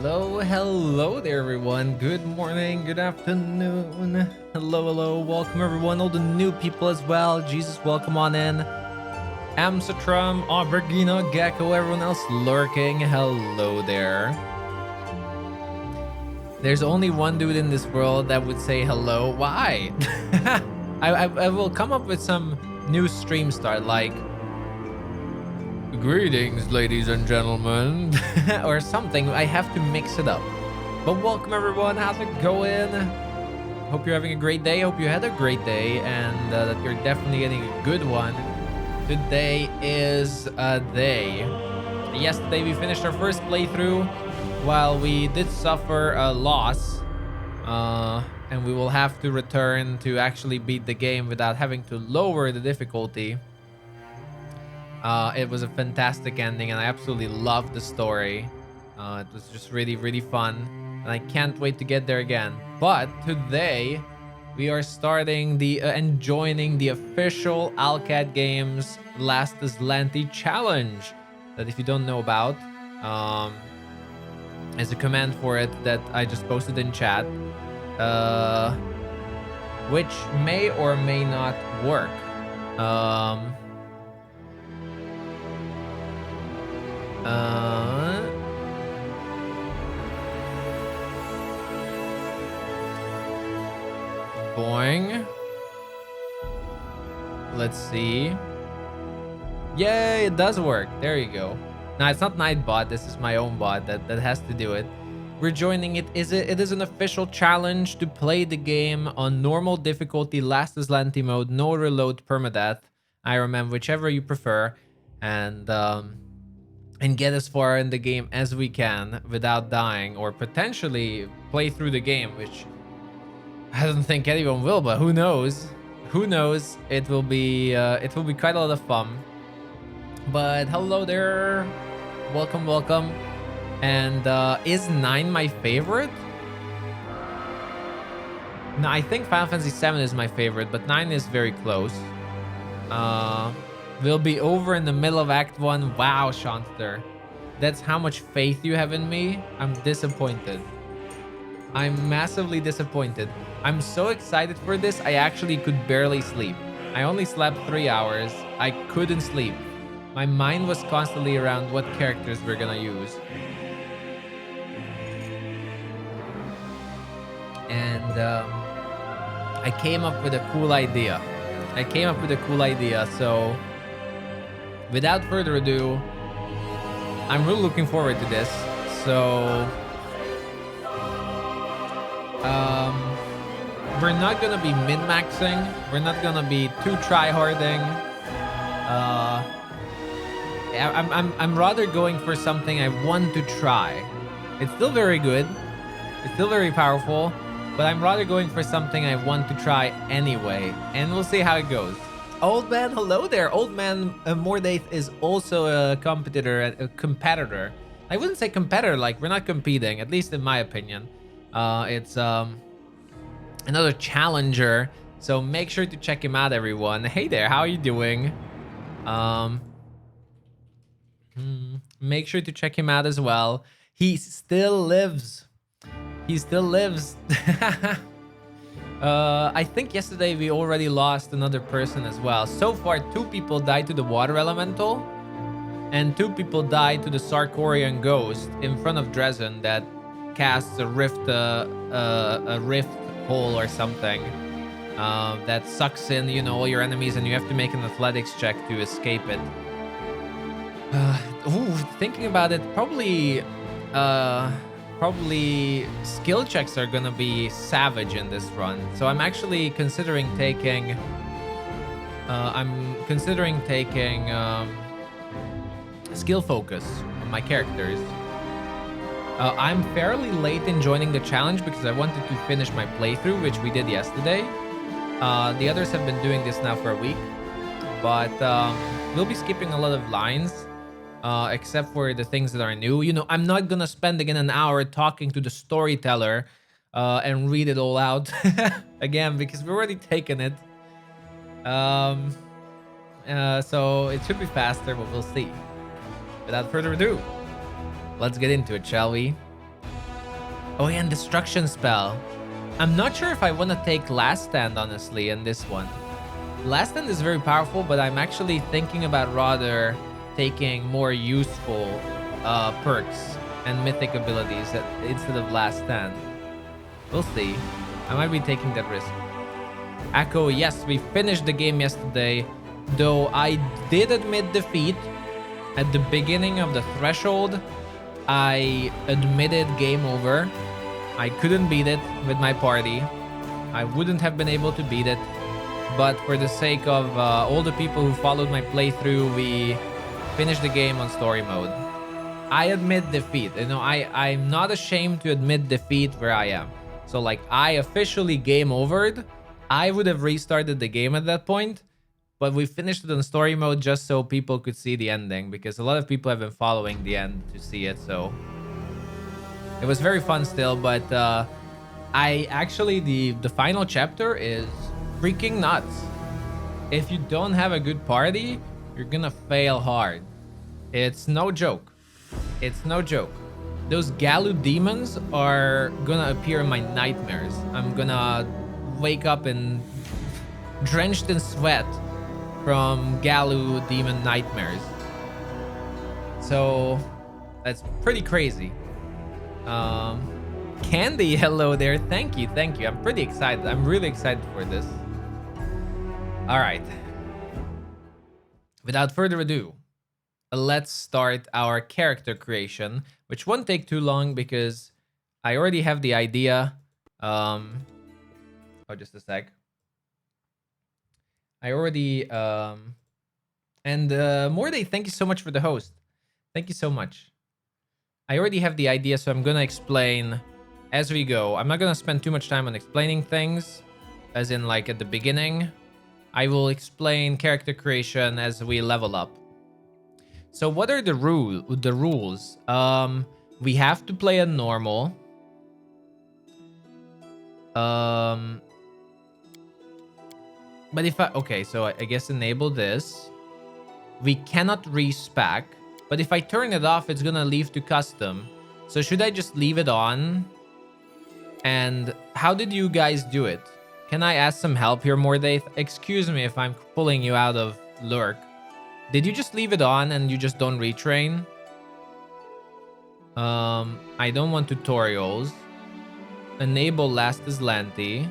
Hello there, everyone. Good morning, good afternoon. Hello. Welcome, everyone. All the new people as well. Jesus, welcome on in. Amsterdam, Aubergina, Gecko, everyone else lurking. Hello there. There's only one dude in this world that would say hello. Why? I will come up with some new stream start like greetings, ladies and gentlemen, or something. I have to mix it up. But welcome, everyone. How's it going? Hope you're having a great day. Hope you had a great day and that you're definitely getting a good one. Today is a day. Yesterday we finished our first playthrough while we did suffer a loss. And we will have to return to actually beat the game without having to lower the difficulty. It was a fantastic ending and I absolutely loved the story. It was just really fun and I can't wait to get there again. But today we are starting the and joining the official Owlcat Games Last Azlanti challenge that, if you don't know about, is a command for it that I just posted in chat, which may or may not work. Boing. Let's see. Yay, it does work. There you go. Now, it's not Nightbot. This is my own bot that has to do it. We're joining it. It is an official challenge to play the game on normal difficulty Last Azlanti mode, no reload, permadeath, IRMM, whichever you prefer, and get as far in the game as we can without dying, or potentially play through the game, which I don't think anyone will, but who knows? Who knows? It will be quite a lot of fun. But hello there, welcome. And is 9 my favorite? No, I think Final Fantasy 7 is my favorite, but 9 is very close. We'll be over in the middle of Act 1. Wow, Shanster. That's how much faith you have in me. I'm disappointed. I'm massively disappointed. I'm so excited for this, I actually could barely sleep. I only slept 3 hours. I couldn't sleep. My mind was constantly around what characters we're gonna use. And I came up with a cool idea. So without further ado, I'm really looking forward to this. So we're not gonna be min-maxing. We're not gonna be too try-harding. I'm rather going for something I want to try. It's still very good. It's still very powerful. But I'm rather going for something I want to try anyway. And we'll see how it goes. Old man, hello there. Old man Mordaith is also a competitor. I wouldn't say competitor, like we're not competing, at least in my opinion. It's another challenger. So make sure to check him out, everyone. Hey there, how are you doing? Make sure to check him out as well. He still lives. He still lives. I think yesterday we already lost another person as well. So far, 2 people died to the water elemental, and 2 people died to the Sarkorian ghost in front of Dresden that casts a rift hole or something that sucks in, you know, all your enemies, and you have to make an athletics check to escape it. Thinking about it, probably skill checks are gonna be savage in this run. So I'm actually considering taking skill focus on my characters. I'm fairly late in joining the challenge because I wanted to finish my playthrough, which we did yesterday. The others have been doing this now for a week, but we'll be skipping a lot of lines. Except for the things that are new. You know, I'm not gonna spend again an hour talking to the storyteller and read it all out again because we've already taken it. So it should be faster, but we'll see. Without further ado, let's get into it, shall we? Oh yeah, and destruction spell. I'm not sure if I want to take Last Stand, honestly, in this one. Last Stand is very powerful, but I'm actually thinking about rather taking more useful perks and mythic abilities instead of Last Stand. We'll see. I might be taking that risk. Echo, yes, we finished the game yesterday, though I did admit defeat at the beginning of the threshold. I admitted game over. I couldn't beat it with my party. I wouldn't have been able to beat it, but for the sake of all the people who followed my playthrough, we finished the game on story mode. I admit defeat. You know, I'm not ashamed to admit defeat where I am. So like, I officially game overed. I would have restarted the game at that point, but we finished it on story mode just so people could see the ending, because a lot of people have been following the end to see it. So it was very fun still, but I actually, the final chapter is freaking nuts. If you don't have a good party, you're gonna fail hard. It's no joke. It's no joke. Those Galu demons are gonna appear in my nightmares. I'm gonna wake up and drenched in sweat from Galu demon nightmares. So that's pretty crazy. Candy, hello there. Thank you. I'm pretty excited. I'm really excited for this. All right. Without further ado, let's start our character creation, which won't take too long because I already have the idea. Oh, just a sec. I already and Morday, thank you so much for the host. Thank you so much. I already have the idea, so I'm gonna explain as we go. I'm not gonna spend too much time on explaining things, as in like at the beginning. I will explain character creation as we level up. So what are the rules? We have to play a normal. But if okay, so I guess enable this. We cannot respec, but if I turn it off, it's gonna leave to custom. So should I just leave it on? And how did you guys do it? Can I ask some help here, Mordaith? Excuse me if I'm pulling you out of lurk. Did you just leave it on and you just don't retrain? I don't want tutorials. Enable Last Azlanti.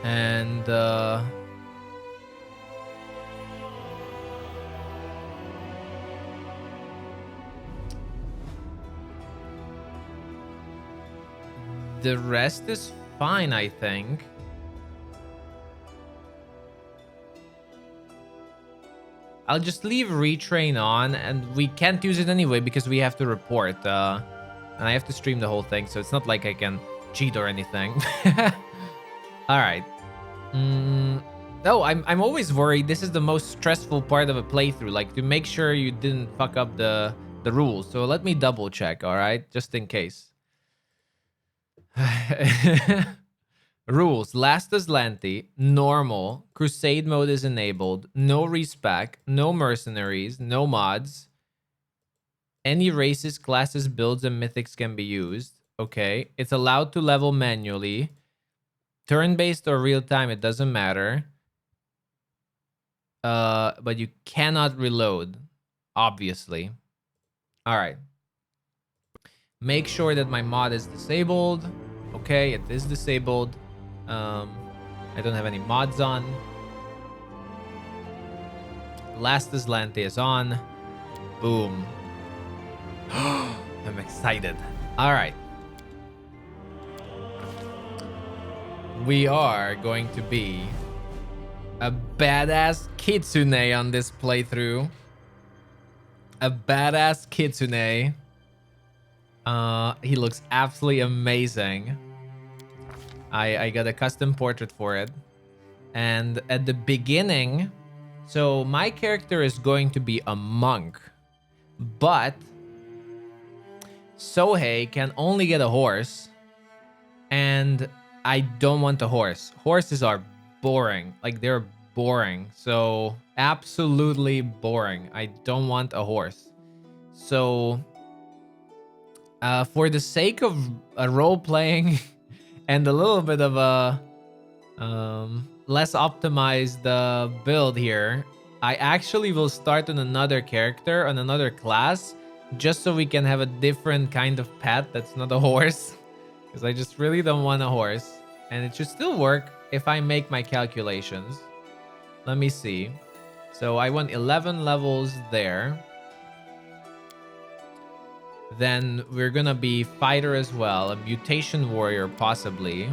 And the rest is fine, I think. I'll just leave retrain on, and we can't use it anyway because we have to report. And I have to stream the whole thing, so it's not like I can cheat or anything. All right. No, I'm always worried. This is the most stressful part of a playthrough, like to make sure you didn't fuck up the rules. So let me double check, all right, just in case. Rules: Last Azlanti, normal, crusade mode is enabled, no respec, no mercenaries, no mods. Any races, classes, builds, and mythics can be used. Okay, it's allowed to level manually. Turn-based or real-time, it doesn't matter. But you cannot reload, obviously. All right. Make sure that my mod is disabled. Okay, it is disabled. I don't have any mods on. Last Azlanti is on. Boom. I'm excited. All right. We are going to be a badass kitsune on this playthrough. A badass kitsune. He looks absolutely amazing. I got a custom portrait for it. And at the beginning, so my character is going to be a monk, but Sohei can only get a horse, and I don't want a horse. Horses are boring. Like, they're boring. So absolutely boring. I don't want a horse. So for the sake of a role playing and a little bit of a less optimized build here, I actually will start on another character, on another class, just so we can have a different kind of pet that's not a horse. Because I just really don't want a horse. And it should still work if I make my calculations. Let me see. So I want 11 levels there. Then we're gonna be fighter as well, a mutation warrior possibly.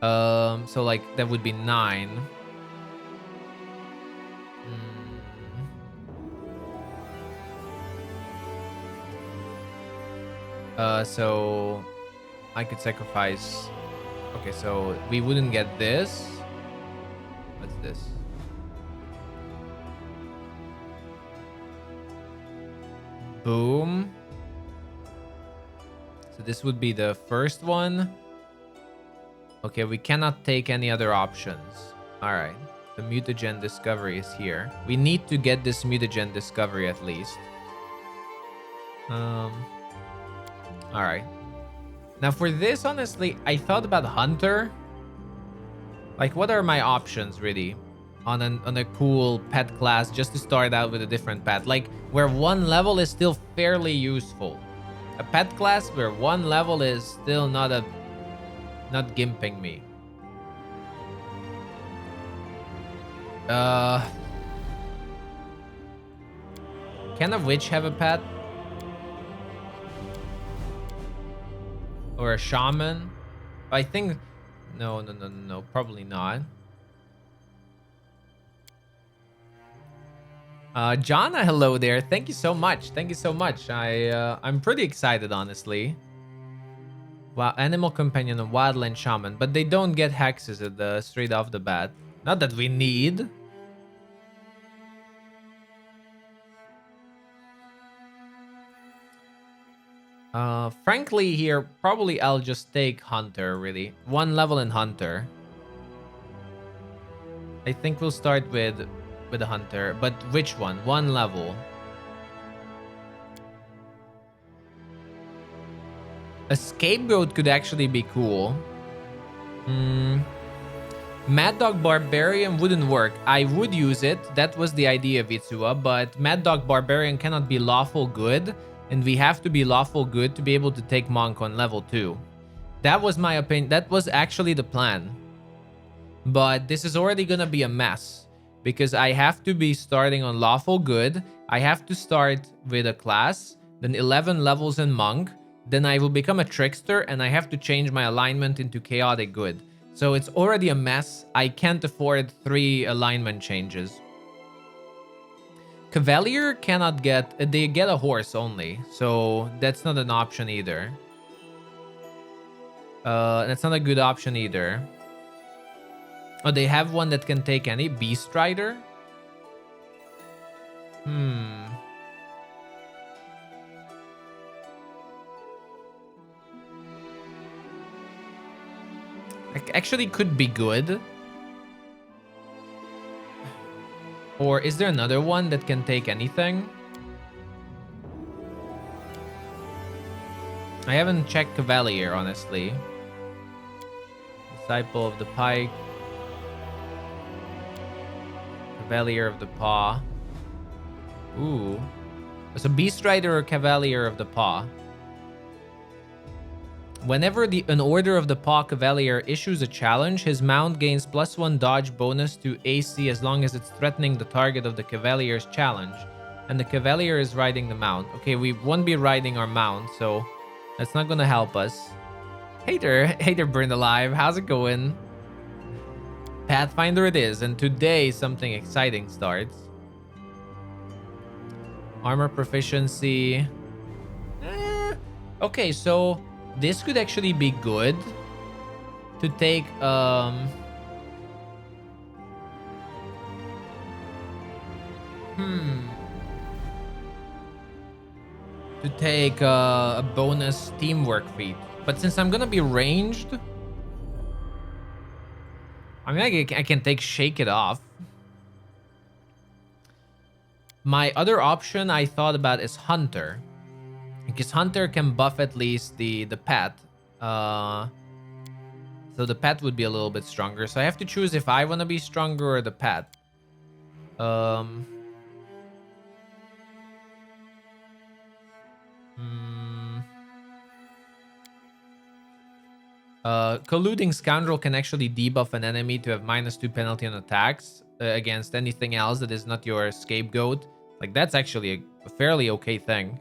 So like that would be 9. So I could sacrifice. Okay, so we wouldn't get this. What's this? Boom. So this would be the first one. Okay, we cannot take any other options. All right. The mutagen discovery is here. We need to get this mutagen discovery at least. All right. Now for this, honestly, I thought about Hunter. Like, what are my options really on a cool pet class just to start out with a different pet? Like, where one level is still fairly useful. A pet class where one level is still not gimping me. Can a witch have a pet? Or a shaman? I think no, probably not. Jana, hello there. Thank you so much. Thank you so much. I'm pretty excited, honestly. Wow, animal companion and wildland shaman, but they don't get hexes at the straight off the bat. Not that we need. Frankly here, probably I'll just take Hunter, really. One level in Hunter. I think we'll start with a Hunter, but which one? One level. A scapegoat could actually be cool. Mad Dog Barbarian wouldn't work. I would use it. That was the idea of Itsua, but Mad Dog Barbarian cannot be lawful good, and we have to be lawful good to be able to take Monk on level 2. That was my opinion. That was actually the plan. But this is already gonna be a mess, because I have to be starting on lawful good. I have to start with a class, then 11 levels in Monk, then I will become a trickster, and I have to change my alignment into chaotic good. So it's already a mess. I can't afford 3 alignment changes. Cavalier cannot get... They get a horse only. So that's not an option either. That's not a good option either. Oh, they have one that can take any. Beast Rider? Actually could be good. Or is there another one that can take anything? I haven't checked Cavalier, honestly. Disciple of the Pike. Cavalier of the Paw. Ooh. So Beast Rider or Cavalier of the Paw. Whenever an Order of the Paw Cavalier issues a challenge, his mount gains +1 dodge bonus to AC as long as it's threatening the target of the Cavalier's challenge, and the Cavalier is riding the mount. Okay, we won't be riding our mount, so that's not gonna help us. Hater burned alive. How's it going? Pathfinder it is, and today something exciting starts. Armor proficiency. Okay, so this could actually be good to take to take a bonus teamwork feat. But since I'm gonna be ranged, I mean, I can take Shake It Off. My other option I thought about is Hunter. Because Hunter can buff at least the pet. So the pet would be a little bit stronger. So I have to choose if I want to be stronger or the pet. Colluding Scoundrel can actually debuff an enemy to have -2 penalty on attacks against anything else that is not your scapegoat. Like, that's actually a fairly okay thing.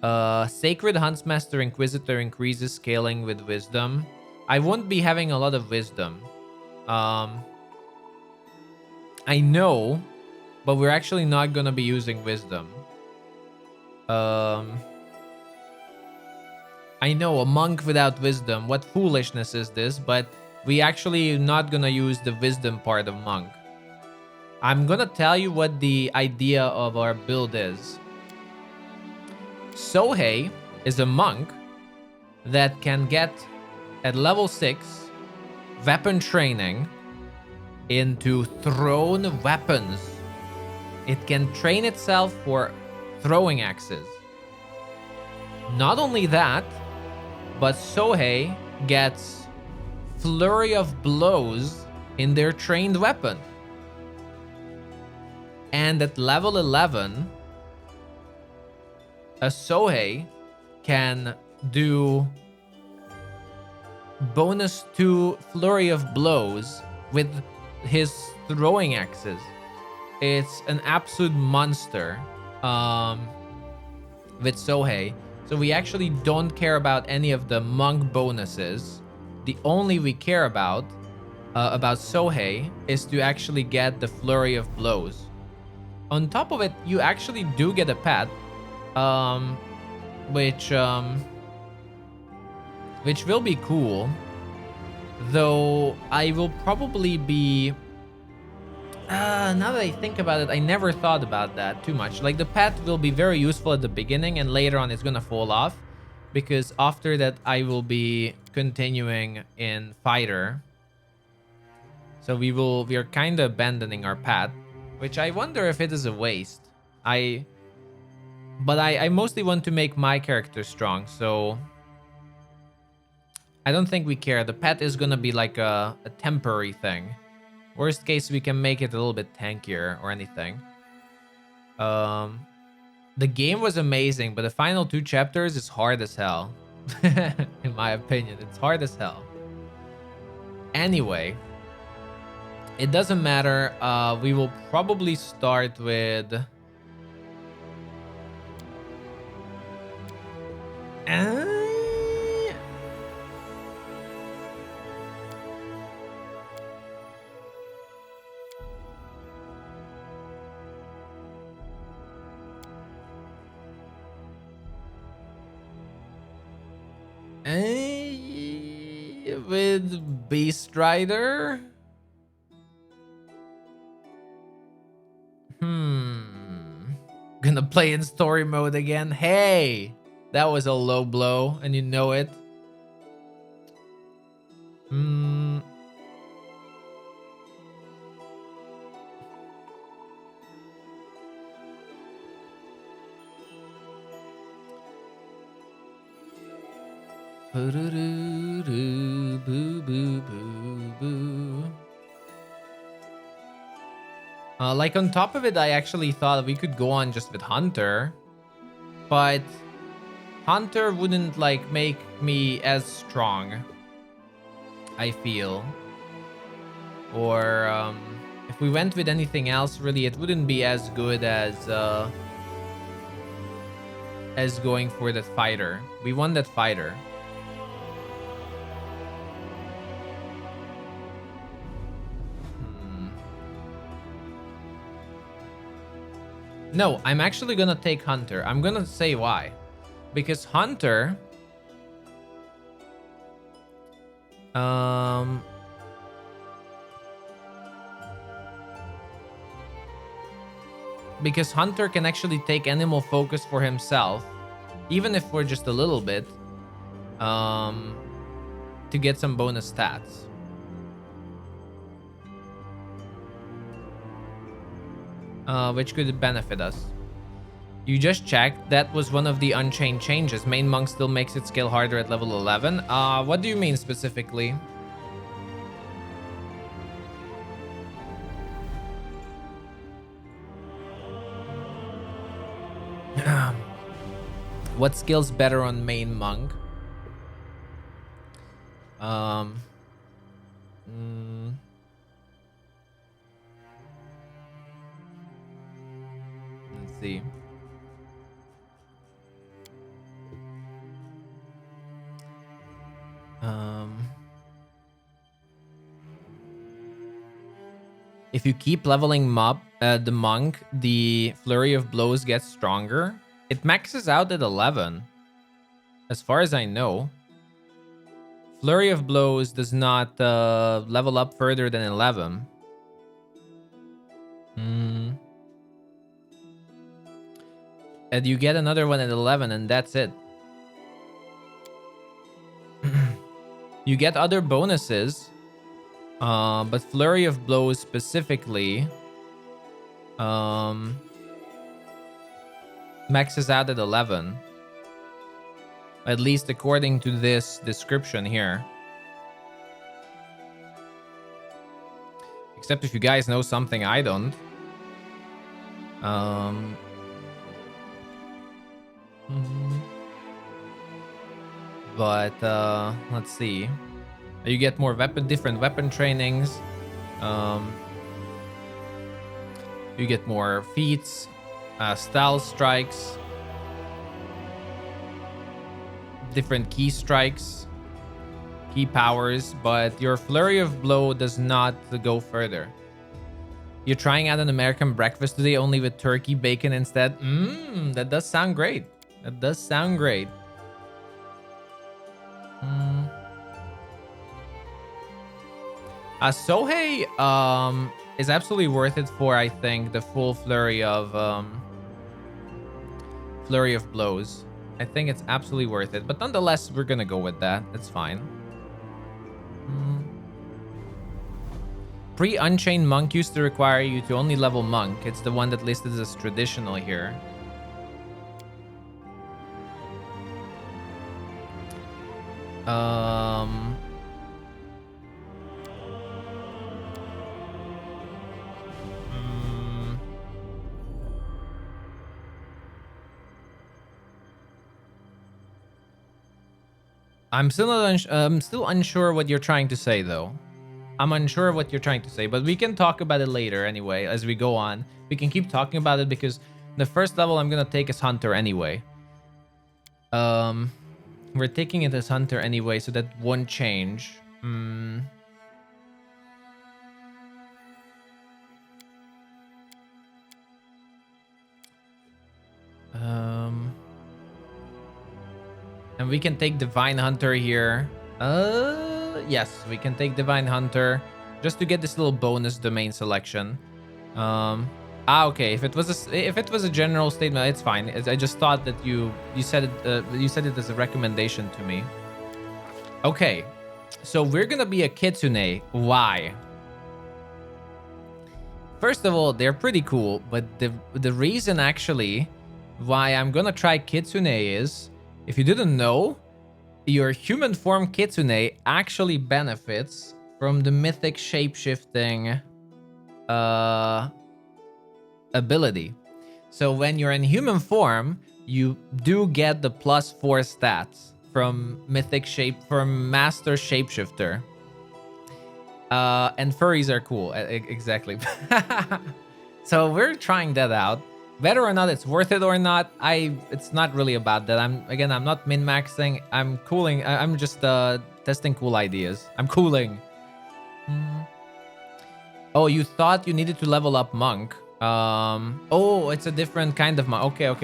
Sacred Huntsmaster Inquisitor increases scaling with wisdom. I won't be having a lot of wisdom. I know, but we're actually not gonna be using wisdom. I know, a monk without wisdom. What foolishness is this? But we actually not gonna use the wisdom part of monk. I'm gonna tell you what the idea of our build is. Sohei is a monk that can get, at level 6, weapon training into thrown weapons. It can train itself for throwing axes. Not only that, but Sohei gets flurry of blows in their trained weapon. And at level 11, a Sohei can do bonus 2 flurry of blows with his throwing axes. It's an absolute monster with Sohei. So we actually don't care about any of the monk bonuses. The only we care about Sohei is to actually get the flurry of blows. On top of it, you actually do get a pet, which will be cool. Though I will probably be. Now that I think about it, I never thought about that too much. Like, the pet will be very useful at the beginning, and later on it's gonna fall off, because after that I will be continuing in fighter. So we are kind of abandoning our pet, which I wonder if it is a waste. But I mostly want to make my character strong, so I don't think we care. The pet is gonna be like a temporary thing. Worst case, we can make it a little bit tankier or anything. The game was amazing, but the final 2 chapters is hard as hell. In my opinion, it's hard as hell. Anyway, it doesn't matter. We will probably start with... with Beast Rider? Gonna play in story mode again? Hey! That was a low blow, and you know it. Like, on top of it, I actually thought we could go on just with Hunter, but Hunter wouldn't like make me as strong, I feel. Or if we went with anything else, really, it wouldn't be as good as going for that fighter. We won that fighter. No, I'm actually gonna take Hunter. I'm gonna say why. Because Hunter... because Hunter can actually take animal focus for himself, even if we're just a little bit, to get some bonus stats. which could benefit us. You just checked. That was one of the unchained changes. Main monk still makes its skill harder at level 11. What do you mean specifically? What skill's better on main monk? Let's see. If you keep leveling up the monk, the flurry of blows gets stronger. It maxes out at 11, as far as I know. Flurry of blows does not level up further than 11. And you get another one at 11, and that's it. You get other bonuses, but Flurry of Blows specifically maxes out at 11. At least according to this description here. Except if you guys know something I don't. But let's see. You get more different weapon trainings. You get more feats, style strikes, different key strikes, key powers, but your Flurry of Blow does not go further. You're trying out an American breakfast today only with turkey bacon instead. That does sound great. That does sound great. Sohei is absolutely worth it for, I think, the full flurry of blows. I think it's absolutely worth it, but nonetheless, we're gonna go with that. That's fine. Pre-Unchained Monk used to require you to only level Monk. It's the one that listed as traditional here. I'm still unsure what you're trying to say, though. I'm unsure of what you're trying to say, but we can talk about it later anyway as we go on. We can keep talking about it because the first level I'm gonna take is Hunter anyway. We're taking it as Hunter anyway, so that won't change. And we can take Divine Hunter here. Yes, we can take Divine Hunter just to get this little bonus domain selection. Okay. If it was a general statement, it's fine. I just thought that you said it as a recommendation to me. Okay, so we're gonna be a Kitsune. Why? First of all, they're pretty cool, but the reason actually why I'm gonna try Kitsune is, if you didn't know, your human form Kitsune actually benefits from the mythic shapeshifting ability. So when you're in human form, you do get the +4 stats from Master Shapeshifter. And furries are cool. Exactly. So we're trying that out. Whether or not it's worth it or not, it's not really about that. I'm not min-maxing. I'm cooling. I'm just testing cool ideas. I'm cooling. Oh, you thought you needed to level up Monk. Oh, it's a different kind of Monk. Okay. All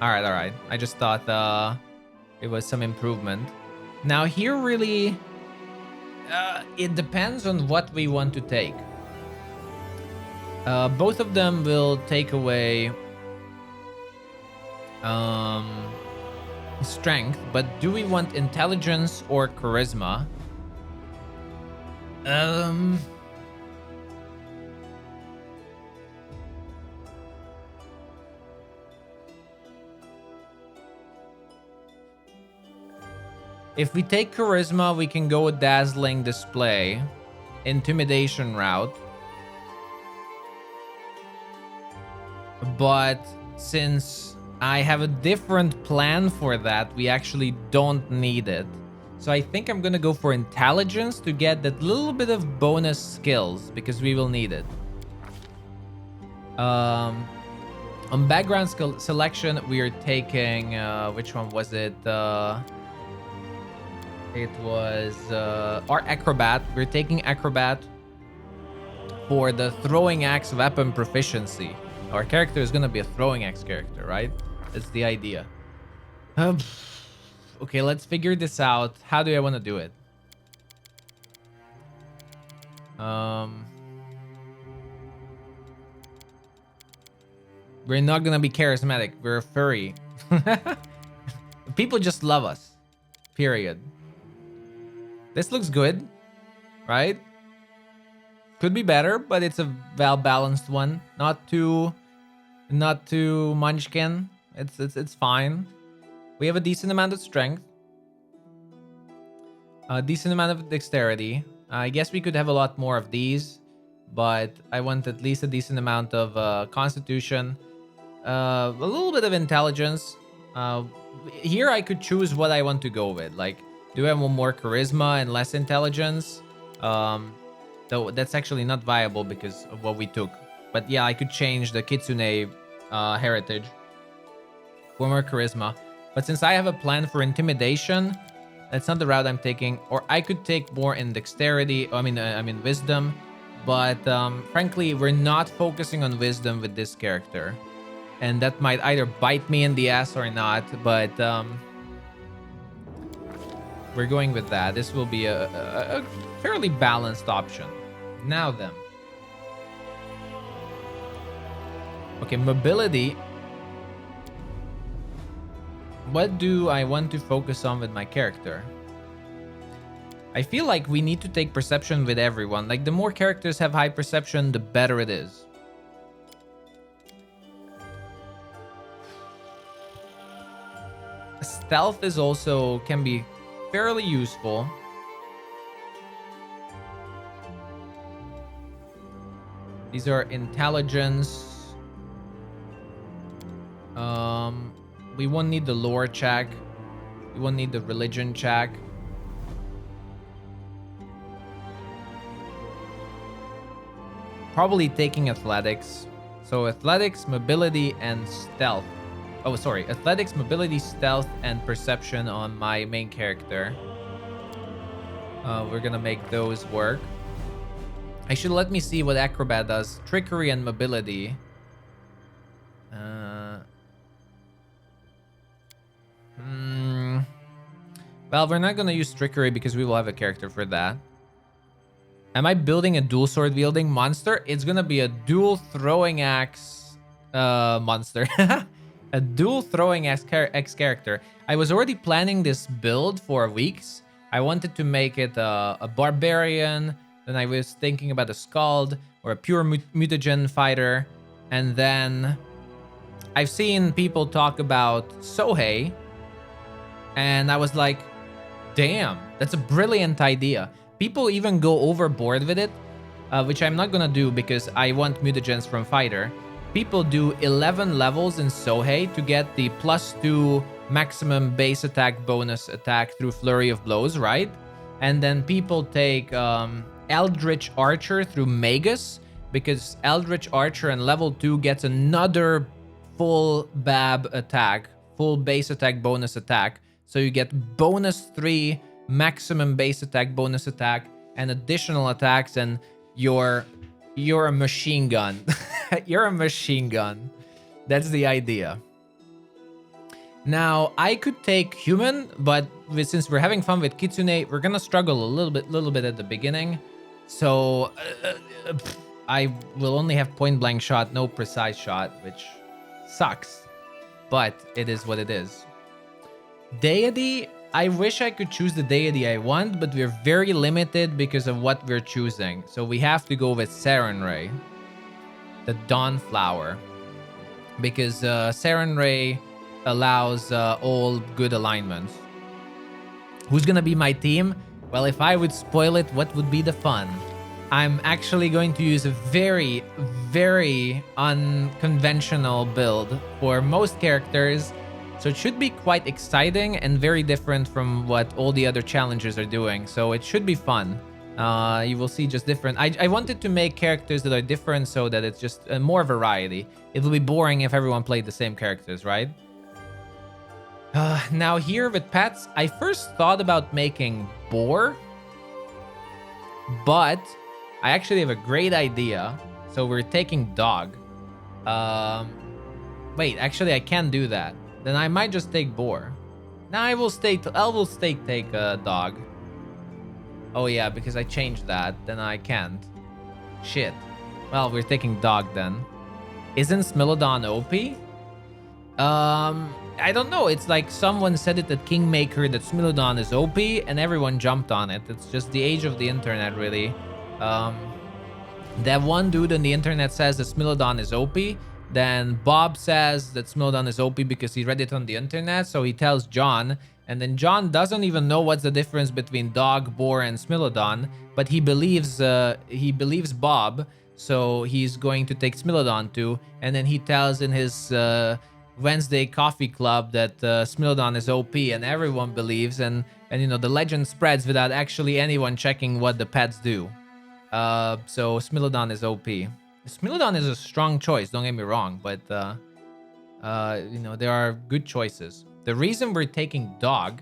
right. I just thought it was some improvement. Now here really, it depends on what we want to take. Both of them will take away strength, but do we want intelligence or charisma? If we take charisma, we can go with dazzling display, intimidation route. But since I have a different plan for that, we actually don't need it. So I think I'm gonna go for intelligence to get that little bit of bonus skills because we will need it. On background skill selection, we are taking which one was it? It was our acrobat. We're taking acrobat for the throwing axe weapon proficiency. Our character is gonna be a throwing axe character, right? That's the idea. Okay, let's figure this out. How do I want to do it? We're not gonna be charismatic. We're a furry. People just love us. Period. This looks good, right? Could be better, but it's a well-balanced one. Not too munchkin. It's fine. We have a decent amount of strength. A decent amount of dexterity. I guess we could have a lot more of these, but I want at least a decent amount of constitution. A little bit of intelligence. Here I could choose what I want to go with. Like, do I want more charisma and less intelligence? Though that's actually not viable because of what we took. But yeah, I could change the Kitsune heritage for more charisma. But since I have a plan for intimidation, that's not the route I'm taking. Or I could take more in dexterity. I mean wisdom. But frankly, we're not focusing on wisdom with this character. And that might either bite me in the ass or not. But we're going with that. This will be a fairly balanced option. Now then. Okay, mobility. What do I want to focus on with my character? I feel like we need to take perception with everyone. Like, the more characters have high perception, the better it is. Stealth is also can be fairly useful. These are intelligence. We won't need the lore check. We won't need the religion check. Probably taking athletics. So athletics, mobility, and stealth. Oh, sorry. Athletics, mobility, stealth, and perception on my main character. We're gonna make those work. Actually, let me see what acrobat does. Trickery and mobility. Well, we're not gonna use trickery because we will have a character for that. Am I building a dual sword wielding monster? It's gonna be a dual throwing axe monster. A dual throwing axe character. I was already planning this build for weeks. I wanted to make it a barbarian. Then I was thinking about a Skald or a pure mutagen fighter. And then I've seen people talk about Sohei. And I was like, damn, that's a brilliant idea. People even go overboard with it, which I'm not gonna do because I want mutagens from fighter. People do 11 levels in Sohei to get the +2 maximum base attack bonus attack through Flurry of Blows, right? And then people take Eldritch Archer through Magus, because Eldritch Archer in level 2 gets another full BAB attack, full base attack bonus attack. So you get bonus 3 maximum base attack bonus attack and additional attacks, and you're a machine gun. You're a machine gun. That's the idea. Now, I could take human, but since we're having fun with Kitsune, we're gonna struggle a little bit at the beginning. So I will only have point blank shot, no precise shot, which sucks, but it is what it is. Deity, I wish I could choose the deity I want, but we're very limited because of what we're choosing. So we have to go with Sarenrae, the Dawn Flower, because Sarenrae allows all good alignments. Who's gonna be my team? Well, if I would spoil it, what would be the fun? I'm actually going to use a very, very unconventional build for most characters. So it should be quite exciting and very different from what all the other challengers are doing. So it should be fun. You will see just different. I wanted to make characters that are different so that it's just more variety. It will be boring if everyone played the same characters, right? Now here with pets, I first thought about making boar, but I actually have a great idea. So we're taking dog. Wait, actually I can't do that. Then I might just take boar. Now I will take dog. Oh yeah, because I changed that. Then I can't. Shit. Well, we're taking dog then. Isn't Smilodon OP? I don't know. It's like someone said it at Kingmaker that Smilodon is OP and everyone jumped on it. It's just the age of the internet, really. That one dude on the internet says that Smilodon is OP. Then Bob says that Smilodon is OP because he read it on the internet. So he tells John. And then John doesn't even know what's the difference between dog, boar, and Smilodon. But he believes Bob. So he's going to take Smilodon too. And then he tells in his Wednesday coffee club that Smilodon is OP, and everyone believes, and you know, the legend spreads without actually anyone checking what the pets do. So Smilodon is OP. Smilodon is a strong choice, don't get me wrong, but you know, there are good choices. The reason we're taking dog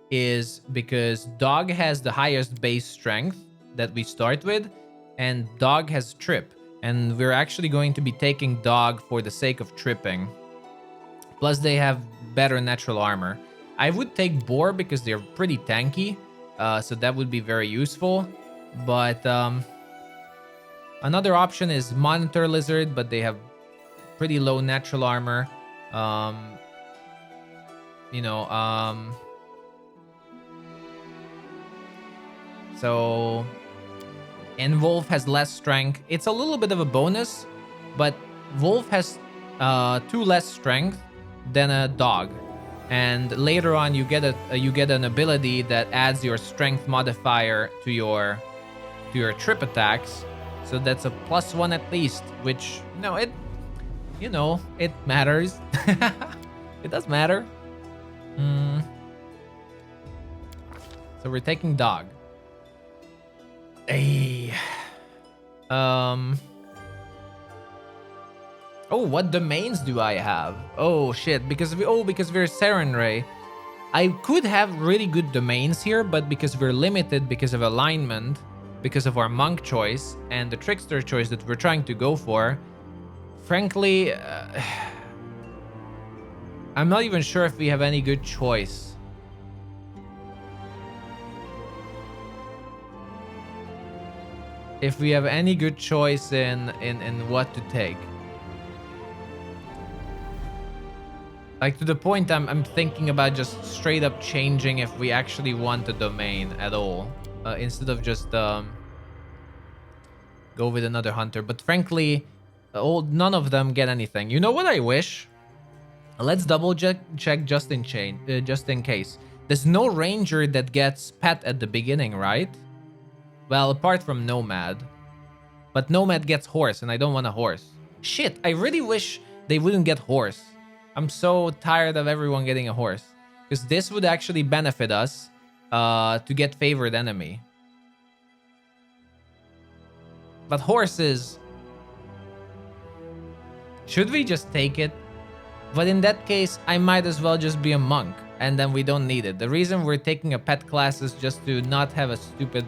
is because dog has the highest base strength that we start with, and dog has trip, and we're actually going to be taking dog for the sake of tripping. Plus, they have better natural armor. I would take boar because they're pretty tanky, so that would be very useful. But another option is monitor lizard, but they have pretty low natural armor. You know, so... And wolf has less strength. It's a little bit of a bonus, but wolf has 2 less strength than a dog, and later on you get an ability that adds your strength modifier to your trip attacks, so that's a +1 at least, which it matters. It does matter. So we're taking dog. Oh, what domains do I have? Oh shit, because we're Serenray. I could have really good domains here, but because we're limited because of alignment, because of our monk choice and the trickster choice that we're trying to go for, frankly, I'm not even sure if we have any good choice. If we have any good choice in what to take. Like, to the point I'm thinking about just straight up changing if we actually want a domain at all, instead of just go with another hunter. But frankly, none of them get anything. You know what I wish? Let's double check just in case. There's no ranger that gets pet at the beginning, right? Well, apart from nomad. But nomad gets horse, and I don't want a horse. Shit, I really wish they wouldn't get horse. I'm so tired of everyone getting a horse, because this would actually benefit us to get favored enemy. But horses, should we just take it? But in that case, I might as well just be a monk, and then we don't need it. The reason we're taking a pet class is just to not have a stupid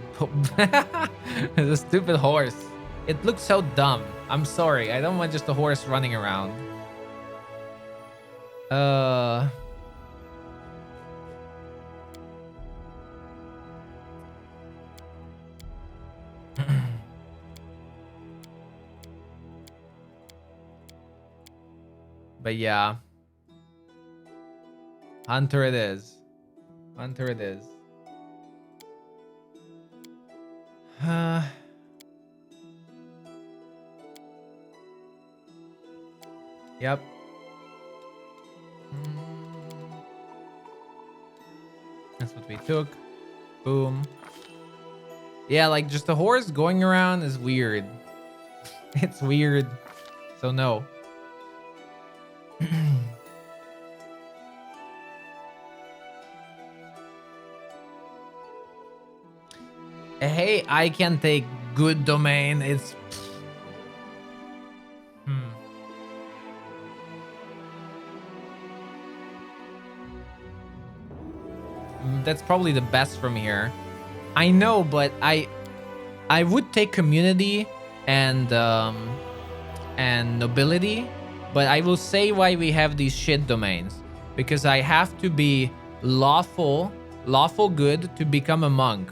a stupid horse. It looks so dumb. I'm sorry, I don't want just a horse running around. But yeah, hunter it is. Hunter it is. Yep. That's what what we took. Boom. Yeah, like just a horse going around is weird. It's weird. So no. Hey, I can take good domain. It's that's probably the best from here. I know, but I would take community and nobility, but I will say why we have these shit domains, because I have to be lawful good to become a monk,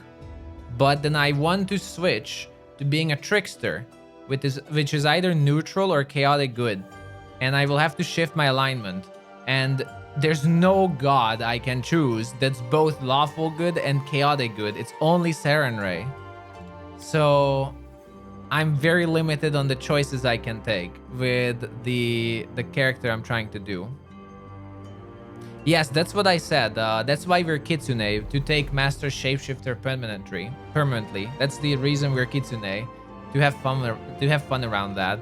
but then I want to switch to being a trickster, which is either neutral or chaotic good, and I will have to shift my alignment, and there's no god I can choose that's both lawful good and chaotic good. It's only Sarenrae. So I'm very limited on the choices I can take with the character I'm trying to do. Yes, that's what I said. That's why we're Kitsune, to take Master Shapeshifter permanently. That's the reason we're Kitsune, to have fun around that.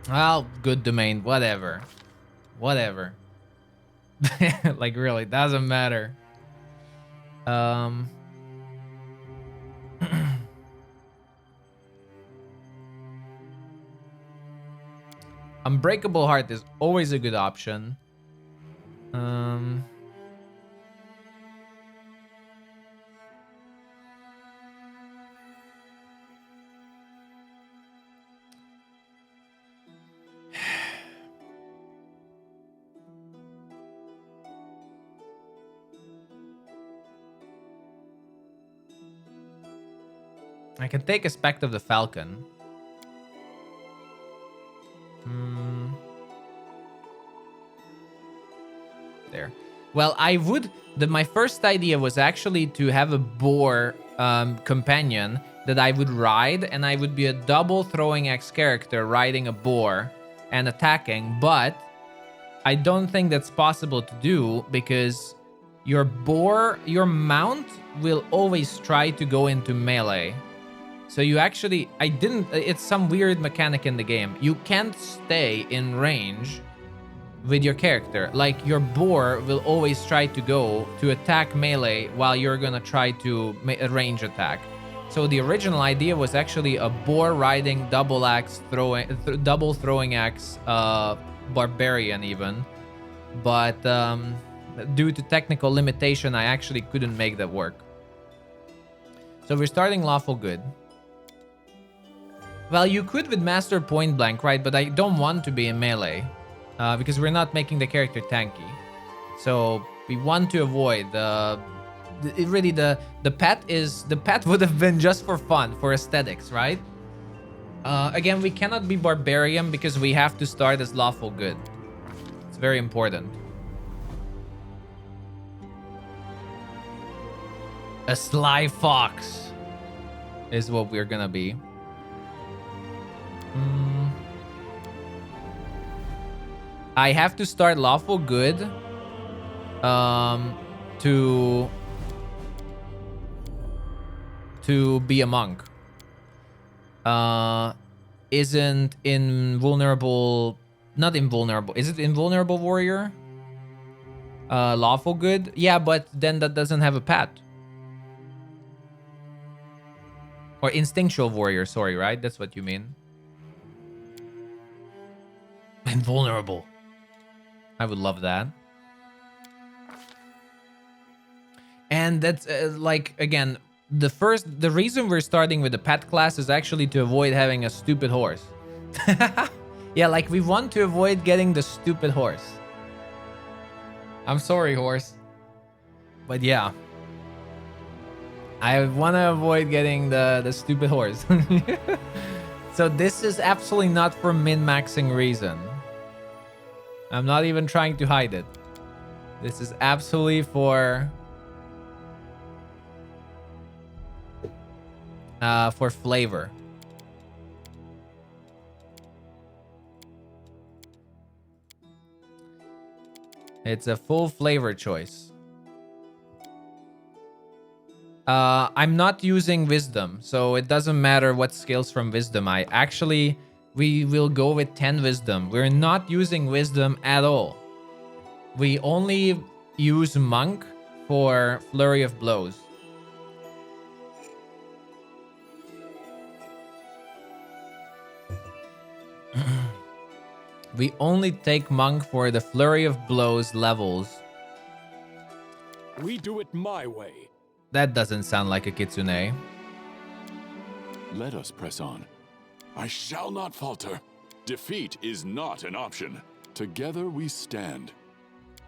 Well, good domain, whatever. Like, really, doesn't matter. Unbreakable Heart is always a good option. I can take Aspect of the Falcon. There. Well, I would... my first idea was actually to have a boar companion that I would ride, and I would be a double throwing axe character riding a boar and attacking, but I don't think that's possible to do because your mount will always try to go into melee. So you actually, it's some weird mechanic in the game. You can't stay in range with your character. Like, your boar will always try to go to attack melee while you're gonna try to a range attack. So the original idea was actually a boar riding double throwing axe barbarian even. But due to technical limitation, I actually couldn't make that work. So we're starting lawful good. Well, you could with Master Point Blank, right? But I don't want to be in melee because we're not making the character tanky. So we want to avoid the pet would have been just for fun, for aesthetics, right? Again, we cannot be barbarian because we have to start as lawful good. It's very important. A sly fox is what we're gonna be. I have to start lawful good to be a monk. Isn't invulnerable, not invulnerable. Is it invulnerable warrior? Lawful good? Yeah, but then that doesn't have a pet. Or instinctual warrior, sorry, right? That's what you mean. Invulnerable. I would love that. And that's like, again, the reason we're starting with the pet class is actually to avoid having a stupid horse. Yeah, like we want to avoid getting the stupid horse. I'm sorry, horse. But yeah. I want to avoid getting the stupid horse. So this is absolutely not for min-maxing reason. I'm not even trying to hide it. This is absolutely for for flavor. It's a full flavor choice. I'm not using wisdom, so it doesn't matter what skills from wisdom we will go with 10 wisdom. We're not using wisdom at all. We only use monk for flurry of blows. We only take monk for the flurry of blows levels. We do it my way. That doesn't sound like a kitsune. Let us press on. I shall not falter. Defeat is not an option. Together we stand.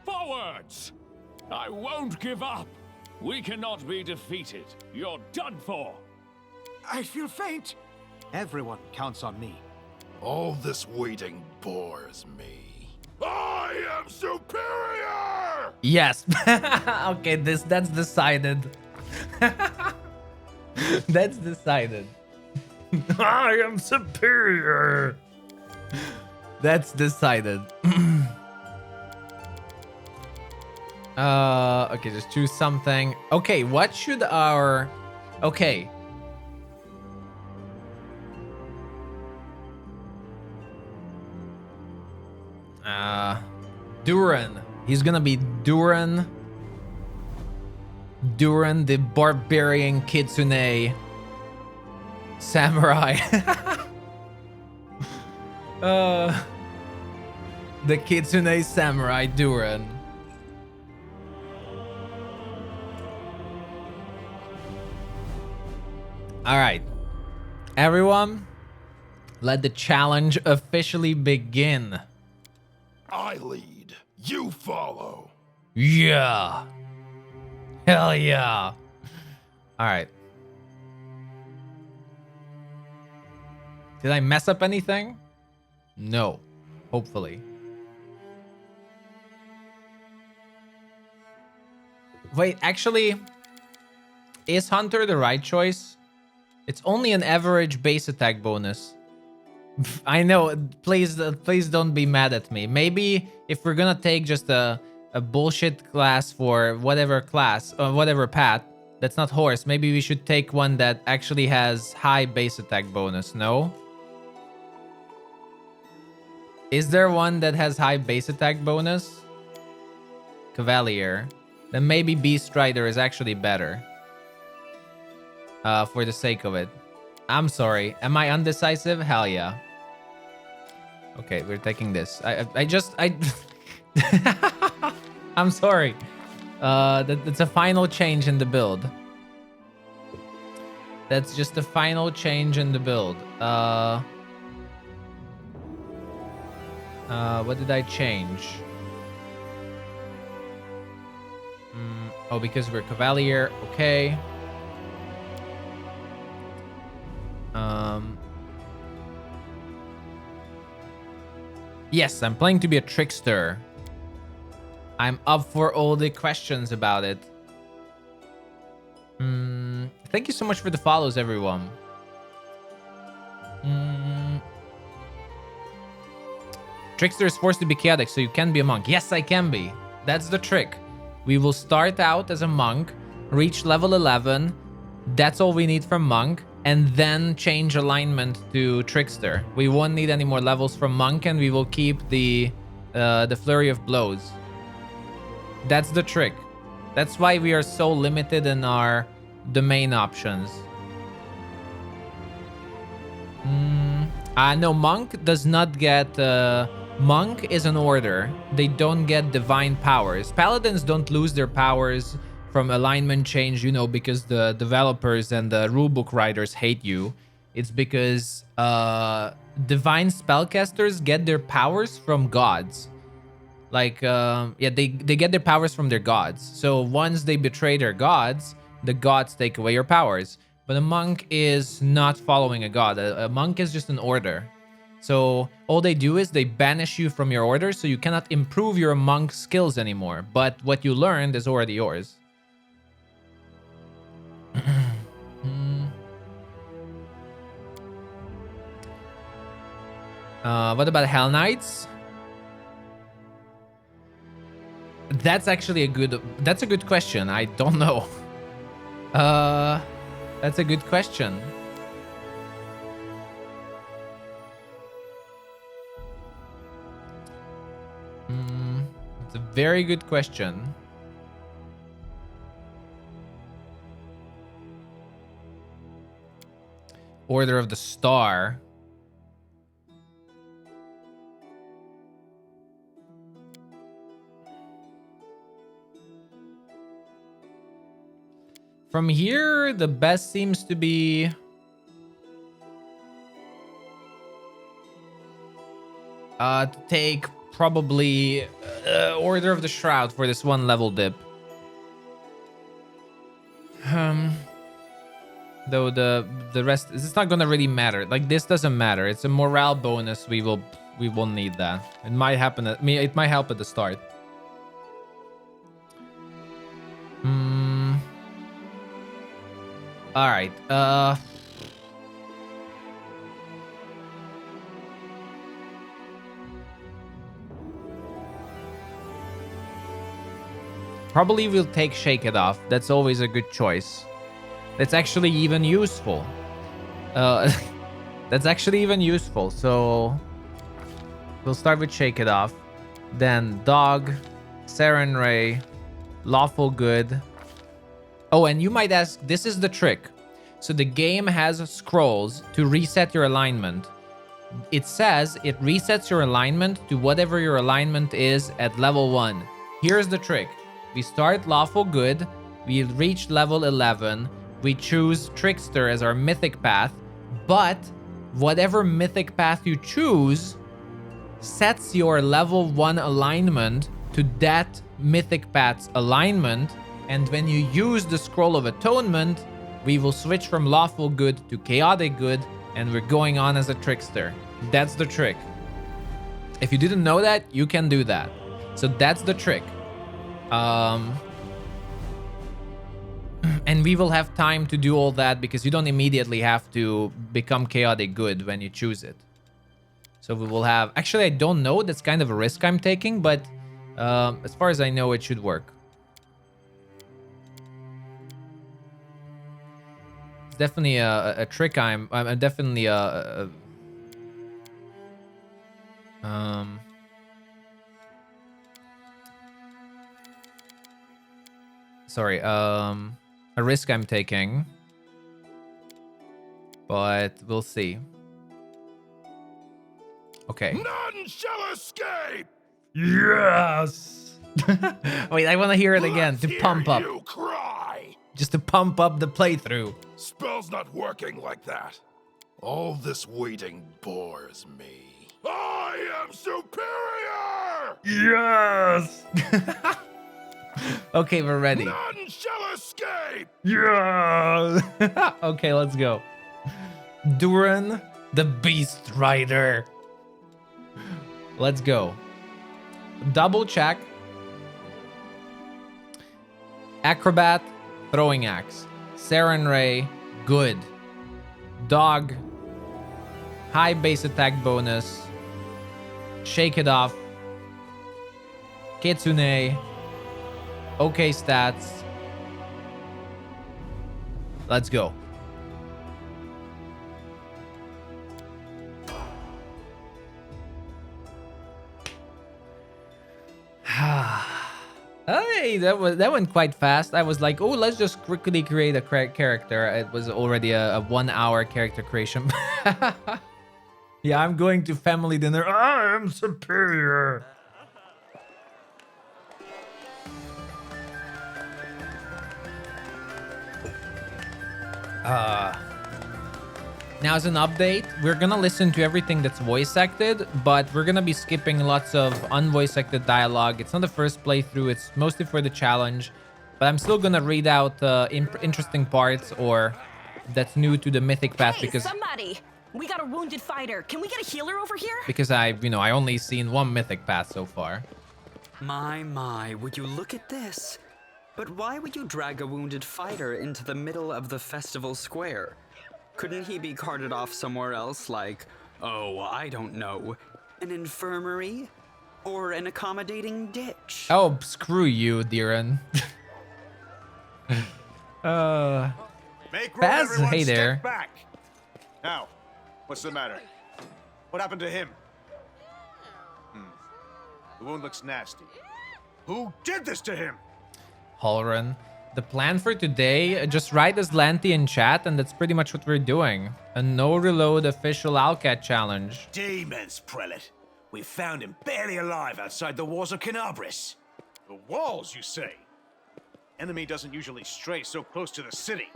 Forwards! I won't give up. We cannot be defeated. You're done for. I feel faint. Everyone counts on me. All this waiting bores me. I am superior! Yes. Okay, that's decided. That's decided. I am superior. That's decided. Okay, just choose something. Okay, what should our... Okay. Duran. He's gonna be Duran. Duran, the barbarian kitsune samurai. The kitsune samurai Duran. All right, everyone, let the challenge officially begin. I lead, you follow. Yeah. Hell yeah. All right. Did I mess up anything? No. Hopefully. Wait, actually, is Hunter the right choice? It's only an average base attack bonus. I know, please don't be mad at me. Maybe if we're gonna take just a bullshit class for whatever class or whatever path that's not horse, maybe we should take one that actually has high base attack bonus. No? Is there one that has high base attack bonus? Cavalier. Then maybe Beast Rider is actually better. For the sake of it. I'm sorry. Am I undecisive? Hell yeah. Okay, we're taking this. I'm sorry. That's a final change in the build. That's just a final change in the build. What did I change? Oh, because we're Cavalier. Okay. Yes, I'm playing to be a trickster. I'm up for all the questions about it. Thank you so much for the follows, everyone. Trickster is forced to be chaotic, so you can be a monk. Yes, I can be. That's the trick. We will start out as a monk, reach level 11. That's all we need from monk. And then change alignment to trickster. We won't need any more levels from monk, and we will keep the flurry of blows. That's the trick. That's why we are so limited in our domain options. No, monk does not get... monk is an order. They don't get divine powers. Paladins don't lose their powers from alignment change, you know, because the developers and the rulebook writers hate you. It's because divine spellcasters get their powers from gods. Like, yeah, they get their powers from their gods. So once they betray their gods, the gods take away your powers. But a monk is not following a god. A monk is just an order. So all they do is they banish you from your order, so you cannot improve your monk skills anymore. But what you learned is already yours. What about Hell Knights? That's actually a good question. I don't know. That's a good question. It's a very good question. Order of the Star. From here, the best seems to be to take probably Order of the Shroud for this one level dip. Though the rest, it's not gonna really matter. Like, this doesn't matter. It's a morale bonus. We will need that. It might happen. It might help at the start. All right. Probably we'll take Shake It Off. That's always a good choice. That's actually even useful. That's actually even useful. So we'll start with Shake It Off. Then Dog, Sarenrae, Lawful Good. Oh, and you might ask, this is the trick. So the game has scrolls to reset your alignment. It says it resets your alignment to whatever your alignment is at level 1. Here's the trick. We start Lawful Good. We reach level 11. We choose Trickster as our mythic path. But whatever mythic path you choose sets your level 1 alignment to that mythic path's alignment. And when you use the Scroll of Atonement, we will switch from Lawful Good to Chaotic Good, and we're going on as a Trickster. That's the trick. If you didn't know that, you can do that. So that's the trick. And we will have time to do all that because you don't immediately have to become Chaotic Good when you choose it. So we will have... Actually, I don't know. That's kind of a risk I'm taking, but as far as I know, it should work. It's definitely a trick. I'm definitely sorry, a risk I'm taking, but we'll see. Okay. None shall escape! Yes! Wait, I want to hear it again to pump up. You cry! Just to pump up the playthrough. Spell's not working like that. All this waiting bores me. I am superior! Yes! Okay, we're ready. None shall escape! Yeah! Okay, let's go. Duran, the Beast Rider. Let's go. Double check. Acrobat, Throwing Axe. Sarenrae, good. Dog, high base attack bonus. Shake It Off. Kitsune, okay stats. Let's go. Hey, that went quite fast. I was like, oh, let's just quickly create a character. It was already a 1 hour character creation. Yeah, I'm going to family dinner. I am superior. Now, as an update, we're gonna listen to everything that's voice acted, but we're gonna be skipping lots of unvoice acted dialogue. It's not the first playthrough, it's mostly for the challenge, but I'm still gonna read out interesting parts or that's new to the mythic path because somebody, we got a wounded fighter. Can we get a healer over here? Because I only seen one mythic path so far. My, would you look at this? But why would you drag a wounded fighter into the middle of the festival square? Couldn't he be carted off somewhere else, like Oh, I don't know. An infirmary? Or an accommodating ditch? Oh, screw you, Diran. Make room, Baz, everyone. hey Step there. back. Now, what's the matter? What happened to him? The wound looks nasty. Who did this to him? Halloran. The plan for today, just write Azlanti in chat, and that's pretty much what we're doing. A no-reload official Owlcat challenge. Demons, Prelate. We found him barely alive outside the walls of Canabris. The walls, you say? Enemy doesn't usually stray so close to the city.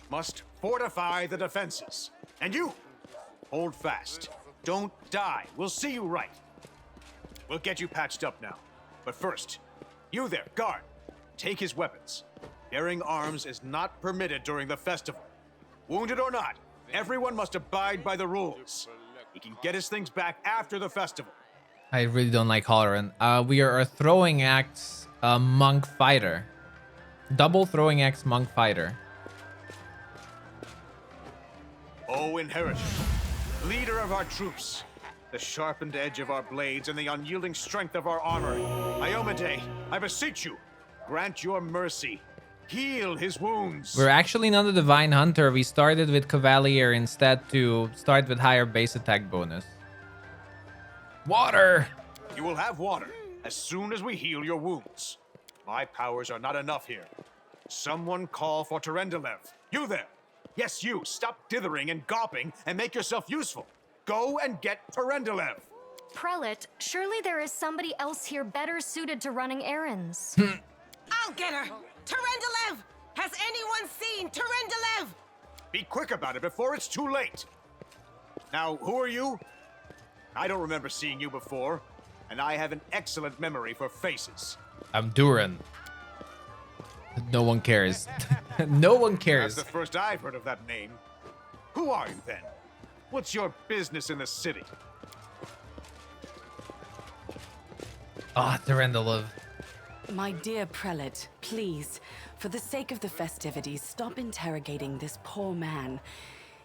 Must fortify the defenses. And you, hold fast. Don't die. We'll see you right. We'll get you patched up now. But first, you there, guard. Take his weapons. Bearing arms is not permitted during the festival. Wounded or not, everyone must abide by the rules. He can get his things back after the festival. I really don't like Halloran. We are a throwing axe monk fighter. Double throwing axe monk fighter. O Inheritor, leader of our troops, the sharpened edge of our blades and the unyielding strength of our armor, Iomade, I beseech you, grant your mercy. Heal his wounds. We're actually not a Divine Hunter. We started with Cavalier instead to start with higher base attack bonus. Water! You will have water as soon as we heal your wounds. My powers are not enough here. Someone call for Terendelev. You there. Yes, you. Stop dithering and gawping and make yourself useful. Go and get Terendelev. Prelate, surely there is somebody else here better suited to running errands. I'll get her! Terendelev! Has anyone seen Terendelev? Be quick about it before it's too late. Now, who are you? I don't remember seeing you before, and I have an excellent memory for faces. I'm Duran. No one cares. No one That's cares. the first I've heard of that name. Who are you then? What's your business in the city? Ah, Terendelev. My dear prelate, please, for the sake of the festivities, stop interrogating this poor man.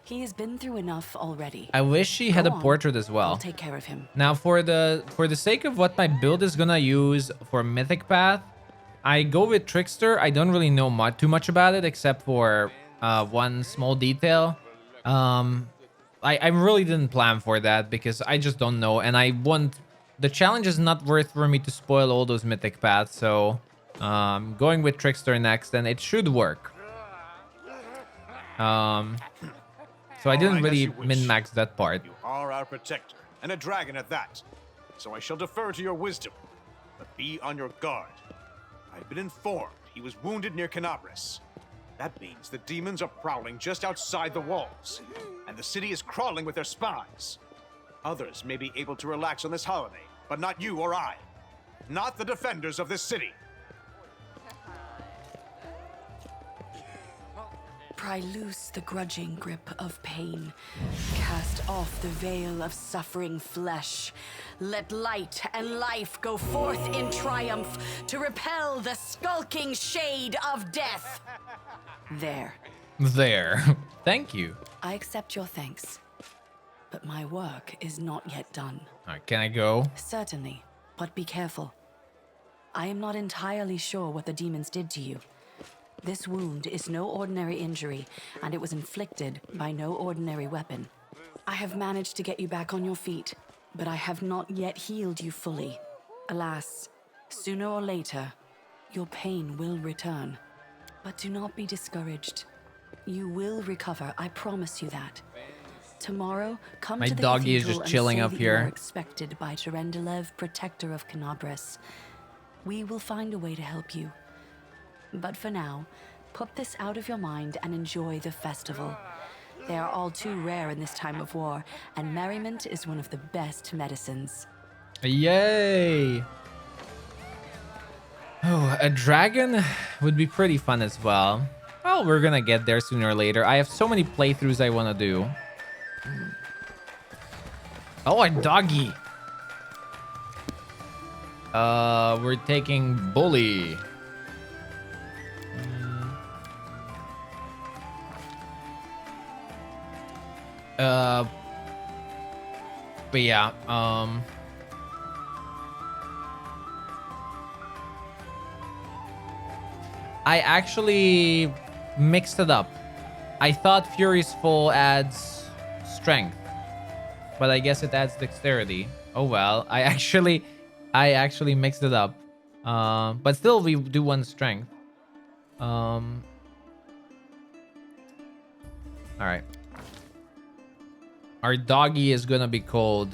He has been through enough already. I wish she had Go a on. portrait as well. I'll take care of him. Now, for the sake of what my build is gonna use for Mythic Path, I go with Trickster. I don't really know too much about it except for one small detail. I really didn't plan for that because I just don't know, and I want the challenge is not worth for me to spoil all those Mythic Paths. So going with Trickster next, and it should work. So I didn't Fine, really as you wish. min-max that part. You are our protector, and a dragon at that. So I shall defer to your wisdom, but be on your guard. I've been informed he was wounded near Canabris. That means the demons are prowling just outside the walls, and the city is crawling with their spies. Others may be able to relax on this holiday, but not you or I. Not the defenders of this city. Pry loose the grudging grip of pain. Cast off the veil of suffering flesh. Let light and life go forth in triumph to repel the skulking shade of death. There. There. Thank you. I accept your thanks. But my work is not yet done. All right, can I go? Certainly, but be careful. I am not entirely sure what the demons did to you. This wound is no ordinary injury, and it was inflicted by no ordinary weapon. I have managed to get you back on your feet, but I have not yet healed you fully. Alas, sooner or later, your pain will return. But do not be discouraged. You will recover, I promise you that. Tomorrow, come My to the doggy is cathedral just chilling and up say that you are here. expected by Terendelev, protector of Canabris. We will find a way to help you. But for now, put this out of your mind and enjoy the festival. They are all too rare in this time of war, and merriment is one of the best medicines. Yay! Oh, a dragon would be pretty fun as well. Well, we're gonna get there sooner or later. I have so many playthroughs I want to do. Oh, a doggy. We're taking Bully. But yeah, I actually mixed it up. I thought Fury's Full adds strength, but I guess it adds dexterity. Oh well, I actually mixed it up. But still we do one strength. All right. Our doggy is gonna be called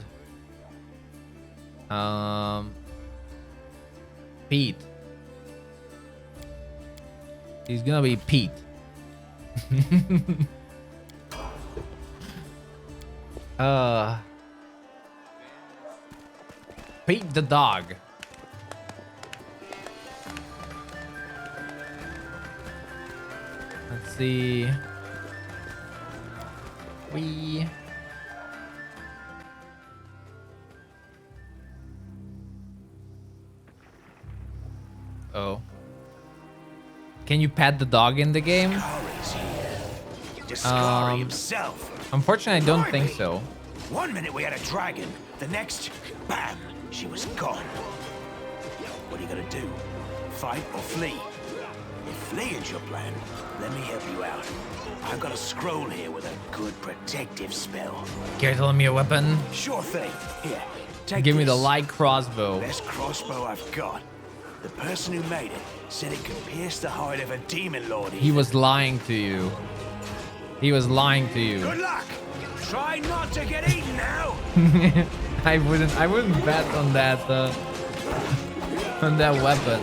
Pete. He's gonna be Pete. Pete the dog. Let's see. Oh. Can you pet the dog in the game? Discovery himself. Unfortunately, I don't think so. One minute we had a dragon, the next, bam, she was gone. What are you gonna do? Fight or flee? If flee is your plan, let me help you out. I've got a scroll here with a good protective spell. Care to lend me a weapon? Sure thing. Here, take Give me this. the light crossbow. Best crossbow I've got. The person who made it said it could pierce the hide of a demon lord. He was lying to you. He was lying to you. Good luck. Try not to get eaten now. I wouldn't bet on that weapon.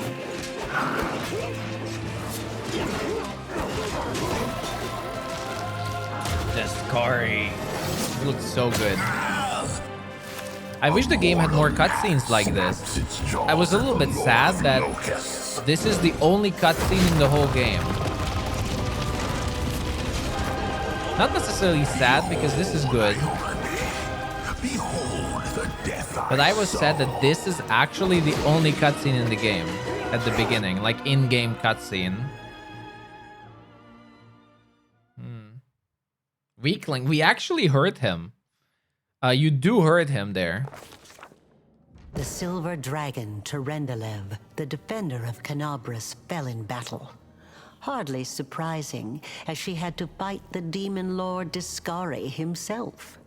Discovery. It looks so good. I wish the game had more cutscenes like this. I was a little bit sad that this is the only cutscene in the whole game. Not necessarily sad because this is good. But I was sad that this is actually the only cutscene in the game at the beginning, like in-game cutscene. Weakling, we actually hurt him. You do hurt him there. The silver dragon, Terendelev, the defender of Canabras, fell in battle. Hardly surprising, as she had to fight the demon lord Discari himself.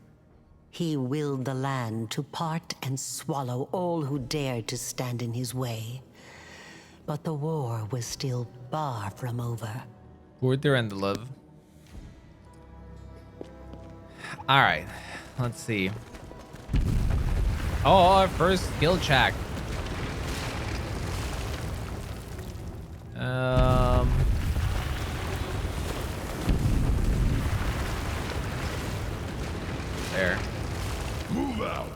He willed the land to part and swallow all who dared to stand in his way. But the war was still far from over. Poor Terendelev. All right. Let's see. Oh, our first skill check. There. Move out.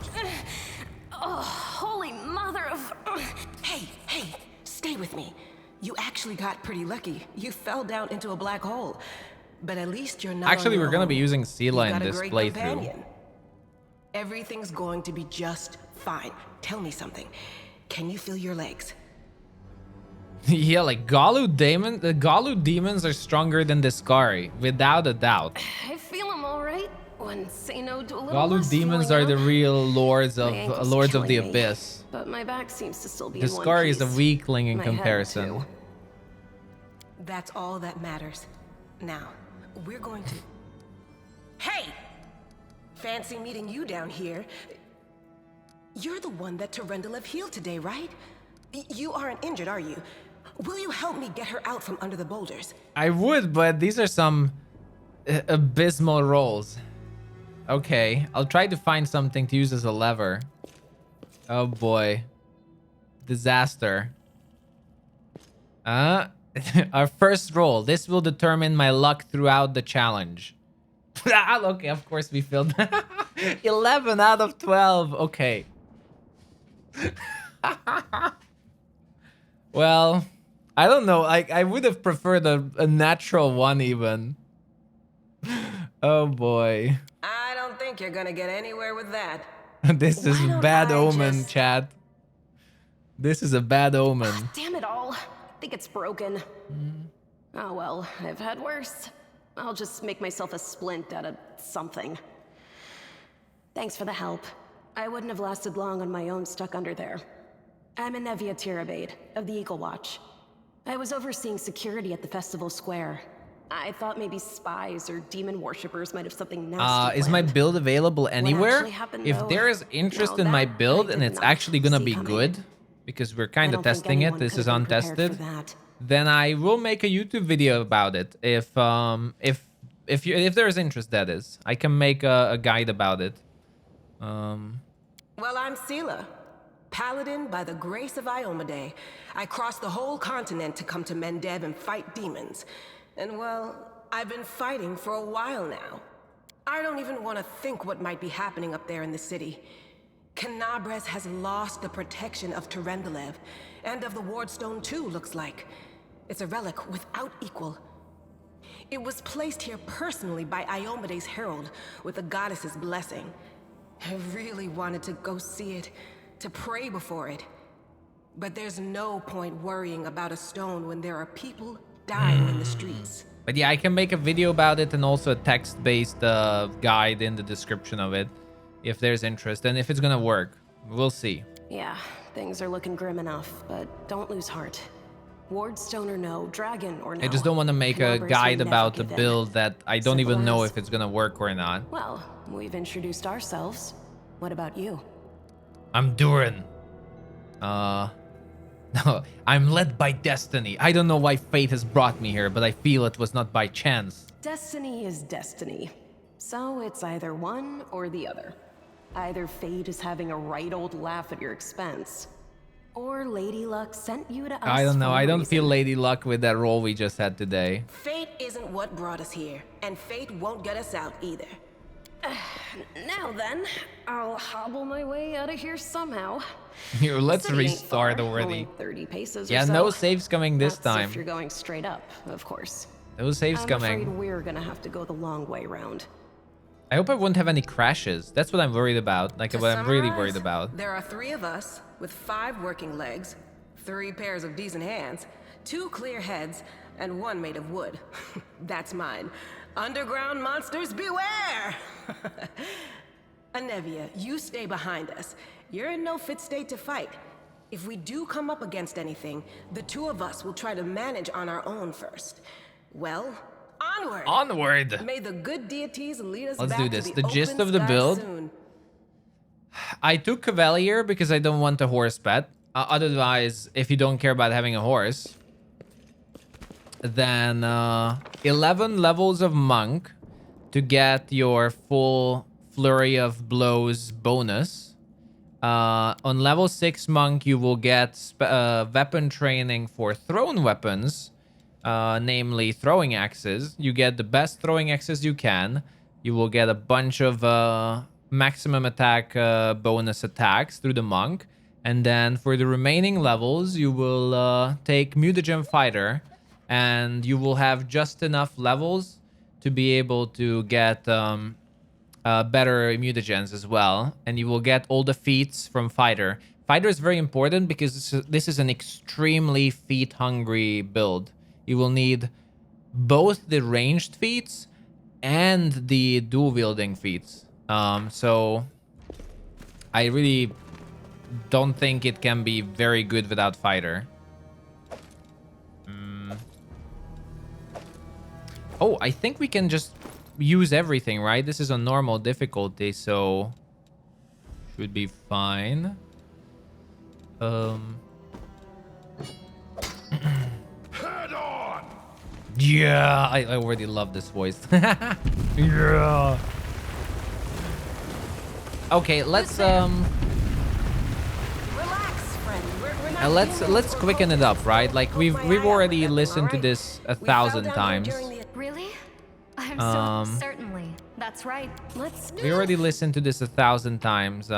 Oh, holy mother of... Hey, stay with me. You actually got pretty lucky. You fell down into a black hole. But at least you're not Actually, we're going to be using Sela You've in got a this great playthrough. companion. Everything's going to be just fine. Tell me something. Can you feel your legs? Yeah, like Galu demon, the Galu demons are stronger than Discari, without a doubt. I feel I'm all right. When say no to a little Galu less demons feeling are the up. real lords My of ankle's lords of the killing me, abyss. But my back seems to still be in one Discari is a piece. weakling in My head, comparison. too. That's all that matters. Now, we're going to... Hey! Fancy meeting you down here. You're the one that Terendelev healed today, right? You aren't injured, are you? Will you help me get her out from under the boulders? I would, but these are some abysmal rolls. Okay, I'll try to find something to use as a lever. Oh boy. Disaster. Our first roll. This will determine my luck throughout the challenge. Okay, of course we failed. 11 out of 12. Okay. Well, I don't know. I would have preferred a natural one even. Oh boy. I don't think you're gonna get anywhere with that. This is Why don't bad I omen, just- chat. This is a bad omen. Damn it all. I think it's broken. Oh well, I've had worse. I'll just make myself a splint out of something. Thanks for the help. I wouldn't have lasted long on my own stuck under there. I'm Anevia Tirabade, of the Eagle Watch. I was overseeing security at the festival square. I thought maybe spies or demon worshippers might have something nasty Is my planned. build available anywhere? actually happened, If though, there is interest now in my that build I and did it's not actually gonna see be coming. good, because we're I kind of don't think testing it, anyone this could is have been prepared untested, for that. then I will make a YouTube video about it. If there is interest, that is. I can make a guide about it. Well, I'm Sela, paladin by the grace of Iomade. I crossed the whole continent to come to Mendev and fight demons. And well, I've been fighting for a while now. I don't even want to think what might be happening up there in the city. Canabres has lost the protection of Terendelev, and of the Wardstone too, looks like. It's a relic without equal. It was placed here personally by Iomede's herald, with the goddess's blessing. I really wanted to go see it, to pray before it. But there's no point worrying about a stone when there are people dying in the streets. But yeah, I can make a video about it and also a text-based guide in the description of it, if there's interest and if it's gonna work. We'll see. Yeah, things are looking grim enough, but don't lose heart. Wardstone or no, dragon or no. I just don't want to make a Canabres guide will about never the give in. build that I don't Simple even know as- if it's gonna work or not. Well, we've introduced ourselves. What about you? I'm Durin. No, I'm led by destiny. I don't know why fate has brought me here, but I feel it was not by chance. Destiny is destiny. So it's either one or the other. Either fate is having a right old laugh at your expense, or Lady Luck sent you to us. I don't know. for a I don't reason. feel Lady Luck with that roll we just had today. Fate isn't what brought us here, and fate won't get us out either. Now then, I'll hobble my way out of here somehow. Here, let's City ain't restart far, already. only 30 paces Yeah, or so. no saves coming this That's time. if you're going straight up, of course. No saves I'm coming. afraid we're gonna have to go the long way round. I hope I won't have any crashes. That's what I'm worried about. Like, To what I'm really summarize, worried about. There are 3 of us with 5 working legs, 3 pairs of decent hands, 2 clear heads, and 1 made of wood. That's mine. Underground monsters beware! Anevia, you stay behind us. You're in no fit state to fight. If we do come up against anything, the 2 of us will try to manage on our own first. Well, onward! Onward! May the good deities lead us Let's back do to this. the The gist open of the sky build. soon. I took Cavalier because I don't want a horse pet. Otherwise, if you don't care about having a horse, then 11 levels of Monk to get your full Flurry of Blows bonus. On level 6 Monk, you will get weapon training for thrown weapons, namely throwing axes. You get the best throwing axes you can. You will get a bunch of maximum attack bonus attacks through the Monk. And then for the remaining levels, you will take Mutagen Fighter, and you will have just enough levels to be able to get better mutagens as well, and you will get all the feats from Fighter. Fighter is very important because this is an extremely feat-hungry build. You will need both the ranged feats and the dual-wielding feats. So I really don't think it can be very good without Fighter. Oh, I think we can just use everything, right? This is a normal difficulty, so should be fine. Head on! Yeah, I already love this voice. Yeah. Okay, let's Relax, friend. We're not let's quicken it up, right? Like we've already listened to this 1,000 times. Really? I'm so certainly. That's right. Let's We already listened to this 1,000 times.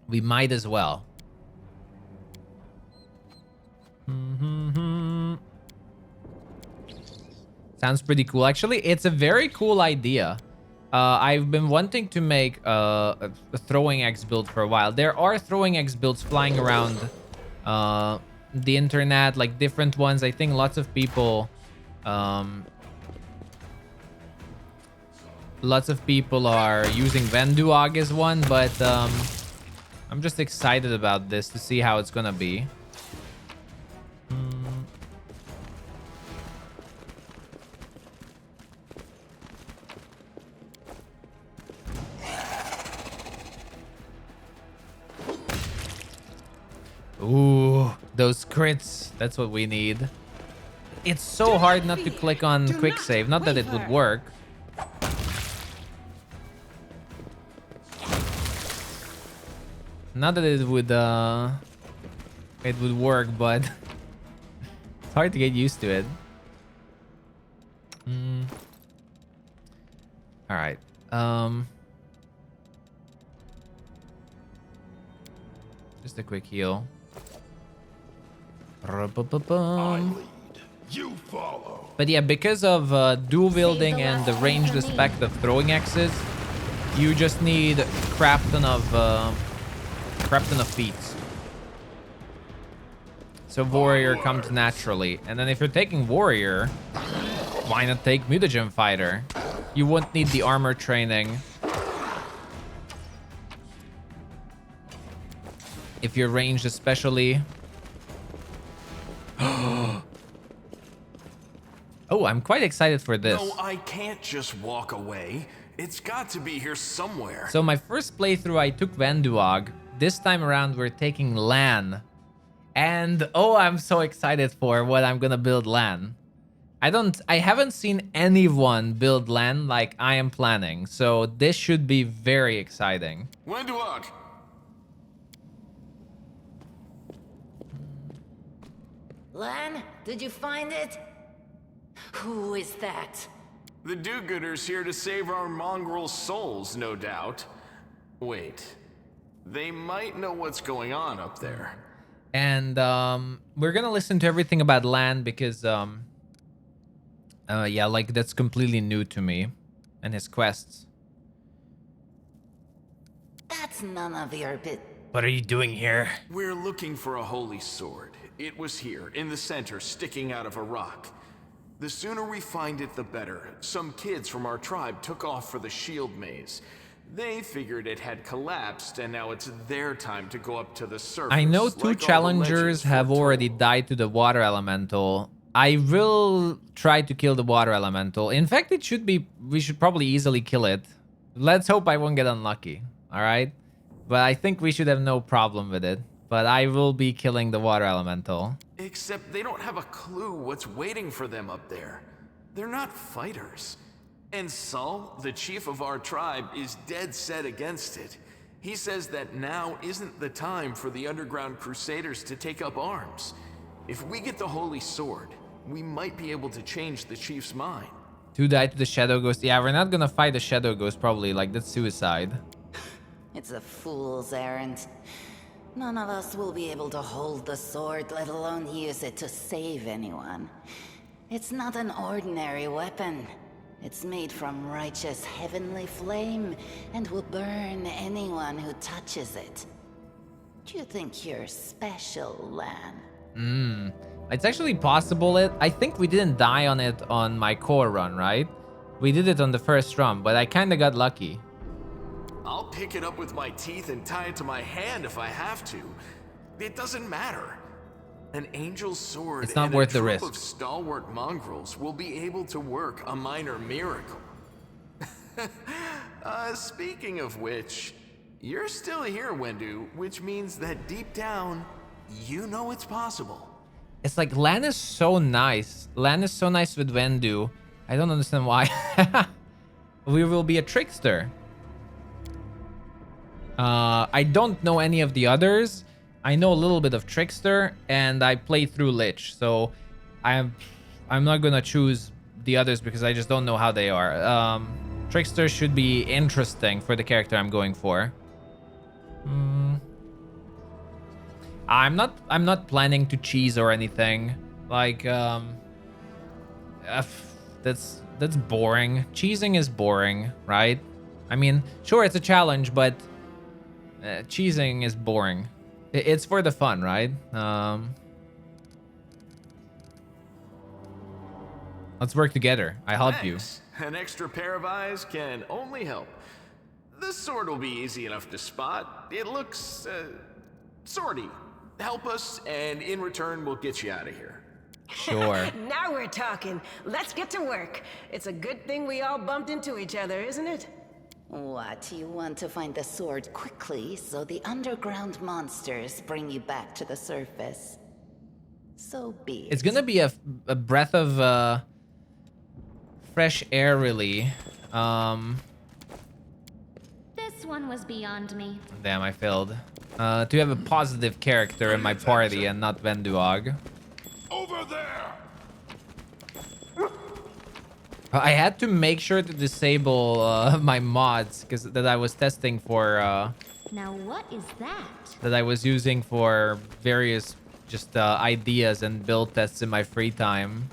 We might as well. Sounds pretty cool. Actually, it's a very cool idea. I've been wanting to make a throwing axe build for a while. There are throwing axe builds flying around the internet, like different ones. I think lots of people Lots of people are using Venduag as one, but I'm just excited about this to see how it's gonna be. Ooh, those crits. That's what we need. It's so hard not to click on quick save. Not that it would work. Not that it would work, but it's hard to get used to it. All right. Just a quick heal. I lead, you follow. But yeah, because of dual wielding and the ranged aspect of throwing axes, you just need crap ton of feats. So warrior comes naturally, and then if you're taking warrior, why not take mutagen fighter? You won't need the armor training. If you're ranged especially. Oh, I'm quite excited for this. No, I can't just walk away. It's got to be here somewhere. So my first playthrough, I took Venduag. This time around, we're taking Lan. And oh, I'm so excited for what I'm gonna build Lan. I haven't seen anyone build Lan like I am planning. So this should be very exciting. Venduag! Lan, did you find it? Who is that? The do-gooders here to save our mongrel souls, no doubt. Wait, they might know what's going on up there. And we're gonna listen to everything about Lan because yeah, like that's completely new to me and his quests. That's none of your bit. What are you doing here? We're looking for a holy sword. It was here, in the center, sticking out of a rock. The sooner we find it, the better. Some kids from our tribe took off for the shield maze. They figured it had collapsed, and now it's their time to go up to the surface. I know two challengers have already died to the water elemental. I will try to kill the water elemental. In fact, we should probably easily kill it. Let's hope I won't get unlucky, all right? But I think we should have no problem with it. But I will be killing the water elemental. Except they don't have a clue what's waiting for them up there. They're not fighters. And Saul, the chief of our tribe, is dead set against it. He says that now isn't the time for the underground crusaders to take up arms. If we get the holy sword, we might be able to change the chief's mind. 2 died to the shadow ghost. Yeah, we're not gonna fight the shadow ghost probably. Like, that's suicide. It's a fool's errand. None of us will be able to hold the sword, let alone use it to save anyone. It's not an ordinary weapon. It's made from righteous heavenly flame and will burn anyone who touches it. Do you think you're special, Lan? It's actually possible. I think we didn't die on it on my core run, right? We did it on the first run, but I kind of got lucky. I'll pick it up with my teeth and tie it to my hand if I have to. It doesn't matter. An angel's sword it's not and worth a the troop risk. of stalwart mongrels will be able to work a minor miracle. Speaking of which, you're still here, Wendu, which means that deep down, you know it's possible. It's like Lan is so nice. Lan is so nice with Wendu. I don't understand why. We will be a trickster. I don't know any of the others. I know a little bit of Trickster, and I played through Lich, so I'm not gonna choose the others because I just don't know how they are. Trickster should be interesting for the character I'm going for. I'm not planning to cheese or anything. Like that's boring. Cheesing is boring, right? I mean, sure, it's a challenge, but cheesing is boring. It's for the fun, right? Let's work together. I help you. Thanks. An extra pair of eyes can only help. The sword will be easy enough to spot. It looks, swordy. Help us, and in return, we'll get you out of here. Sure. Now we're talking. Let's get to work. It's a good thing we all bumped into each other, isn't it? What, you want to find the sword quickly so the underground monsters bring you back to the surface? So be it. It's gonna be a breath of fresh air, really. This one was beyond me. Damn, I failed. To have a positive character in my party and not Venduag. Over there! I had to make sure to disable my mods that I was testing for. Now what is that? That I was using for various just ideas and build tests in my free time.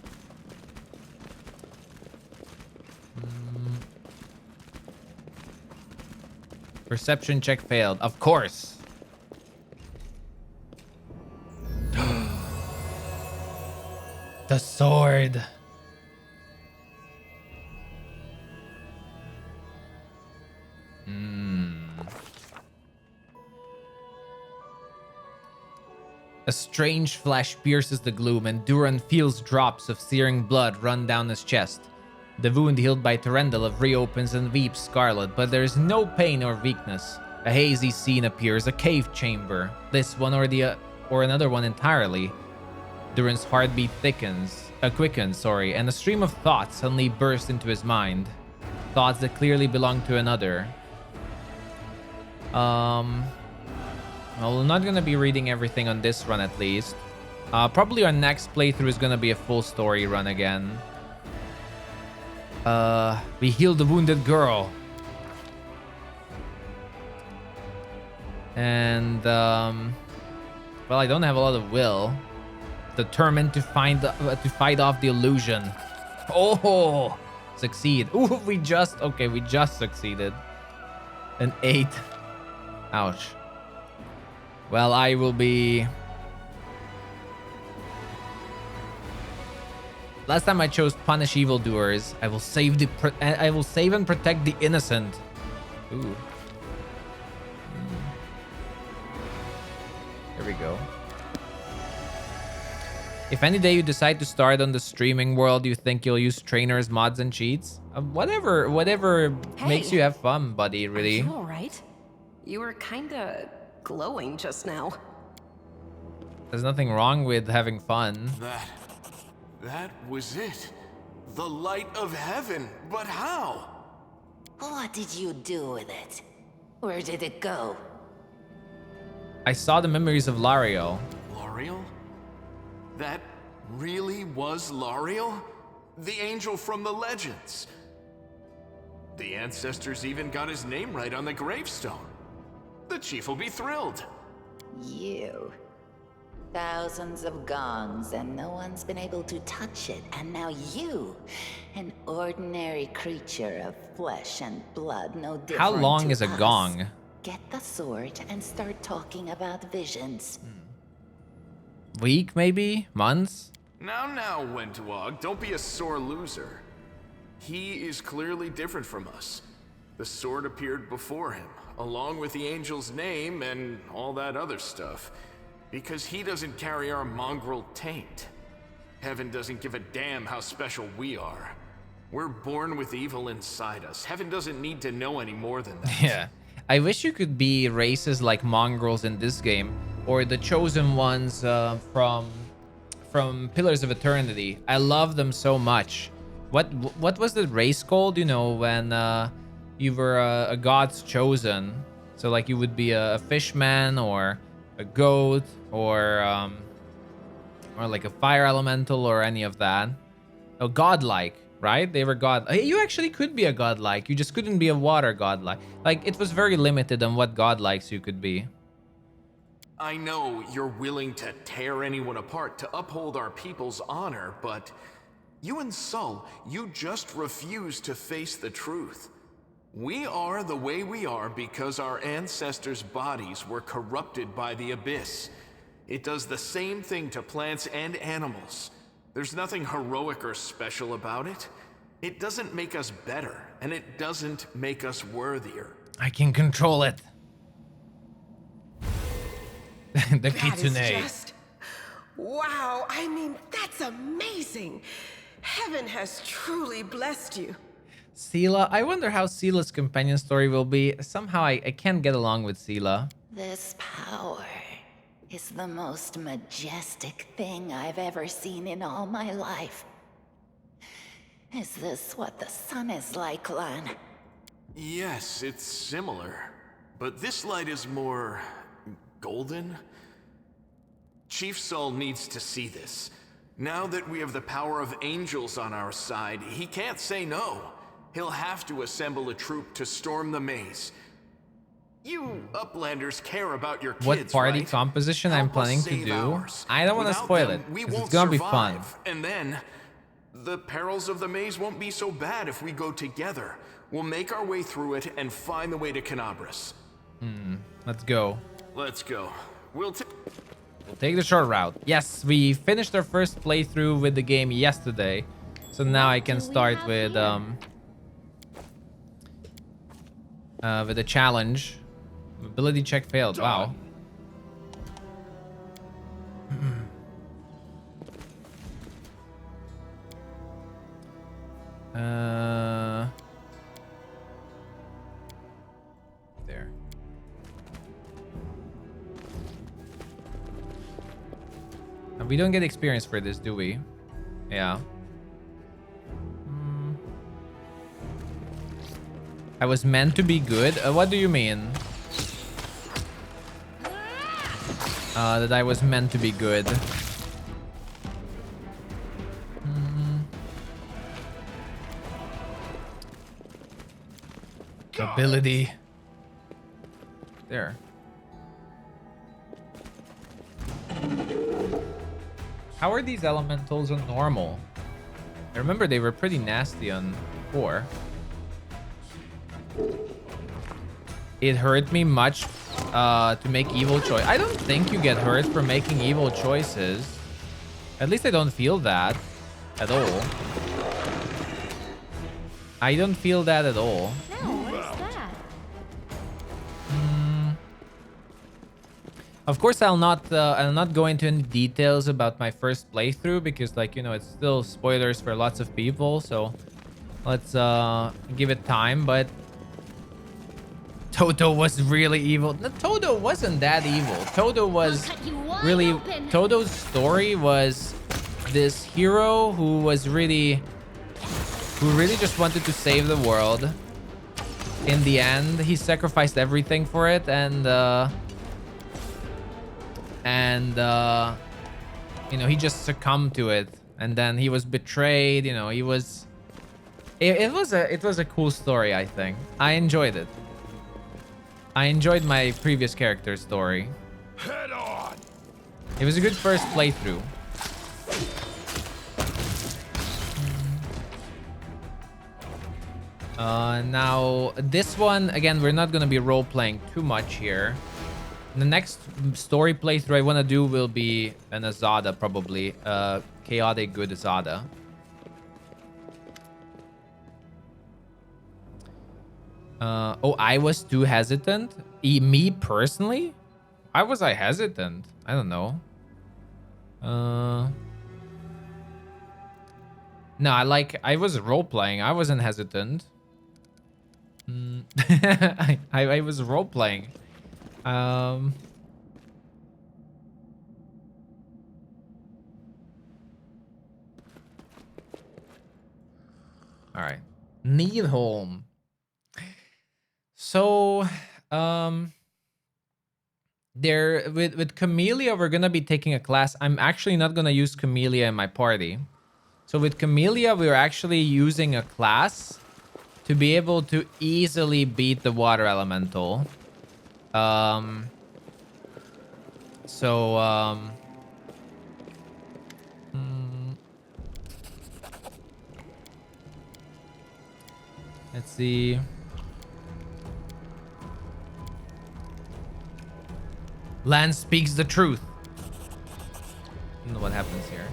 Perception check failed. Of course. The sword. A strange flash pierces the gloom, and Duran feels drops of searing blood run down his chest. The wound healed by Tarendelev reopens and weeps scarlet, but there is no pain or weakness. A hazy scene appears, a cave chamber. This one or another one entirely. Duran's heartbeat quickens, and a stream of thoughts suddenly burst into his mind. Thoughts that clearly belong to another. Well, we're not gonna be reading everything on this run at least. Probably our next playthrough is gonna be a full story run again. We healed the wounded girl. And, well, I don't have a lot of will. Determined to fight off the illusion. Oh, succeed. Ooh, we just succeeded. An 8. Ouch. Well, I will be... Last time I chose punish evildoers. I will save and protect the innocent. Ooh. Here we go. If any day you decide to start on the streaming world, you think you'll use trainers, mods, and cheats? Whatever makes you have fun, buddy, really. Are you all right? You were kinda glowing just now. There's nothing wrong with having fun. That was it. The light of heaven. But how? What did you do with it? Where did it go? I saw the memories of Lariel. Lariel? That really was Lariel? The angel from the legends. The ancestors even got his name right on the gravestone. The chief will be thrilled. You. Thousands of gongs and no one's been able to touch it. And now you, an ordinary creature of flesh and blood, no different. How long to is a us. gong? Get the sword and start talking about visions. Week, maybe? Months? Now, Wentawag, don't be a sore loser. He is clearly different from us. The sword appeared before him, along with the angel's name and all that other stuff, because he doesn't carry our mongrel taint. Heaven doesn't give a damn how special we are. We're born with evil inside us. Heaven doesn't need to know any more than that. Yeah. I wish you could be races like mongrels in this game, or the chosen ones from Pillars of Eternity. I love them so much. What was the race called? You know, when you were a god's chosen. So like you would be a fishman or a goat or like a fire elemental or any of that. Oh, godlike, right? They were god. You actually could be a godlike. You just couldn't be a water godlike. Like it was very limited on what godlikes you could be. I know you're willing to tear anyone apart to uphold our people's honor, but you and Sol, you just refuse to face the truth. We are the way we are because our ancestors' bodies were corrupted by the Abyss. It does the same thing to plants and animals. There's nothing heroic or special about it. It doesn't make us better, and it doesn't make us worthier. I can control it. The kitsune. That is just... Wow, I mean, that's amazing. Heaven has truly blessed you. Sela, I wonder how Sela's companion story will be. Somehow I can't get along with Sela. This power is the most majestic thing I've ever seen in all my life. Is this what the sun is like, Lan? Yes, it's similar. But this light is more... golden? Chief Saul needs to see this. Now that we have the power of angels on our side, he can't say no. He'll have to assemble a troop to storm the maze. You Uplanders care about your kids, What party right? composition I'm Help us planning to save do? ours. I don't want to Without spoil them, it, we 'cause won't it's gonna be fun. survive. And then, the perils of the maze won't be so bad if we go together. We'll make our way through it and find the way to Canabras. Let's go. Let's go. We'll take the short route. Yes, we finished our first playthrough with the game yesterday. So now I can start with the challenge. Ability check failed. Wow. There. And we don't get experience for this, do we? Yeah. I was meant to be good? What do you mean? That I was meant to be good. Ability. There. How are these elementals on normal? I remember they were pretty nasty on 4. It hurt me much to make evil choice. I don't think you get hurt for making evil choices. At least I don't feel that at all. I don't feel that at all. No, what is that? Of course, I'll not go into any details about my first playthrough because, like, you know, it's still spoilers for lots of people. So let's give it time. But Toto was really evil. No, Toto wasn't that evil. Toto was really... Toto's story was this hero who really just wanted to save the world. In the end, he sacrificed everything for it, and you know, he just succumbed to it. And then he was betrayed. You know, he was... It was a cool story, I think. I enjoyed it. I enjoyed my previous character's story. Head on. It was a good first playthrough. Now, this one, again, we're not going to be role-playing too much here. The next story playthrough I want to do will be an Azada, probably. Chaotic good Azada. Oh, I was too hesitant? Me personally? Why was I hesitant? I don't know. No, I was role-playing. I wasn't hesitant. I was role-playing. All right. Needholm. So, there with Camellia, we're gonna be taking a class. I'm actually not gonna use Camellia in my party. So with Camellia, we're actually using a class to be able to easily beat the water elemental. Let's see. Lan speaks the truth. I don't know what happens here.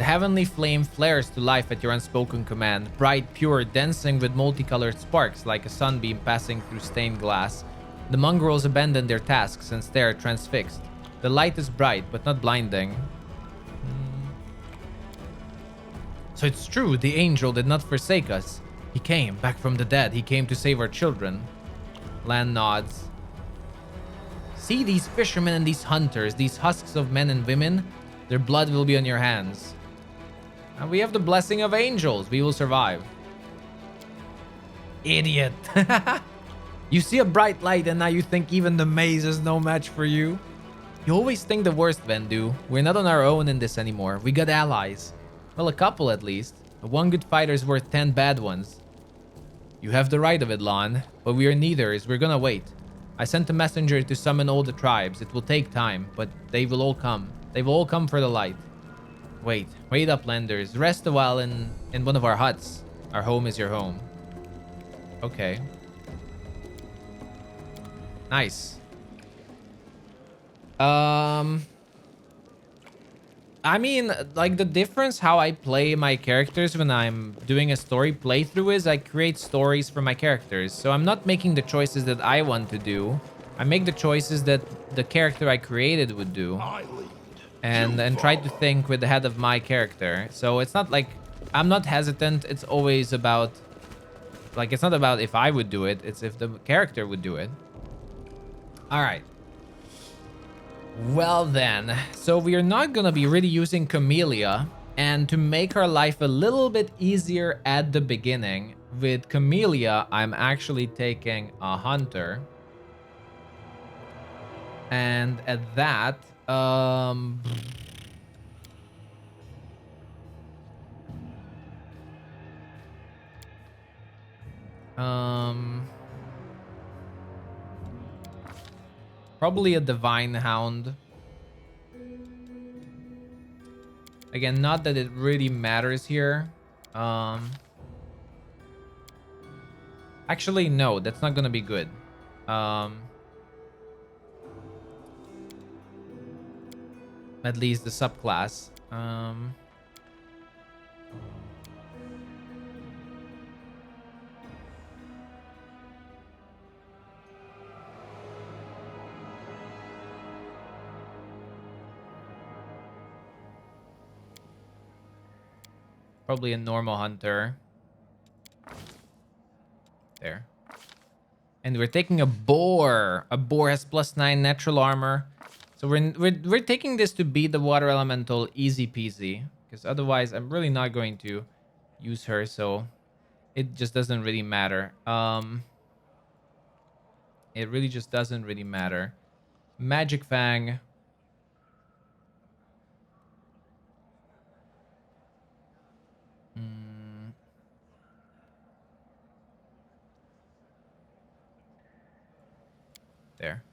heavenly flame flares to life at your unspoken command, bright, pure, dancing with multicolored sparks like a sunbeam passing through stained glass. The mongrels abandon their tasks and stare transfixed. The light is bright, but not blinding. So it's true, the angel did not forsake us. He came back from the dead. He came to save our children. Lan nods. See these fishermen and these hunters, these husks of men and women? Their blood will be on your hands. And we have the blessing of angels. We will survive. Idiot. You see a bright light and now you think even the maze is no match for you? You always think the worst, Vendu. We're not on our own in this anymore. We got allies. Well, a couple at least. One good fighter is worth 10 bad ones. You have the right of it, Lon. But we are neithers. We're gonna wait. I sent a messenger to summon all the tribes. It will take time, but they will all come. They will all come for the light. Wait up, Lenders. Rest a while in one of our huts. Our home is your home. Okay. Nice. I mean, like, the difference how I play my characters when I'm doing a story playthrough is I create stories for my characters. So I'm not making the choices that I want to do. I make the choices that the character I created would do. And try to think with the head of my character. So it's not like I'm not hesitant. It's always about, like, it's not about if I would do it. It's if the character would do it. All right. Well then, so we are not gonna be really using Camellia, and to make our life a little bit easier at the beginning, with Camellia, I'm actually taking a hunter. And at that, probably a Divine Hound. Again, not that it really matters here. Actually, no, that's not gonna be good. At least the subclass. Probably a normal hunter. There. And we're taking a boar. A boar has +9 natural armor. So we're taking this to beat the water elemental easy peasy. Because otherwise I'm really not going to use her. So it just doesn't really matter. It really just doesn't really matter. Magic Fang. There.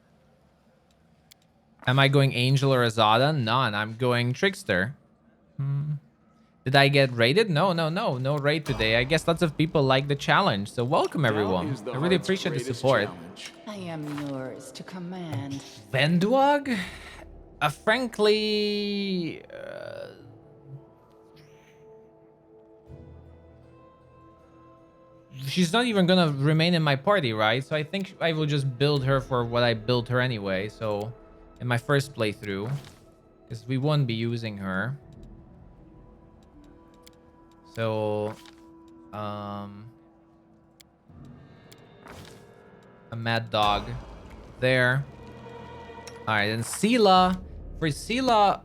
Am I going Angel or Azada? None. I'm going Trickster. Did I get raided? No raid today. I guess lots of people like the challenge. So welcome everyone. I really appreciate the support. I am yours to command. Venduag? Frankly... she's not even gonna remain in my party, right? So I think I will just build her for what I built her anyway. So in my first playthrough, because we won't be using her. So a mad dog there. All right, and Sela. For Sela,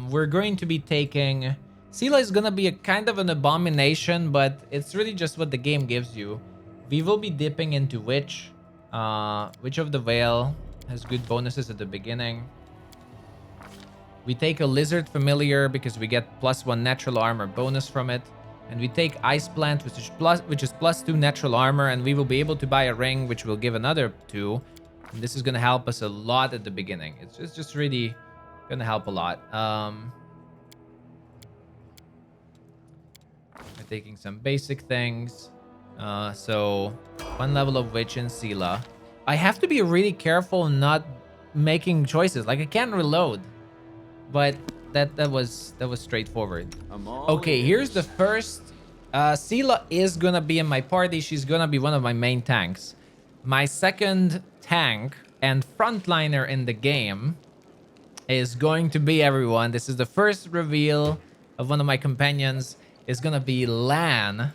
we're going to be taking... Sela is gonna be a kind of an abomination, but it's really just what the game gives you. We will be dipping into Witch. Witch of the Veil has good bonuses at the beginning. We take a Lizard Familiar because we get +1 natural armor bonus from it. And we take Ice Plant, which is +2 natural armor, and we will be able to buy a ring, which will give another 2. And this is gonna help us a lot at the beginning. It's just really gonna help a lot. We're taking some basic things. So 1 level of Witch and Sela. I have to be really careful not making choices. Like, I can't reload. But that was straightforward. Okay, here's the first. Sela is gonna be in my party. She's gonna be one of my main tanks. My second tank and frontliner in the game is going to be everyone. This is the first reveal of one of my companions. Is gonna be Lan,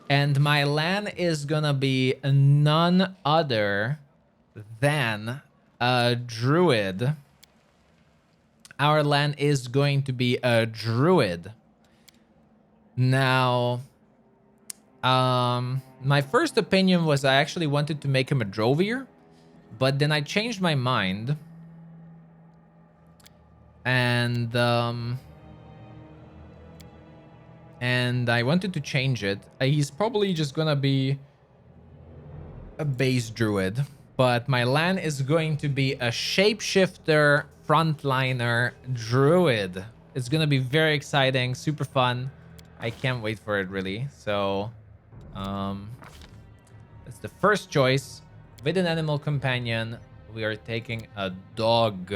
and my Lan is gonna be none other than a druid. Our Lan is going to be a druid. Now, my first opinion was I actually wanted to make him a drovier, but then I changed my mind. And I wanted to change it. He's probably just gonna be a base druid, but my Lan is going to be a shapeshifter frontliner druid. It's gonna be very exciting, super fun. I can't wait for it, really. So, that's the first choice. With an animal companion, we are taking a dog.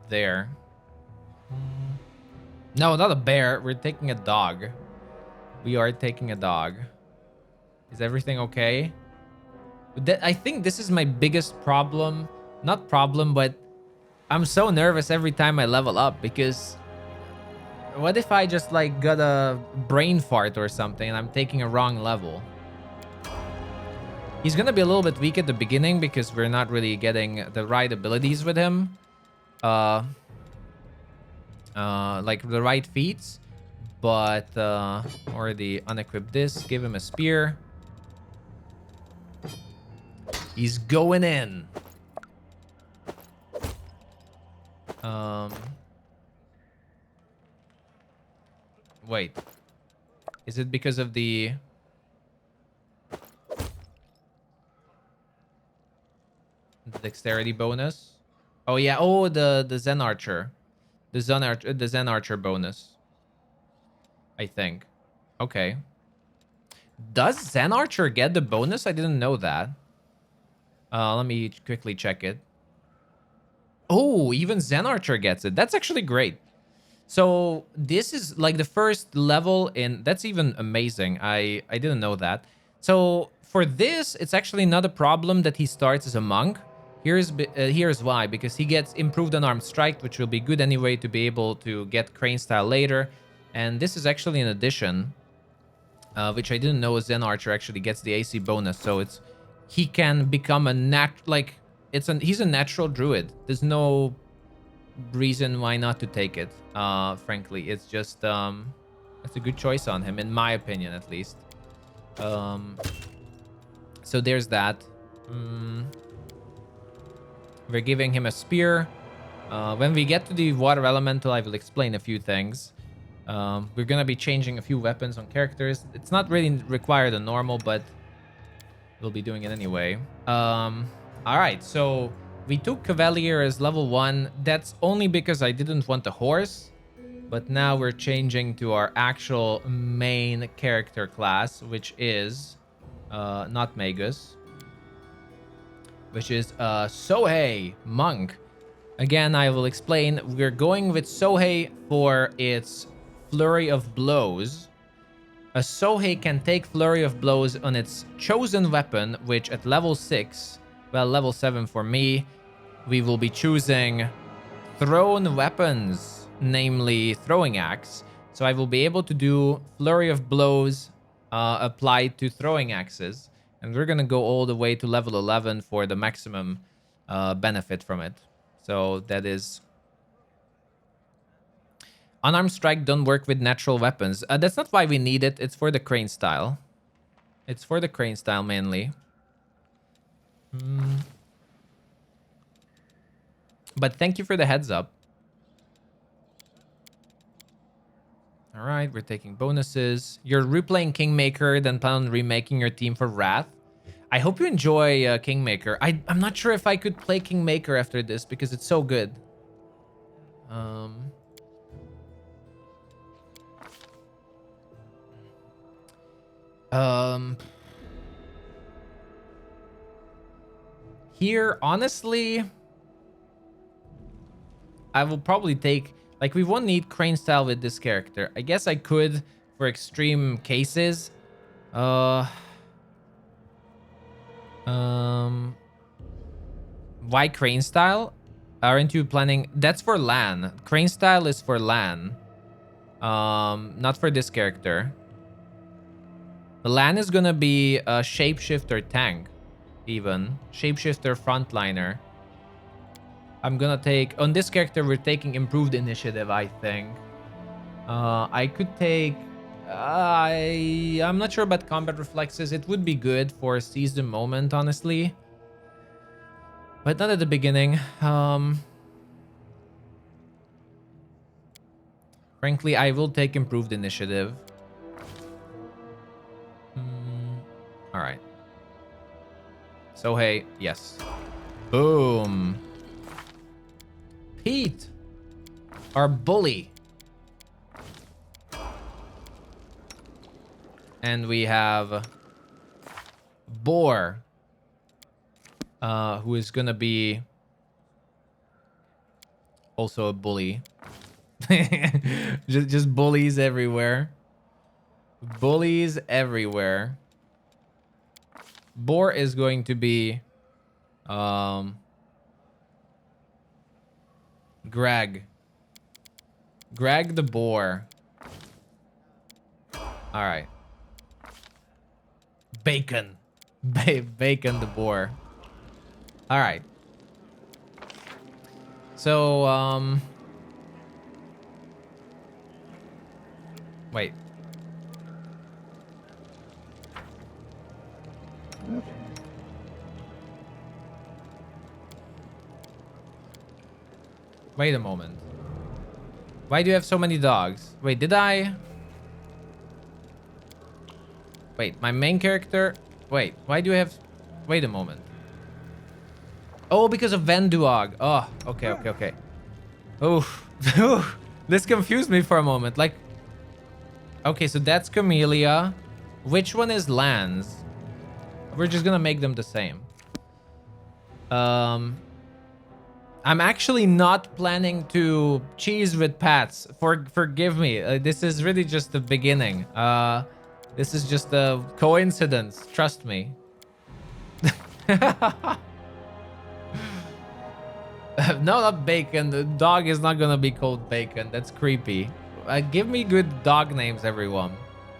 There. No, not a bear. We're taking a dog. We are taking a dog. Is everything okay? I think this is my biggest problem. Not problem, but I'm so nervous every time I level up because what if I just like got a brain fart or something and I'm taking a wrong level? He's gonna be a little bit weak at the beginning because we're not really getting the right abilities with him. Like the right feats, but already unequip this. Give him a spear. He's going in. Wait, is it because of the dexterity bonus? Oh yeah. Oh, the Zen Archer. The Zen Archer bonus. I think. Okay. Does Zen Archer get the bonus? I didn't know that. Let me quickly check it. Oh, even Zen Archer gets it. That's actually great. So this is like the first level in... That's even amazing. I didn't know that. So for this, it's actually not a problem that he starts as a monk. Here's why, because he gets improved unarmed strike, which will be good anyway to be able to get crane style later. And this is actually an addition, which I didn't know Zen Archer actually gets the AC bonus. So he can become a he's a natural druid. There's no reason why not to take it. Frankly, it's just it's a good choice on him, in my opinion, at least. So there's that. We're giving him a spear. When we get to the water elemental, I will explain a few things. We're gonna be changing a few weapons on characters. It's not really required on normal, but we'll be doing it anyway. All right, so we took Cavalier as level 1. That's only because I didn't want the horse. But now we're changing to our actual main character class, which is not Magus, which is Sohei Monk. Again, I will explain. We're going with Sohei for its Flurry of Blows. A Sohei can take Flurry of Blows on its chosen weapon, which at level 6, well, level 7 for me, we will be choosing thrown weapons, namely throwing axe. So I will be able to do Flurry of Blows applied to throwing axes. And we're going to go all the way to level 11 for the maximum benefit from it. So that is... Unarmed strike don't work with natural weapons. That's not why we need it. It's for the crane style. It's for the crane style mainly. But thank you for the heads up. All right, we're taking bonuses. You're replaying Kingmaker, then plan on remaking your team for Wrath. I hope you enjoy Kingmaker. I'm not sure if I could play Kingmaker after this because it's so good. Here, honestly, I will probably take, like, we won't need crane style with this character. I guess I could for extreme cases. Why crane style? Aren't you planning? That's for LAN. Crane style is for LAN. Not for this character. The LAN is gonna be a shapeshifter tank, even shapeshifter frontliner. I'm gonna take on this character. We're taking improved initiative, I think. I could take. I'm not sure about combat reflexes. It would be good for seize the moment, honestly, but not at the beginning. Frankly, I will take improved initiative. All right. So hey, yes. Boom. Pete, our bully. And we have Boar, who is gonna be also a bully. just bullies everywhere. Bullies everywhere. Boar is going to be Greg the Boar. All right. Bacon. Bacon the Boar. All right. So wait. Wait a moment. Why do you have so many dogs? Wait, did I? Wait, my main character? Wait, why do you have... Wait a moment. Oh, because of Venduog. Oh, okay. Oh, this confused me for a moment. Like, okay, so that's Camellia. Which one is Lance? We're just gonna make them the same. I'm actually not planning to cheese with Pats. Forgive me. This is really just the beginning. This is just a coincidence. Trust me. No, not Bacon. The dog is not gonna be called Bacon. That's creepy. Give me good dog names, everyone.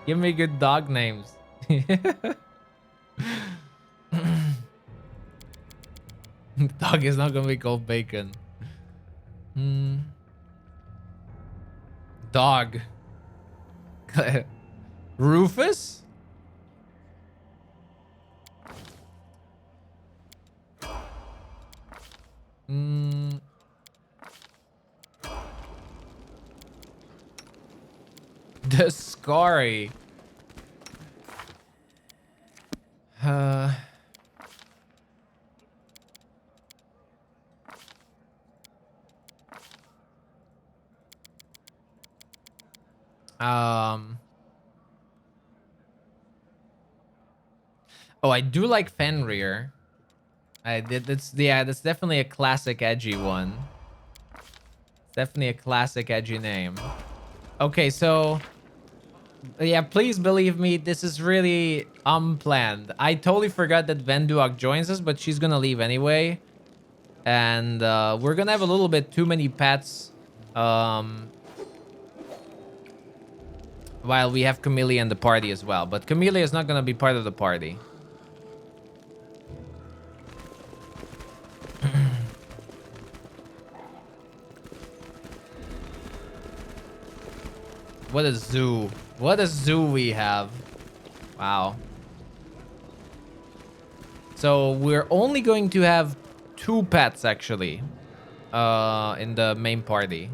Give me good dog names. Dog is not gonna be called Bacon. Dog. Rufus? The Scary. Oh, I do like Fenrir. That's definitely a classic edgy one. It's definitely a classic edgy name. Okay, so yeah, please believe me, this is really unplanned. I totally forgot that Venduog joins us, but she's gonna leave anyway. And we're gonna have a little bit too many pets. While we have Camellia in the party as well. But Camellia is not gonna be part of the party. What a zoo. What a zoo we have. Wow. So we're only going to have 2 pets actually in the main party.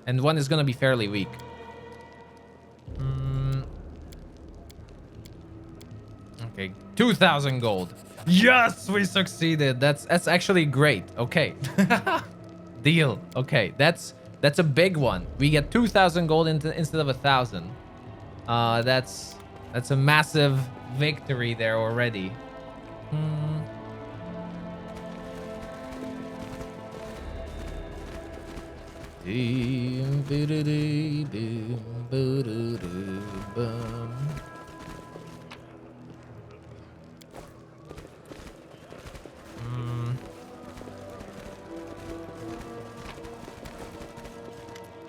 And one is gonna be fairly weak. Okay, 2,000 gold. Yes, we succeeded. That's actually great. Okay. Deal. Okay, that's a big one. We get 2,000 gold instead of 1,000. That's a massive victory there already. Hmm. All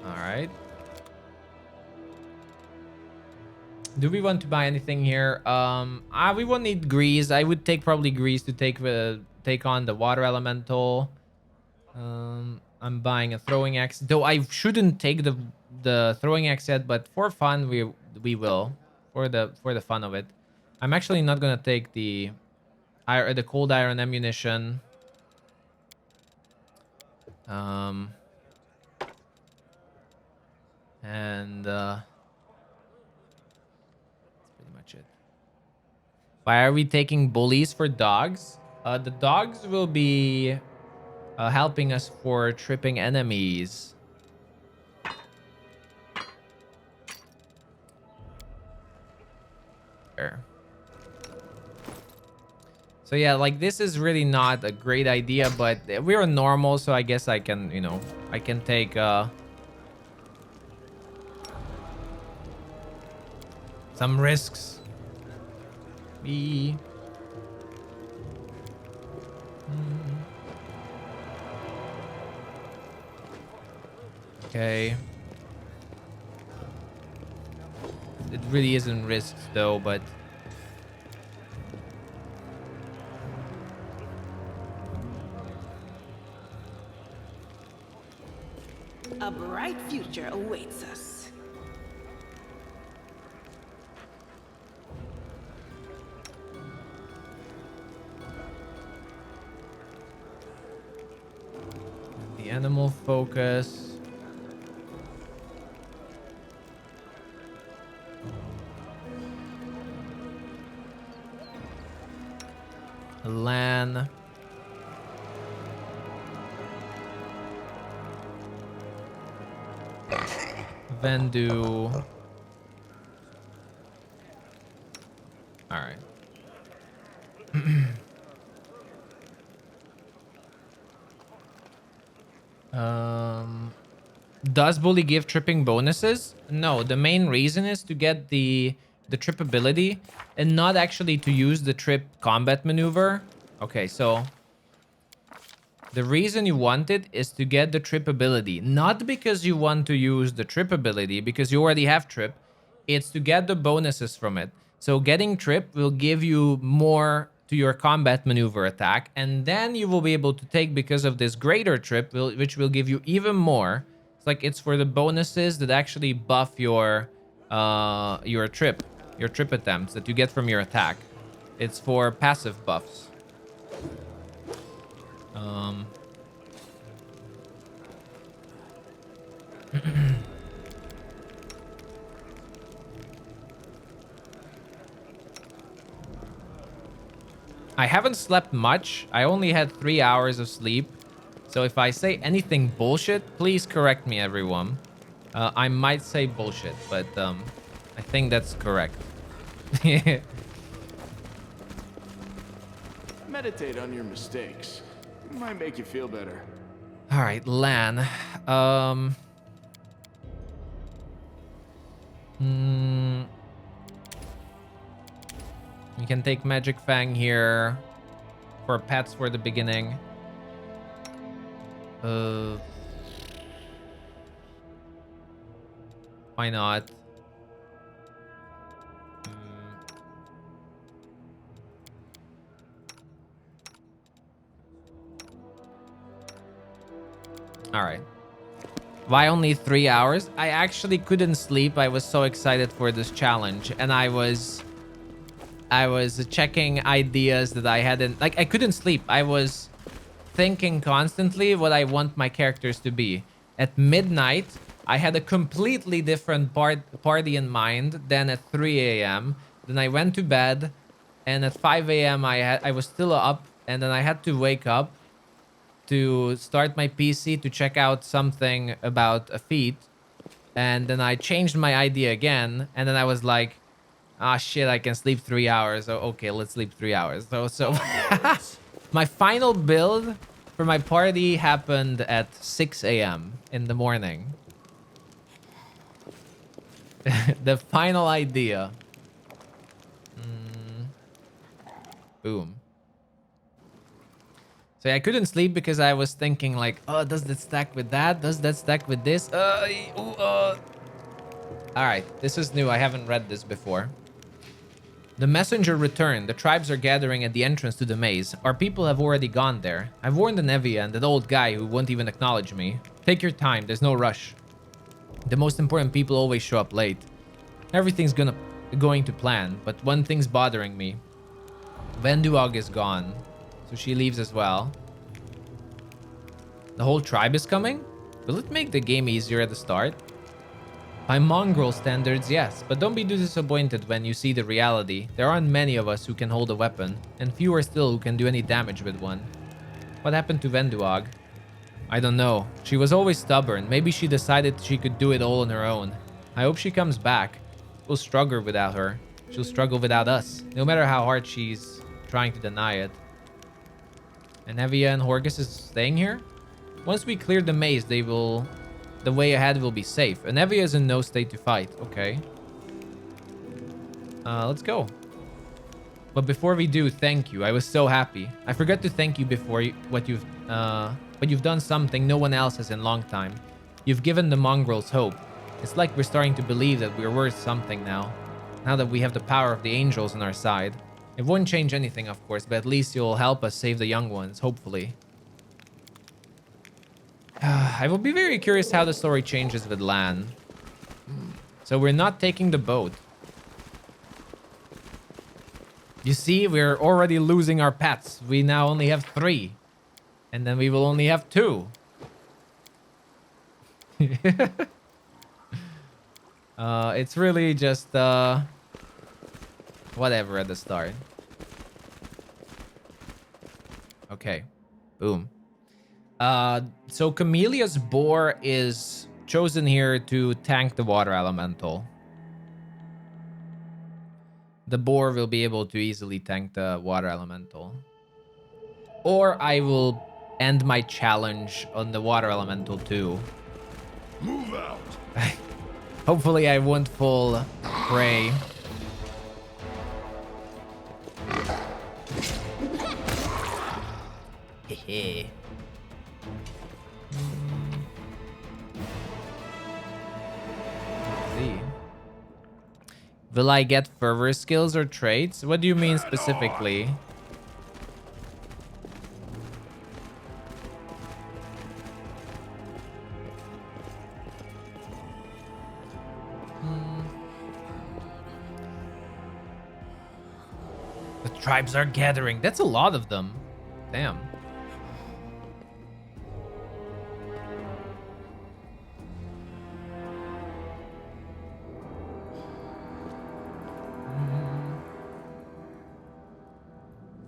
right. Do we want to buy anything here? We won't need grease. I would take probably grease to take on the water elemental. I'm buying a throwing axe, though I shouldn't take the throwing axe yet, but for fun we will, for the fun of it. I'm actually not gonna take the cold iron ammunition. And that's pretty much it. Why are we taking bullies for dogs? The dogs will be helping us for tripping enemies. There. So yeah, like this is really not a great idea, but we're a normal, so I guess I can, you know, I can take some risks. Okay. It really isn't risks though, but a bright future awaits us. the animal focus. Lan. Vendu. All right. Does bully give tripping bonuses? No, the main reason is to get the trip ability and not actually to use the trip combat maneuver. Okay, so the reason you want it is to get the trip ability, not because you want to use the trip ability because you already have trip. It's to get the bonuses from it. So getting trip will give you more to your combat maneuver attack, and then you will be able to take, because of this greater trip, which will give you even more. It's like it's for the bonuses that actually buff your trip attempts that you get from your attack. It's for passive buffs. I haven't slept much. I only had 3 hours of sleep. So if I say anything bullshit, please correct me, everyone. I might say bullshit, but I think that's correct. Meditate on your mistakes. It might make you feel better. All right, Lan. You can take Magic Fang here for pets for the beginning. Why not? All right. Why only 3 hours? I actually couldn't sleep. I was so excited for this challenge, and I was checking ideas that I hadn't, like, I couldn't sleep. I was thinking constantly what I want my characters to be. At midnight, I had a completely different party in mind than at 3 a.m. Then I went to bed, and at 5 a.m. I was still up, and then I had to wake up to start my PC to check out something about a feat, and then I changed my idea again, and then I was like, ah, shit, I can sleep 3 hours. Oh, okay, let's sleep 3 hours. So my final build for my party happened at 6 a.m. in the morning. The final idea. Boom. So yeah, I couldn't sleep because I was thinking like, oh, does that stack with that? Does that stack with this? All right, this is new. I haven't read this before. The messenger returned. The tribes are gathering at the entrance to the maze. Our people have already gone there. I've warned the Nevia and that old guy who won't even acknowledge me. Take your time. There's no rush. The most important people always show up late. Everything's going to plan, but one thing's bothering me. Venduag is gone, so she leaves as well. The whole tribe is coming? Will it make the game easier at the start? By mongrel standards, yes, but don't be too disappointed when you see the reality. There aren't many of us who can hold a weapon, and fewer still who can do any damage with one. What happened to Venduag? I don't know. She was always stubborn. Maybe she decided she could do it all on her own. I hope she comes back. We'll struggle without her. She'll struggle without us, no matter how hard she's trying to deny it. And Evia and Horgus is staying here? Once we clear the maze, the way ahead will be safe. And Evia is in no state to fight. Okay. Let's go. But before we do, thank you. I was so happy. I forgot to thank you before but you've done something no one else has in a long time. You've given the mongrels hope. It's like we're starting to believe that we're worth something now. Now that we have the power of the angels on our side. It won't change anything, of course, but at least you'll help us save the young ones, hopefully. I will be very curious how the story changes with Lan. So we're not taking the boat. You see, we're already losing our pets. We now only have 3. And then we will only have 2. It's really just whatever at the start. Okay. Boom. So Camellia's boar is chosen here to tank the water elemental. The boar will be able to easily tank the water elemental. Or I will end my challenge on the water elemental too. Move out. Hopefully I won't fall prey. Hehe. See. Will I get fervor skills or traits? What do you mean specifically? The tribes are gathering. That's a lot of them. Damn.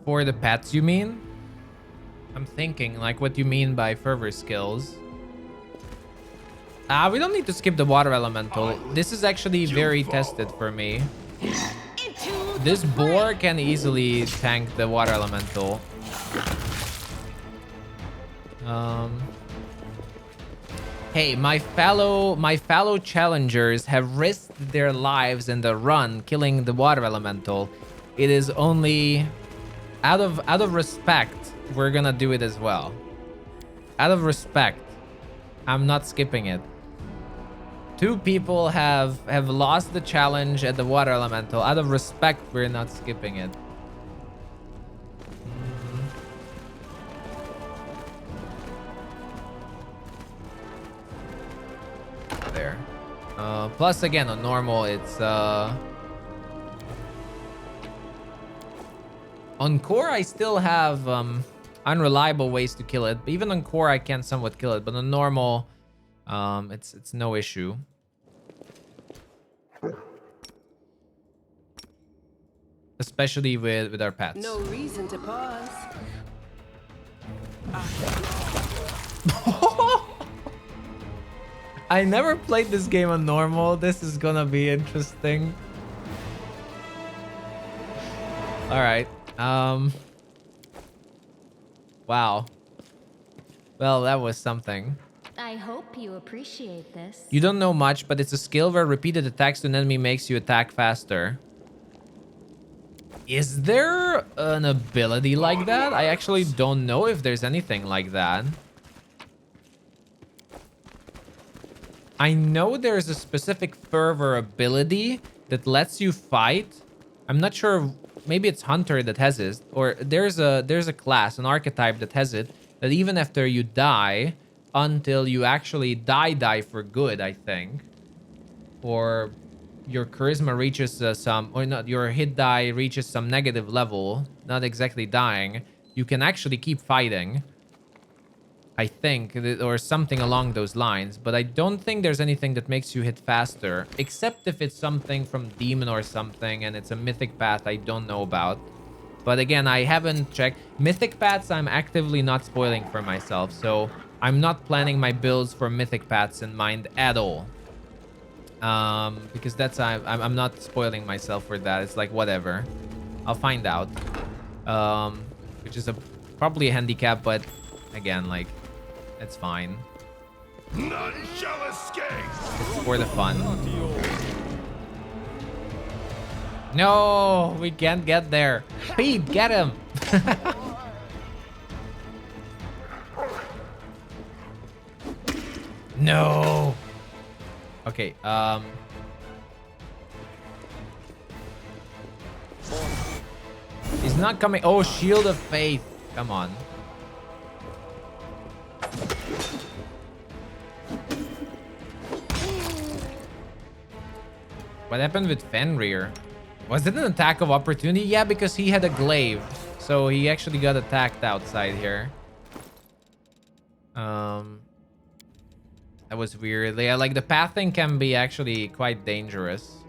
For the pets, you mean? I'm thinking, like, what you mean by fervor skills. We don't need to skip the water elemental. This is actually very tested for me. This boar can easily tank the water elemental. Hey, my fellow challengers have risked their lives in the run, killing the water elemental. It is only out of respect, we're gonna do it as well. Out of respect, I'm not skipping it. 2 people have lost the challenge at the water elemental. Out of respect, we're not skipping it. There. Plus, again, on normal, it's on core, I still have unreliable ways to kill it. But even on core, I can somewhat kill it. But on normal, it's no issue. Especially with our pets. No reason to pause. I never played this game on normal. This is gonna be interesting. All right. Wow. Well, that was something. I hope you appreciate this. You don't know much, but it's a skill where repeated attacks to an enemy makes you attack faster. Is there an ability like that? I actually don't know if there's anything like that. I know there's a specific fervor ability that lets you fight. I'm not sure. Maybe it's Hunter that has it, or there's a class, an archetype that has it, that even after you die, until you actually die for good, I think, or your charisma reaches your hit die reaches some negative level, not exactly dying, you can actually keep fighting, I think, or something along those lines. But I don't think there's anything that makes you hit faster, except if it's something from Demon or something, and it's a mythic path I don't know about. But again, I haven't checked. Mythic paths I'm actively not spoiling for myself, so I'm not planning my builds for mythic paths in mind at all. Because that's I'm not spoiling myself for that. It's like, whatever, I'll find out. Which is probably a handicap, but again, like, it's fine. None shall escape. It's for the fun. No, we can't get there. Pete, get him. No. Okay, he's not coming. Oh, Shield of Faith. Come on. What happened with Fenrir? Was it an attack of opportunity? Yeah, because he had a glaive. So he actually got attacked outside here. That was weird. Yeah, like the pathing can be actually quite dangerous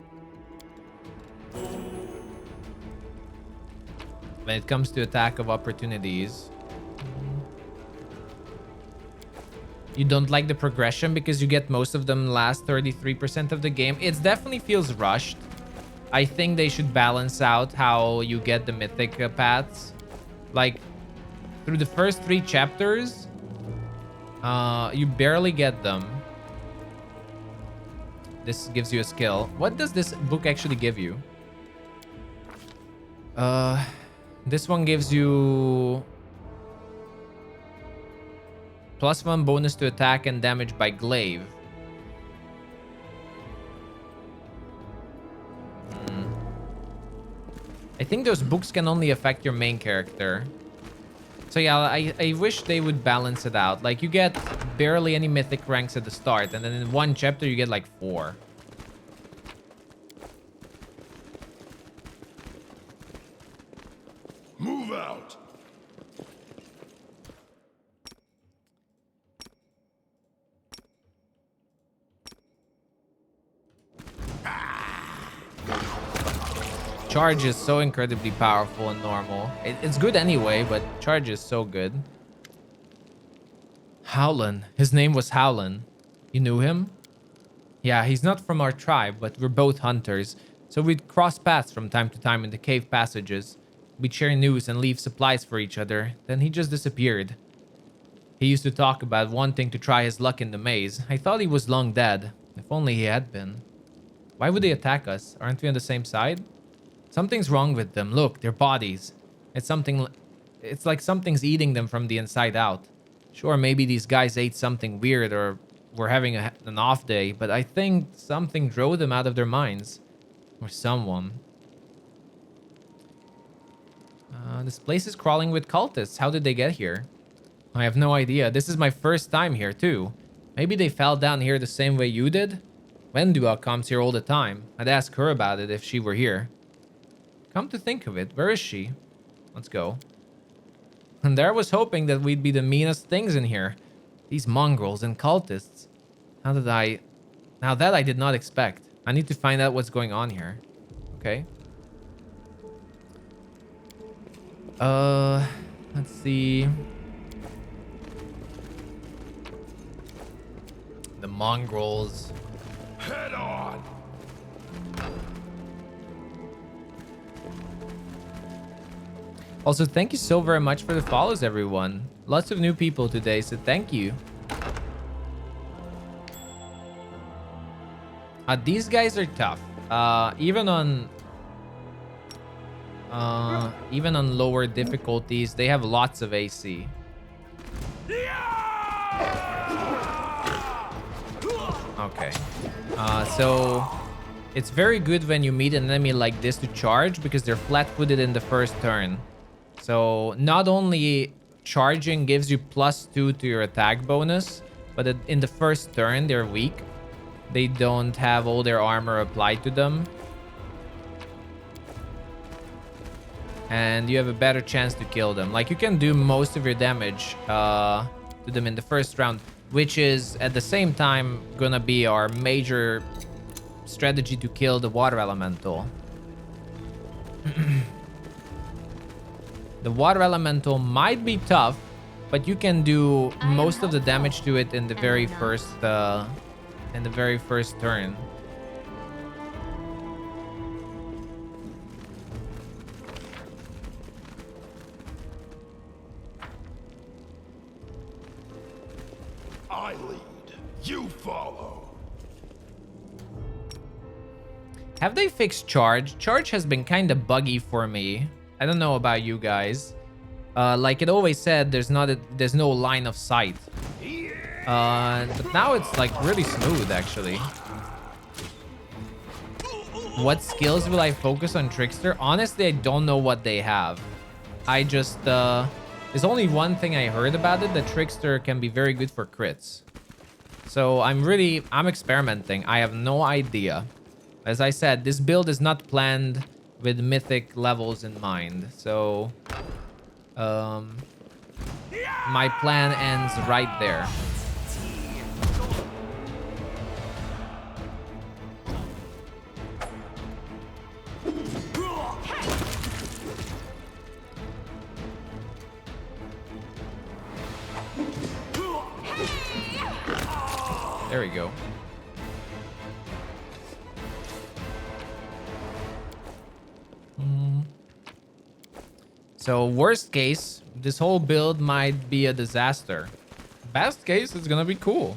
when it comes to attack of opportunities. You don't like the progression because you get most of them last 33% of the game. It definitely feels rushed. I think they should balance out how you get the mythic paths. Like, through the first 3 chapters, you barely get them. This gives you a skill. What does this book actually give you? This one gives you +1 bonus to attack and damage by glaive. I think those books can only affect your main character. So yeah, I wish they would balance it out. Like, you get barely any mythic ranks at the start, and then in 1 chapter you get like 4. Move out. Charge is so incredibly powerful and normal. It's good anyway, but charge is so good. Howlin. His name was Howlin. You knew him? Yeah, he's not from our tribe, but we're both hunters. So we'd cross paths from time to time in the cave passages. We'd share news and leave supplies for each other. Then he just disappeared. He used to talk about wanting to try his luck in the maze. I thought he was long dead. If only he had been. Why would they attack us? Aren't we on the same side? Something's wrong with them. Look, their bodies. It's like something's eating them from the inside out. Sure, maybe these guys ate something weird or were having an off day, but I think something drove them out of their minds. Or someone. This place is crawling with cultists. How did they get here? I have no idea. This is my first time here, too. Maybe they fell down here the same way you did? Wendua comes here all the time. I'd ask her about it if she were here. Come to think of it, where is she? Let's go. And there I was hoping that we'd be the meanest things in here. These mongrels and cultists. Now that I did not expect. I need to find out what's going on here. Okay. Let's see. The mongrels. Head on. Also, thank you so very much for the follows, everyone. Lots of new people today, so thank you. These guys are tough. Even on lower difficulties, they have lots of AC. Okay. So it's very good when you meet an enemy like this to charge because they're flat-footed in the first turn. So not only charging gives you +2 to your attack bonus, but in the first turn they're weak. They don't have all their armor applied to them. And you have a better chance to kill them. Like, you can do most of your damage to them in the first round, which is at the same time gonna be our major strategy to kill the water elemental. The water elemental might be tough, but you can do most of the damage to it in the very first turn. I lead, you follow. Have they fixed charge? Charge has been kind of buggy for me. I don't know about you guys. Like it always said, there's no line of sight. But now it's like really smooth, actually. What skills will I focus on Trickster? Honestly, I don't know what they have. I just there's only one thing I heard about it, that Trickster can be very good for crits. So I'm experimenting. I have no idea. As I said, this build is not planned with mythic levels in mind. So my plan ends right there. There we go. So worst case, this whole build might be a disaster. Best case, it's gonna be cool.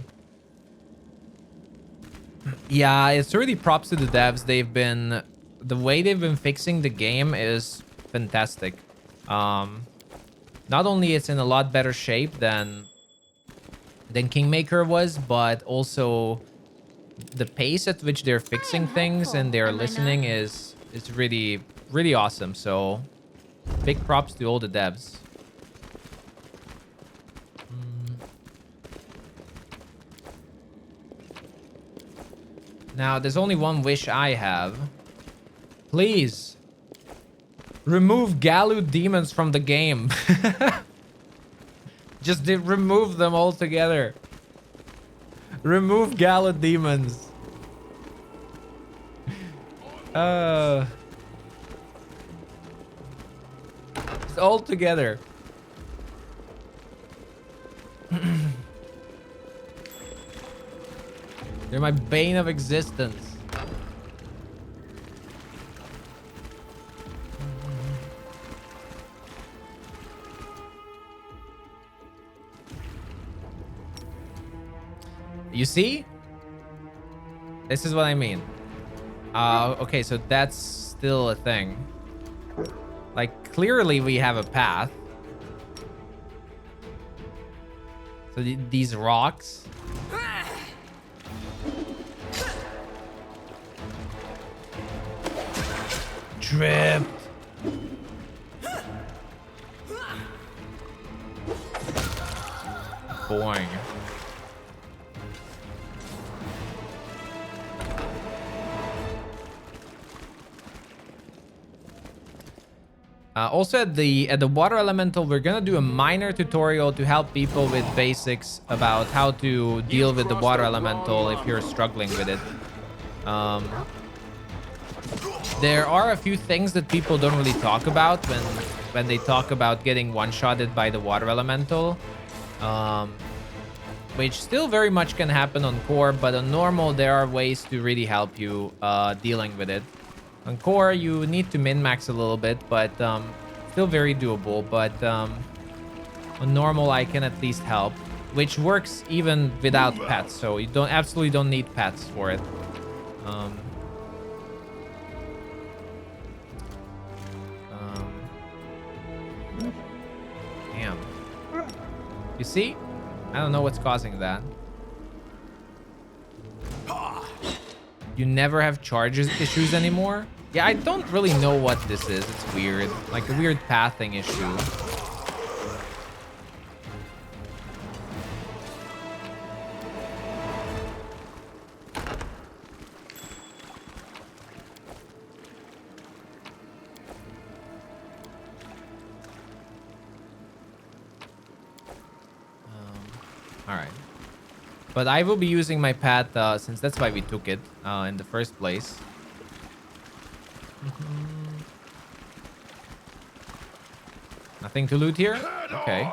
Yeah, it's really props to the devs. The way they've been fixing the game is fantastic. Not only it's in a lot better shape than Kingmaker was, but also the pace at which they're fixing things and they're listening is really, really awesome. So big props to all the devs. Now, there's only one wish I have. Please, remove Galu demons from the game. Just remove them altogether. Remove Galu demons. Just all together. They're my bane of existence. You see? This is what I mean. Okay, so that's still a thing. Like, clearly we have a path. So these rocks. Tripped. Boing. Also at the water elemental, we're gonna do a minor tutorial to help people with basics about how to deal with the water elemental if you're struggling with it. There are a few things that people don't really talk about when they talk about getting one-shotted by the water elemental, which still very much can happen on core, but on normal there are ways to really help you dealing with it. On core, you need to min-max a little bit, but Still very doable, but on normal I can at least help, which works even without pets. So you absolutely don't need pets for it. Damn. You see? I don't know what's causing that. You never have charges issues anymore? Yeah, I don't really know what this is. It's weird. Like a weird pathing issue. Alright. But I will be using my path since that's why we took it in the first place. Nothing to loot here? Okay.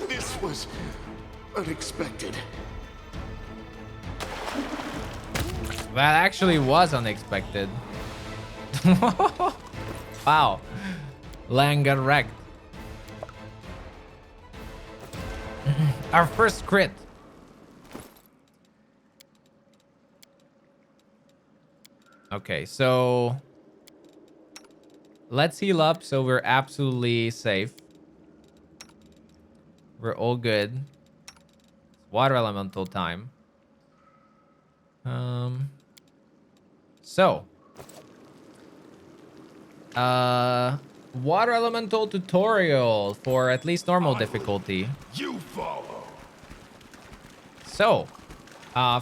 This was unexpected. That actually was unexpected. Wow. Lang got wrecked. Our first crit. Okay, so let's heal up so we're absolutely safe. We're all good. It's water elemental time. Water elemental tutorial for at least normal difficulty. You follow. So,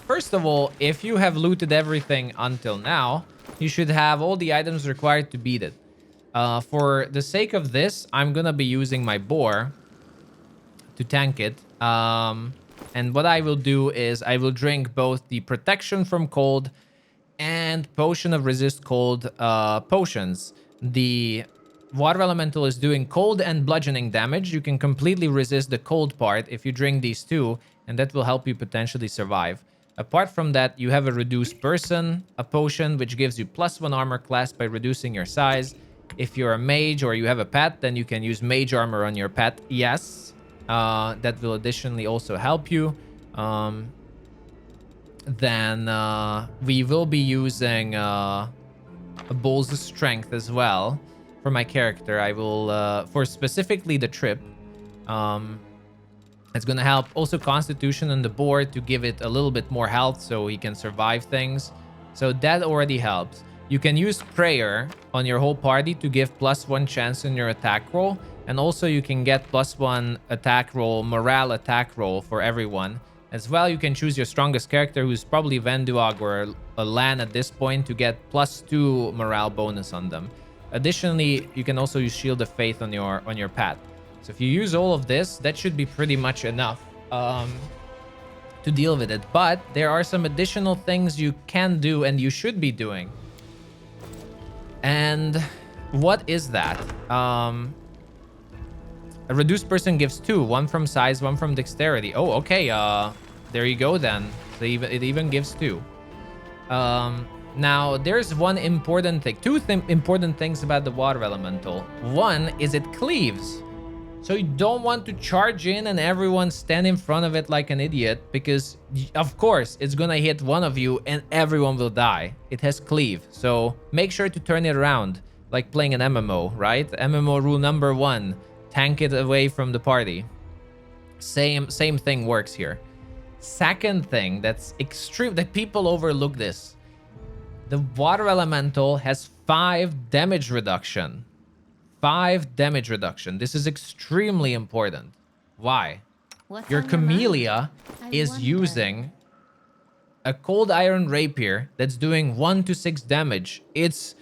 first of all, if you have looted everything until now, you should have all the items required to beat it. For the sake of this, I'm gonna be using my boar to tank it. And what I will do is I will drink both the protection from cold and potion of resist cold potions. The water elemental is doing cold and bludgeoning damage. You can completely resist the cold part if you drink these two, and that will help you potentially survive. Apart from that, you have a reduced person, a potion which gives you +1 armor class by reducing your size. If you're a mage or you have a pet, then you can use mage armor on your pet. Yes, that will additionally also help you. Then we will be using Bowls of Strength as well for my character. I will, for specifically the trip, it's going to help also Constitution on the board to give it a little bit more health so he can survive things. So that already helps. You can use Prayer on your whole party to give +1 chance on your attack roll. And also you can get +1 attack roll, morale attack roll for everyone. As well, you can choose your strongest character, who's probably Venduag or a Lan at this point, to get +2 morale bonus on them. Additionally, you can also use Shield of Faith on your pet. So if you use all of this, that should be pretty much enough to deal with it. But there are some additional things you can do and you should be doing. And what is that? A reduced person gives 2, 1 from size, 1 from dexterity. Oh, okay. There you go then. So it even gives 2. Now, there's one important thing. Two important things about the water elemental. One is it cleaves. So you don't want to charge in and everyone stand in front of it like an idiot, because of course it's gonna hit one of you and everyone will die. It has cleave. So make sure to turn it around like playing an MMO, right? MMO rule number 1. Tank it away from the party. Same thing works here. Second thing that's extreme, that people overlook this. The water elemental has 5 damage reduction. 5 damage reduction. This is extremely important. Why? Your Camellia is using a cold iron rapier that's doing 1 to 6 damage. It's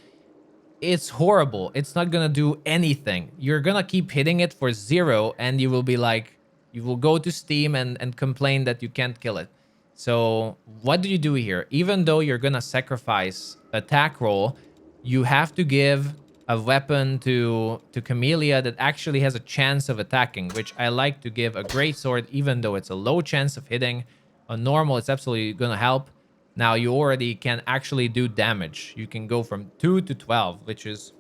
horrible. It's not gonna do anything. You're gonna keep hitting it for 0 and you will be like, you will go to Steam and complain that you can't kill it. So what do you do here? Even though you're gonna sacrifice attack roll, you have to give a weapon to Camellia that actually has a chance of attacking, which I like to give a greatsword, even though it's a low chance of hitting. On normal, it's absolutely gonna help. Now you already can actually do damage. You can go from 2 to 12, which is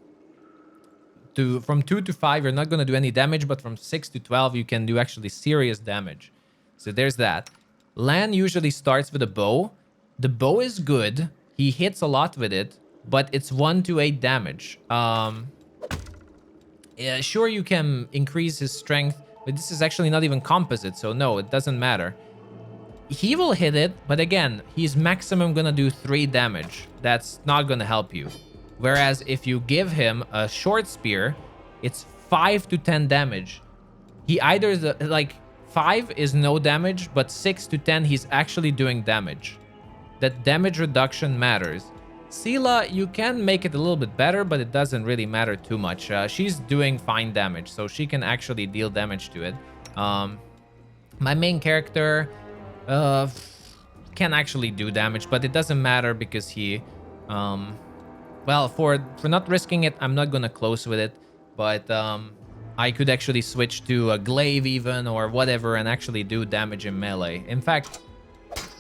from 2 to 5, you're not gonna do any damage, but from 6 to 12, you can do actually serious damage. So there's that. Lan usually starts with a bow. The bow is good. He hits a lot with it, but it's 1 to 8 damage. Yeah, sure, you can increase his strength, but this is actually not even composite, so no, it doesn't matter. He will hit it, but again, he's maximum gonna do 3 damage. That's not gonna help you. Whereas if you give him a short spear, it's 5 to 10 damage. He either is like 5 is no damage, but 6 to 10 he's actually doing damage. That damage reduction matters. Scylla, you can make it a little bit better, but it doesn't really matter too much. She's doing fine damage, so she can actually deal damage to it. My main character can actually do damage, but it doesn't matter because he... well, for not risking it, I'm not gonna close with it, but I could actually switch to a glaive even or whatever and actually do damage in melee. In fact,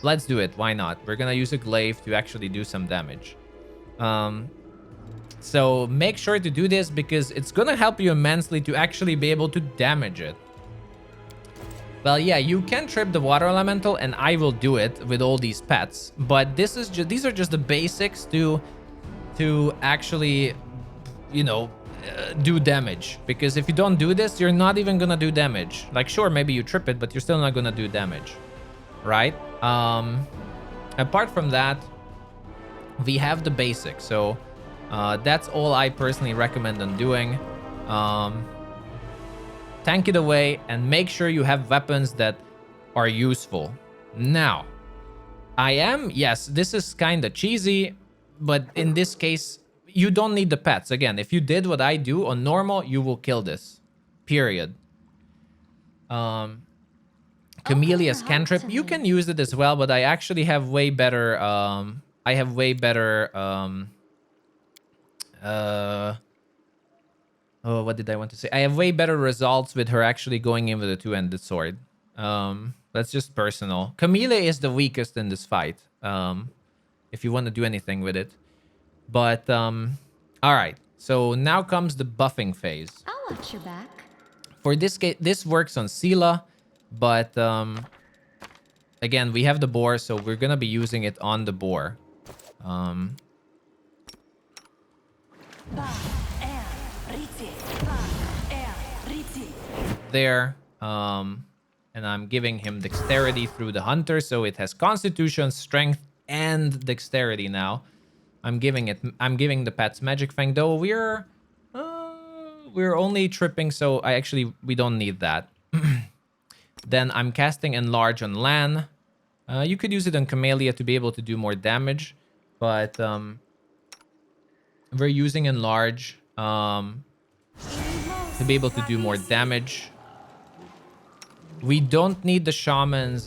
let's do it. Why not? We're gonna use a glaive to actually do some damage. So make sure to do this because it's gonna help you immensely to actually be able to damage it. Well, yeah, you can trip the water elemental, and I will do it with all these pets. But this is these are just the basics to actually, you know, do damage. Because if you don't do this, you're not even gonna do damage. Like, sure, maybe you trip it, but you're still not gonna do damage, right? Apart from that, we have the basics. So that's all I personally recommend on doing. Tank it away and make sure you have weapons that are useful. Now, yes, this is kind of cheesy, but in this case, you don't need the pets. Again, if you did what I do on normal, you will kill this. Period. Camellia's cantrip, you can use it as well, but I actually have way better, oh, what did I want to say? I have way better results with her actually going in with a two-handed sword. That's just personal. Camellia is the weakest in this fight, if you want to do anything with it. But, all right. So now comes the buffing phase. I'll watch your back. For this case, this works on Scylla, but, again, we have the boar, so we're going to be using it on the boar. There, and I'm giving him dexterity through the hunter, so it has constitution, strength, and dexterity now. I'm giving the pets magic fang, though we're only tripping, so we don't need that. Then I'm casting enlarge on Lan. You could use it on Camellia to be able to do more damage, but we're using enlarge to be able to do more damage. We don't need the shaman's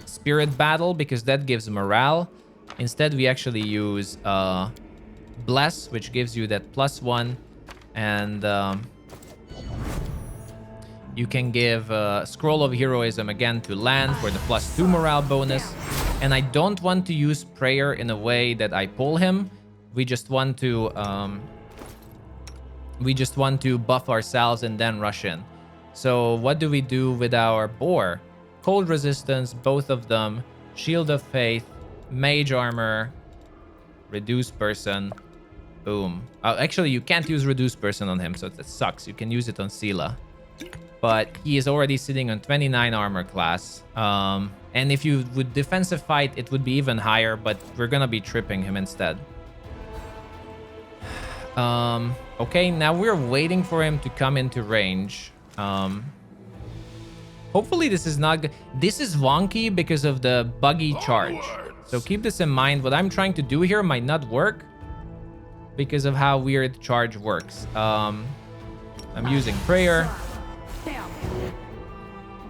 spirit battle because that gives morale. Instead, we actually use bless, which gives you that +1, and you can give scroll of heroism again to Lan for the +2 morale bonus. And I don't want to use prayer in a way that I pull him. We just want to buff ourselves and then rush in. So what do we do with our boar? Cold resistance, both of them. Shield of faith, mage armor, reduce person. Boom. Actually, you can't use reduce person on him, so that sucks. You can use it on Scylla. But he is already sitting on 29 armor class. And if you would defensive fight, it would be even higher, but we're gonna be tripping him instead. Okay, now we're waiting for him to come into range. Hopefully this is not good. This is wonky because of the buggy charge. So keep this in mind. What I'm trying to do here might not work because of how weird charge works. I'm using prayer.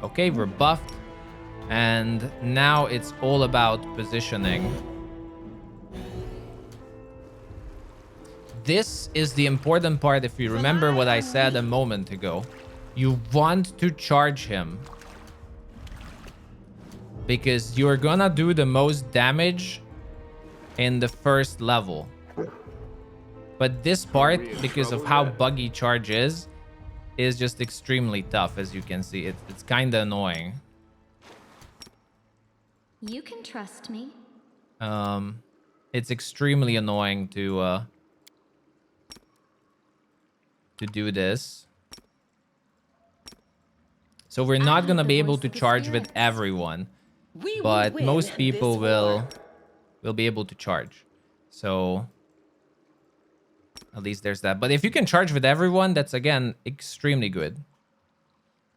Okay, we're buffed. And now it's all about positioning. this is the important part. If you remember what I said a moment ago, you want to charge him because you're gonna do the most damage in the first level. But this part, because of how buggy charge is just extremely tough. As you can see, it's kind of annoying. You can trust me. It's extremely annoying to do this. So we're not gonna be able to charge with everyone, but most people will be able to charge. So at least there's that. But if you can charge with everyone, that's again extremely good.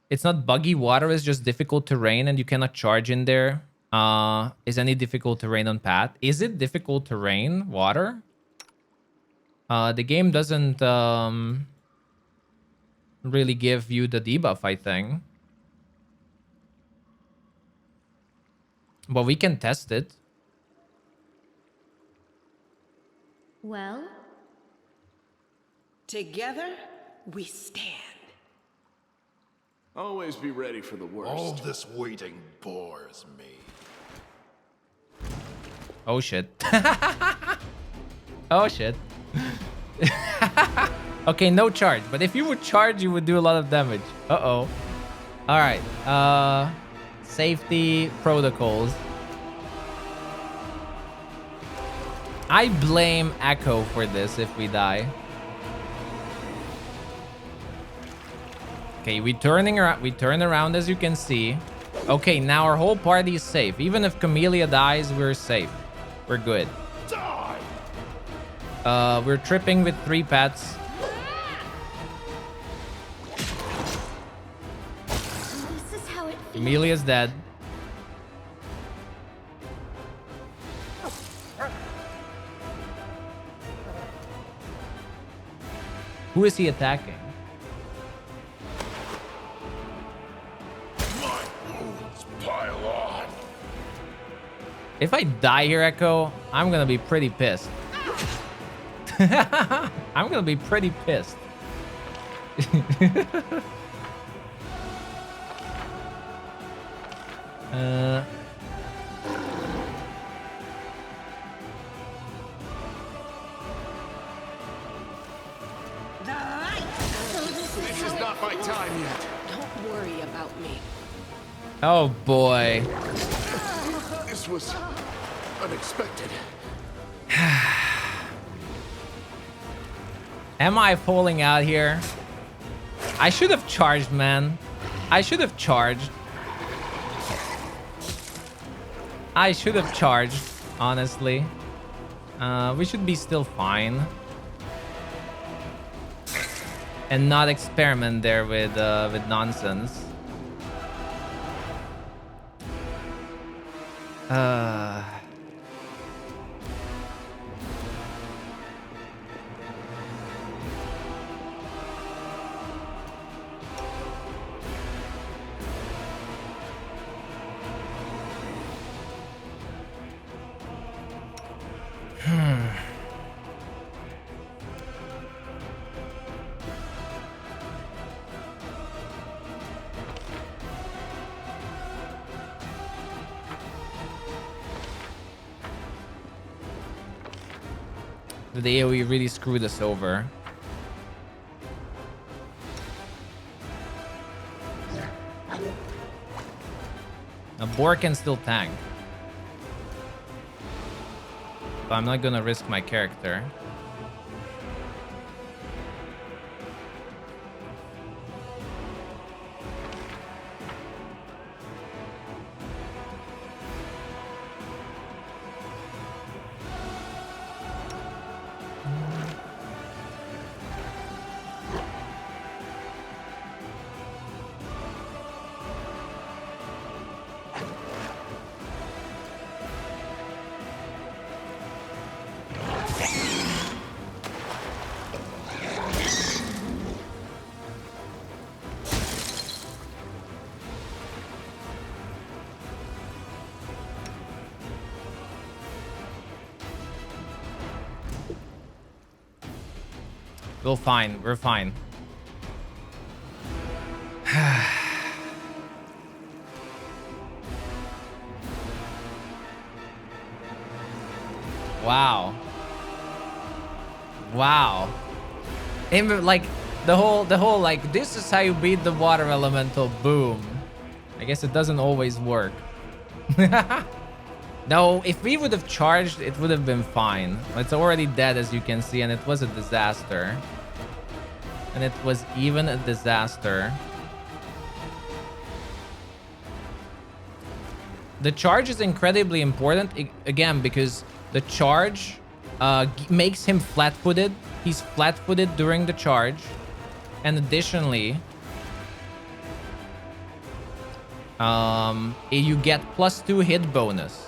It's not buggy. Water is just difficult terrain, and you cannot charge in there. Is any difficult terrain on path? Is it difficult terrain? Water? The game doesn't really give you the debuff, I think. But we can test it. Well? Together, we stand. Always be ready for the worst. All this waiting bores me. Oh shit. Oh shit. Okay, no charge. But if you would charge, you would do a lot of damage. Uh-oh. Alright. Safety protocols. I blame Echo for this if we die. Okay, we turn around, as you can see. Okay, now our whole party is safe. Even if Camellia dies, we're safe. We're good. We're tripping with 3 pets. This is how it feels. Amelia's dead. Who is he attacking? My wounds pile on. If I die here, Echo, I'm gonna be pretty pissed. I'm gonna be pretty pissed. This is not my time yet. Don't worry about me. Oh boy. This was unexpected. Am I falling out here? I should have charged, man. I should have charged. I should have charged, honestly. We should be still fine. And not experiment there with nonsense. The AoE really screwed us over. Now Boar can still tank. But I'm not gonna risk my character. We're fine. We're fine. Wow. Wow. And like the whole like this is how you beat the water elemental. Boom. I guess it doesn't always work. No, if we would have charged, it would have been fine. It's already dead, as you can see, and it was a disaster. And it was even a disaster. The charge is incredibly important, again, because the charge makes him flat-footed. He's flat-footed during the charge. And additionally, you get +2 hit bonus.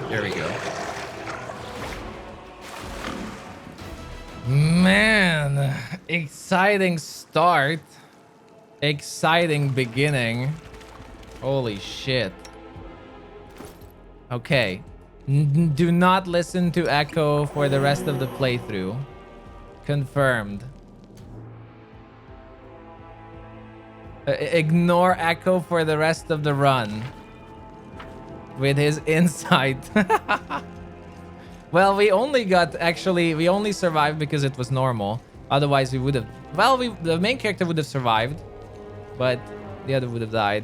There we go. Man, exciting start. Exciting beginning. Holy shit. Okay. Do not listen to Echo for the rest of the playthrough. Confirmed. Ignore Echo for the rest of the run. With his insight. Well, we only survived because it was normal. Otherwise, we would have... Well, the main character would have survived. But the other would have died.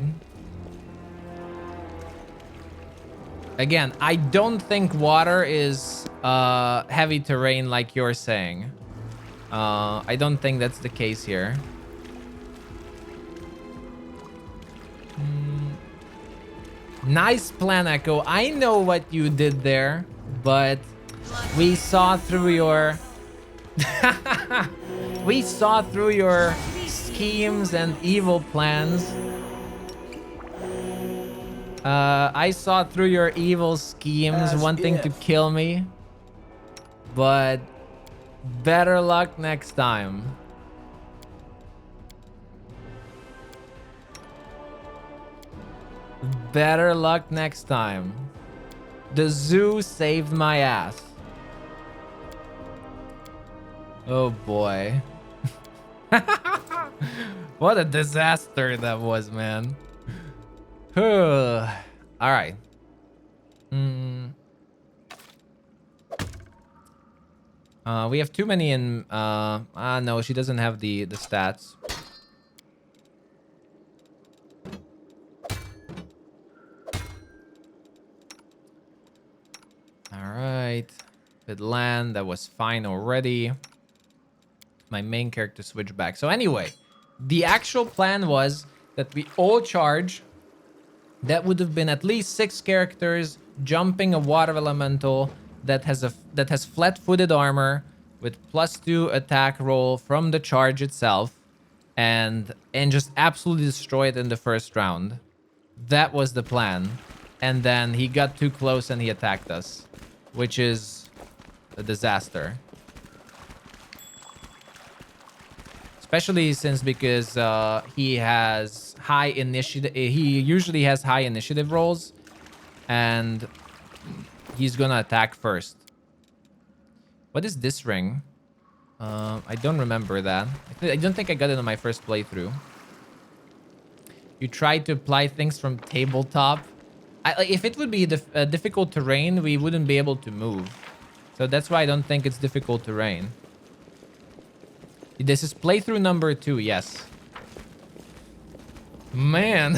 Again, I don't think water is heavy terrain like you're saying. I don't think that's the case here. Nice plan, Echo. I know what you did there, but we saw through your... we saw through your schemes and evil plans. I saw through your evil schemes wanting to kill me. But better luck next time. Better luck next time. The zoo saved my ass. Oh boy. What a disaster that was, man. All right. We have too many in... no, she doesn't have the stats. Alright. With land, that was fine already. My main character switched back. So anyway, the actual plan was that we all charge. That would have been at least 6 characters jumping a water elemental that has flat-footed armor with +2 attack roll from the charge itself, and just absolutely destroy it in the first round. That was the plan. And then he got too close and he attacked us, which is a disaster. Especially because he has high initiative. He usually has high initiative rolls, and he's gonna attack first. What is this ring? I don't remember that. I don't think I got it on my first playthrough. You tried to apply things from tabletop. If it would be difficult terrain, we wouldn't be able to move. So that's why I don't think it's difficult terrain. This is playthrough number 2, yes. Man.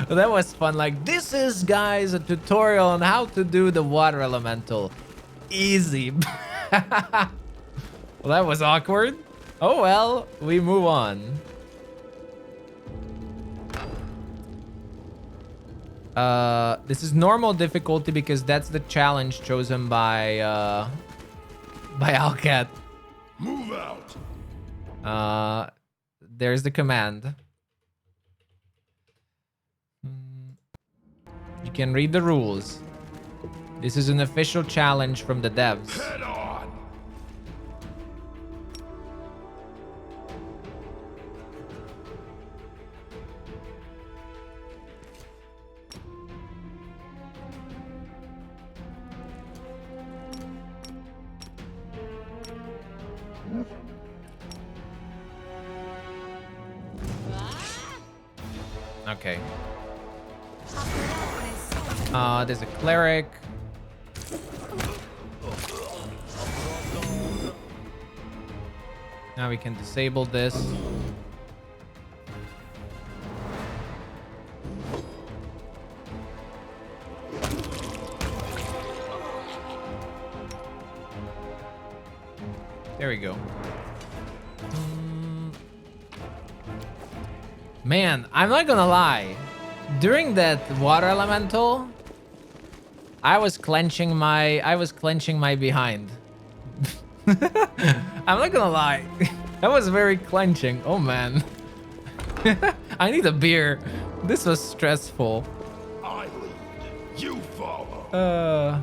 That was fun. Like, this is, guys, a tutorial on how to do the water elemental. Easy. Well, that was awkward. Oh, well, we move on. This is normal difficulty because that's the challenge chosen by Owlcat. Move out. There's the command. You can read the rules. This is an official challenge from the devs. Head on. Okay. There's a cleric. Now we can disable this. There we go. Man, I'm not gonna lie. During that water elemental, I was clenching my behind. I'm not gonna lie. That was very clenching. Oh man. I need a beer. This was stressful. I lead, you follow.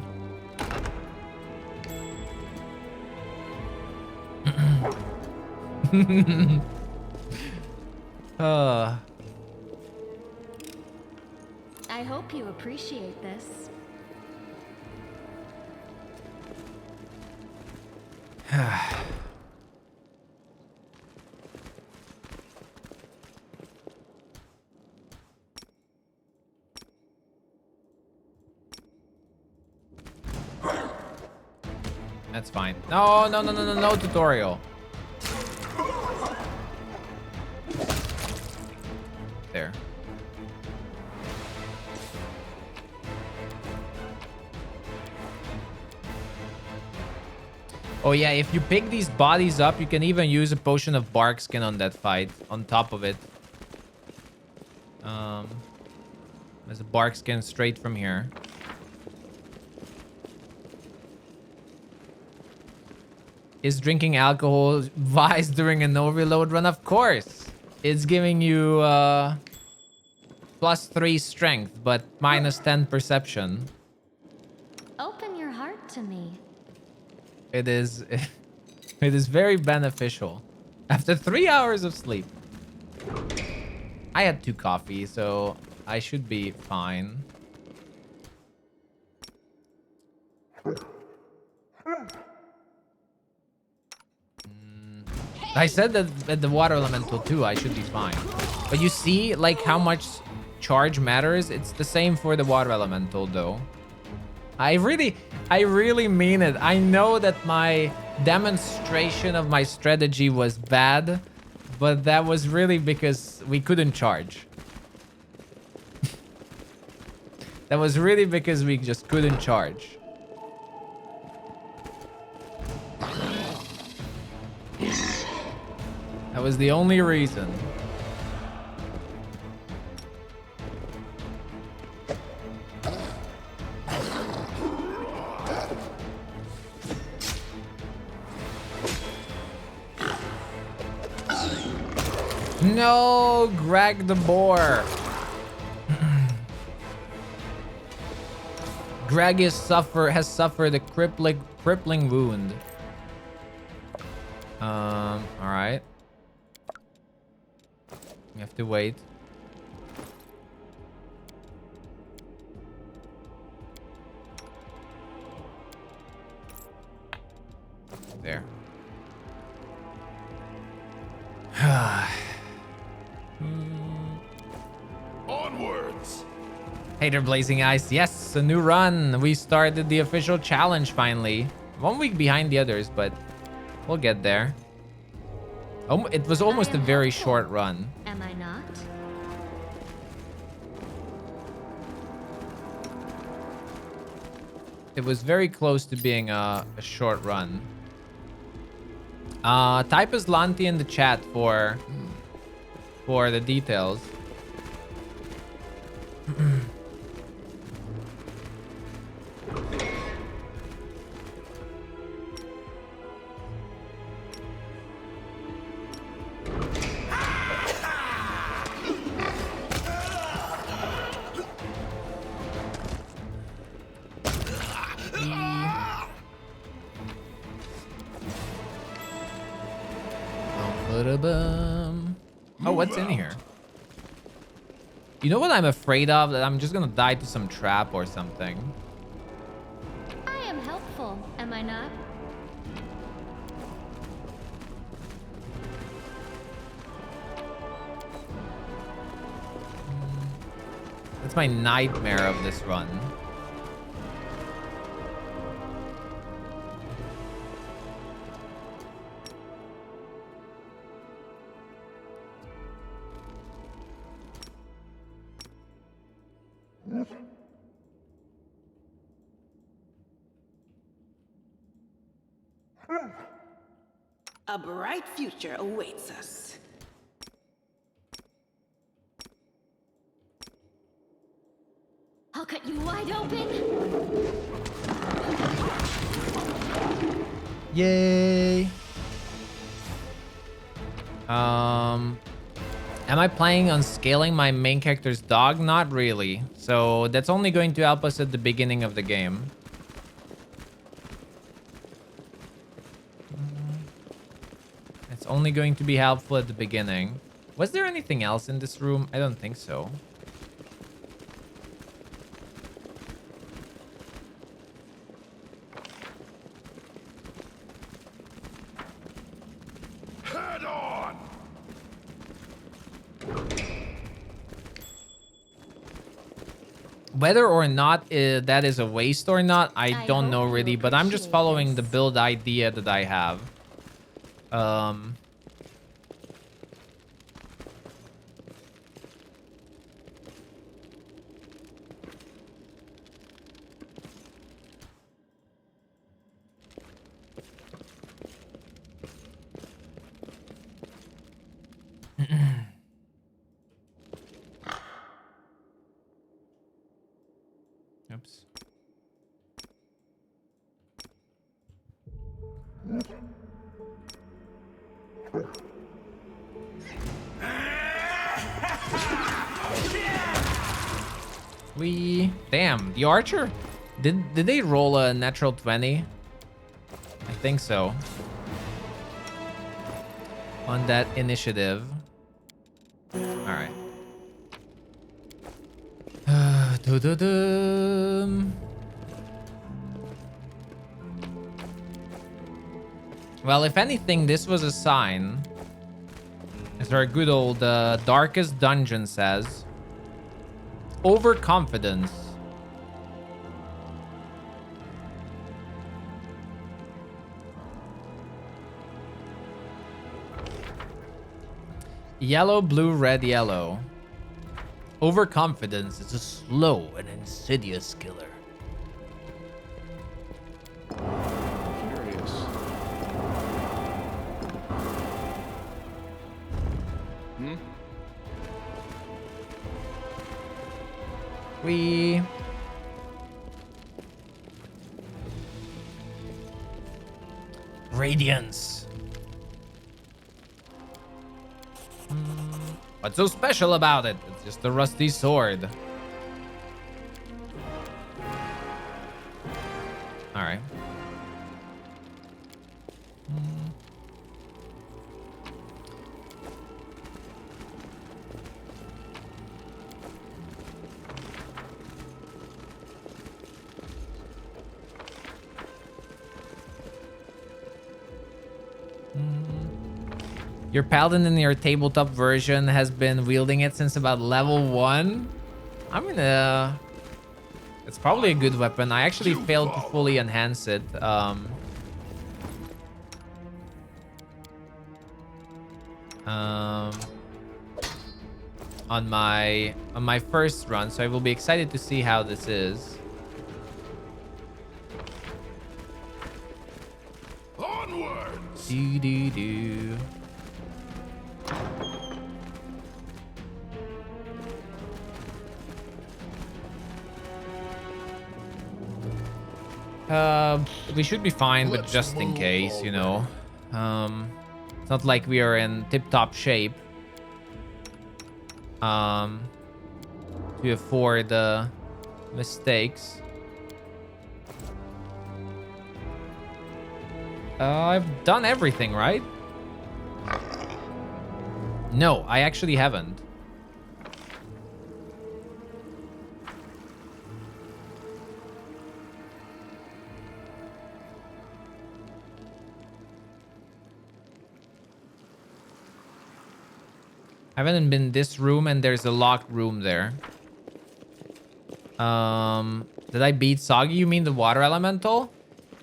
I hope you appreciate this. That's fine. No, no, no, no, no, no tutorial. There. Oh yeah, if you pick these bodies up, you can even use a potion of bark skin on that fight, on top of it. There's a bark skin straight from here. Is drinking alcohol wise during an overload run? Of course. It's giving you +3 strength, but -10 perception. Open your heart to me. It is very beneficial. After 3 hours of sleep. I had 2 coffee, so I should be fine. I said that at the water elemental too, I should be fine. But you see, like, how much charge matters? It's the same for the water elemental, though. I really mean it. I know that my demonstration of my strategy was bad, but that was really because we couldn't charge. That was really because we just couldn't charge. That was the only reason. No, Greg the boar. Greg has suffered a crippling wound. All right. We have to wait. There. Onwards. Hater Blazing Ice. Yes, a new run. We started the official challenge finally. 1 week behind the others, but we'll get there. It was almost a very short run. Am I not? It was very close to being a short run. Type Azlanti in the chat for the details. Oh, what's in here? You know what I'm afraid of? That I'm just gonna die to some trap or something. I am helpful, am I not? That's my nightmare of this run. A bright future awaits us. I'll cut you wide open. Yay. Am I planning on scaling my main character's dog? Not really. So that's only going to help us at the beginning of the game. It's only going to be helpful at the beginning. Was there anything else in this room? I don't think so. Head on! Whether or not that is a waste or not, I don't know really, but I'm just following the build idea that I have. Oops. Damn, the archer? Did they roll a natural 20? I think so. On that initiative. Alright. Well, if anything, this was a sign. As our good old Darkest Dungeon says. Overconfidence. Yellow, blue, red, yellow. Overconfidence is a slow and insidious killer. Curious. Hmm? Radiance. What's so special about it? It's just a rusty sword. All right. Your paladin in your tabletop version has been wielding it since about level 1. I'm gonna... It's probably a good weapon. I actually failed to fully enhance it. On my first run, so I will be excited to see how this is. Onwards! Do. We should be fine, but just in case, you know. It's not like we are in tip-top shape. To afford mistakes. I've done everything, right? No, I actually haven't. I haven't been in this room, and there's a locked room there. Did I beat Soggy? You mean the water elemental?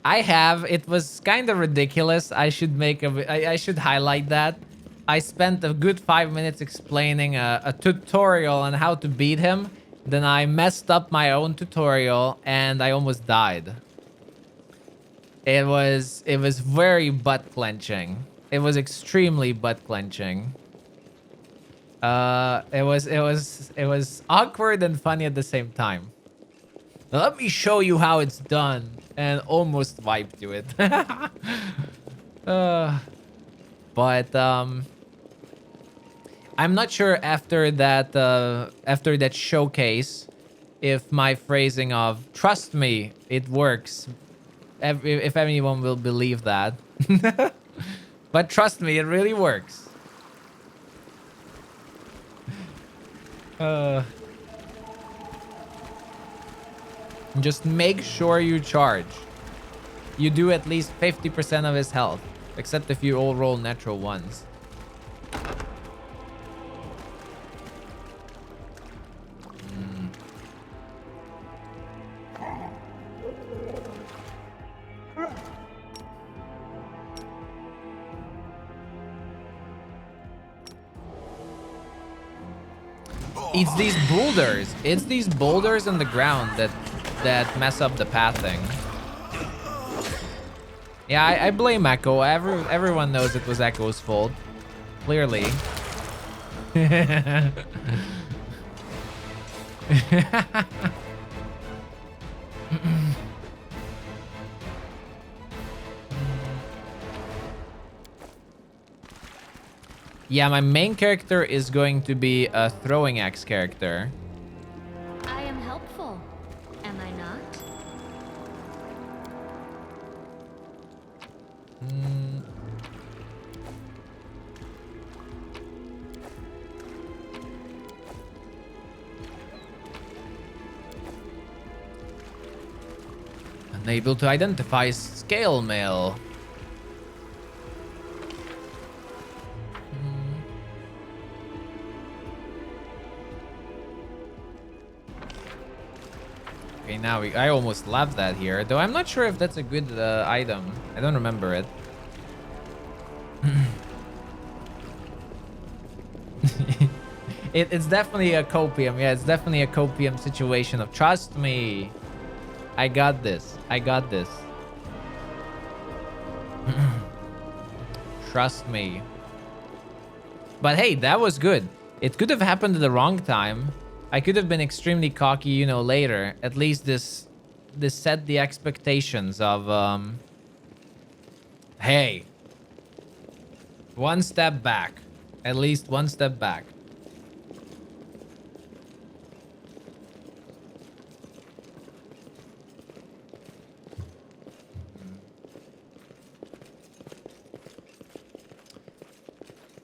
I have. It was kind of ridiculous. I should I should highlight that. I spent a good 5 minutes explaining a tutorial on how to beat him. Then I messed up my own tutorial and I almost died. It was very butt clenching. It was extremely butt clenching. It was awkward and funny at the same time. Let me show you how it's done, and almost wiped you it. But I'm not sure after that showcase if my phrasing of "trust me, it works," if anyone will believe that. But trust me, it really works. Just make sure you charge. You do at least 50% of his health, except if you all roll natural ones. It's these boulders. It's these boulders in the ground that mess up the pathing. Yeah, I blame Echo. Everyone knows it was Echo's fault. Clearly. Yeah, my main character is going to be a throwing axe character. I am helpful, am I not? Unable to identify scale mail. Okay, now I almost left that here, though I'm not sure if that's a good item. I don't remember it. It's definitely a copium. Yeah, it's definitely a copium situation of trust me. I got this. I got this. Trust me. But hey, that was good. It could have happened at the wrong time. I could have been extremely cocky, you know, later. At least this set the expectations of, hey, one step back. At least one step back.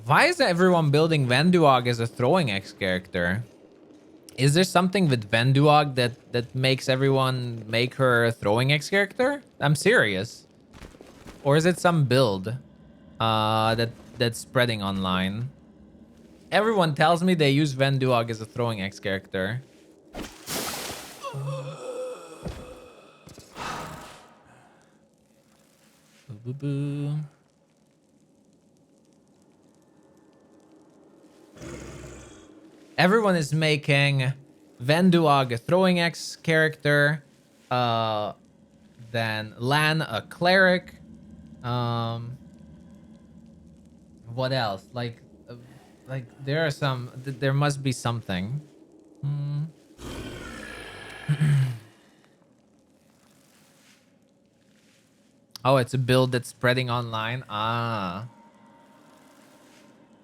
Why is everyone building Venduag as a throwing axe character? Is there something with Venduag that makes everyone make her a throwing axe character? I'm serious. Or is it some build that's spreading online? Everyone tells me they use Venduag as a throwing axe character. Boo boo. Everyone is making Venduag a throwing axe character, then Lan a cleric. What else? Like there are some. There must be something. Oh, it's a build that's spreading online. Ah,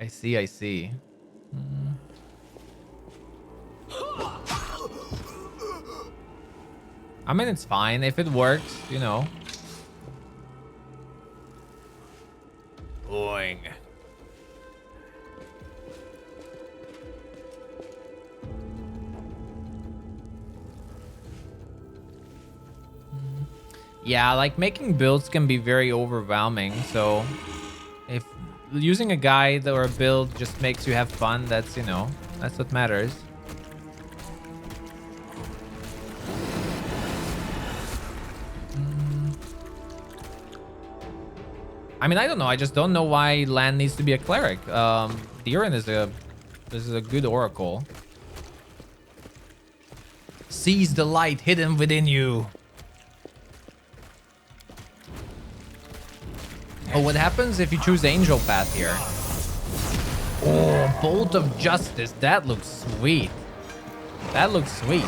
I see. I see. I mean, it's fine if it works, you know. Boing. Yeah, like making builds can be very overwhelming. So if using a guide or a build just makes you have fun, that's, you know, that's what matters. I mean, I don't know. I just don't know why Lan needs to be a cleric. Diren is a good oracle. Seize the light hidden within you. Oh, what happens if you choose Angel Path here? Oh, Bolt of Justice. That looks sweet. That looks sweet.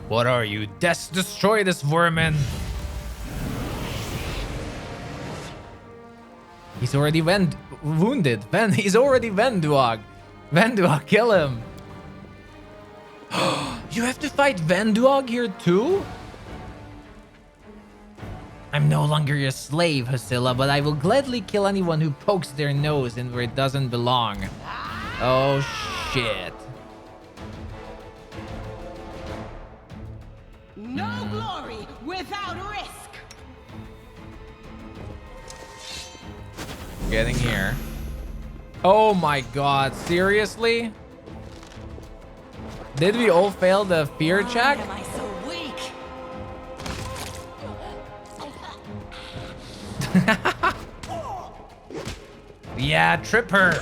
What are you? Destroy this vermin. He's already wounded. He's already Venduag. Venduag, kill him. You have to fight Venduag here too? I'm no longer your slave, Hosilla, but I will gladly kill anyone who pokes their nose in where it doesn't belong. Oh, shit. No glory without risk. Getting here. Oh my god, seriously? Did we all fail the fear check? Am I so weak? Yeah, trip her.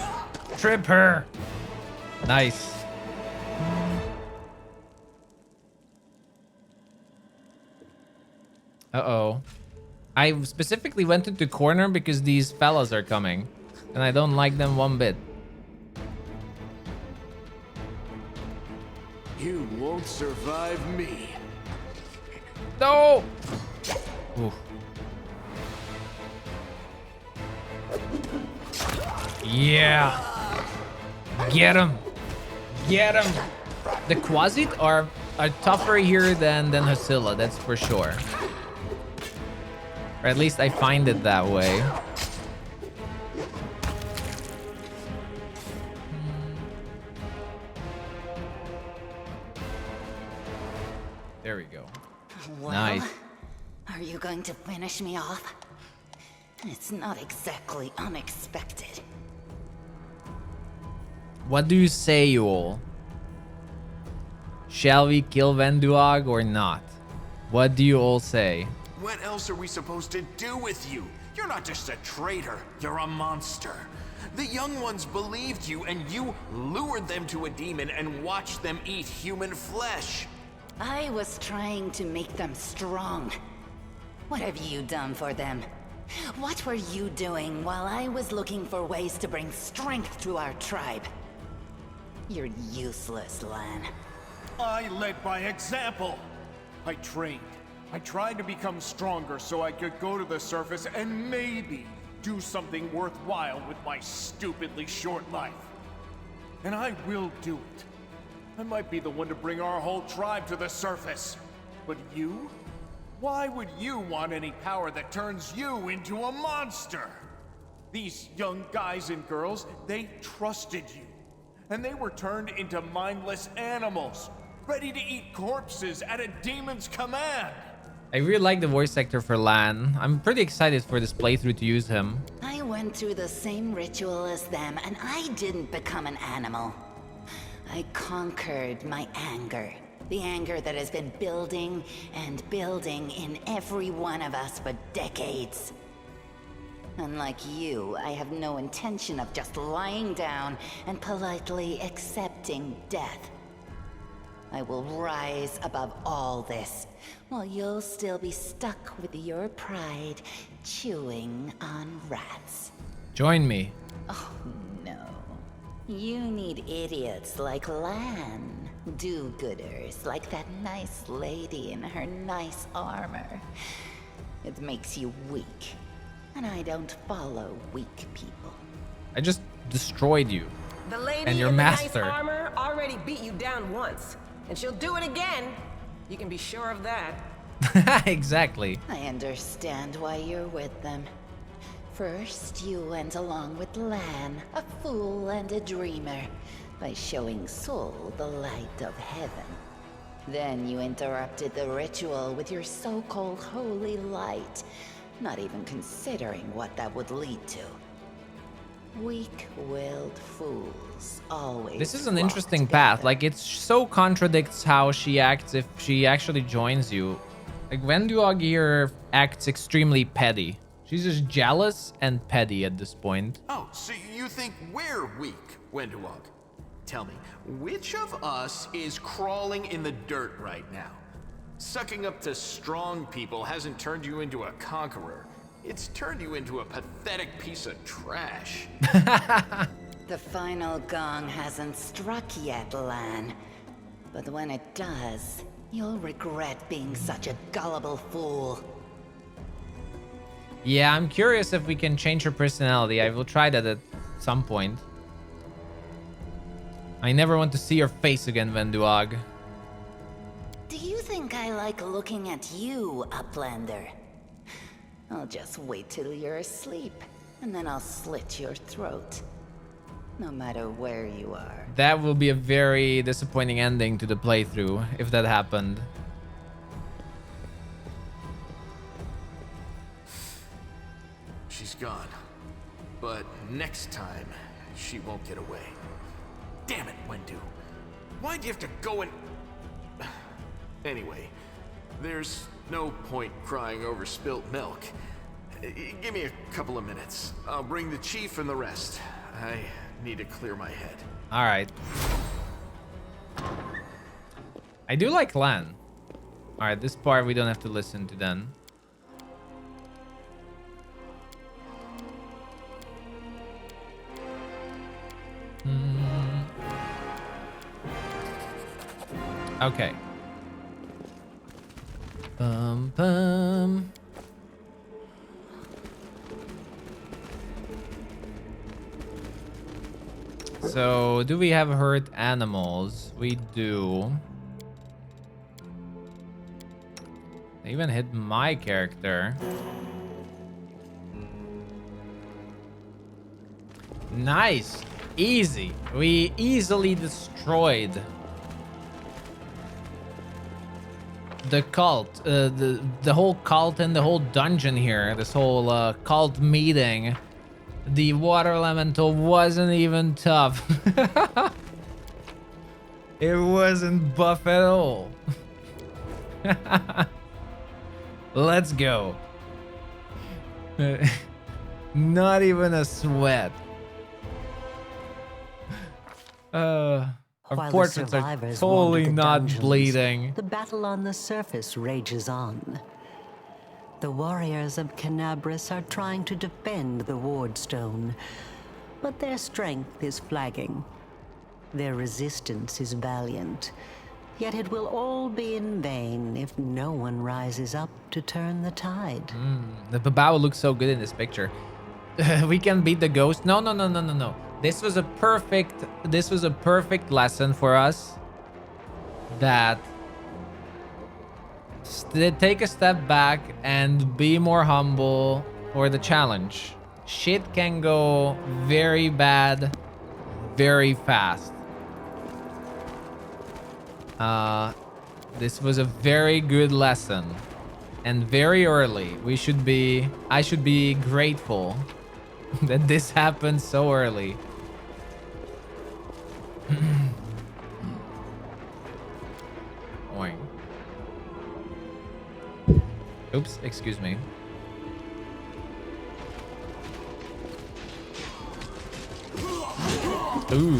Trip her. Nice. Uh-oh. I specifically went into corner because these fellas are coming. And I don't like them one bit. You won't survive me. No! Ooh. Yeah. Get him. Get him. The Quasit are tougher here than Hosilla, that's for sure. Or at least I find it that way. There we go. Well, Nice. Are you going to finish me off? It's not exactly unexpected. What do you say, you all? Shall we kill Venduag or not? What do you all say? What else are we supposed to do with you? You're not just a traitor, you're a monster. The young ones believed you and you lured them to a demon and watched them eat human flesh. I was trying to make them strong. What have you done for them? What were you doing while I was looking for ways to bring strength to our tribe? You're useless, Lan. I led by example. I trained. I tried to become stronger so I could go to the surface and maybe do something worthwhile with my stupidly short life. And I will do it. I might be the one to bring our whole tribe to the surface. But you? Why would you want any power that turns you into a monster? These young guys and girls, they trusted you. And they were turned into mindless animals, ready to eat corpses at a demon's command. I really like the voice actor for Lan. I'm pretty excited for this playthrough to use him. I went through the same ritual as them, and I didn't become an animal. I conquered my anger. The anger that has been building and building in every one of us for decades. Unlike you, I have no intention of just lying down and politely accepting death. I will rise above all this, while you'll still be stuck with your pride, chewing on rats. Join me. Oh, no. You need idiots like Lan. Do-gooders like that nice lady in her nice armor. It makes you weak, and I don't follow weak people. I just destroyed you. The lady and your in master. the nice armor already beat you down once, and she'll do it again. You can be sure of that. Exactly. I understand why you're with them. First, you went along with Lan, a fool and a dreamer, by showing Sol the light of heaven. Then you interrupted the ritual with your so-called holy light, not even considering what that would lead to. Weak-willed fools always. This is an interesting path. Like, it so contradicts how she acts if she actually joins you. Like, Venduag here acts extremely petty. She's just jealous and petty at this point. Oh, so you think we're weak, Wenduog? Tell me, which of us is crawling in the dirt right now? Sucking up to strong people hasn't turned you into a conqueror. It's turned you into a pathetic piece of trash. The final gong hasn't struck yet, Lan. But when it does, you'll regret being such a gullible fool. Yeah, I'm curious if we can change her personality. I will try that at some point. I never want to see your face again, Wenduog. Do you think I like looking at you, Uplander? I'll just wait till you're asleep, and then I'll slit your throat. No matter where you are. That will be a very disappointing ending to the playthrough if that happened. She's gone. But next time, she won't get away. Damn it, Wendu. Why'd you have to go and... Anyway, there's no point crying over spilt milk. Give me a couple of minutes. I'll bring the chief and the rest. I need to clear my head. All right. I do like Lan. All right, this part we don't have to listen to then. Okay. Bum bum. So, do we have hurt animals? We do. They even hit my character. Nice. Easy. We easily destroyed the cult. The whole cult and the whole dungeon here. This whole cult meeting. The water elemental wasn't even tough. It wasn't buff at all. Let's go. Not even a sweat. Our While portraits the are survivors totally wander the not dungeons, bleeding. The battle on the surface rages on. The warriors of Canabris are trying to defend the ward stone, but their strength is flagging. Their resistance is valiant, yet it will all be in vain if no one rises up to turn the tide. The Babao looks so good in this picture. We can beat the ghost. No. This was a perfect lesson for us. That take a step back and be more humble for the challenge. Shit can go very bad very fast. This was a very good lesson and very early. I should be grateful that this happened so early. Oink. Oops, excuse me. Ooh.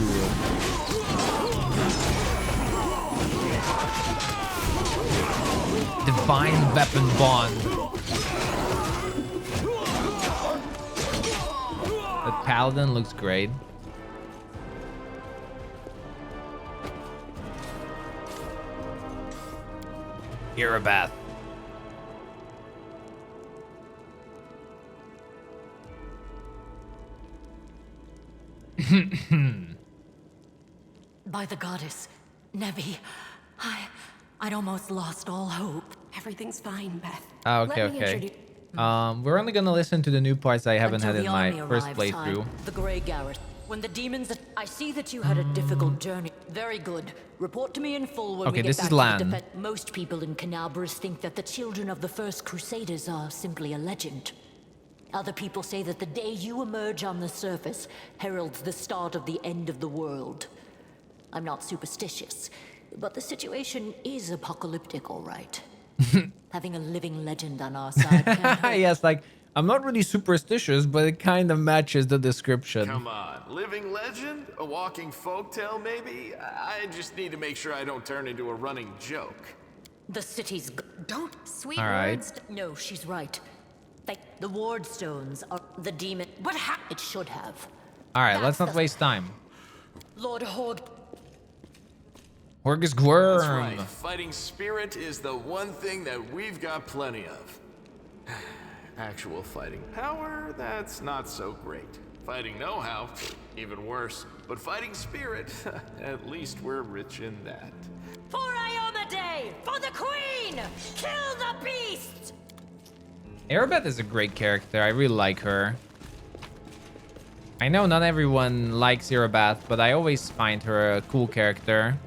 Divine weapon bond. The paladin looks great. Irabath. By the goddess, Nevi, I'd almost lost all hope. Everything's fine, Beth. Oh, okay. We're only gonna listen to the new parts I haven't had in my first playthrough. The Grey Garret. When the demons... I see that you had a difficult journey. Very good. Report to me in full when we get back to the defense. Most people in Canabris think that the children of the First Crusaders are simply a legend. Other people say that the day you emerge on the surface heralds the start of the end of the world. I'm not superstitious, but the situation is apocalyptic, all right. Having a living legend on our side can help. Yes, like I'm not really superstitious, but it kind of matches the description. Come on, living legend? A walking folktale, maybe? I just need to make sure I don't turn into a running joke. The city's don't sweet All right. words. No, she's right. The ward stones are the demon. What it should have. All right, let's not waste time. Lord Horde. Horgus That's Gwyrm. right. Fighting spirit is the one thing that we've got plenty of. Actual fighting power, that's not so great. Fighting know-how, even worse. But fighting spirit, at least we're rich in that. For Iomedae! For the Queen! Kill the beast! Arabeth is a great character. I really like her. I know not everyone likes Arabeth, but I always find her a cool character.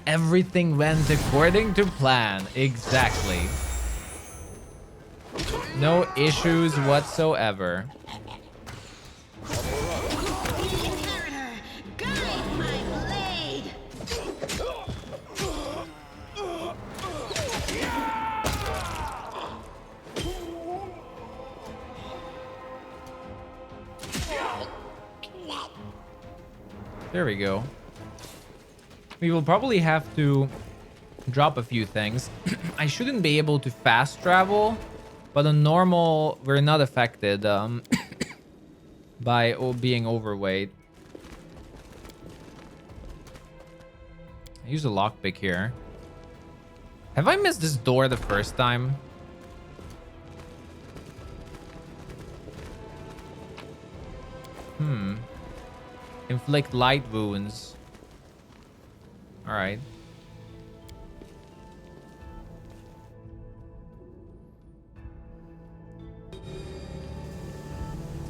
Everything went according to plan. Exactly. No issues whatsoever. There we go. We will probably have to drop a few things. I shouldn't be able to fast travel, but on normal, we're not affected by being overweight. I use a lockpick here. Have I missed this door the first time? Inflict light wounds. All right.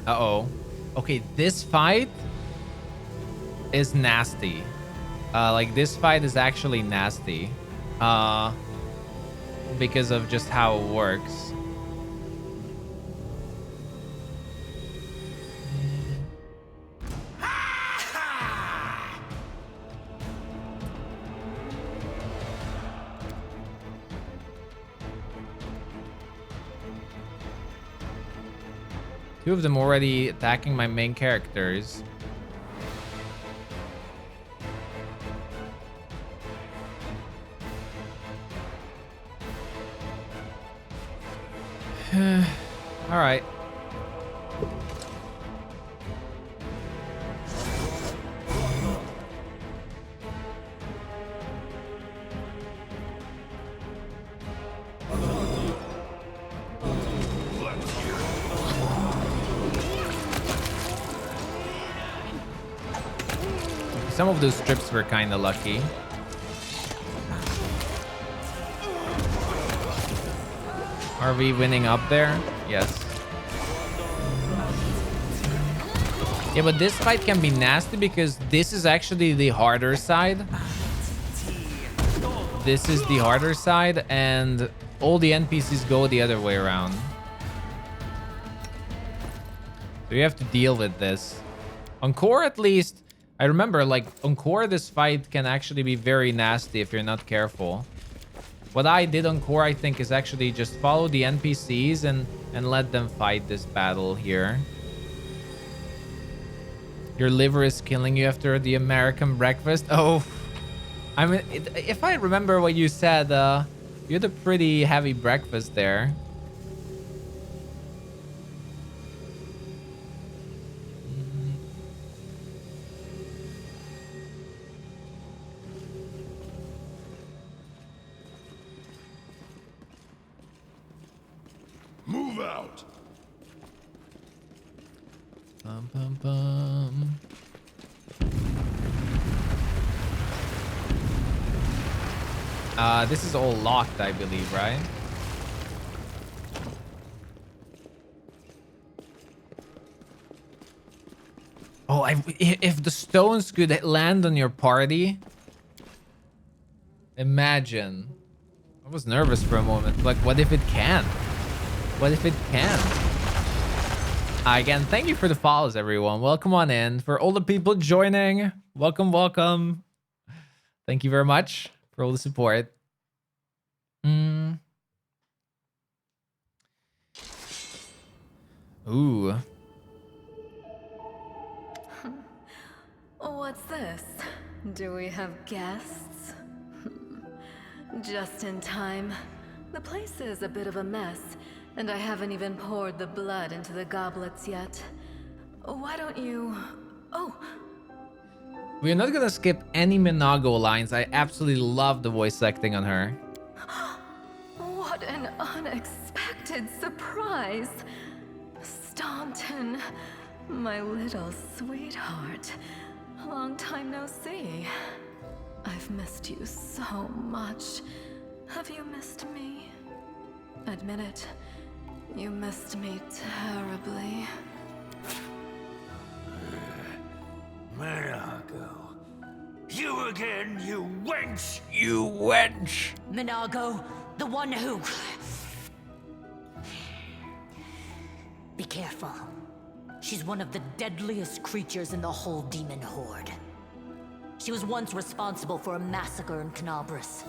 Uh-oh. Okay, this fight is nasty. Like, this fight is actually nasty. Because of just how it works. Two of them already attacking my main characters. All right. Some of those strips were kind of lucky. Are we winning up there? Yes. Yeah, but this fight can be nasty because this is actually the harder side. This is the harder side, and all the NPCs go the other way around. So you have to deal with this. On core, at least, I remember, like, on core, this fight can actually be very nasty if you're not careful. What I did on core, I think, is actually just follow the NPCs and let them fight this battle here. Your liver is killing you after the American breakfast. Oh, I mean, if I remember what you said, you had a pretty heavy breakfast there. Move out. Bum, bum, bum. This is all locked, I believe, right? Oh, if the stones could land on your party, imagine. I was nervous for a moment. Like, what if it can? What if it can? Again, thank you for the follows, everyone. Welcome on in. For all the people joining, welcome, welcome. Thank you very much for all the support. Ooh. What's this? Do we have guests? Just in time. The place is a bit of a mess, and I haven't even poured the blood into the goblets yet. Why don't you... Oh! We're not gonna skip any Minago lines. I absolutely love the voice acting on her. What an unexpected surprise! Staunton, my little sweetheart. Long time no see. I've missed you so much. Have you missed me? Admit it. You missed me terribly. Minago. You again, you wench! You wench! Minago, the one who... Be careful. She's one of the deadliest creatures in the whole demon horde. She was once responsible for a massacre in Canabras.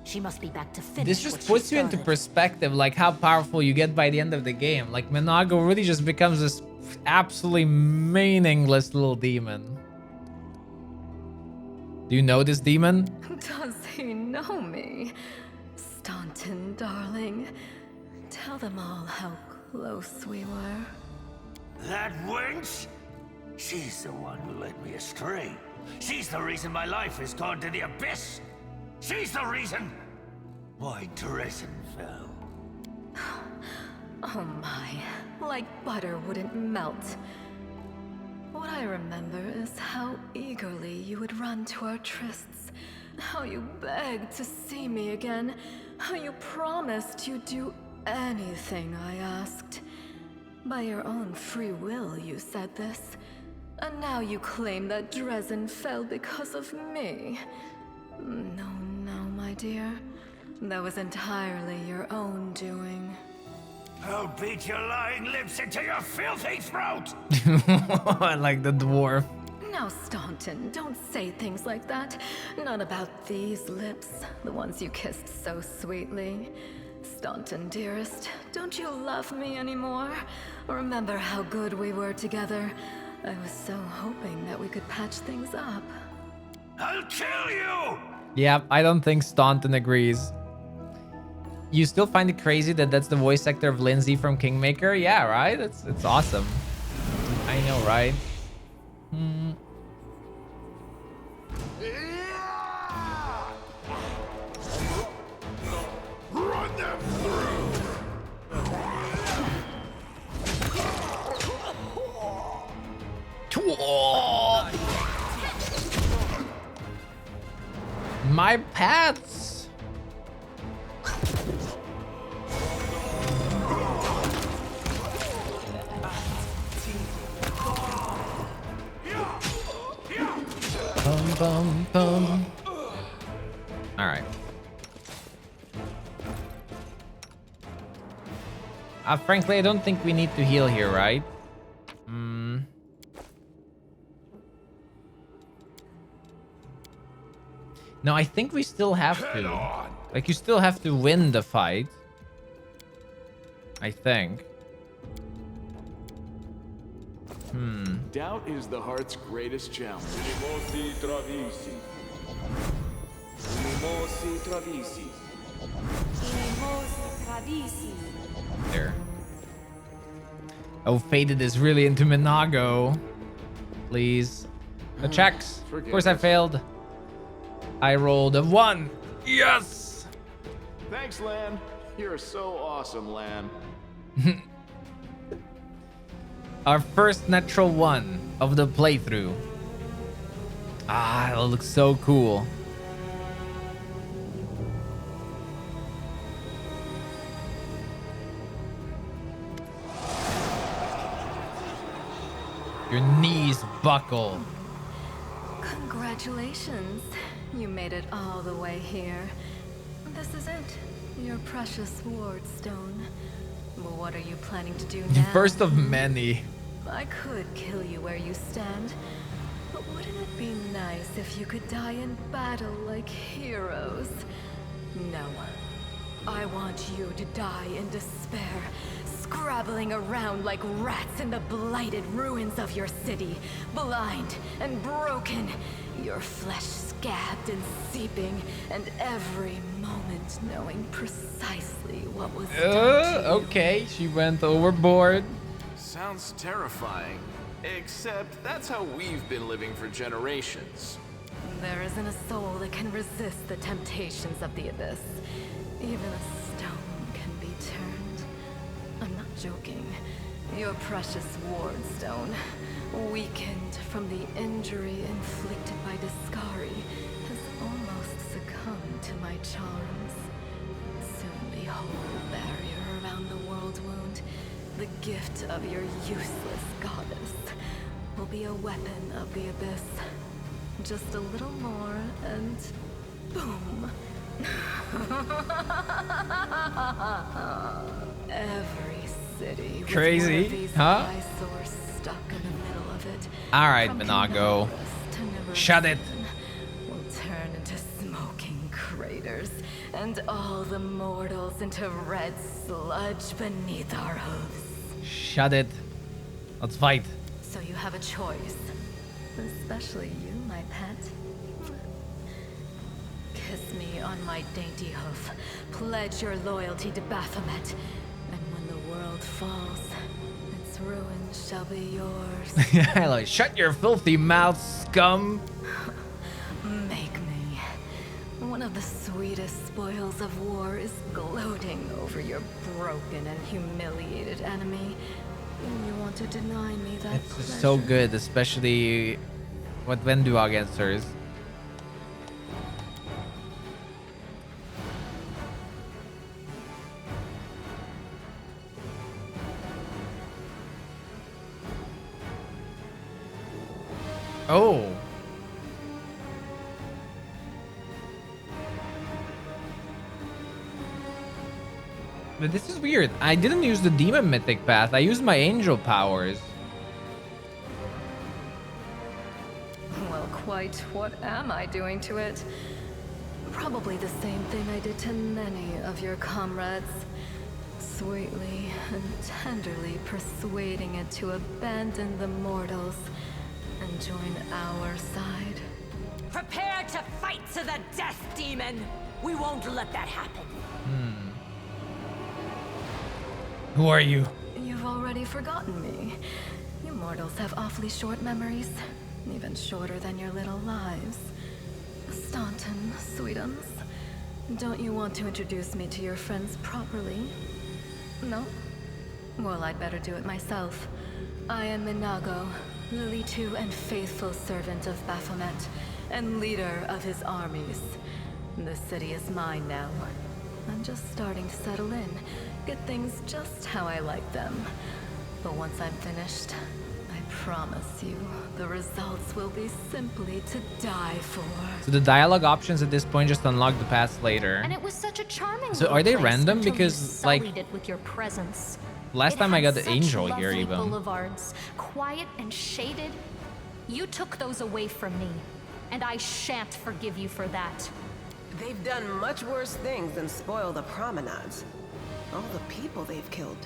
She must be back to finish. This just puts you into perspective, like how powerful you get by the end of the game. Like Minago really just becomes this absolutely meaningless little demon. Do you know this demon? Does he know me? Staunton, darling. Tell them all how close we were. That wench? She's the one who led me astray. She's the reason my life has gone to the abyss. She's the reason why Dresden fell. Oh my, like butter wouldn't melt. What I remember is how eagerly you would run to our trysts, how you begged to see me again, how you promised you'd do anything I asked. By your own free will, you said this. And now you claim that Dresden fell because of me. No, my dear. That was entirely your own doing. I'll beat your lying lips into your filthy throat! Like the dwarf. Now, Staunton, don't say things like that. Not about these lips, the ones you kissed so sweetly. Staunton, dearest, don't you love me anymore? Remember how good we were together? I was so hoping that we could patch things up. I'll kill you! Yeah, I don't think Staunton agrees. You still find it crazy that that's the voice actor of Lindsay from Kingmaker? Yeah, right? It's awesome. I know, right? Run them through! My pets! Bum, bum, bum. All right. Frankly, I don't think we need to heal here, right? No, I think we still have to. Like, you still have to win the fight. I think. Doubt is the heart's greatest challenge. There. Oh, Faded is really into Minago. Please. The checks. Of course I failed. I rolled a 1. Yes! Thanks, Lan. You're so awesome, Lan. Our first natural 1 of the playthrough. Ah, it looks so cool. Your knees buckle. Congratulations. You made it all the way here. This is it. Your precious ward stone. But what are you planning to do now? First of many. I could kill you where you stand. But wouldn't it be nice if you could die in battle like heroes? No. I want you to die in despair, scrabbling around like rats in the blighted ruins of your city, blind and broken, your flesh scabbed and seeping, and every moment knowing precisely what was done to you. Okay, she went overboard. Sounds terrifying. Except that's how we've been living for generations. There isn't a soul that can resist the temptations of the abyss. Even a stone can be turned. I'm not joking. Your precious ward stone, weakened from the injury inflicted by Discari, has almost succumbed to my charms. Soon the whole barrier around the world wound, the gift of your useless goddess, will be a weapon of the abyss. Just a little more and boom. Every city with Crazy, one of these huh? eyesores stuck in the middle of it. All right, From Minago. Canobras to Never Shut it. will turn into smoking craters, and all the mortals into red sludge beneath our hooves. Shut it. Let's fight. So you have a choice. Especially you, my pet. Kiss me on my dainty hoof. Pledge your loyalty to Baphomet. And when the world falls, its ruins shall be yours. Like, shut your filthy mouth, scum. Make me. One of the sweetest spoils of war is gloating over your broken and humiliated enemy. You want to deny me that It's pleasure. so good, especially what Venduag answers. Oh. But this is weird. I didn't use the demon mythic path. I used my angel powers. Well, quite what am I doing to it? Probably the same thing I did to many of your comrades. Sweetly and tenderly persuading it to abandon the mortals and join our side. Prepare to fight to the death, demon! We won't let that happen. Who are you? You've already forgotten me. You mortals have awfully short memories, even shorter than your little lives. Staunton, sweetums, don't you want to introduce me to your friends properly? No? Well, I'd better do it myself. I am Minago, Lily II and faithful servant of Baphomet, and leader of his armies. The city is mine now. I'm just starting to settle in, get things just how I like them. But once I'm finished, I promise you, the results will be simply to die for. So the dialogue options at this point just unlock the paths later. And it was such a charming So are they place random? until Because, you like, sullied it with your presence. last It time I had got the such angel here lovely even. boulevards, quiet and shaded. You took those away from me, and I shan't forgive you for that. They've done much worse things than spoil the promenades. All the people they've killed.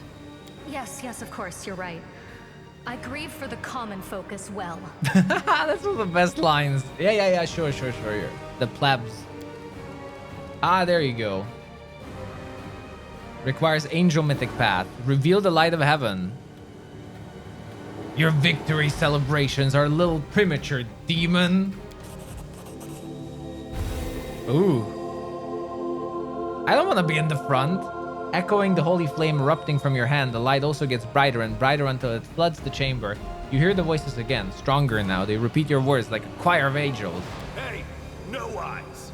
Yes, of course, you're right. I grieve for the common folk as well. That's one of the best lines. Yeah, sure. The plebs. Ah, there you go. Requires angel mythic path. Reveal the light of heaven. Your victory celebrations are a little premature, demon. Ooh. I don't want to be in the front. Echoing the holy flame erupting from your hand, the light also gets brighter and brighter until it floods the chamber. You hear the voices again, stronger now. They repeat your words like a choir of angels. Hey, no eyes.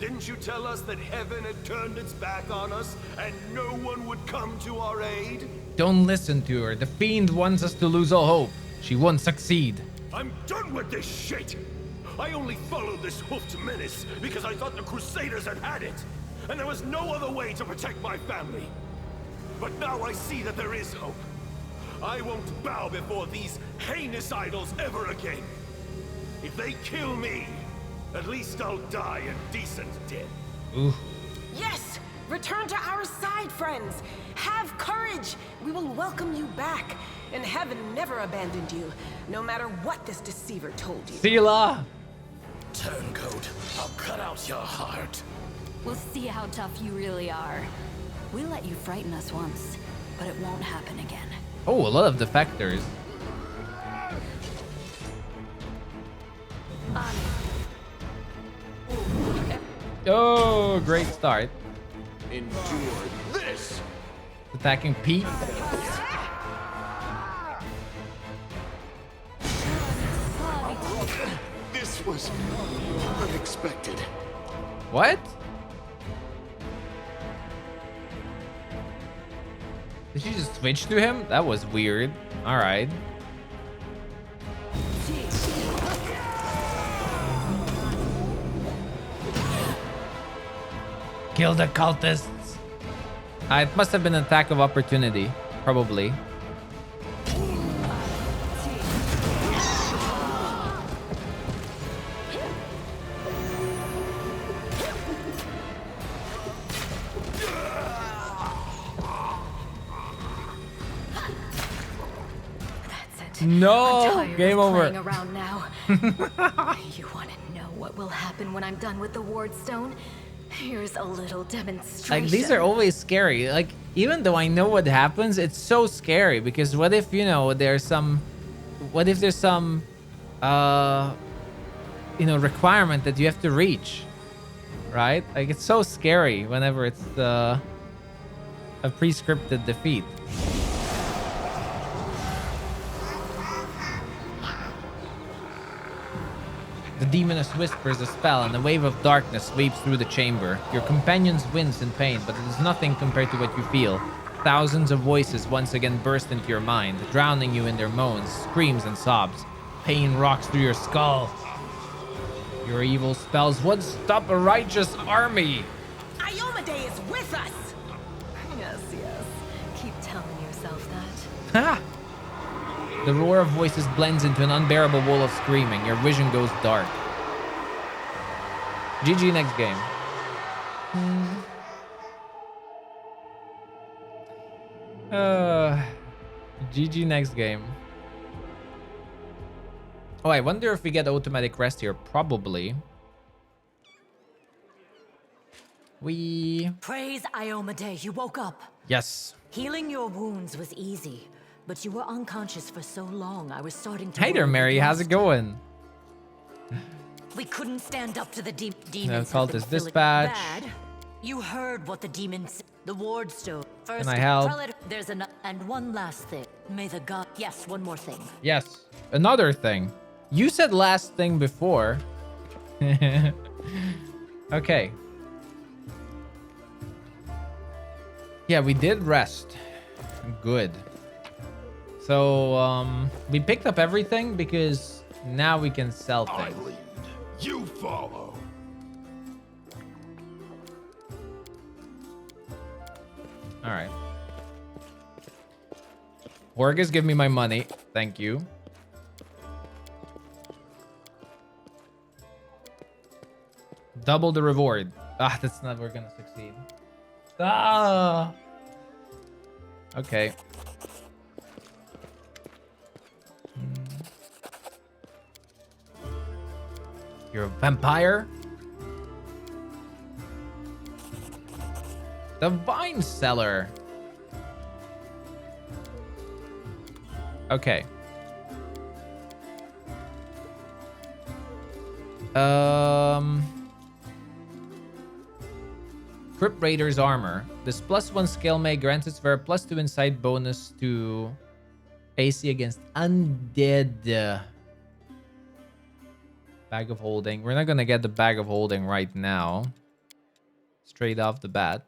Didn't you tell us that heaven had turned its back on us and no one would come to our aid? Don't listen to her. The fiend wants us to lose all hope. She won't succeed. I'm done with this shit! I only followed this hoofed menace because I thought the Crusaders had had it, and there was no other way to protect my family. But now I see that there is hope. I won't bow before these heinous idols ever again. If they kill me, at least I'll die a decent death. Ooh. Yes! Return to our side, friends. Have courage. We will welcome you back. And heaven never abandoned you, no matter what this deceiver told you. Hosilla! Turncoat, I'll cut out your heart. We'll see how tough you really are. We let you frighten us once, but it won't happen again. Oh, a lot of defectors. Oh, great start. Endure this. Attacking Pete. This was unexpected. What? Did she just switch to him? That was weird. All right. Kill the cultists. It must have been an attack of opportunity, probably. No, game over. Around now. You want to know what will happen when I'm done with the ward stone? Here's a little demonstration. Like, these are always scary. Like, even though I know what happens, it's so scary because what if, you know, there's some requirement that you have to reach, right? Like, it's so scary whenever it's a pre-scripted defeat. The demoness whispers a spell, and a wave of darkness sweeps through the chamber. Your companions wince in pain, but it is nothing compared to what you feel. Thousands of voices once again burst into your mind, drowning you in their moans, screams, and sobs. Pain rocks through your skull. Your evil spells would stop a righteous army. Iomedae is with us! Yes, yes. Keep telling yourself that. Ha! The roar of voices blends into an unbearable wall of screaming. Your vision goes dark. GG next game. GG next game. Oh, I wonder if we get automatic rest here. Probably. Praise Iomedae, you woke up. Yes. Healing your wounds was easy. But you were unconscious for so long, I was starting to... Hey there, Mary. How's it going? We couldn't stand up to the No, demons. cultist dispatch. Bad. You heard what the demons... The ward stone. First, Can I help? There's and one last thing. May the god... Yes, one more thing. Yes. Another thing. You said last thing before. Okay. Yeah, we did rest. Good. So, we picked up everything because now we can sell things. I lead. You follow. All right. Orgus, give me my money. Thank you. Double the reward. Ah, that's never gonna succeed. Ah. Okay. You're a vampire? The Vine Cellar. Okay. Crypt Raider's armor. This +1 skill may grant its wearer +2 insight bonus to AC against undead. Bag of holding. We're not gonna get the bag of holding right now. Straight off the bat.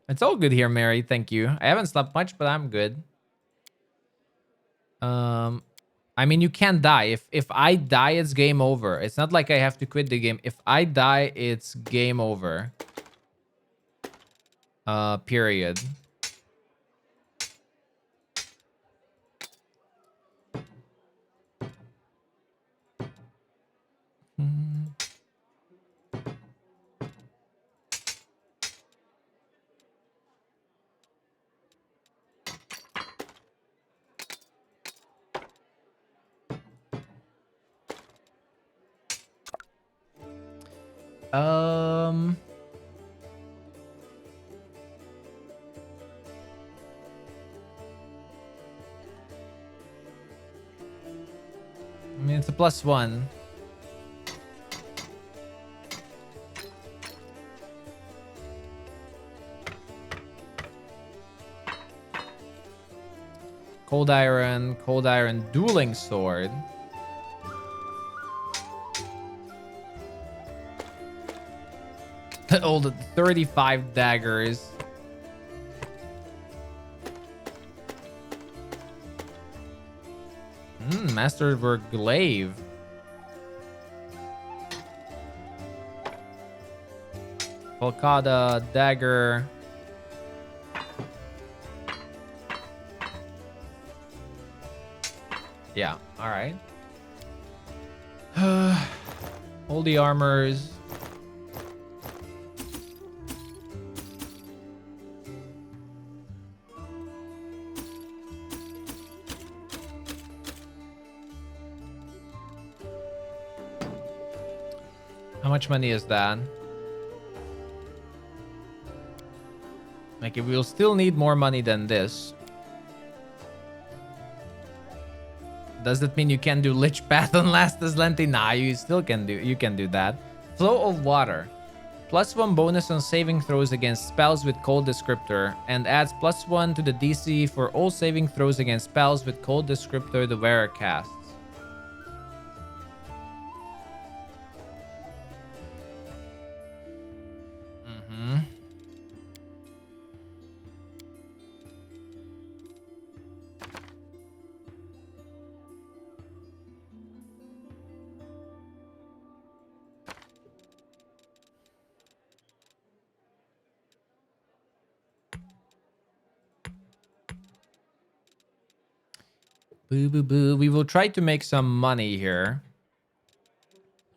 It's all good here, Mary. Thank you. I haven't slept much, but I'm good. I mean, you can't die. If I die, it's game over. It's not like I have to quit the game. If I die, it's game over. Period. Um. I mean, it's a +1. Cold iron dueling sword. Oh, the 35 daggers. Master of her glaive. Volcada dagger. Yeah, all right. All the armors. How much money is that? Like, we'll still need more money than this. Does that mean you can do Lich Path on Last Azlanti? Nah, you still can do that. Flow of water. +1 bonus on saving throws against spells with cold descriptor, and adds +1 to the DC for all saving throws against spells with cold descriptor the wearer casts. Boo, boo, boo. We will try to make some money here.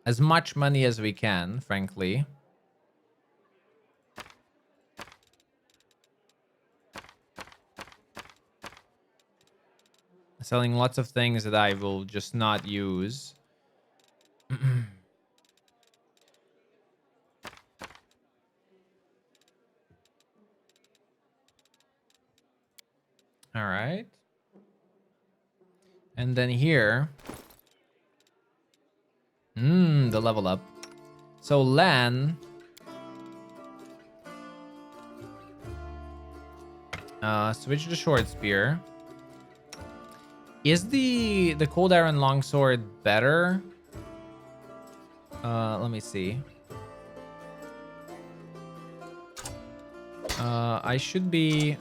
As much money as we can, frankly. Selling lots of things that I will just not use. All right. And then here. The level up. So Lan. Switch to short spear. Is the cold iron longsword better? Let me see. I should be.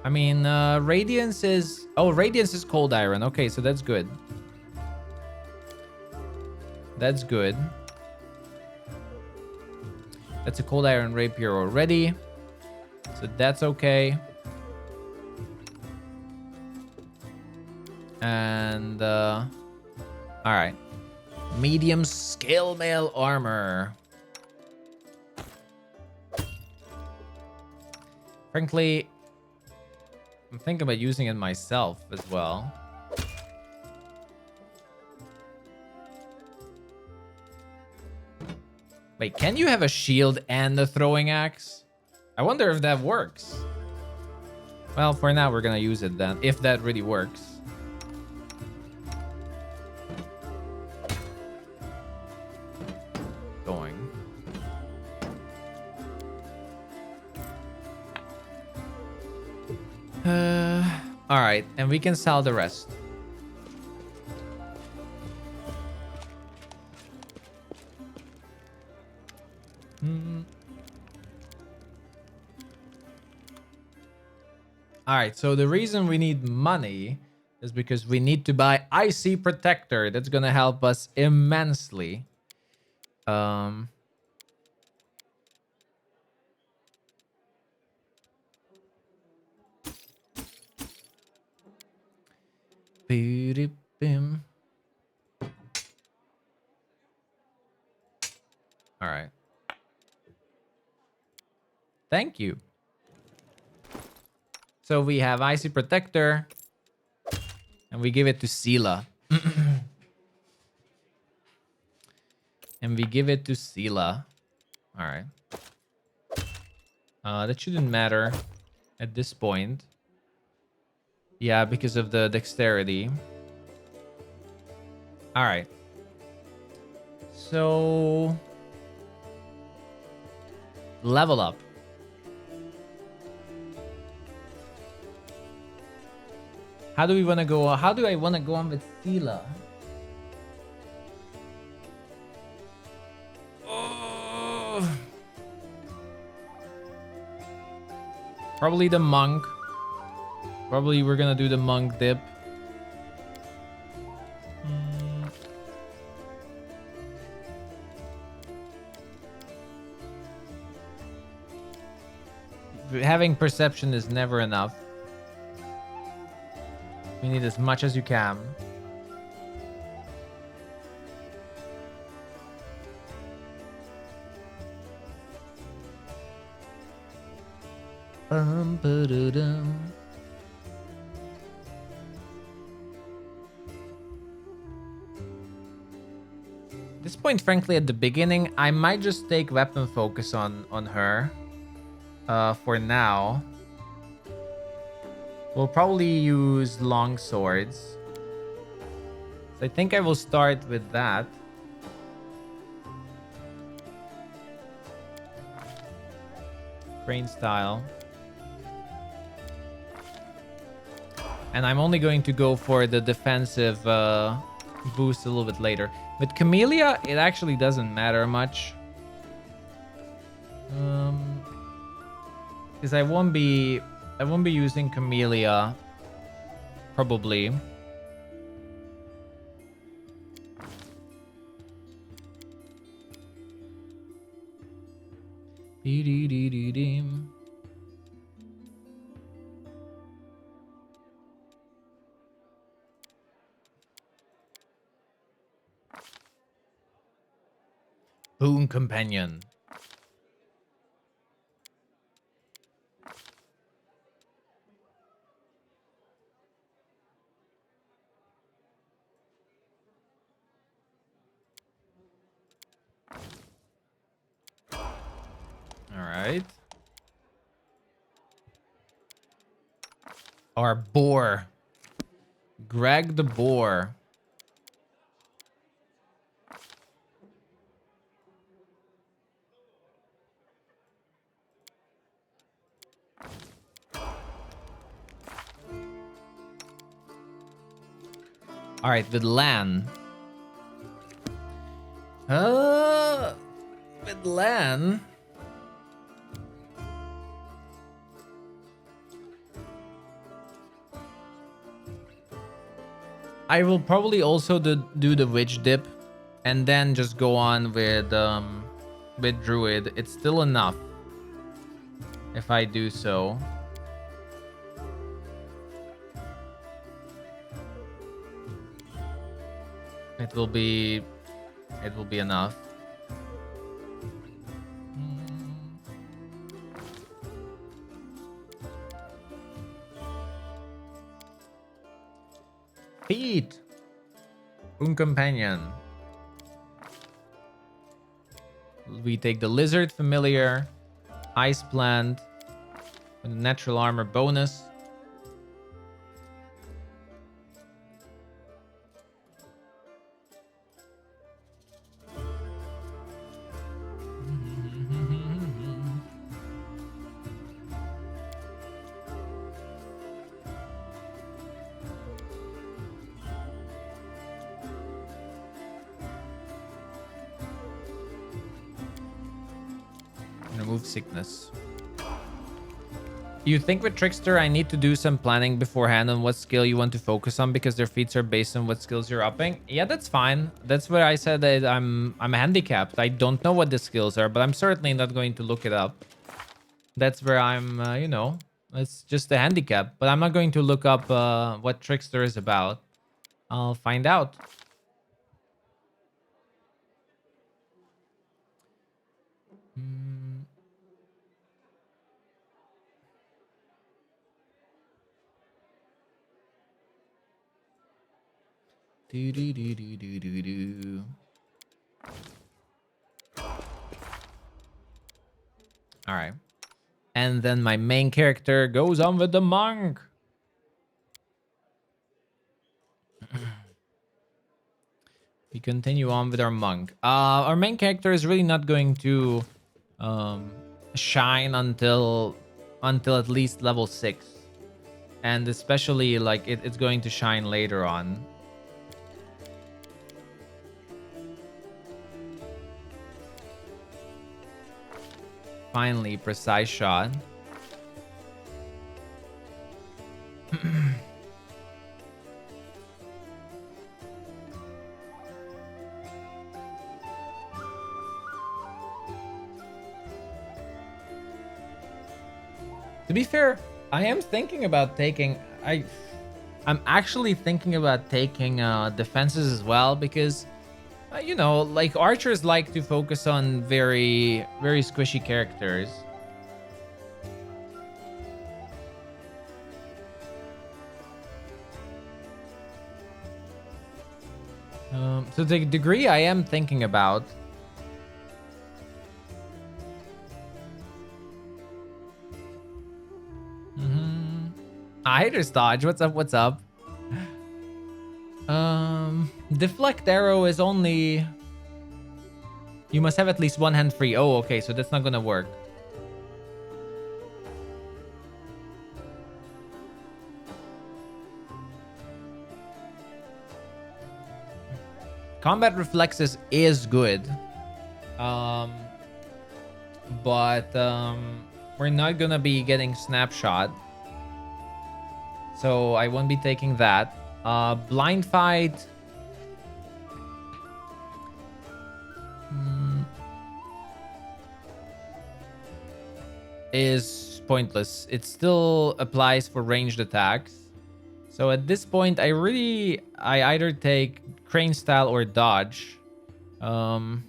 I mean, Radiance is... Oh, Radiance is cold iron. Okay, so that's good. That's good. That's a cold iron rapier already. So that's okay. And, alright. Medium scale mail armor. Frankly, I'm thinking about using it myself as well. Wait, can you have a shield and a throwing axe? I wonder if that works. Well, for now, we're gonna use it then, if that really works. Going. All right, and we can sell the rest. All right, so the reason we need money is because we need to buy Icy Protector. That's gonna help us immensely. Bim. All right. Thank you. So we have Icy Protector. And we give it to Sila. And we give it to Sela. All right. That shouldn't matter at this point. Yeah, because of the dexterity. All right. So level up. How do we want to go? How do I want to go on with Sela? Oh. Probably the monk. Probably we're gonna do the monk dip. Having perception is never enough. You need as much as you can. Ba-da-dum. At this point, frankly, at the beginning, I might just take weapon focus on her. For now. We'll probably use long swords. So I think I will start with that. Brain style. And I'm only going to go for the defensive boost a little bit later. With Camellia, it actually doesn't matter much. Because I won't be using Camellia, probably. Dee-dee-dee-dee-deem. Boon Companion. All right. Our boar. Greg the boar. All right, with Lan. With Lan. I will probably also do the witch dip, and then just go on with druid. It's still enough if I do so. It will be enough. Feet. Boon Companion. We take the Lizard Familiar, Ice Plant, with a Natural Armor bonus. Remove sickness. You think with Trickster I need to do some planning beforehand on what skill you want to focus on because their feats are based on what skills you're upping? Yeah, that's fine. That's where I said that I'm handicapped. I don't know what the skills are, but I'm certainly not going to look it up. That's where I'm, you know, it's just a handicap. But I'm not going to look up what Trickster is about. I'll find out. Do do do do do do do. All right. And then my main character goes on with the monk. We continue on with our monk. Our main character is really not going to shine until at least level 6. And especially like it's going to shine later on. Finally, precise shot. To be fair, I am thinking about taking... I'm actually thinking about taking defenses as well because, you know, like archers like to focus on very, very squishy characters. So the degree I am thinking about... Hydras dodge. What's up? What's up? Deflect arrow is only... You must have at least one hand free. Oh, okay. So that's not gonna work. Combat reflexes is good. But we're not gonna be getting snapshot. So I won't be taking that. Blind fight. Is pointless. It still applies for ranged attacks. So at this point, I either take crane style or dodge. On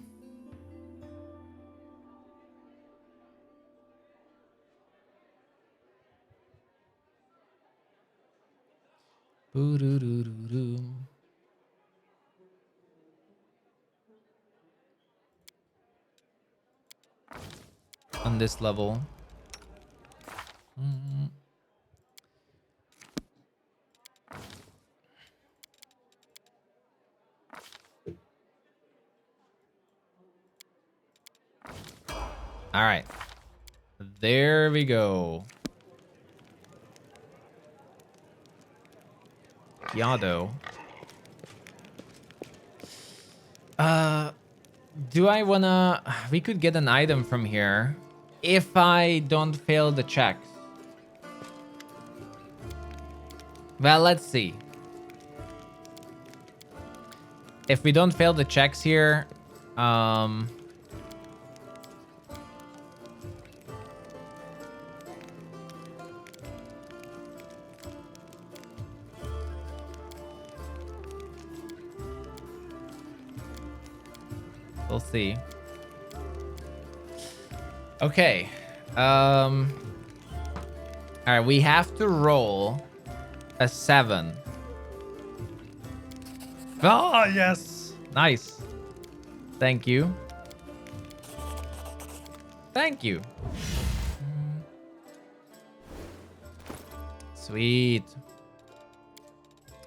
this level. All right. There we go. Yado. Do I wanna... We could get an item from here if I don't fail the checks. Well, let's see. If we don't fail the checks here, we'll see. Okay. All right, we have to roll a 7. Oh, yes. Nice. Thank you. Thank you. Sweet.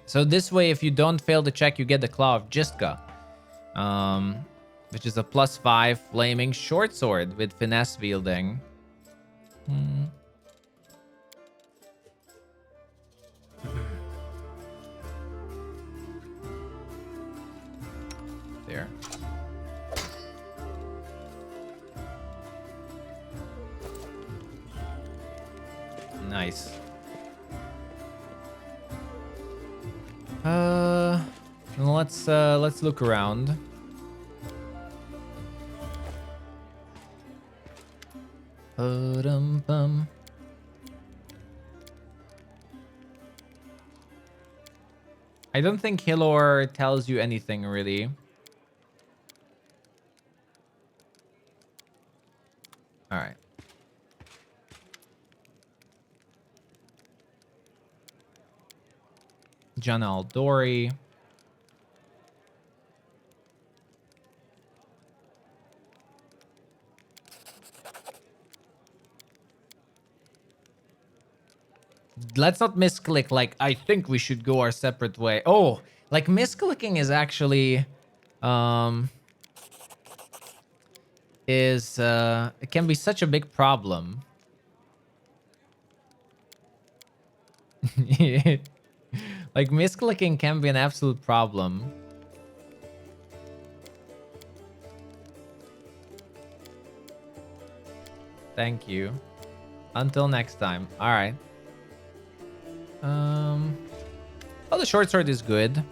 So this way, if you don't fail the check, you get the Claw of Jiska. Which is a +5 flaming short sword with finesse wielding. There. Nice. Let's look around. Ba-dum-bum. I don't think Hilor tells you anything really. All right. Jana Aldori. let's not misclick. Like, I think we should go our separate way. Oh, like misclicking is actually, it can be such a big problem. Like misclicking can be an absolute problem. Thank you. Until next time. All right. Oh, the short sword is good.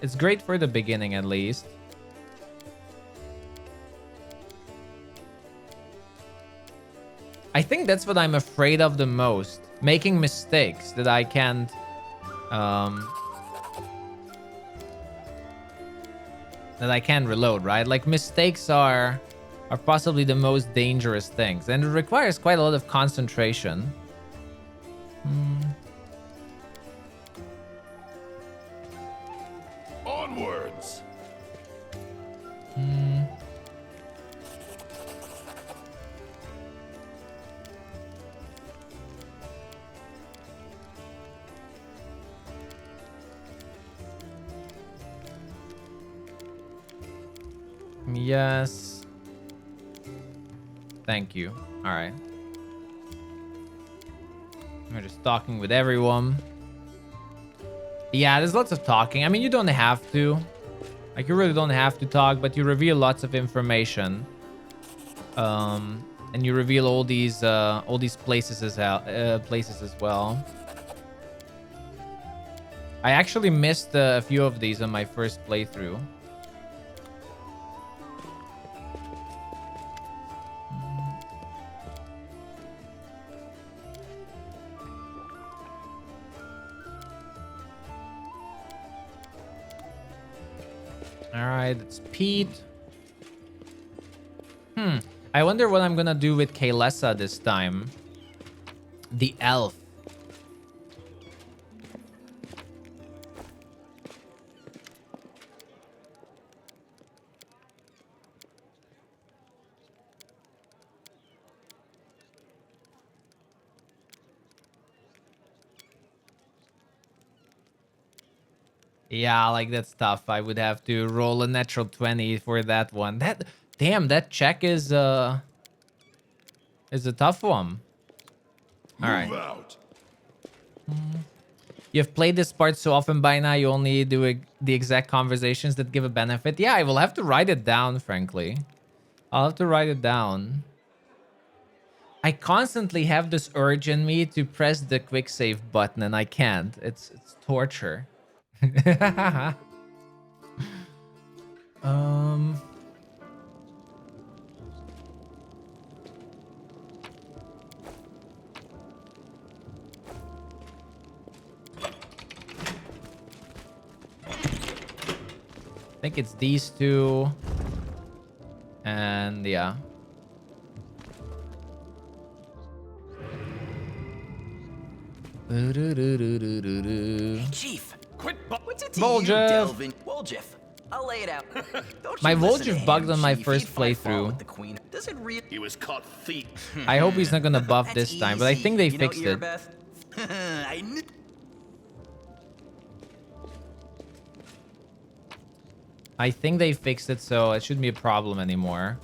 It's great for the beginning at least. I think that's what I'm afraid of the most. Making mistakes that I can't reload, right? Like mistakes are possibly the most dangerous things, and it requires quite a lot of concentration. Onwards. Yes. Thank you. All right. We're just talking with everyone. Yeah, there's lots of talking. I mean, you don't have to. Like, you really don't have to talk, but you reveal lots of information. And you reveal all these places as well. I actually missed a few of these on my first playthrough. Alright, it's Pete. I wonder what I'm gonna do with Kaylessa this time. The elf. Yeah, like that's tough. I would have to roll a natural 20 for that one. Damn, that check is a tough one. All right. You've played this part so often by now, you only do the exact conversations that give a benefit. Yeah, I will have to write it down, frankly. I'll have to write it down. I constantly have this urge in me to press the quick save button, and I can't. It's torture. I think it's these two. And yeah. Hey, Chief. Quit. What's it to Voljeff. you, Delvin? Voljeff. I'll lay it out. Don't My you listen to Voljeff him, bugged on my Chief. first He'd fight far playthrough. with the Queen. Does it really? He was caught thief. I hope he's not gonna buff That's this time, but I think they easy. You know, fixed it. Earbeth? I knew. I think they fixed it, so it shouldn't be a problem anymore.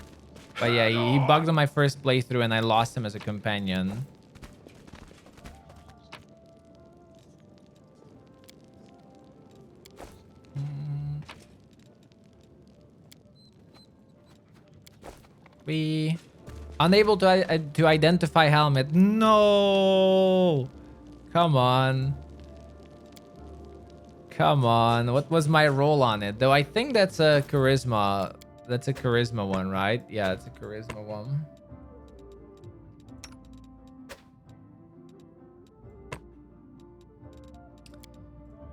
But yeah, he bugged on my first playthrough, and I lost him as a companion. We unable to identify helmet. No, come on. Come on. What was my roll on it? Though I think that's a charisma. That's a charisma one, right? Yeah, it's a charisma one.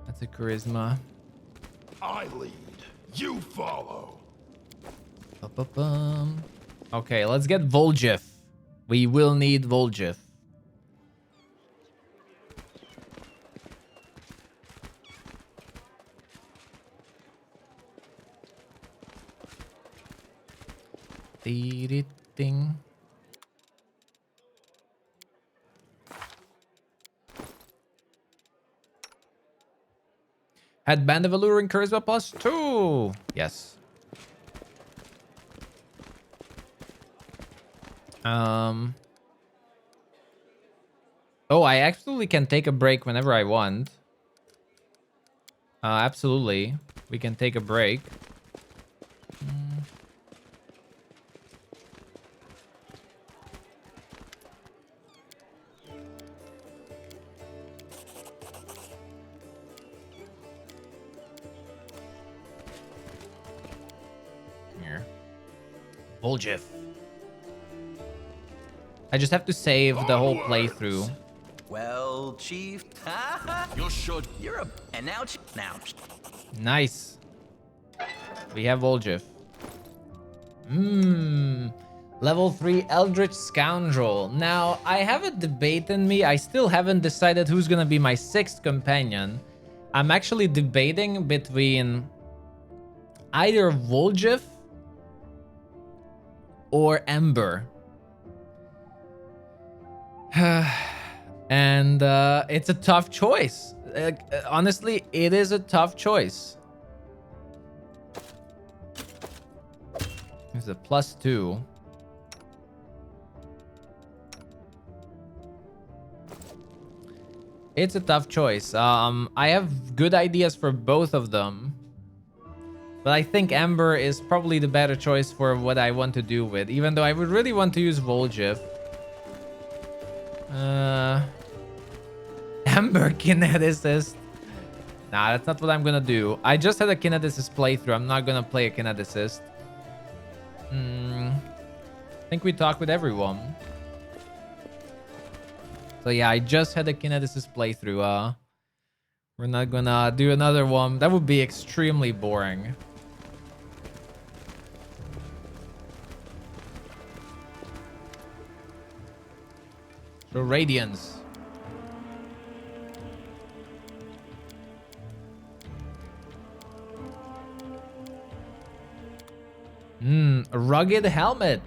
That's a charisma. I lead. You follow. Ba-ba-bum. Okay, let's get Voljeff. We will need Voljeff. Ding. Headband of Alluring Charisma +2. Yes. Oh, I absolutely can take a break whenever I want. Absolutely. We can take a break. Here. Volgif. I just have to save the whole playthrough. Well, Chief. You should. And now. Nice. We have Volgif. Level 3 Eldritch Scoundrel. Now, I have a debate in me. I still haven't decided who's gonna be my 6th companion. I'm actually debating between either Volgif or Ember. And it's a tough choice. Honestly, it is a tough choice. There's a +2. It's a tough choice. I have good ideas for both of them. But I think Ember is probably the better choice for what I want to do with. Even though I would really want to use Volgif. Ember Kineticist. Nah, that's not what I'm gonna do. I just had a Kineticist playthrough. I'm not gonna play a Kineticist. I think we talked with everyone. So yeah, I just had a Kineticist playthrough. We're not gonna do another one. That would be extremely boring. So Radiance. A rugged helmet.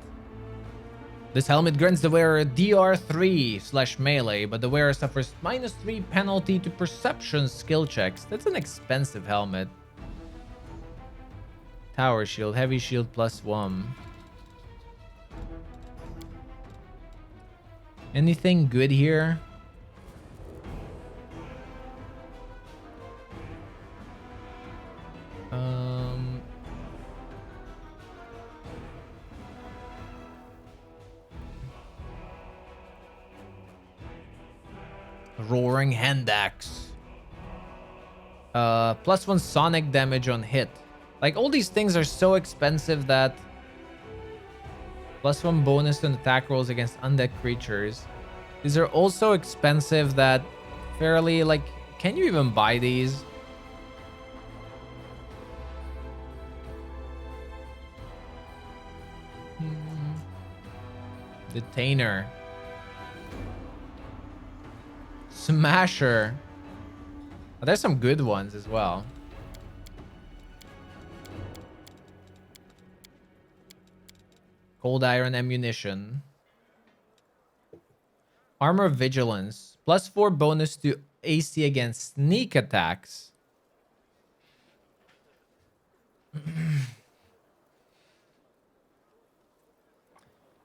This helmet grants the wearer DR3/melee, but the wearer suffers -3 penalty to perception skill checks. That's an expensive helmet. Tower shield, heavy shield +1. Anything good here? Roaring hand axe. +1 sonic damage on hit. Like, all these things are so expensive that +1 bonus to attack rolls against undead creatures. These are also expensive that fairly, like, can you even buy these? Detainer. Smasher. Oh, there's some good ones as well. Cold iron ammunition. Armor vigilance. +4 bonus to AC against sneak attacks.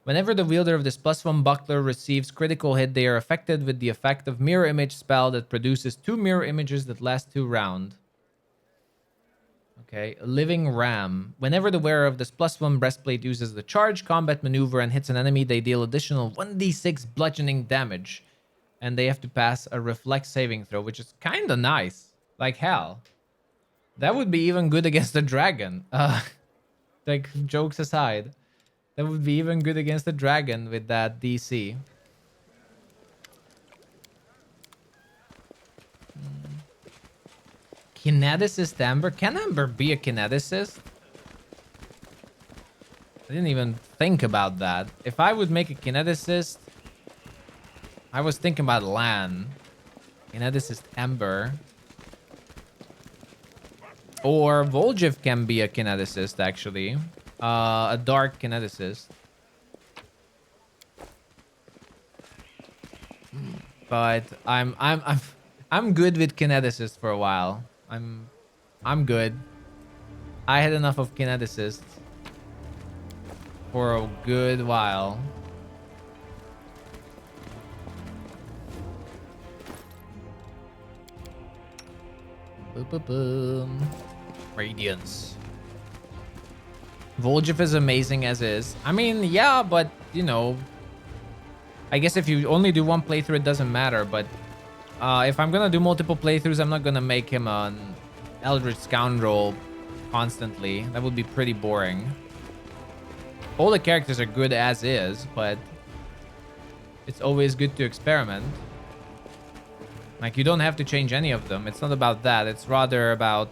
Whenever the wielder of this +1 buckler receives critical hit, they are affected with the effect of mirror image spell that produces 2 mirror images that last 2 rounds. Okay, living ram. Whenever the wearer of this +1 breastplate uses the charge combat maneuver and hits an enemy, they deal additional 1d6 bludgeoning damage. And they have to pass a reflex saving throw, which is kind of nice. Like hell. That would be even good against the dragon. Like, jokes aside. That would be even good against the dragon with that DC. Kineticist Amber? Can Amber be a kineticist? I didn't even think about that. If I would make a kineticist, I was thinking about Lan. Kineticist Amber. Or Volgif can be a kineticist, actually. A dark kineticist. But I'm good with kineticist for a while. I'm I'm good. I had enough of kineticist for a good while. Boom, boom, boom. Radiance. Voljev is amazing as is. I mean, yeah, but, you know, I guess if you only do one playthrough, it doesn't matter. But if I'm gonna do multiple playthroughs, I'm not gonna make him an Eldritch Scoundrel constantly. That would be pretty boring. All the characters are good as is, but it's always good to experiment. Like, you don't have to change any of them. It's not about that. It's rather about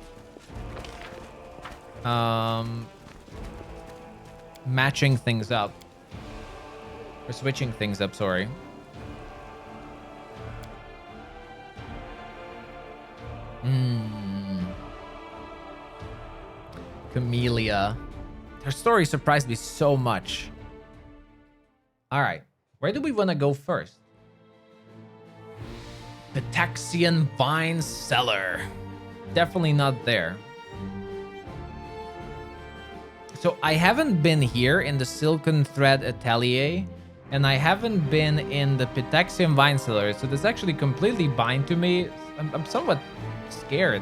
matching things up. Or switching things up, sorry. Camellia. Her story surprised me so much. Alright. Where do we want to go first? The Taxian Vine Cellar. Definitely not there. So I haven't been here in the Silken Thread Atelier, and I haven't been in the Pitaxian Vine Cellar, so this actually completely bind to me. I'm somewhat scared.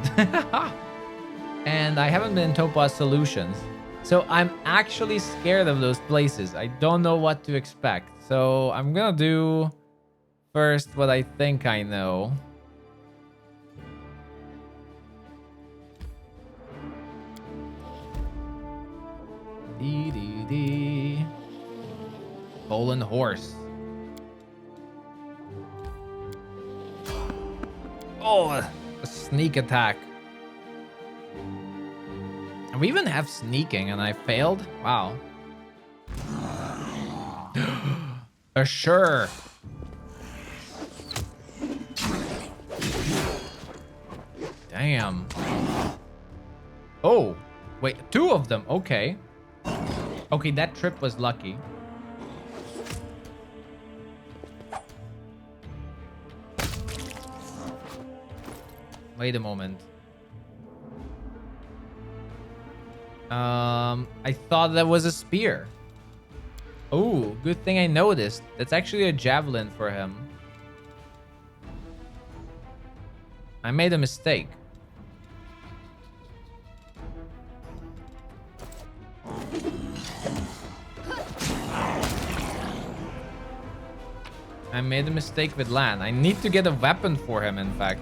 And I haven't been in Topaz Solutions, so I'm actually scared of those places. I don't know what to expect, so I'm gonna do first what I think I know. Dee. Stolen horse. Oh, a sneak attack. And we even have sneaking, and I failed? Wow. Sure. Damn. Oh, wait, 2 of them. Okay. Okay, that trip was lucky. Wait a moment. I thought that was a spear. Oh, good thing I noticed. That's actually a javelin for him. I made a mistake. I made a mistake with Lan. I need to get a weapon for him, in fact.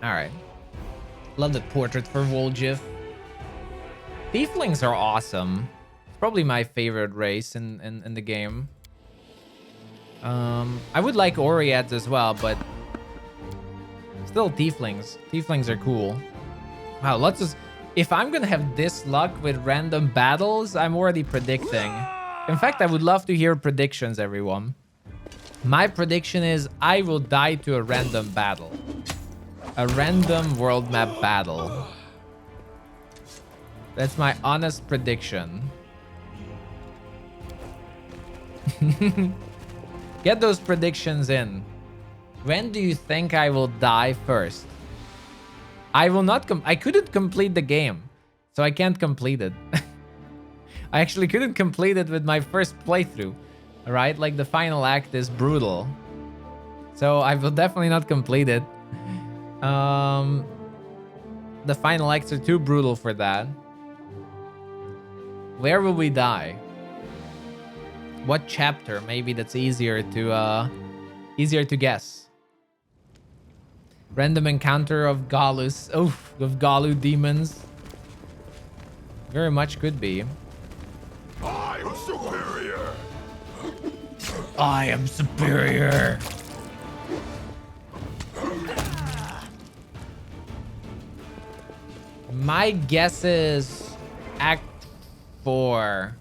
Alright. Love the portrait for Voljev. Tieflings are awesome. It's probably my favorite race in the game. I would like Oriads as well, but still Tieflings. Tieflings are cool. Wow, let's just... If I'm gonna have this luck with random battles, I'm already predicting. In fact, I would love to hear predictions, everyone. My prediction is I will die to a random battle. A random world map battle. That's my honest prediction. Get those predictions in. When do you think I will die first? I will not I couldn't complete the game, so I can't complete it. I actually couldn't complete it with my first playthrough. Alright, like the final act is brutal. So I will definitely not complete it. The final acts are too brutal for that. Where will we die? What chapter? Maybe that's easier to guess. Random encounter of Galus. Oh, of Galu demons. Very much could be. I am superior. I am superior. My guess is Act 4.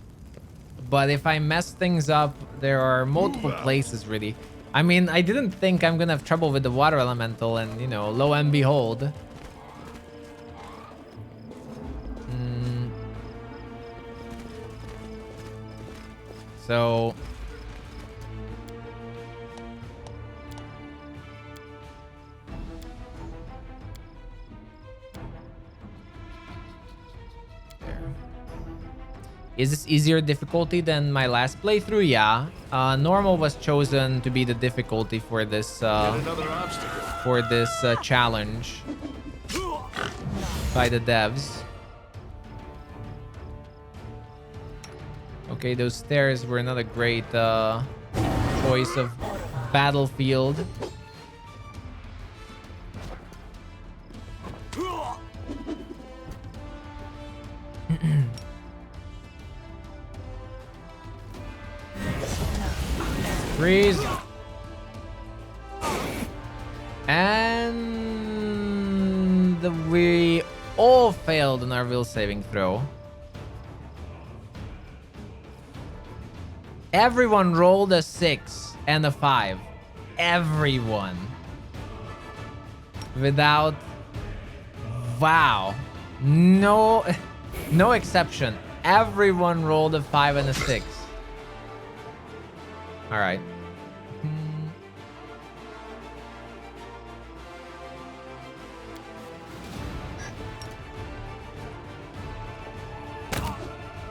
But if I mess things up, there are multiple places, really. I mean, I didn't think I'm gonna have trouble with the water elemental, and, you know, lo and behold. So is this easier difficulty than my last playthrough? Yeah. Normal was chosen to be the difficulty for this challenge by the devs. Okay, those stairs were not a great choice of battlefield. Freeze. And we all failed on our will saving throw. Everyone rolled a 6 and a 5. Everyone. Without... Wow. No exception. Everyone rolled a 5 and a 6. All right.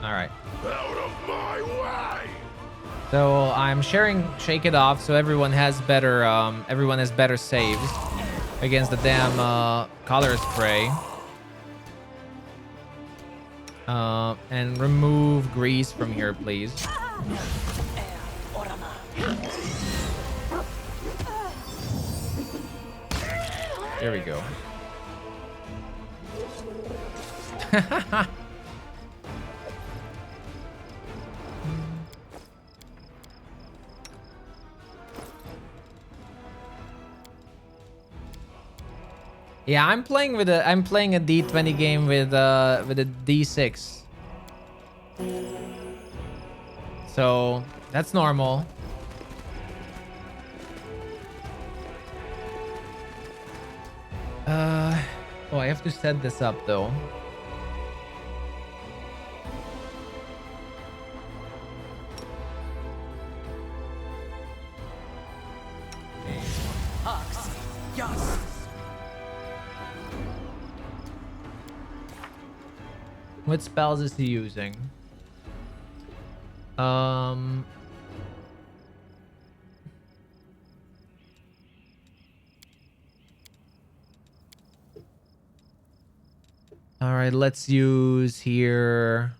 All right. Out of my way! So I'm sharing Shake It Off, so everyone has better saves against the damn color spray. And remove grease from here, please. There we go. Yeah, I'm playing a D20 game with a D6. So that's normal. Oh, I have to set this up though. What spells is he using? All right, let's use here.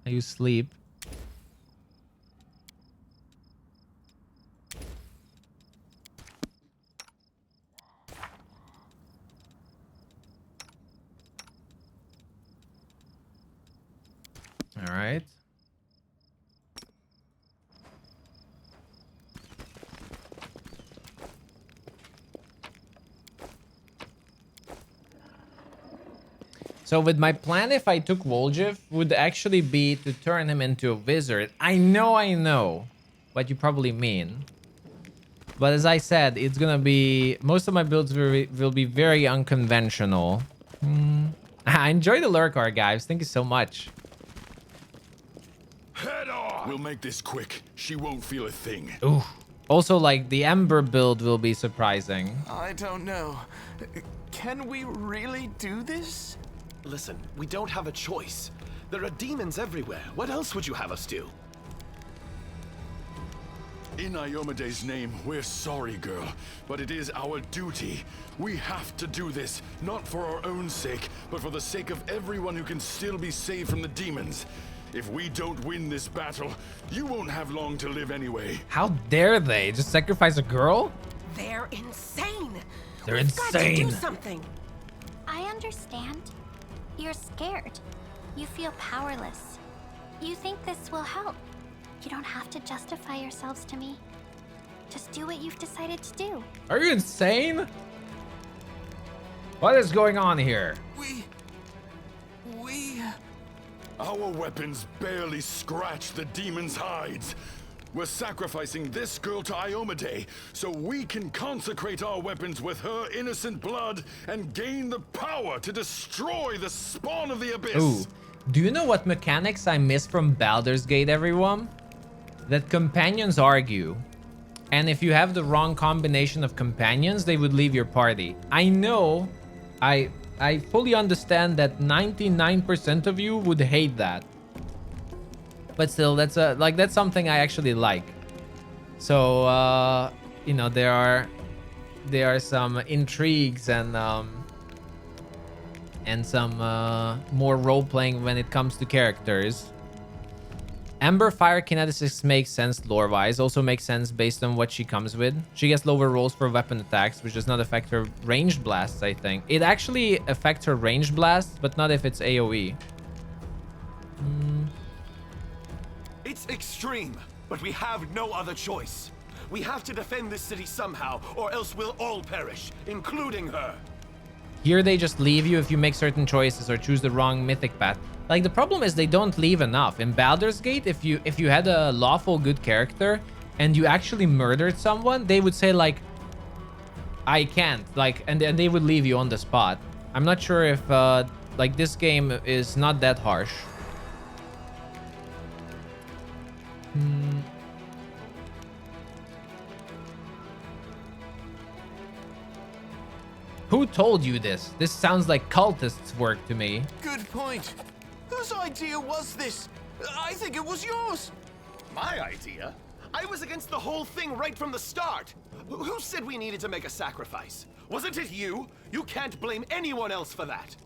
I use sleep. All right. So with my plan, if I took Woljif, would actually be to turn him into a wizard. I know what you probably mean. But as I said, it's gonna be... Most of my builds will be very unconventional. I enjoy the Lurkar, guys. Thank you so much. Head on! We'll make this quick. She won't feel a thing. Ooh. Also, like, the Ember build will be surprising. I don't know. Can we really do this? Listen, we don't have a choice. There are demons everywhere. What else would you have us do? In Iomede's name, we're sorry, girl, but it is our duty. We have to do this, not for our own sake, but for the sake of everyone who can still be saved from the demons. If we don't win this battle, you won't have long to live anyway. How dare they? Just sacrifice a girl? They're insane. They're We've got to insane. do something. I understand. You're scared. You feel powerless. You think this will help. You don't have to justify yourselves to me. Just do what you've decided to do. Are you insane? What is going on here? Our weapons barely scratch the demon's hides. We're sacrificing this girl to Iomede so we can consecrate our weapons with her innocent blood and gain the power to destroy the spawn of the abyss. Ooh. Do you know what mechanics I miss from Baldur's Gate, everyone? That companions argue. And if you have the wrong combination of companions, they would leave your party. I know, I fully understand that 99% of you would hate that. But still, that's something I actually like. So, you know, there are some intrigues and some more role-playing when it comes to characters. Ember Fire Kinetics makes sense lore-wise. Also makes sense based on what she comes with. She gets lower rolls for weapon attacks, which does not affect her ranged blasts, I think. It actually affects her ranged blasts, but not if it's AoE. It's extreme, but we have no other choice. We have to defend this city somehow, or else we'll all perish, including her. Here they just leave you if you make certain choices or choose the wrong mythic path. Like, the problem is they don't leave enough. In Baldur's Gate, if you had a lawful good character and you actually murdered someone, they would say like, I can't, like, and they would leave you on the spot. I'm not sure if like this game is not that harsh. Who told you this? This sounds like cultists' work to me. Good point. Whose idea was this? I think it was yours. My idea? I was against the whole thing right from the start. Who said we needed to make a sacrifice? Wasn't it you? You can't blame anyone else for that.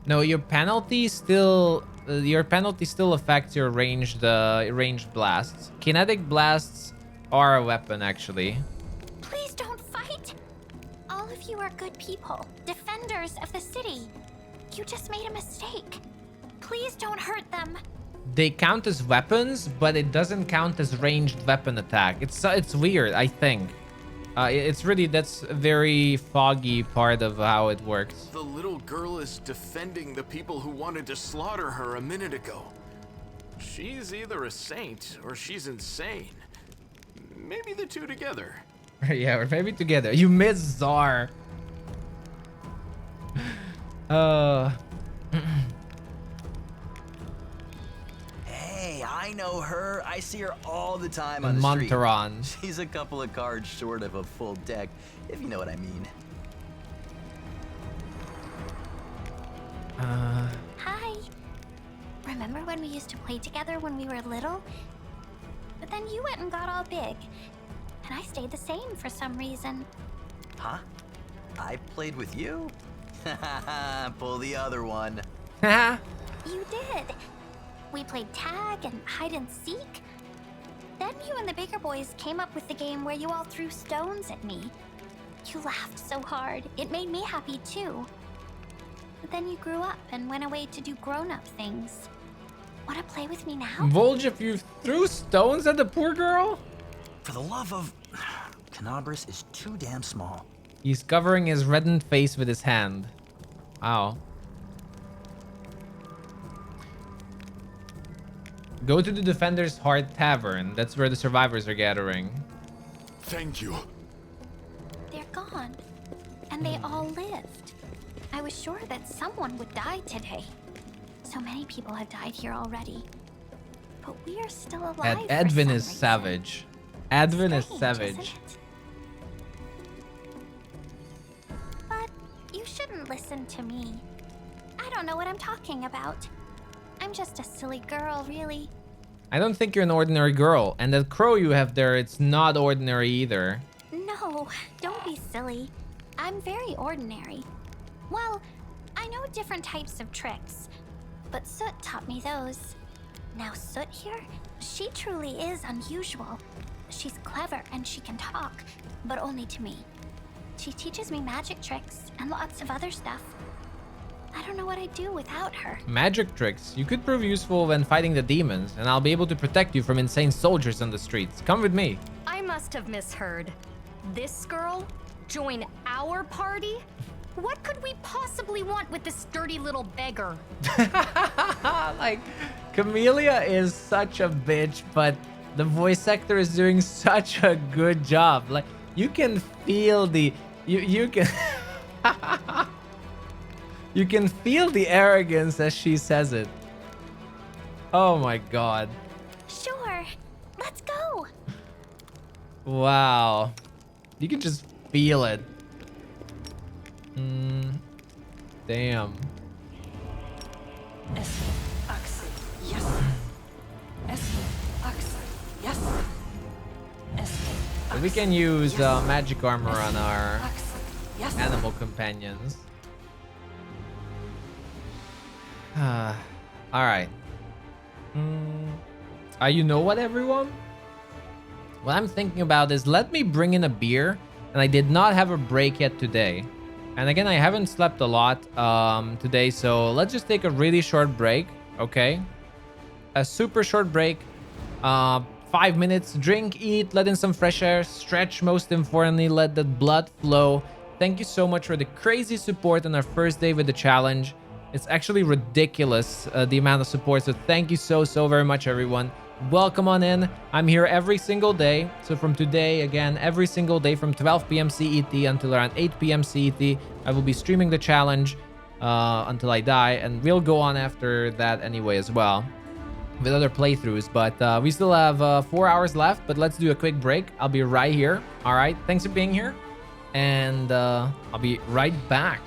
No, your penalty still affects your ranged blasts. Kinetic blasts are a weapon, actually. Please don't fight. All of you are good people, defenders of the city. You just made a mistake. Please don't hurt them. They count as weapons, but it doesn't count as ranged weapon attack. It's weird, I think. It's really, that's a very foggy part of how it works. The little girl is defending the people who wanted to slaughter her a minute ago. She's either a saint or she's insane. Maybe the two together. Yeah, or maybe together. You miss Czar. Hey, I know her. I see her all the time on the Monteron. street. She's a couple of cards short of a full deck, if you know what I mean. Hi. Remember when we used to play together when we were little? But then you went and got all big. And I stayed the same for some reason. Huh? I played with you? Pull the other one. You did. We played tag and hide and seek. Then you and the bigger boys came up with the game where you all threw stones at me. You laughed so hard. It made me happy too. But then you grew up and went away to do grown-up things. Wanna play with me now? Volge, if you threw stones at the poor girl? For the love of... Canabris is too damn small. He's covering his reddened face with his hand. Wow. Go to the Defender's Heart Tavern. That's where the survivors are gathering. Thank you. They're gone. And they all lived. I was sure that someone would die today. So many people have died here already. But we are still alive. Edwin is savage. Edwin is savage. But you shouldn't listen to me. I don't know what I'm talking about. I'm just a silly girl, really. I don't think you're an ordinary girl. And that crow you have there, it's not ordinary either. No, don't be silly. I'm very ordinary. Well, I know different types of tricks, but Soot taught me those. Now Soot here, she truly is unusual. She's clever and she can talk, but only to me. She teaches me magic tricks and lots of other stuff. I don't know what I'd do without her. Magic tricks. You could prove useful when fighting the demons, and I'll be able to protect you from insane soldiers on the streets. Come with me. I must have misheard. This girl? Join our party? What could we possibly want with this dirty little beggar? Like, Camellia is such a bitch, but the voice actor is doing such a good job. Like, you can feel the... You can... You can feel the arrogance as she says it. Oh my god. Sure. Let's go. Wow. You can just feel it. Damn. So we can use magic armor on our animal companions. All right. You know what, everyone? What I'm thinking about is let me bring in a beer. And I did not have a break yet today. And again, I haven't slept a lot today. So let's just take a really short break. Okay. A super short break. 5 minutes. Drink, eat, let in some fresh air. Stretch, most importantly. Let the blood flow. Thank you so much for the crazy support on our first day with the challenge. It's actually ridiculous, the amount of support. So thank you so very much, everyone. Welcome on in. I'm here every single day. So from today, again, every single day from 12 p.m. CET until around 8 p.m. CET, I will be streaming the challenge until I die. And we'll go on after that anyway as well with other playthroughs. But we still have 4 hours left, but let's do a quick break. I'll be right here. All right. Thanks for being here. And I'll be right back.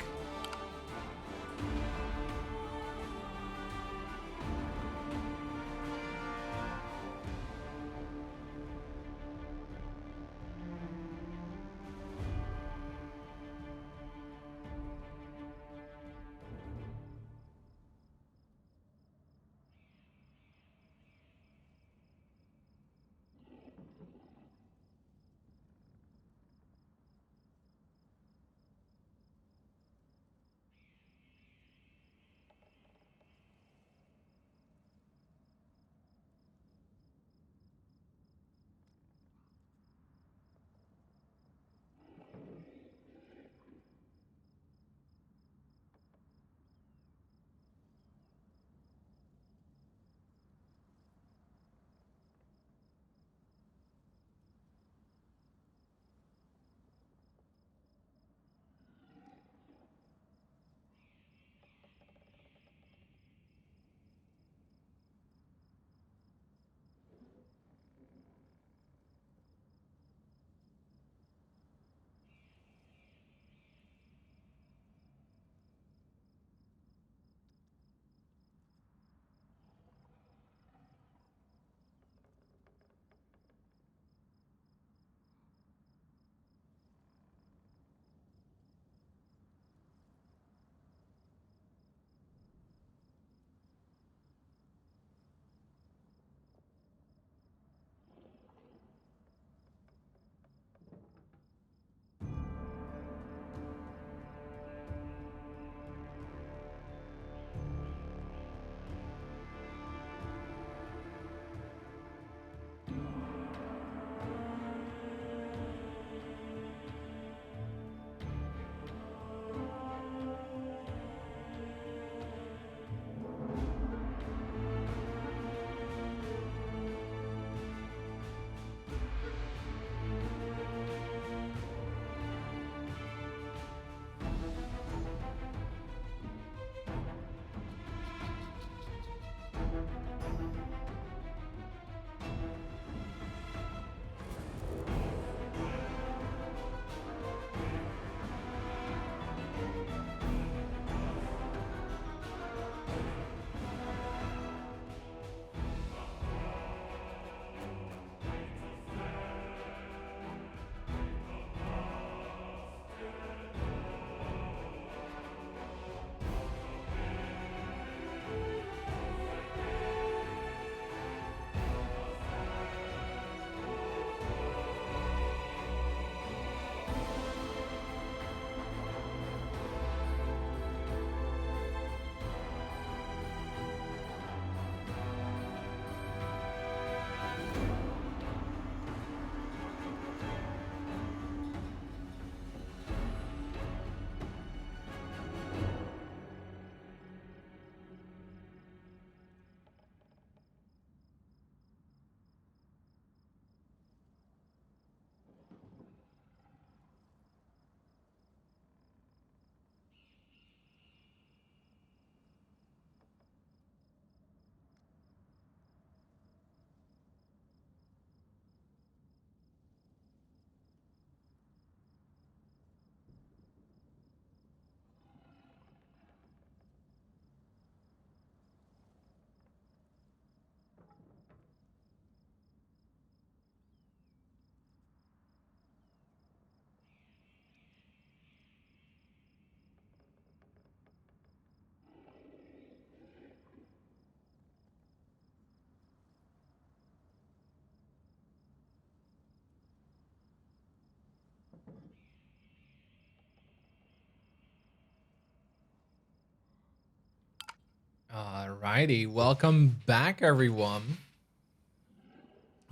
Alrighty, welcome back, everyone.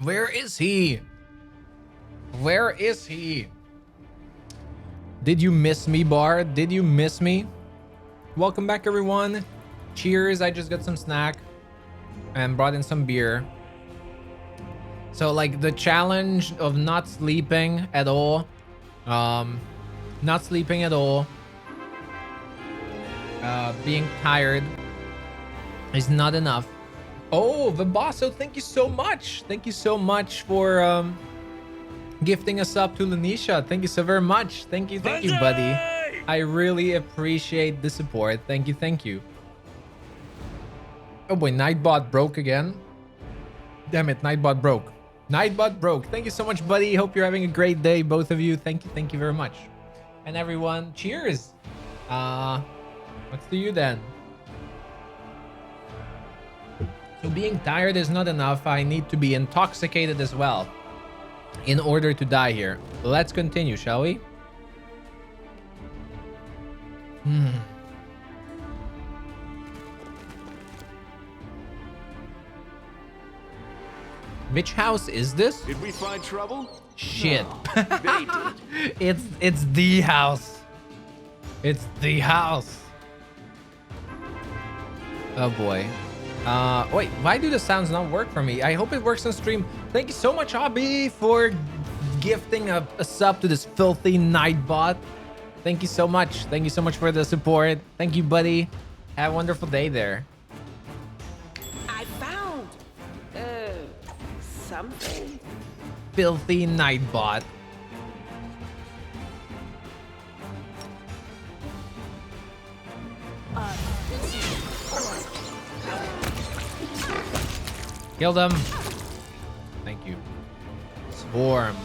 Where is he? Where is he? Did you miss me, Bar? Did you miss me? Welcome back, everyone. Cheers. I just got some snack and brought in some beer. So, like, the challenge of not sleeping at all, being tired is not enough. Oh, Vibasso, thank you so much. Thank you so much for gifting us up to Lanisha. Thank you so very much. Thank you, buddy. I really appreciate the support. Thank you, thank you. Oh boy, Nightbot broke again. Damn it, Nightbot broke. Nightbot broke. Thank you so much, buddy. Hope you're having a great day, both of you. Thank you very much. And everyone, cheers. What's to you then? So being tired is not enough. I need to be intoxicated as well in order to die here. Let's continue, shall we? Which house is this? Did we find trouble? Shit. No, they did. It's the house. It's the house. Oh boy. Wait, why do the sounds not work for me? I hope it works on stream. Thank you so much, Abby, for gifting a sub to this filthy Nightbot. Thank you so much. Thank you so much for the support. Thank you, buddy. Have a wonderful day there. I found something. Filthy Nightbot. Kill them. Thank you. Swarm.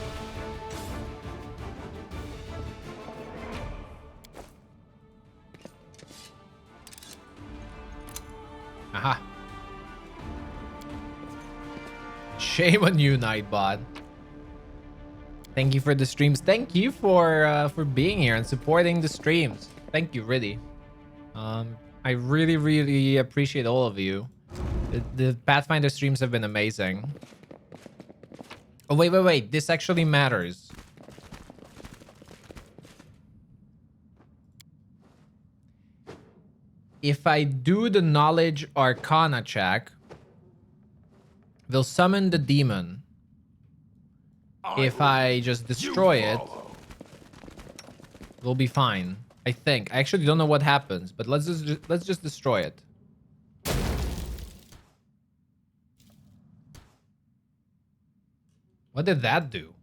Aha. Shame on you, Nightbot. Thank you for the streams. Thank you for being here and supporting the streams. Thank you, really. I really appreciate all of you. The Pathfinder streams have been amazing. Oh, wait. This actually matters. If I do the Knowledge Arcana check, they'll summon the demon. If I just destroy it, we'll be fine. I think. I actually don't know what happens, but let's just destroy it. What did that do?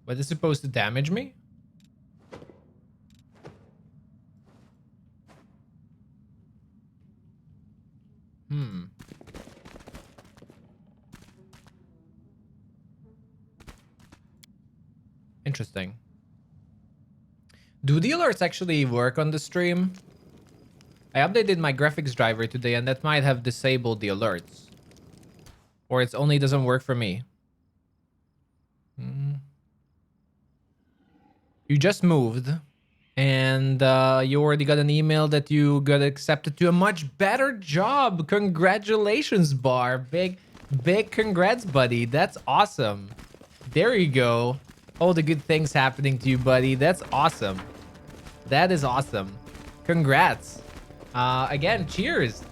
Was it supposed to damage me? Interesting. Do the alerts actually work on the stream? I updated my graphics driver today and that might have disabled the alerts. Or it only doesn't work for me. You just moved and you already got an email that you got accepted to a much better job. Congratulations, Bar. Big congrats, buddy. That's awesome. There you go. All the good things happening to you, buddy. That's awesome. That is awesome. Congrats. Again, cheers.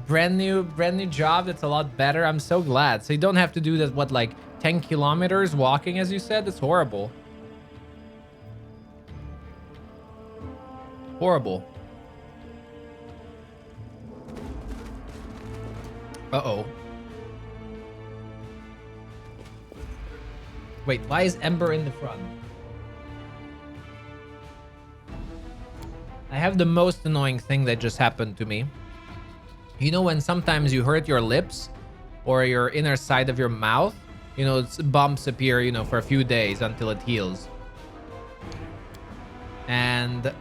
Brand new job. That's a lot better. I'm so glad. So you don't have to do that, what, like 10 kilometers walking, as you said? That's horrible. Horrible. Uh-oh. Wait, why is Ember in the front? I have the most annoying thing that just happened to me. You know when sometimes you hurt your lips or your inner side of your mouth? You know, bumps appear, you know, for a few days until it heals. And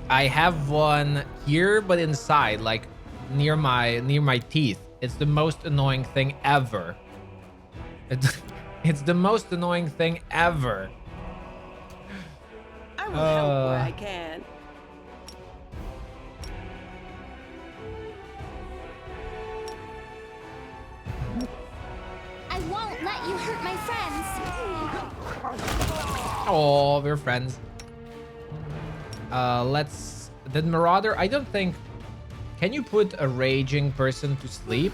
I have one here, but inside, like near my teeth. It's the most annoying thing ever. It's the most annoying thing ever. I will help where I can. friends. Oh, we're friends. Let's... The Marauder, I don't think... Can you put a raging person to sleep?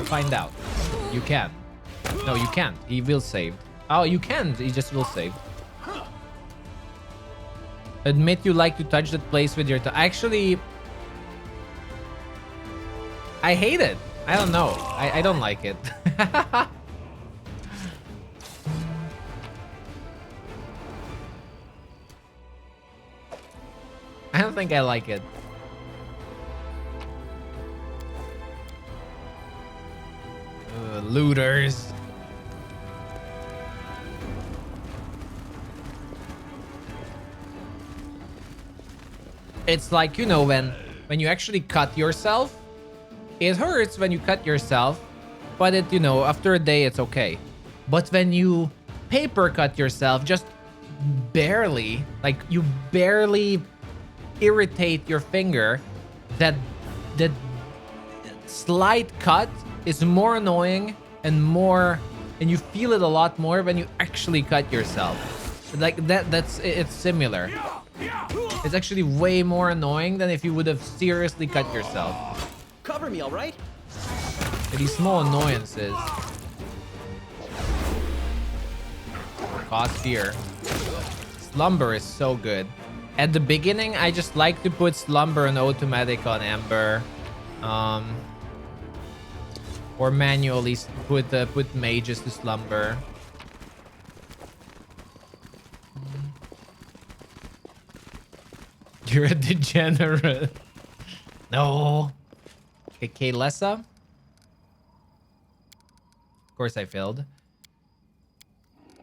Find out. You can. No, you can't. He will save. Oh, you can. He just will save. Admit you like to touch that place with your tongue. Actually, I hate it. I don't know. I don't like it. I don't think I like it. Looters. It's like, you know, when you actually cut yourself, it hurts when you cut yourself, but it, you know, after a day it's okay. But when you paper cut yourself, just barely, like you barely irritate your finger, that slight cut is more annoying and you feel it a lot more when you actually cut yourself. Like it's similar. It's actually way more annoying than if you would have seriously cut yourself. Cover me, all right? These small annoyances cause fear. Slumber is so good. At the beginning, I just like to put Slumber and automatic on Ember. Or manually put mages to Slumber. You're a degenerate. No. Okay, Lessa. Of course I failed.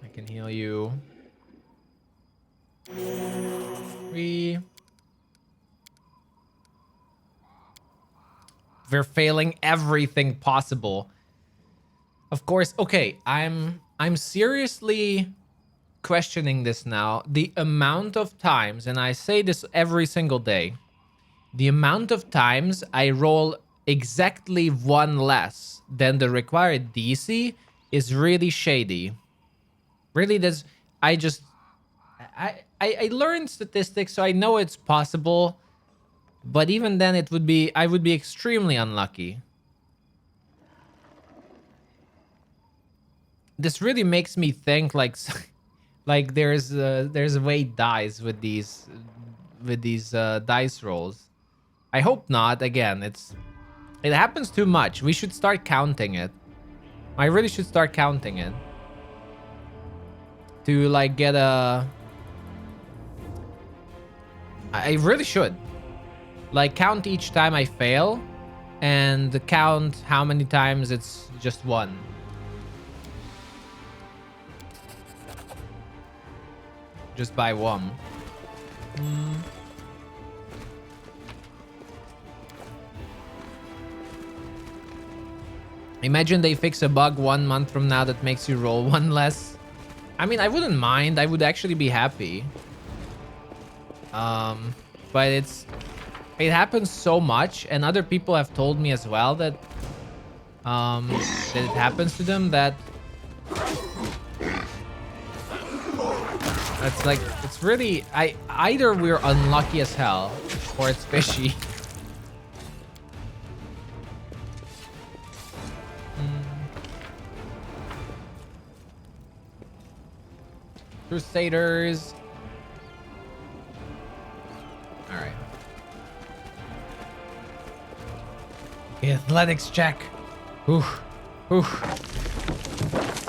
I can heal you. 3. We're failing everything possible. Of course, okay, I'm seriously questioning this now. The amount of times, and I say this every single day, the amount of times I roll exactly 1 less than the required DC is really shady. Really, I learned statistics, so I know it's possible. But even then, I would be extremely unlucky. This really makes me think like there's a way it dies with these dice rolls. I hope not. Again, it happens too much. We should start counting it. I really should start counting it to like get a. I really should. Like, count each time I fail, and count how many times it's just 1. Just by 1. Imagine they fix a bug 1 month from now that makes you roll 1 less. I mean, I wouldn't mind. I would actually be happy. But it happens so much, and other people have told me as well that that it happens to them, that it's like, it's really, either we're unlucky as hell or it's fishy. Crusaders. All right. Athletics check. Ooh. Ooh.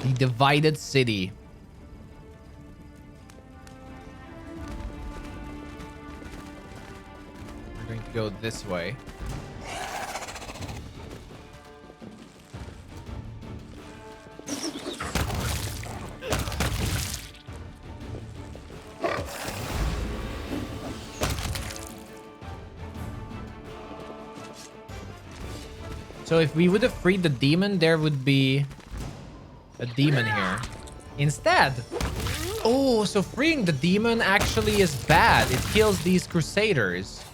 The divided city. We're going to go this way. So if we would have freed the demon, there would be a demon here. Instead, oh, so freeing the demon actually is bad. It kills these crusaders.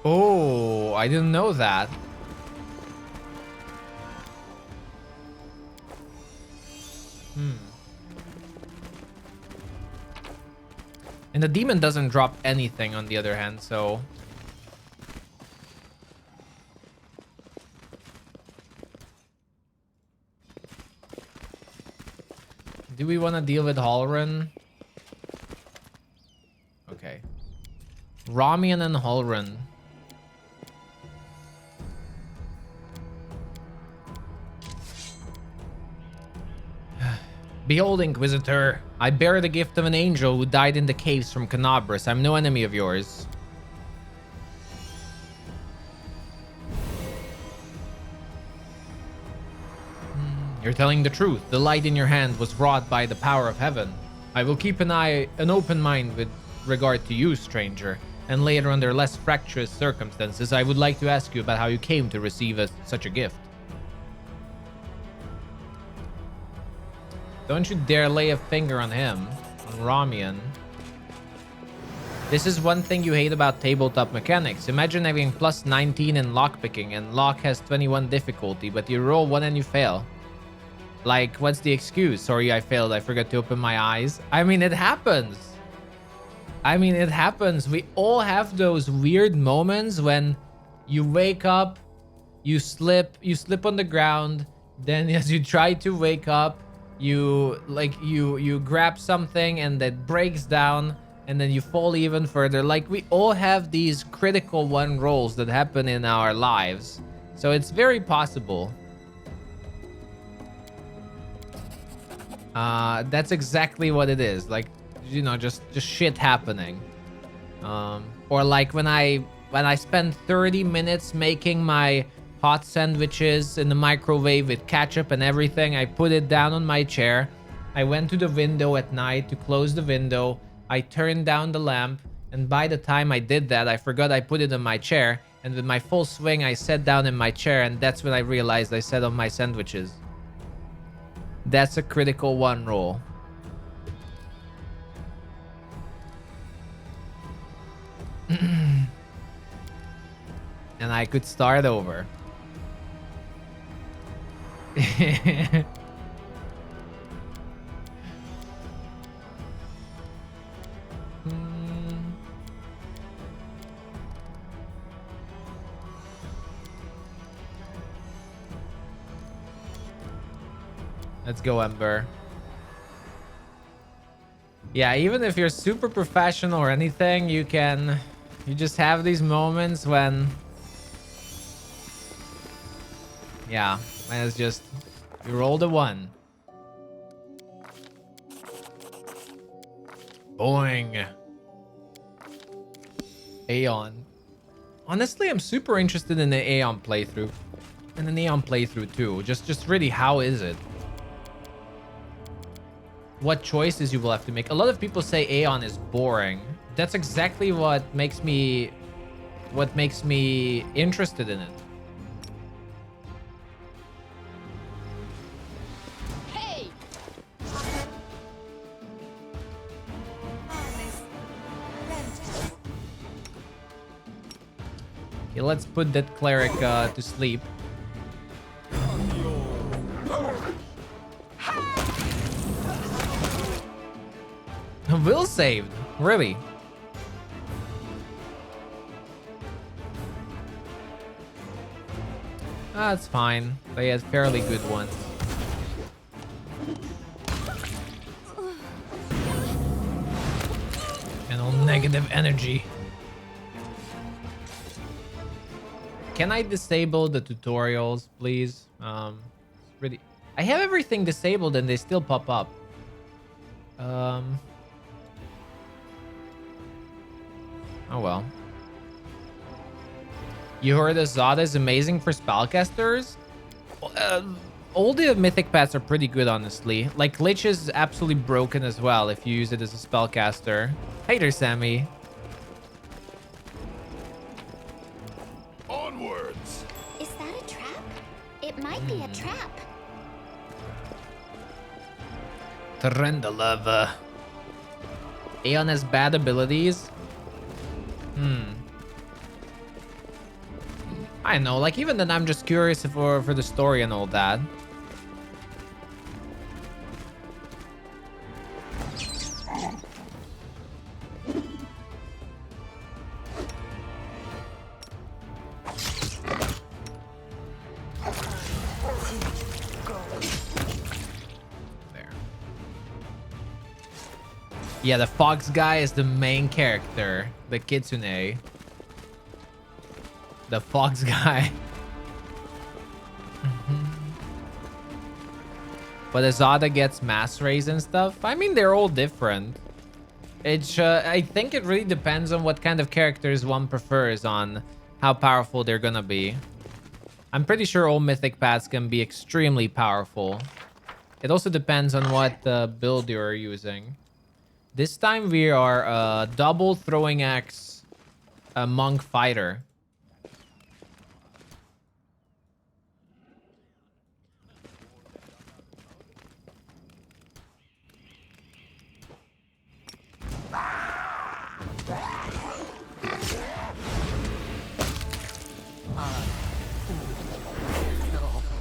Oh, I didn't know that. And the demon doesn't drop anything on the other hand, so... Do we want to deal with Halrin? Okay. Ramian and Halrin. Behold, Inquisitor, I bear the gift of an angel who died in the caves from Canabras. I'm no enemy of yours. You're telling the truth. The light in your hand was wrought by the power of heaven. I will keep an open mind with regard to you, stranger. And later, under less fractious circumstances, I would like to ask you about how you came to receive such a gift. Don't you dare lay a finger on him, on Ramian. This is one thing you hate about tabletop mechanics. Imagine having plus 19 in lockpicking and lock has 21 difficulty, but you roll 1 and you fail. Like, what's the excuse? Sorry, I failed. I forgot to open my eyes. I mean, it happens. It happens. We all have those weird moments when you wake up, you slip on the ground, then as you try to wake up, you grab something and that breaks down, and then you fall even further. Like, we all have these critical 1 rolls that happen in our lives. So it's very possible. That's exactly what it is. Like, you know, just shit happening. Or like when I spend 30 minutes making my hot sandwiches in the microwave with ketchup and everything. I put it down on my chair. I went to the window at night to close the window. I turned down the lamp, and by the time I did that, I forgot I put it on my chair, and with my full swing I sat down in my chair, and that's when I realized I sat on my sandwiches. That's a critical 1 roll. And I could start over. Let's go, Ember. Yeah, even if you're super professional or anything, you just have these moments when... Yeah, and it's just... You roll the 1. Boing. Aeon. Honestly, I'm super interested in the Aeon playthrough. And the Neon playthrough too. Just really, how is it? What choices you will have to make. A lot of people say Aeon is boring. That's exactly what makes me interested in it. Hey! Okay, let's put that cleric to sleep. Will saved, really. That's fine. They had fairly good ones. And all negative energy. Can I disable the tutorials, please? Really, I have everything disabled and they still pop up. Oh well. You heard Azad is amazing for spellcasters? All the mythic paths are pretty good, honestly. Like, Lich is absolutely broken as well if you use it as a spellcaster. Hey there, Sammy. Onwards! Is that a trap? It might be a trap. Trendalava. Aeon has bad abilities. I know, like even then I'm just curious for the story and all that. Yeah, the fox guy is the main character. The kitsune. The fox guy. But Azada gets mass raise and stuff. I mean, they're all different. It's I think it really depends on what kind of characters one prefers on how powerful they're gonna be. I'm pretty sure all mythic paths can be extremely powerful. It also depends on what build you're using. This time we are double throwing axe monk fighter.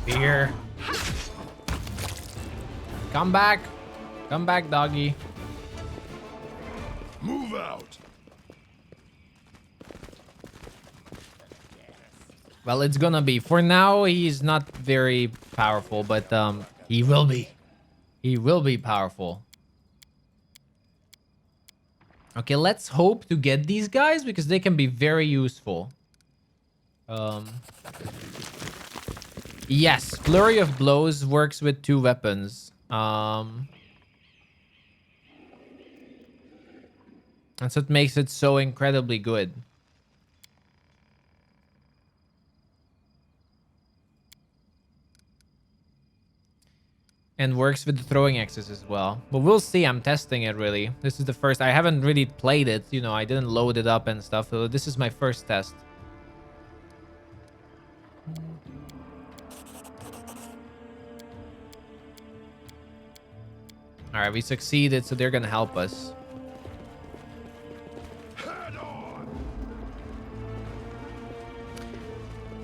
Beer. Come back. Come back, doggy. Move out. Well, it's gonna be. For now, he's not very powerful, but he will be. He will be powerful. Okay, let's hope to get these guys because they can be very useful. Yes, Flurry of Blows works with 2 weapons. That's what makes it so incredibly good. And works with the throwing axes as well. But we'll see. I'm testing it, really. This is the first. I haven't really played it. You know, I didn't load it up and stuff. So this is my first test. All right, we succeeded, so they're going to help us.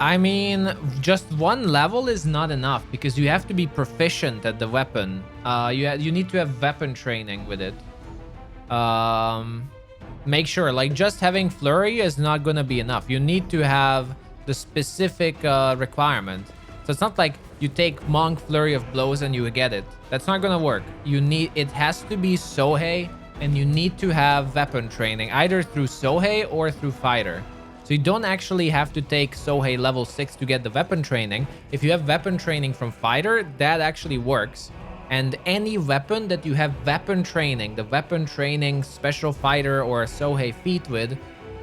I mean, just 1 level is not enough because you have to be proficient at the weapon. You need to have weapon training with it. Make sure, like, just having flurry is not gonna be enough. You need to have the specific requirement. So it's not like you take monk flurry of blows and you get it. That's not gonna work. It has to be Sohei, and you need to have weapon training either through Sohei or through fighter. So you don't actually have to take Sohei level 6 to get the weapon training. If you have weapon training from fighter, that actually works. And any weapon that you have weapon training, the weapon training special fighter or a Sohei feat with,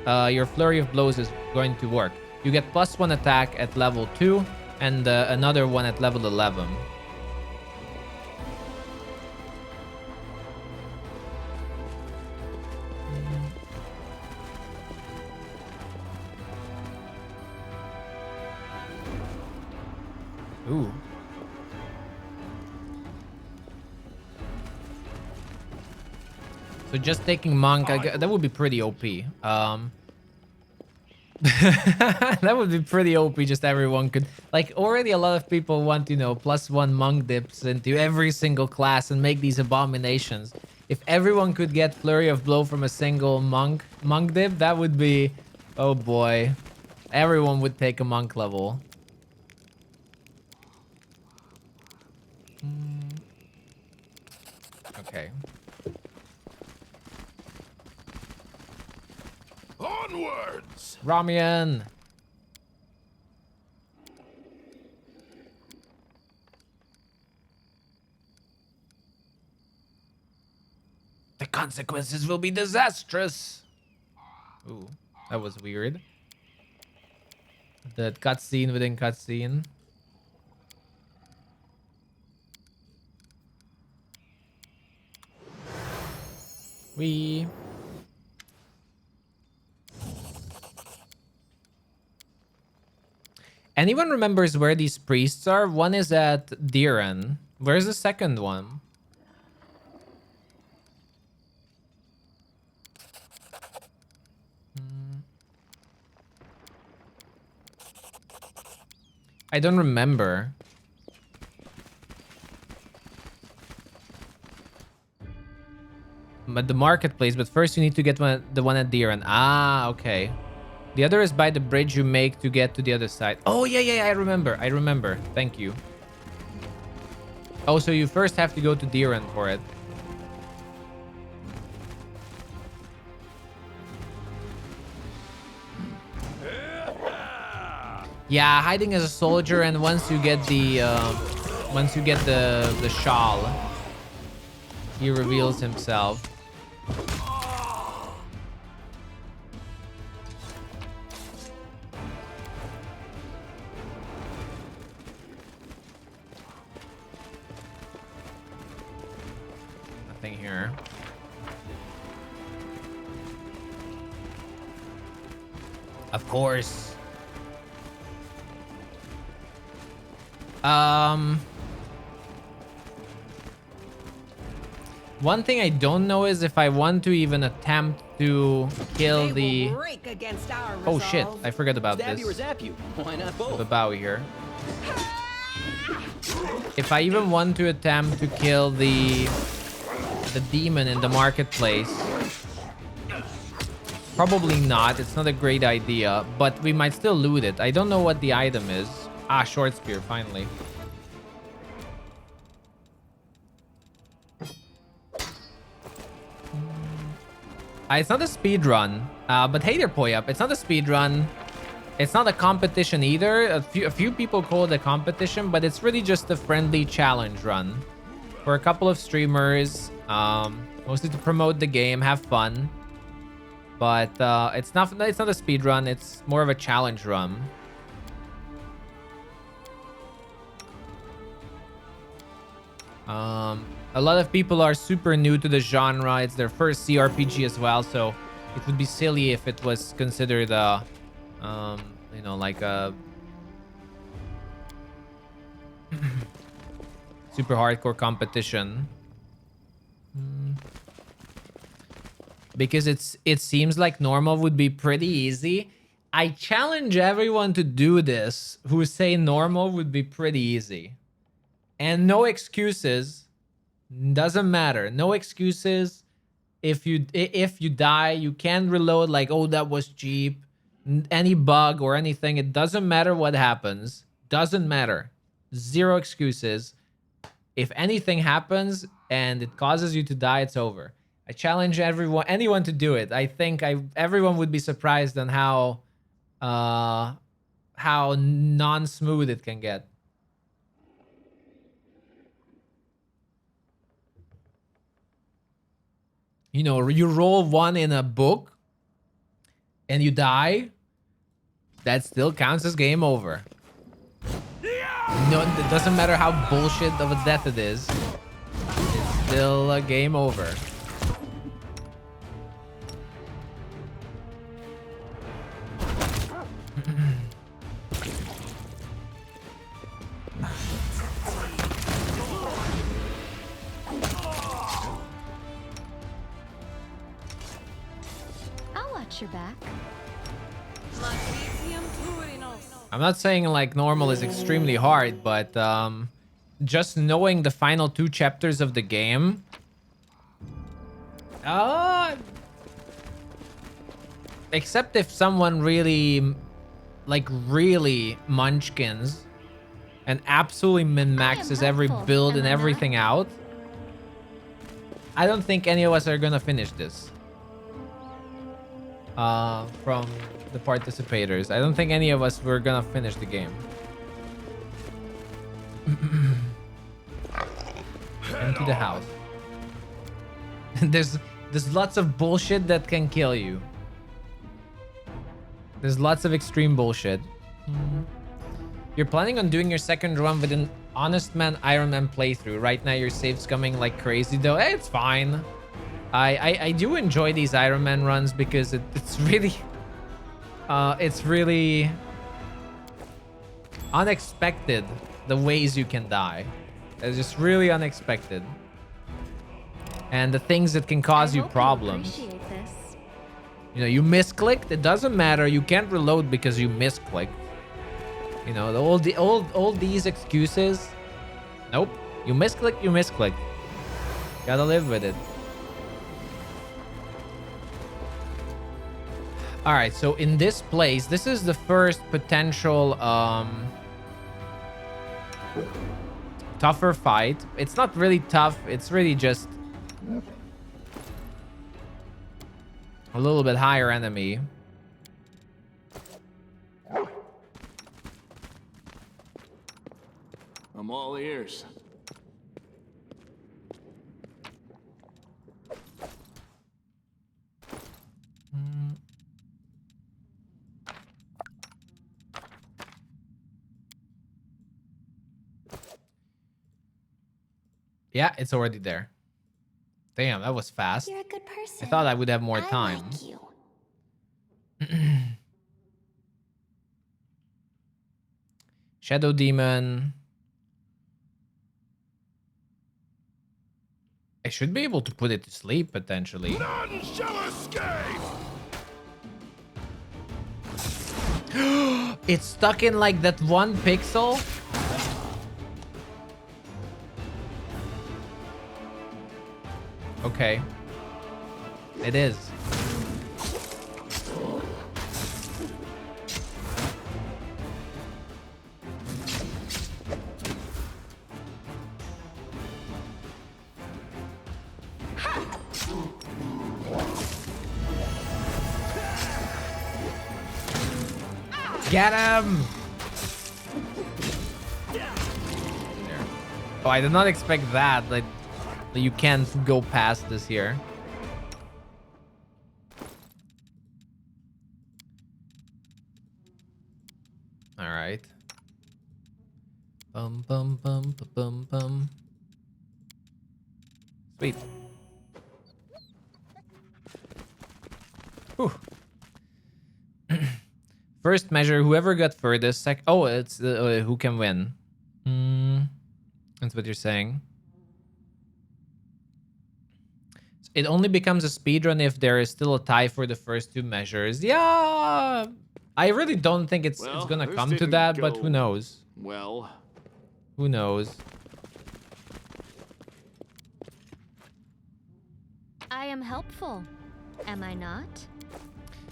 your flurry of blows is going to work. You get +1 attack at level 2 and another one at level 11. Ooh. So just taking monk, that would be pretty OP. That would be pretty OP. Just everyone could, like, already a lot of people want, you know, +1 monk dips into every single class and make these abominations. If everyone could get flurry of blow from a single monk dip, that would be, oh boy, everyone would take a monk level. Okay. Onwards! Ramian! The consequences will be disastrous. Ooh, that was weird. The cutscene within cutscene. Anyone remembers where these priests are? One is at Diran. Where's the second one? I don't remember. But the marketplace, but first you need to get the one at Deeren. Ah, okay. The other is by the bridge you make to get to the other side. Oh, yeah, I remember. I remember. Thank you. Oh, so you first have to go to Deeren for it. Yeah, hiding as a soldier, and once you get the shawl, he reveals himself. Nothing here. Of course. One thing I don't know is if I want to even attempt to kill the... Oh shit, I forgot about this. Why not both? The bow here. If I even want to attempt to kill the demon in the marketplace, probably not. It's not a great idea, but we might still loot it. I don't know what the item is. Ah, short spear, finally. It's not a speed run, but hey there, Poyup. It's not a speed run. It's not a competition either. A few people call it a competition, but it's really just a friendly challenge run for a couple of streamers, mostly to promote the game, have fun. But it's not a speed run. It's more of a challenge run. A lot of people are super new to the genre. It's their first CRPG as well, so it would be silly if it was considered a, you know, like a super hardcore competition. Because it seems like normal would be pretty easy. I challenge everyone to do this who say normal would be pretty easy. And no excuses. Doesn't matter. No excuses. If you die, you can't reload like, oh, that was cheap. Any bug or anything. It doesn't matter what happens. Doesn't matter. Zero excuses. If anything happens and it causes you to die, it's over. I challenge anyone to do it. I think everyone would be surprised on how non-smooth it can get. You know, you roll one in a book and you die, that still counts as game over. No, it doesn't matter how bullshit of a death it is. It's still a game over. Your back. I'm not saying like normal is extremely hard, but just knowing the final 2 chapters of the game, except if someone really munchkins and absolutely min-maxes every build and everything out, I don't think any of us are gonna finish this. From the participators, I don't think any of us were gonna finish the game. Empty the house. There's lots of bullshit that can kill you. There's lots of extreme bullshit. You're planning on doing your second run with an Honest Man Iron Man playthrough. Right now your save's coming like crazy though. Hey, it's fine. I do enjoy these Iron Man runs because it's really unexpected the ways you can die. It's just really unexpected. And the things that can cause you problems. You know, you misclicked, it doesn't matter. You can't reload because you misclicked. You know, all these excuses. Nope. You misclick, you misclick. Gotta live with it. All right, so in this place, this is the first potential tougher fight. It's not really tough. It's really just a little bit higher enemy. I'm all ears. Yeah, it's already there. Damn, that was fast. You're a good person. I thought I would have more time. Like you. Shadow Demon. I should be able to put it to sleep, potentially. None shall escape! It's stuck in like that one pixel. Okay. It is. Get him! There. Oh, I did not expect that. Like, you can't go past this here. All right. Bum bum bum bum bum. Sweet. Whew. First measure, whoever got furthest. Oh, it's who can win. That's what you're saying. It only becomes a speedrun if there is still a tie for the first two measures. Yeah, I really don't think it's gonna come to that, but who knows? Well, who knows? I am helpful, am I not?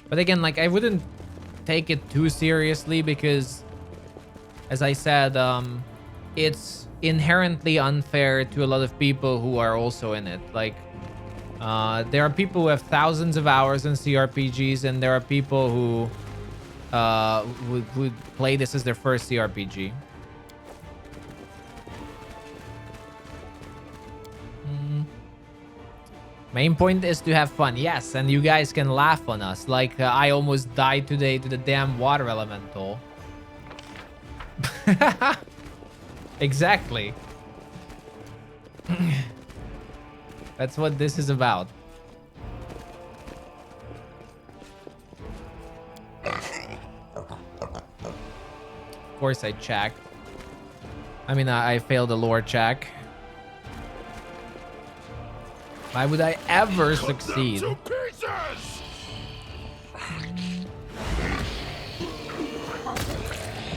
But again, like, I wouldn't take it too seriously because, as I said, it's inherently unfair to a lot of people who are also in it. Like, there are people who have thousands of hours in CRPGs, and there are people who would play this as their first CRPG. Main point is to have fun, yes, and you guys can laugh on us. Like, I almost died today to the damn water elemental. Exactly. That's what this is about. Of course I checked. I mean, I failed the lore check. Why would I ever succeed?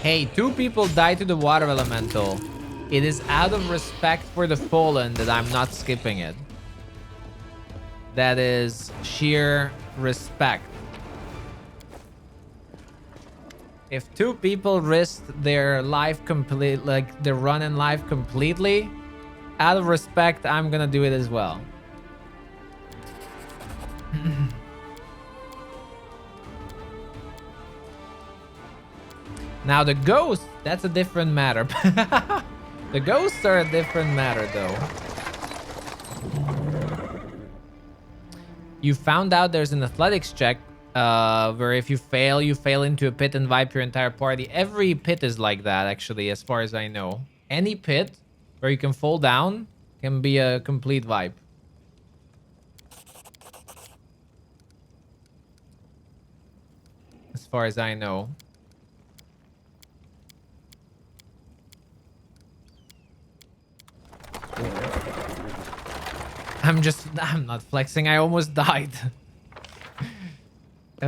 Hey, 2 people died to the water elemental. It is out of respect for the fallen that I'm not skipping it. That is sheer respect. If 2 people risked their life like their run in life completely, out of respect, I'm gonna do it as well. Now the ghosts, that's a different matter. The ghosts are a different matter though. You found out there's an athletics check where if you fail into a pit and wipe your entire party. Every pit is like that, actually, as far as I know. Any pit where you can fall down can be a complete wipe. As far as I know. I'm not flexing. I almost died.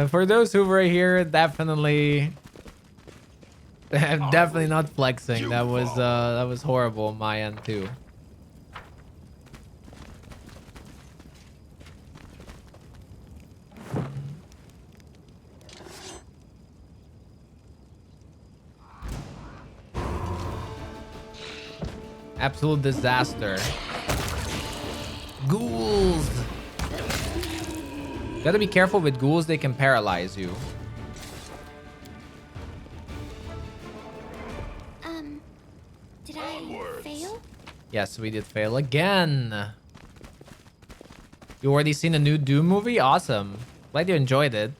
For those who were here, definitely Definitely not flexing. That was horrible on my end too. Absolute disaster. Ghouls. Gotta be careful with ghouls, they can paralyze you. Did I fail? Yes, we did fail again. You already seen a new Doom movie? Awesome. Glad you enjoyed it.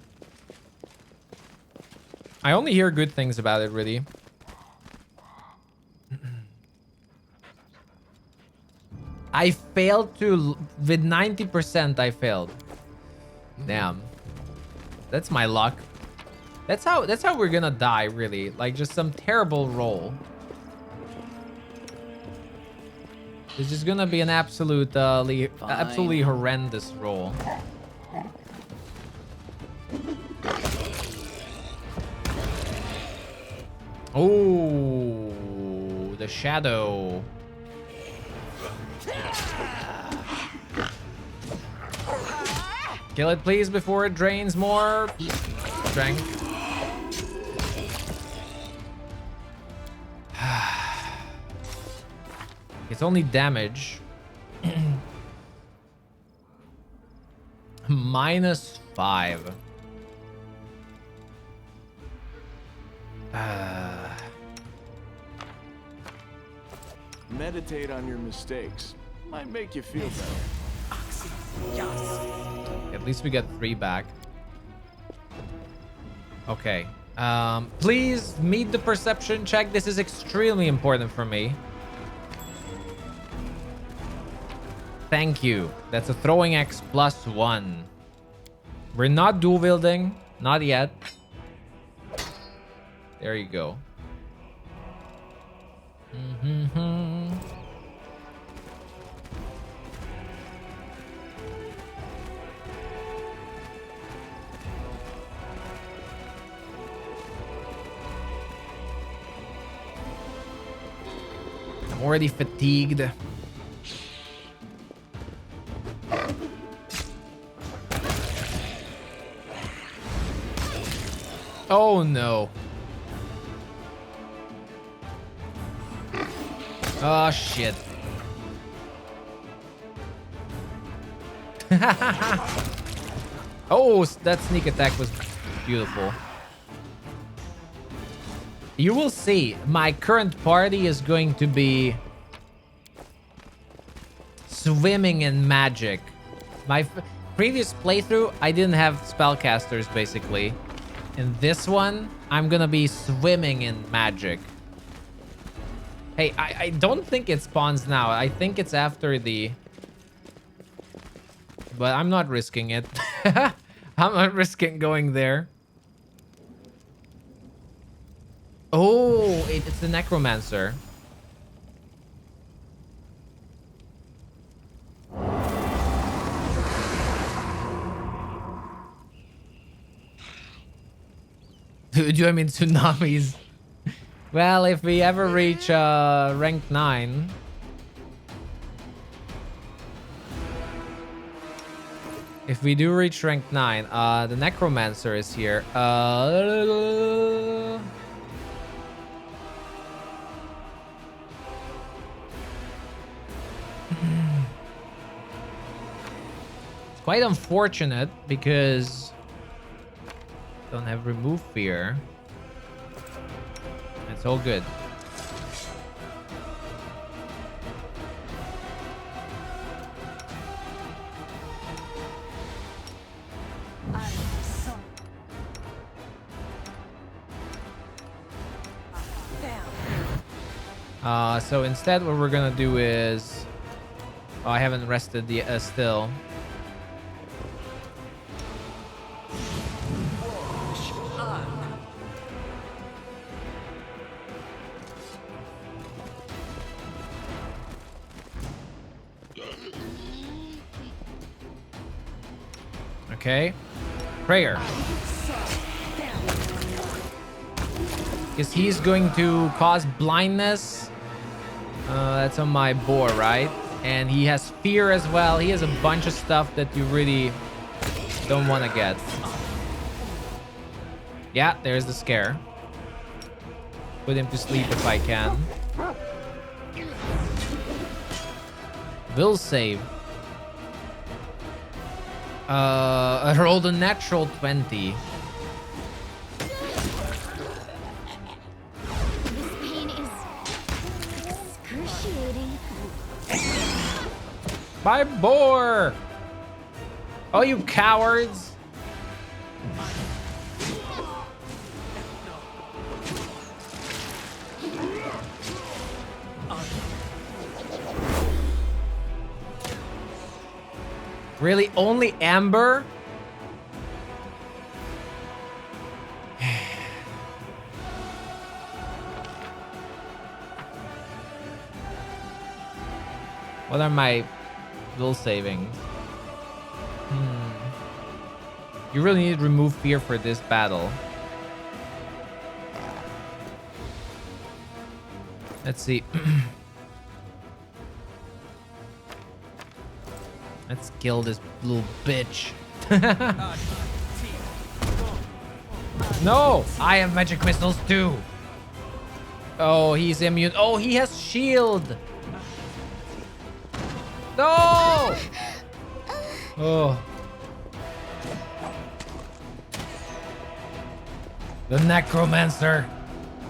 I only hear good things about it, really. I failed to... With 90%, I failed. Damn. That's my luck. That's how we're gonna die, really. Like, just some terrible roll. It's just gonna be an absolutely horrendous roll. Oh, the shadow. Kill it, please, before it drains more strength. It's only damage. -5. Meditate on your mistakes. Might make you feel better. At least we get 3 back. Okay. Please meet the perception check. This is extremely important for me. Thank you. That's a throwing X +1. We're not dual wielding. Not yet. There you go. I'm already fatigued. Oh no. Oh shit. Oh, that sneak attack was beautiful. You will see, my current party is going to be swimming in magic. My previous playthrough, I didn't have spellcasters, basically. In this one, I'm gonna be swimming in magic. Hey, I don't think it spawns now. I think it's after the... But I'm not risking it. I'm not risking going there. Oh, it's the necromancer. Do I mean tsunamis? Well, if we ever reach rank 9... If we do reach rank 9, the necromancer is here. It's quite unfortunate because don't have remove fear. It's all good. So instead what we're gonna do is... Oh, I haven't rested the still. Okay. Prayer. Because he's going to cause blindness. That's on my boar, right? And he has fear as well. He has a bunch of stuff that you really don't want to get. Yeah, there's the scare. Put him to sleep if I can. Will save. I rolled a natural 20. This pain is excruciating. My boar! Oh, you cowards! Really? Only Amber? What are my will savings? You really need to remove fear for this battle. Let's see. Let's kill this little bitch. No! I have magic crystals too. Oh, he's immune. Oh, he has shield. No! Oh. The necromancer.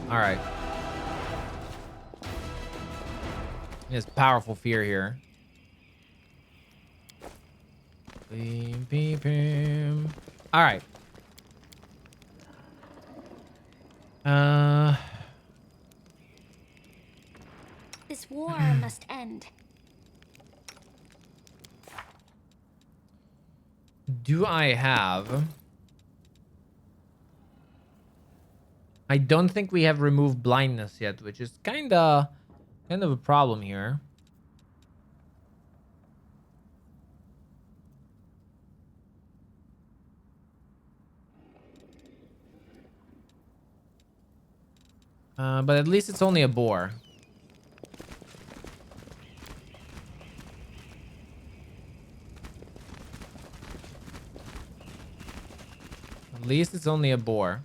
All right. He has powerful fear here. Beep, beep, beep. All right. This war must end. Do I have... I don't think we have removed blindness yet, which is kind of a problem here. But at least it's only a boar. At least it's only a boar.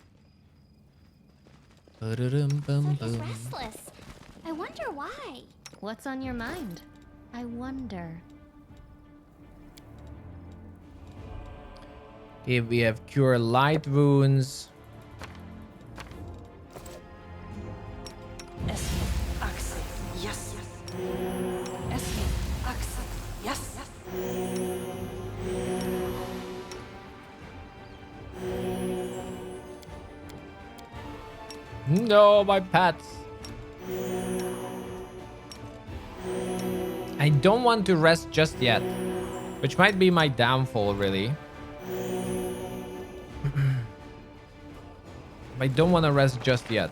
He's restless. I wonder why. What's on your mind? I wonder. Okay, we have cure light wounds. Yes. Yes. No, my pets. I don't want to rest just yet, which might be my downfall, really. I don't want to rest just yet.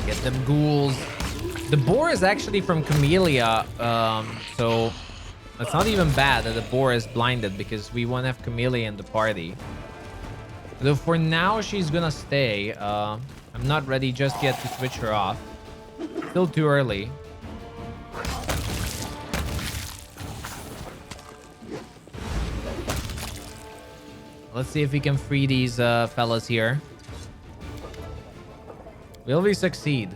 Get them ghouls. The boar is actually from Camellia, so it's not even bad that the boar is blinded because we won't have Camellia in the party. Though for now, she's gonna stay. I'm not ready just yet to switch her off. Still too early. Let's see if we can free these fellas here. Will we succeed?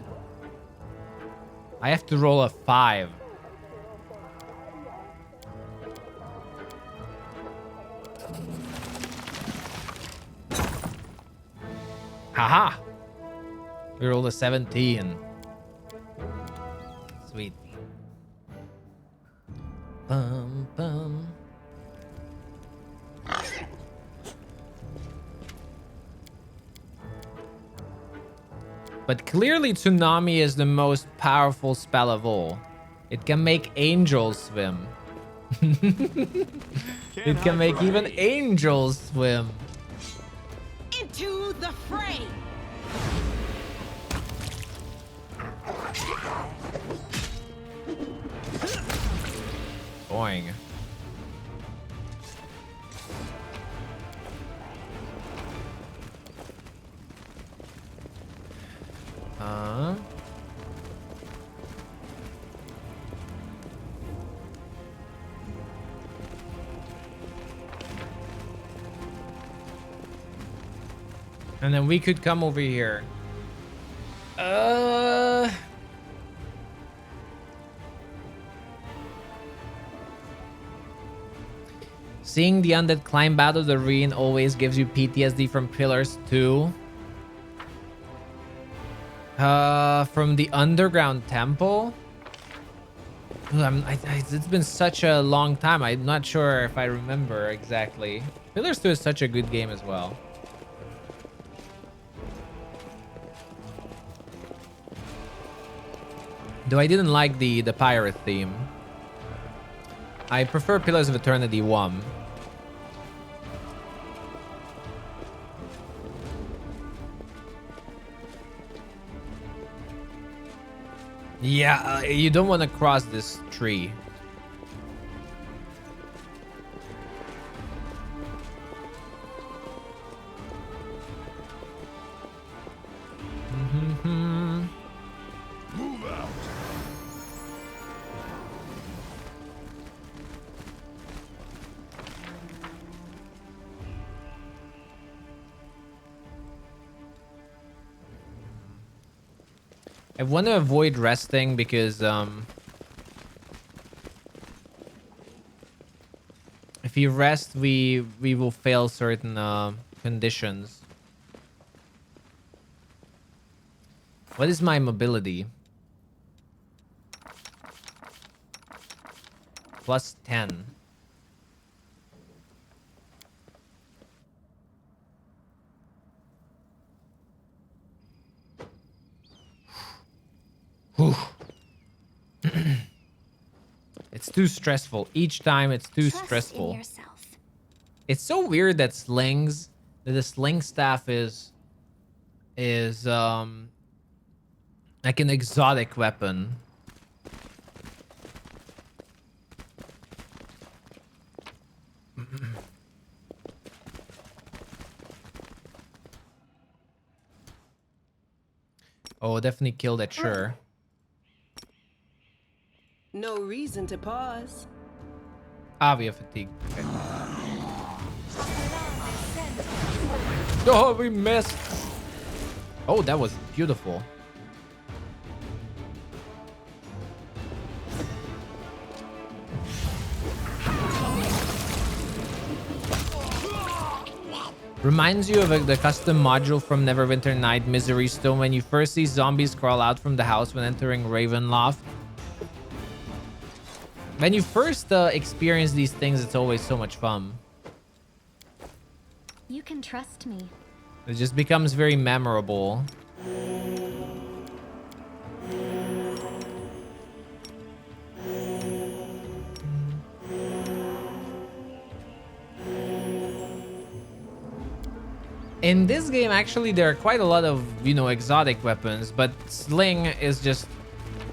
I have to roll a 5. Haha! We rolled a 17. Sweet. Bum, bum. But clearly Tsunami is the most powerful spell of all. It can make angels swim. It can make even angels swim. Into the fray! Boing. And then we could come over here. Seeing the undead climb out of the ruin always gives you PTSD from Pillars 2. From the underground temple. It's been such a long time. I'm not sure if I remember exactly. Pillars 2 is such a good game as well. Though I didn't like the pirate theme. I prefer Pillars of Eternity 1. Yeah, you don't want to cross this tree. Move out. I want to avoid resting because if you rest, we will fail certain conditions. What is my mobility? Plus 10. Whew. It's too stressful. Each time it's too stressful. It's so weird that the sling staff is like an exotic weapon. Oh, definitely kill that sure. No reason to pause. We have fatigue. Okay. Oh, we missed. Oh, that was beautiful. Reminds you of the custom module from Neverwinter Night, Misery Stone, when you first see zombies crawl out from the house when entering Ravenloft. When you first experience these things, it's always so much fun. You can trust me. It just becomes very memorable. In this game, actually, there are quite a lot of, you know, exotic weapons, but sling is just,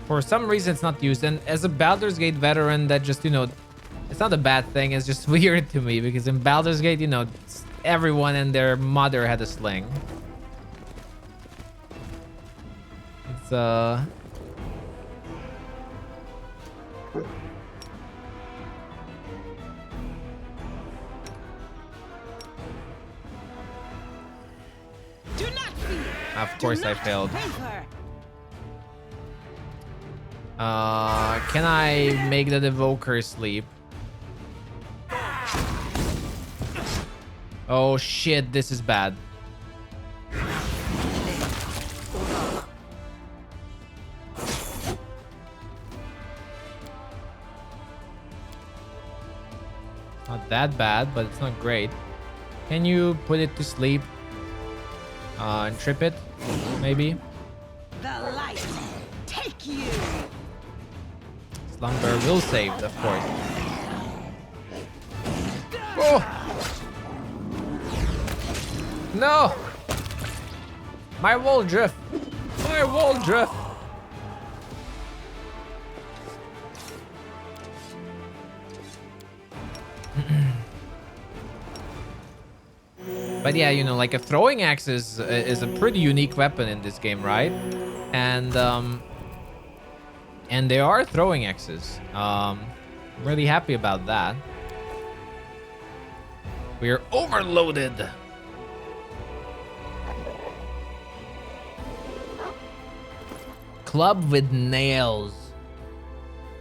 for some reason, it's not used. And as a Baldur's Gate veteran, that just, you know, it's not a bad thing. It's just weird to me because in Baldur's Gate, you know, everyone and their mother had a sling. It's, Of course I failed. Can I make the evoker sleep? Oh shit, this is bad. Not that bad, but it's not great. Can you put it to sleep? And trip it, maybe. The light take you. Slumber will save, of course. Oh! No! My wall drift! My wall drift! But yeah, you know, like a throwing axe is a pretty unique weapon in this game, right? And there are throwing axes. I'm really happy about that. We're overloaded. Club with nails.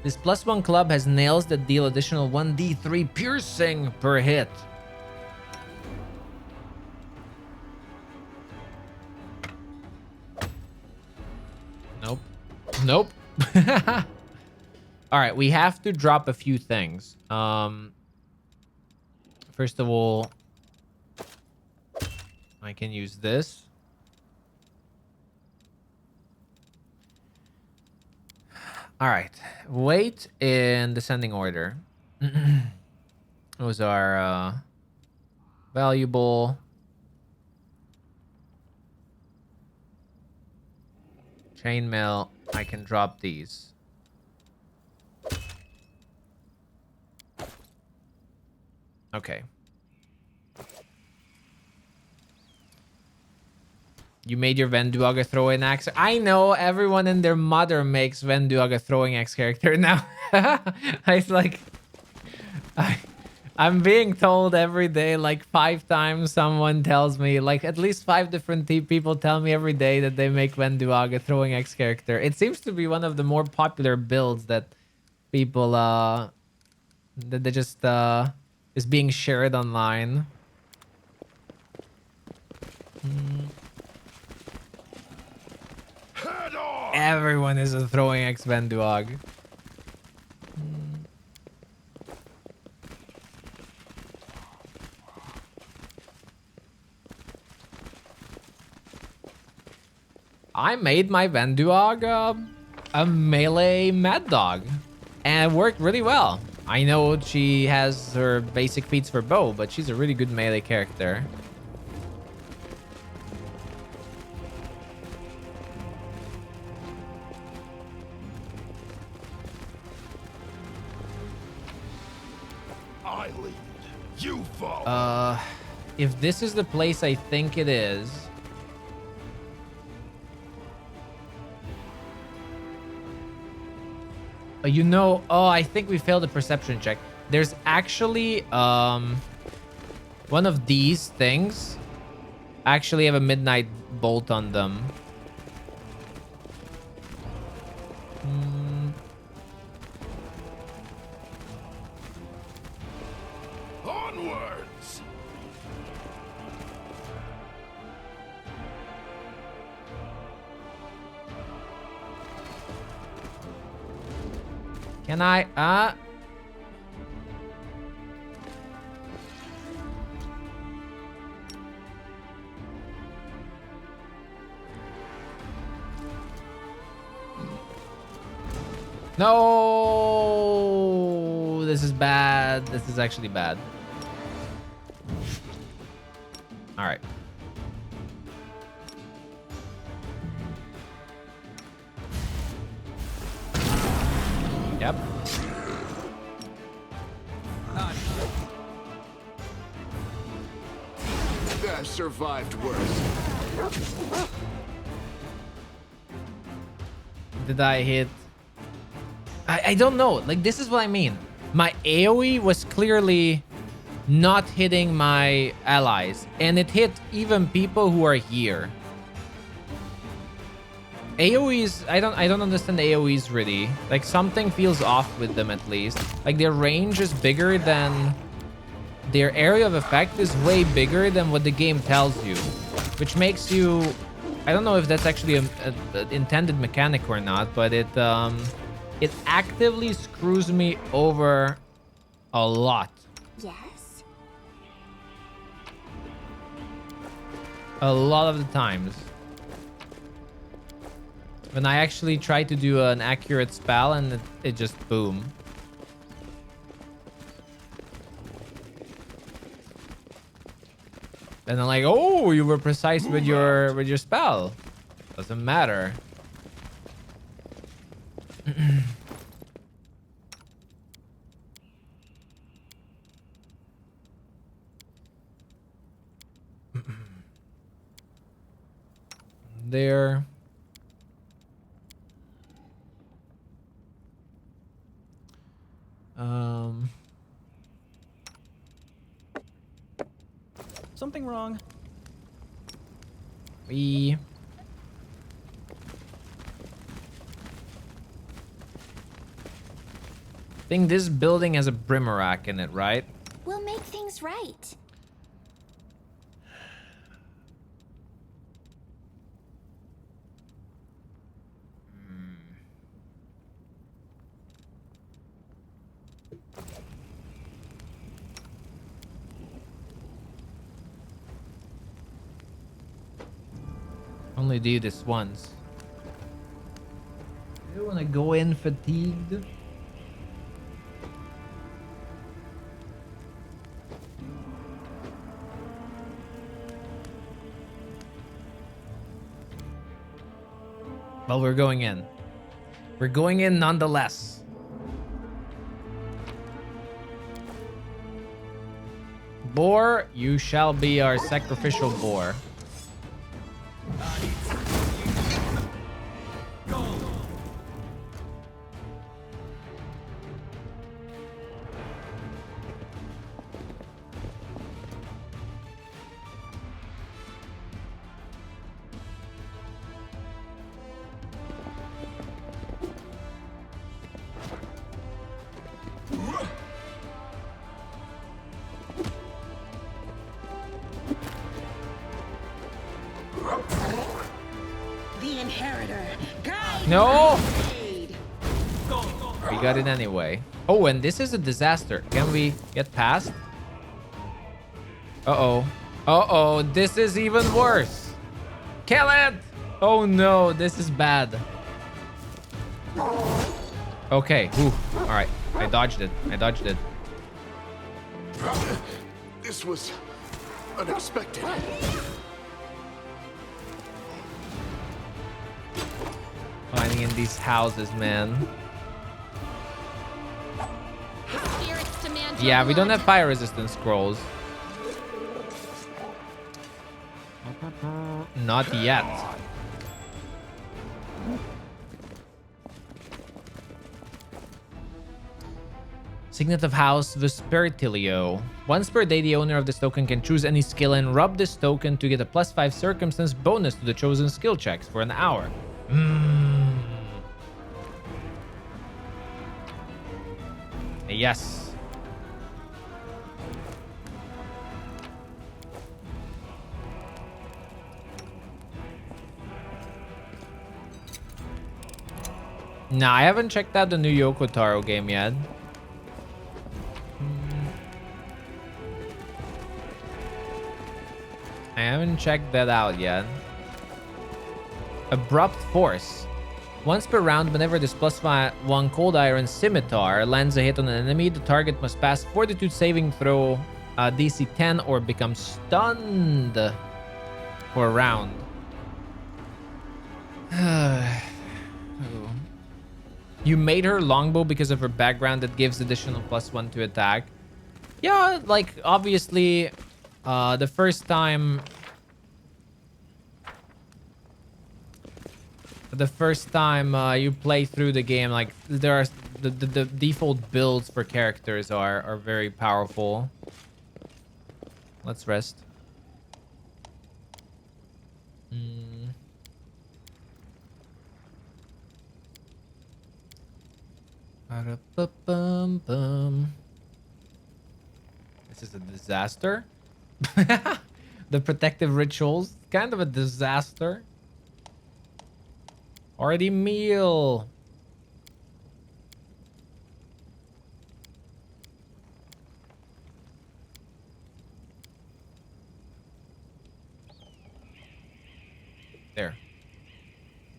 This +1 club has nails that deal additional 1d3 piercing per hit. Nope. Nope. All right, we have to drop a few things. First of all, I can use this. All right, weight in descending order. Those are valuable. Chainmail, I can drop these. Okay. You made your Venduag a throwing axe. I know everyone and their mother makes Venduag a throwing axe character now. It's like I'm being told every day, like 5 times someone tells me, like at least 5 different people tell me every day that they make Venduag a throwing axe character. It seems to be one of the more popular builds that people that they just is being shared online. Everyone is a throwing axe Venduag. I made my Venduag a melee mad dog, and it worked really well. I know she has her basic feats for bow, but she's a really good melee character. I lead, you follow. If this is the place I think it is. You know, oh, I think we failed a perception check. There's actually one of these things actually have a midnight bolt on them. Onwards. Can I No, this is bad. This is actually bad. All right. Yep. I've survived worse. Did I hit? I don't know. Like, this is what I mean. My AoE was clearly not hitting my allies, and it hit even people who are here. AoEs, I don't understand AoEs really. Like, something feels off with them at least. Like, their range is bigger than... Their area of effect is way bigger than what the game tells you. Which makes you... I don't know if that's actually an intended mechanic or not, but it actively screws me over a lot. Yes? A lot of the times. When I actually try to do an accurate spell and it just boom. And I'm like, oh, you were precise with your spell. Doesn't matter. there. Something wrong? We think this building has a brimarack in it, right? We'll make things right. Only do this once. I don't want to go in fatigued. Well, we're going in. We're going in nonetheless. Boar, you shall be our sacrificial boar. The inheritor. Guide No! Blade. We got it anyway. Oh, and this is a disaster. Can we get past? Uh-oh. Uh-oh, this is even worse. Kill it! Oh no, this is bad. Okay, whew. All right, I dodged it. I dodged it. This was unexpected. Finding in these houses, man. Yeah, we don't have fire resistance scrolls. Not yet. Signet of House Vespertilio. Once per day, the owner of this token can choose any skill and rub this token to get a +5 circumstance bonus to the chosen skill checks for an hour. Yes. Nah, I haven't checked out the new Yoko Taro game yet. I haven't checked that out yet. Abrupt Force. Once per round, whenever this +1 Cold Iron Scimitar lands a hit on an enemy, the target must pass Fortitude saving throw DC 10 or become stunned for a round. You made her longbow because of her background that gives additional +1 to attack. Yeah, like obviously, the first time you play through the game, like there are the default builds for characters are very powerful. Let's rest. This is a disaster. The protective rituals, kind of a disaster. Already meal. There.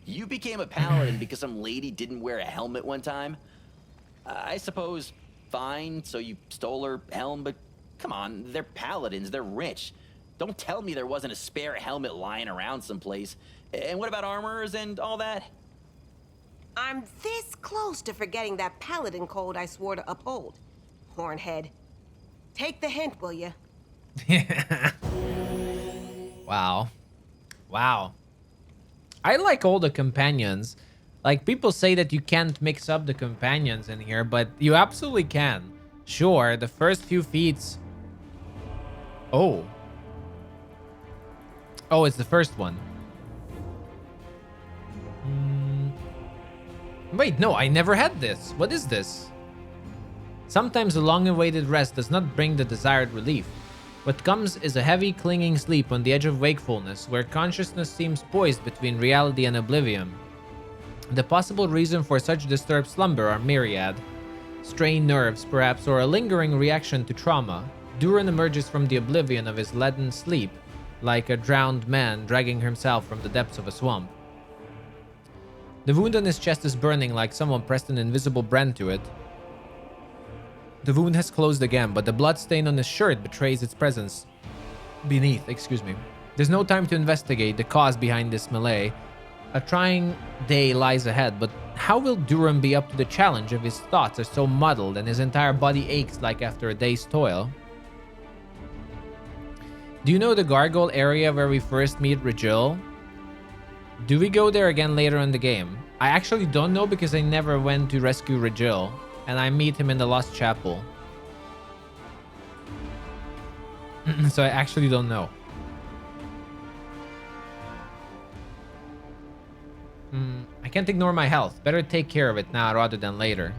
You became a paladin because some lady didn't wear a helmet one time? I suppose, fine, so you stole her helm, but come on, they're paladins, they're rich. Don't tell me there wasn't a spare helmet lying around someplace. And what about armors and all that? I'm this close to forgetting that paladin code I swore to uphold. Hornhead. Take the hint, will ya? Wow. Wow. I like all the companions. Like, people say that you can't mix up the companions in here, but you absolutely can. Sure, the first few feats... Oh. Oh, it's the first one. Wait, no, I never had this. What is this? Sometimes a long-awaited rest does not bring the desired relief. What comes is a heavy, clinging sleep on the edge of wakefulness, where consciousness seems poised between reality and oblivion. The possible reason for such disturbed slumber are myriad. Strained nerves, perhaps, or a lingering reaction to trauma. Duran emerges from the oblivion of his leaden sleep, like a drowned man dragging himself from the depths of a swamp. The wound on his chest is burning like someone pressed an invisible brand to it. The wound has closed again, but the blood stain on his shirt betrays its presence beneath. There's no time to investigate the cause behind this melee. A trying day lies ahead, but how will Duran be up to the challenge if his thoughts are so muddled and his entire body aches like after a day's toil? Do you know the gargoyle area where we first meet Regil? Do we go there again later in the game? I actually don't know because I never went to rescue Regil, and I meet him in the Lost Chapel. So I actually don't know. I can't ignore my health. Better take care of it now rather than later.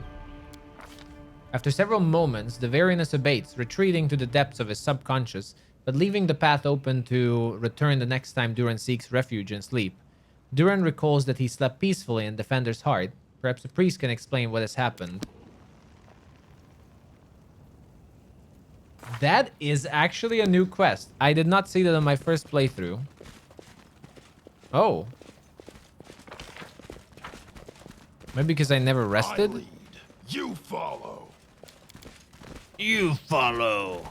After several moments, the weariness abates, retreating to the depths of his subconscious, but leaving the path open to return the next time Duran seeks refuge in sleep. Duran recalls that he slept peacefully in Defender's heart. Perhaps the priest can explain what has happened. That is actually a new quest. I did not see that on my first playthrough. Oh. Maybe because I never rested? I lead. You follow. You follow.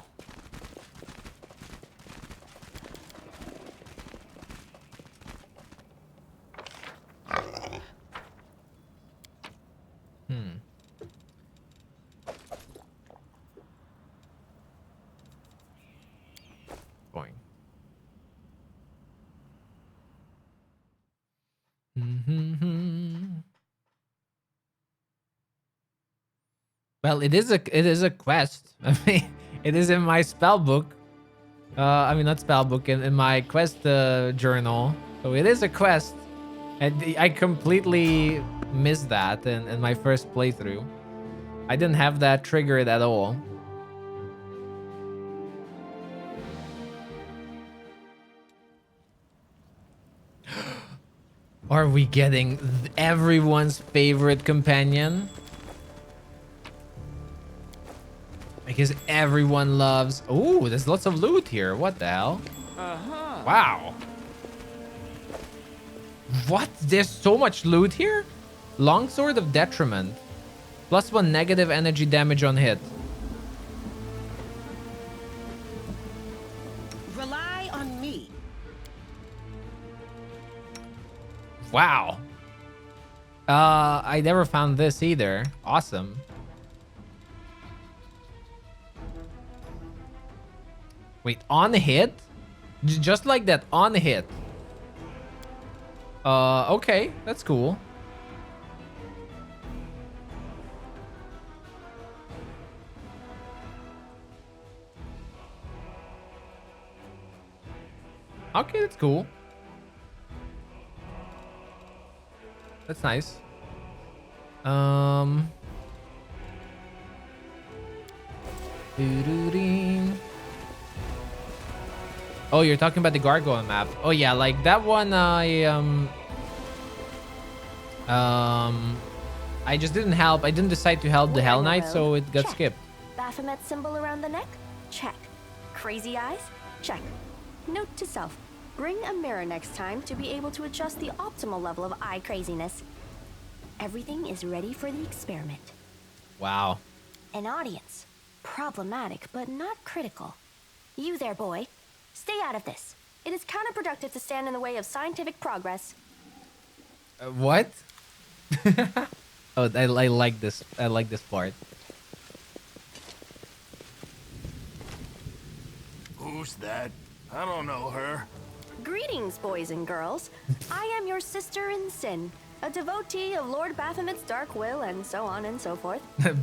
Boing. Well, it is a quest. I mean, it is in my spell book. I mean, not spell book, in my quest journal. So it is a quest. And I completely missed that in my first playthrough. I didn't have that triggered at all. Are we getting everyone's favorite companion? Because everyone loves... Oh, there's lots of loot here. What the hell? Wow. What? There's so much loot here? Longsword of Detriment. +1 negative energy damage on hit. Rely on me. Wow. I never found this either. Awesome. Wait, on hit? Just like that, on hit. Okay, that's cool. Okay, that's cool. That's nice. Oh, you're talking about the gargoyle map. Oh yeah, like that one I just didn't help. I didn't decide to help the Hell Knight, so it got skipped. Baphomet symbol around the neck? Check. Crazy eyes? Check. Note to self. Bring a mirror next time to be able to adjust the optimal level of eye craziness. Everything is ready for the experiment. Wow. An audience. Problematic, but not critical. You there, boy. Stay out of this. It is counterproductive to stand in the way of scientific progress. What? Oh, I like this. I like this part. Who's that? I don't know her. Greetings, boys and girls. I am your sister in sin, a devotee of Lord Baphomet's dark will, and so on and so forth.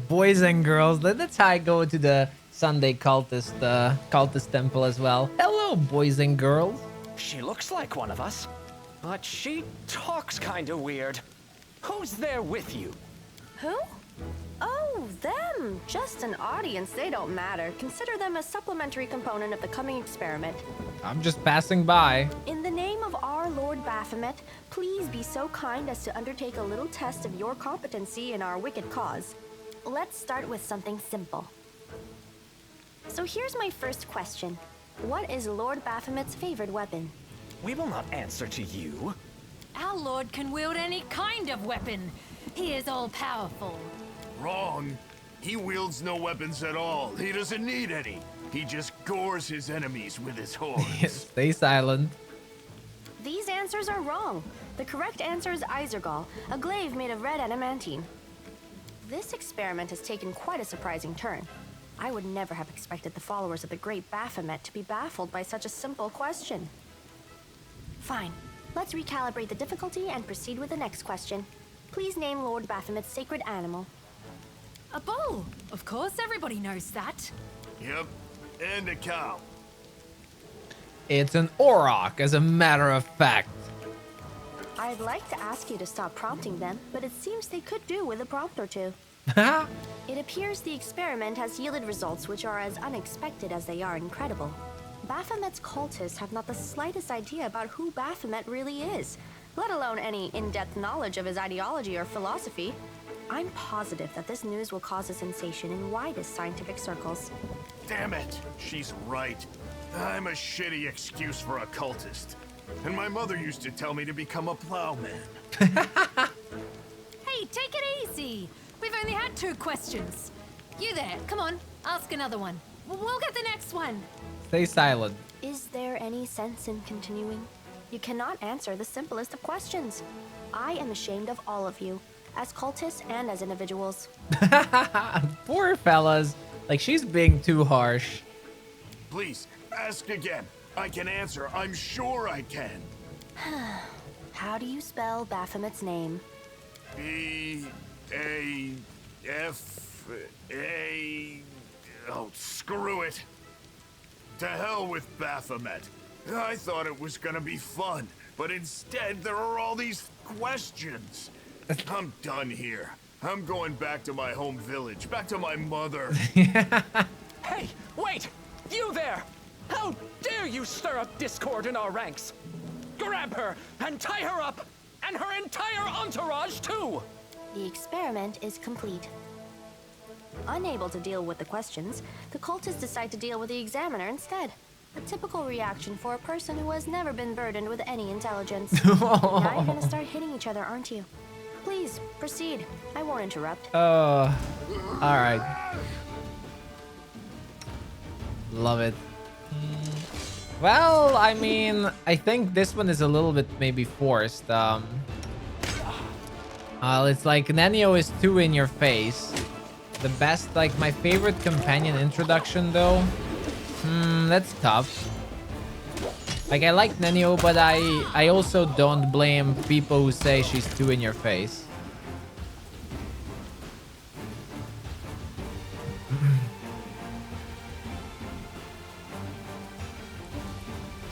Boys and girls. That's how I go to the Sunday cultist temple as well. Hello, boys and girls. She looks like one of us, but she talks kinda weird. Who's there with you? Who? Oh, them. Just an audience. They don't matter. Consider them a supplementary component of the coming experiment. I'm just passing by. In the name of our Lord Baphomet, please be so kind as to undertake a little test of your competency in our wicked cause. Let's start with something simple. So here's my first question. What is Lord Baphomet's favorite weapon? We will not answer to you. Our lord can wield any kind of weapon. He is all-powerful. Wrong. He wields no weapons at all. He doesn't need any. He just gores his enemies with his horns. Stay silent. These answers are wrong. The correct answer is Izergal, a glaive made of red adamantine. This experiment has taken quite a surprising turn. I would never have expected the followers of the great Baphomet to be baffled by such a simple question. Fine. Let's recalibrate the difficulty and proceed with the next question. Please name Lord Baphomet's sacred animal. A bull. Of course, everybody knows that. Yep, and a cow. It's an auroch, as a matter of fact. I'd like to ask you to stop prompting them, but it seems they could do with a prompt or two. It appears the experiment has yielded results which are as unexpected as they are incredible. Baphomet's cultists have not the slightest idea about who Baphomet really is, let alone any in-depth knowledge of his ideology or philosophy. I'm positive that this news will cause a sensation in widest scientific circles. Damn it! She's right. I'm a shitty excuse for a cultist. And my mother used to tell me to become a plowman. Hey, take it easy. We've only had 2 questions. You there, come on, ask another one. We'll get the next one. Stay silent. Is there any sense in continuing? You cannot answer the simplest of questions. I am ashamed of all of you, as cultists and as individuals. Poor fellas. Like, she's being too harsh. Please, ask again. I can answer. I'm sure I can. How do you spell Baphomet's name? B-A-F-A... Oh, screw it. To hell with Baphomet. I thought it was gonna be fun, but instead there are all these questions. I'm done here. I'm going back to my home village, back to my mother. Hey, wait! You there! How dare you stir up discord in our ranks? Grab her and tie her up, and her entire entourage too! The experiment is complete. Unable to deal with the questions, the cultists decide to deal with the examiner instead. A typical reaction for a person who has never been burdened with any intelligence. Now you're gonna start hitting each other, aren't you? Please, proceed. I won't interrupt. Alright. Love it. Well, I mean, I think this one is a little bit maybe forced. It's like Nenio is too in your face. The best, like my favorite companion introduction though. That's tough. Like I like Nenio, but I also don't blame people who say she's too in your face.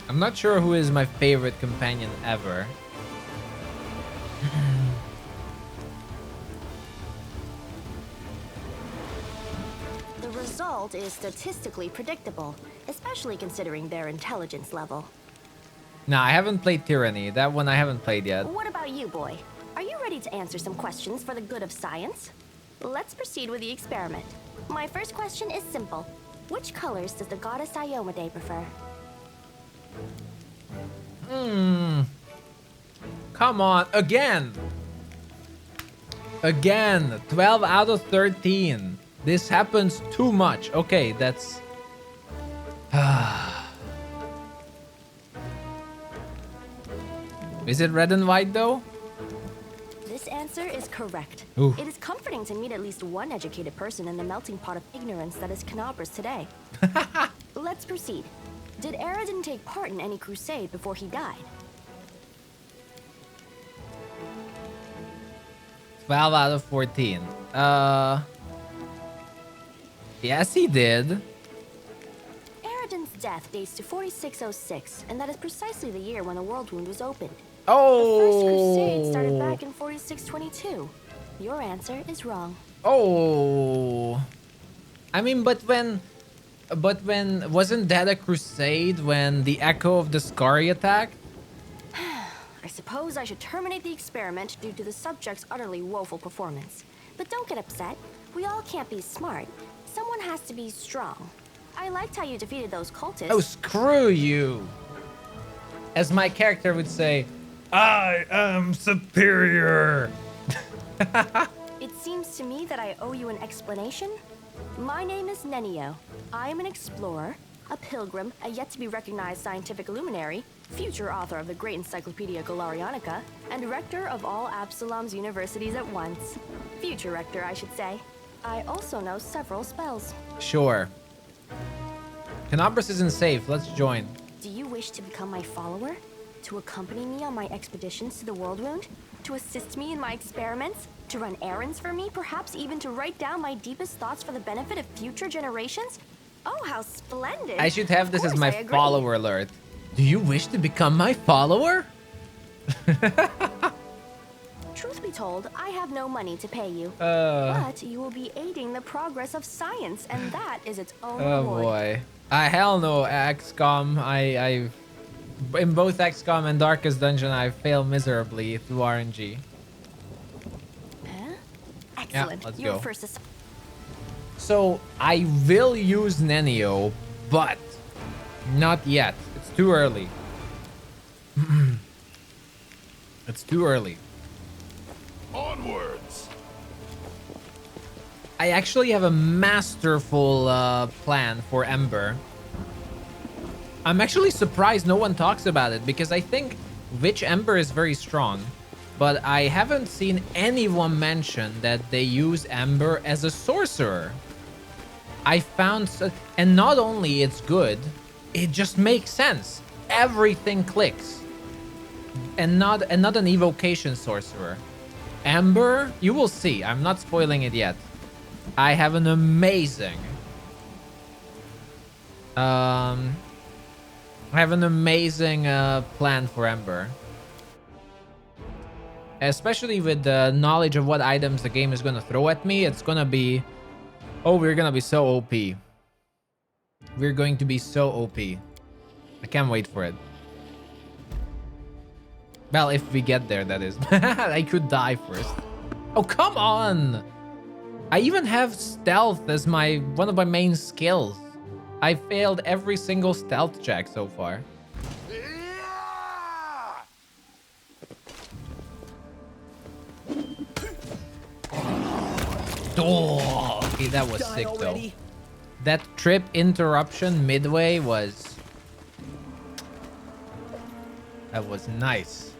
I'm not sure who is my favorite companion ever. The result is statistically predictable, especially considering their intelligence level. Nah, I haven't played Tyranny. That one I haven't played yet. What about you, boy? Are you ready to answer some questions for the good of science? Let's proceed with the experiment. My first question is simple. Which colors does the goddess Iomade prefer? Come on, again. 12 out of 13. This happens too much. Okay, that's... Is it red and white though? This answer is correct. Ooh. It is comforting to meet at least one educated person in the melting pot of ignorance that is Canobras today. Let's proceed. Did Aradin take part in any crusade before he died? 12 out of 14. Yes, he did. Aradin's death dates to 4606, and that is precisely the year when the World Wound was opened. Oh! The First Crusade started back in 4622. Your answer is wrong. Oh. I mean, but when wasn't that a crusade when the Echo of the Scari attacked? I suppose I should terminate the experiment due to the subject's utterly woeful performance. But don't get upset. We all can't be smart. Someone has to be strong. I liked how you defeated those cultists. Oh, screw you. As my character would say, I am superior. It seems to me that I owe you an explanation. My name is Nenio. I am an explorer, a pilgrim, a yet-to-be-recognized scientific luminary, future author of the great Encyclopedia Galarianica, and rector of all Absalom's universities at once. Future rector, I should say. I also know several spells. Sure. Canobras isn't safe. Let's join. Do you wish to become my follower? To accompany me on my expeditions to the World Wound? To assist me in my experiments? To run errands for me? Perhaps even to write down my deepest thoughts for the benefit of future generations? Oh, how splendid! I should have this as my I agree. follower alert. Do you wish to become my follower? Truth be told, I have no money to pay you. But you will be aiding the progress of science, and that is its own Oh reward. boy. Hell no, XCOM. I in both XCOM and Darkest Dungeon, I fail miserably through RNG. Excellent. let's Your go. first So I will use Nenio, but not yet. It's too early. It's too early. Onwards. I actually have a masterful plan for Ember. I'm actually surprised no one talks about it because I think Witch Ember is very strong, but I haven't seen anyone mention that they use Ember as a sorcerer. I found, and not only it's good, it just makes sense. Everything clicks, and not an evocation sorcerer. Ember, you will see. I'm not spoiling it yet. I have an amazing plan for Ember. Especially with the knowledge of what items the game is going to throw at me. It's going to be... Oh, we're going to be so OP. We're going to be so OP. I can't wait for it. Well, if we get there, that is. I could die first. Oh, come on! I even have stealth as one of my main skills. I failed every single stealth check so far. Oh, okay, that was sick though. That trip interruption midway was... That was nice.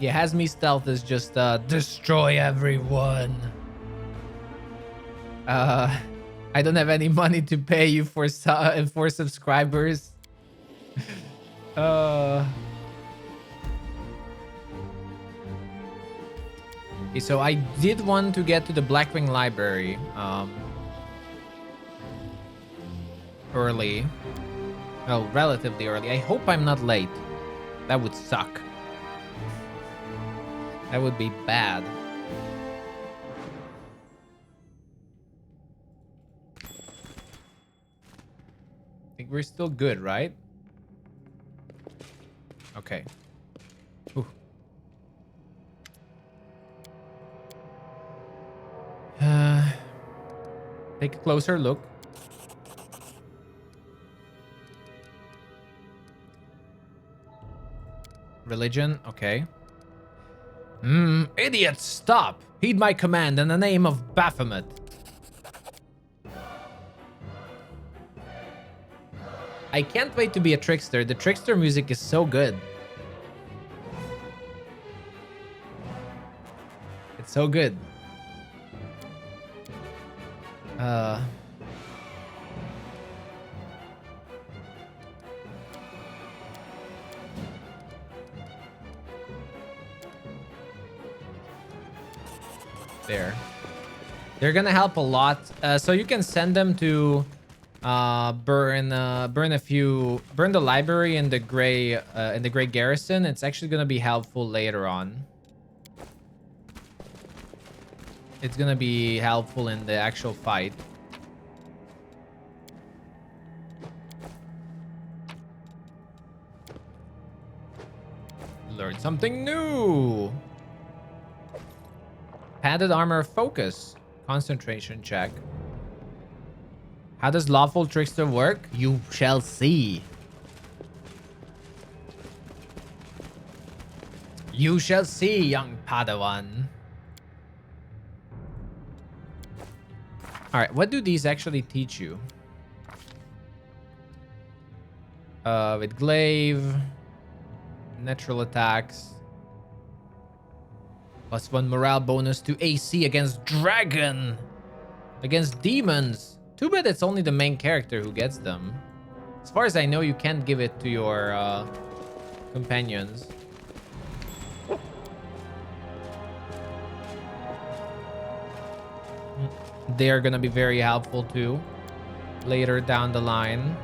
Yeah, Hazmy stealth is just destroy everyone. I don't have any money to pay you for subscribers. Okay, so I did want to get to the Blackwing Library early. Well, relatively early. I hope I'm not late. That would suck. That would be bad. I think we're still good, right? Okay. Ooh. Take a closer look. Religion, okay. Idiots, stop! Heed my command in the name of Baphomet. I can't wait to be a trickster. The trickster music is so good. It's so good. There. They're gonna help a lot. So you can send them to burn the library in the gray garrison. It's actually gonna be helpful later on. It's gonna be helpful in the actual fight. Learn something new. Padded armor focus. Concentration check. How does lawful trickster work? You shall see. You shall see, young Padawan. Alright, what do these actually teach you? With glaive, natural attacks, +1 morale bonus to AC against dragon, against demons. Too bad it's only the main character who gets them. As far as I know, you can't give it to your companions. They are gonna be very helpful too later down the line.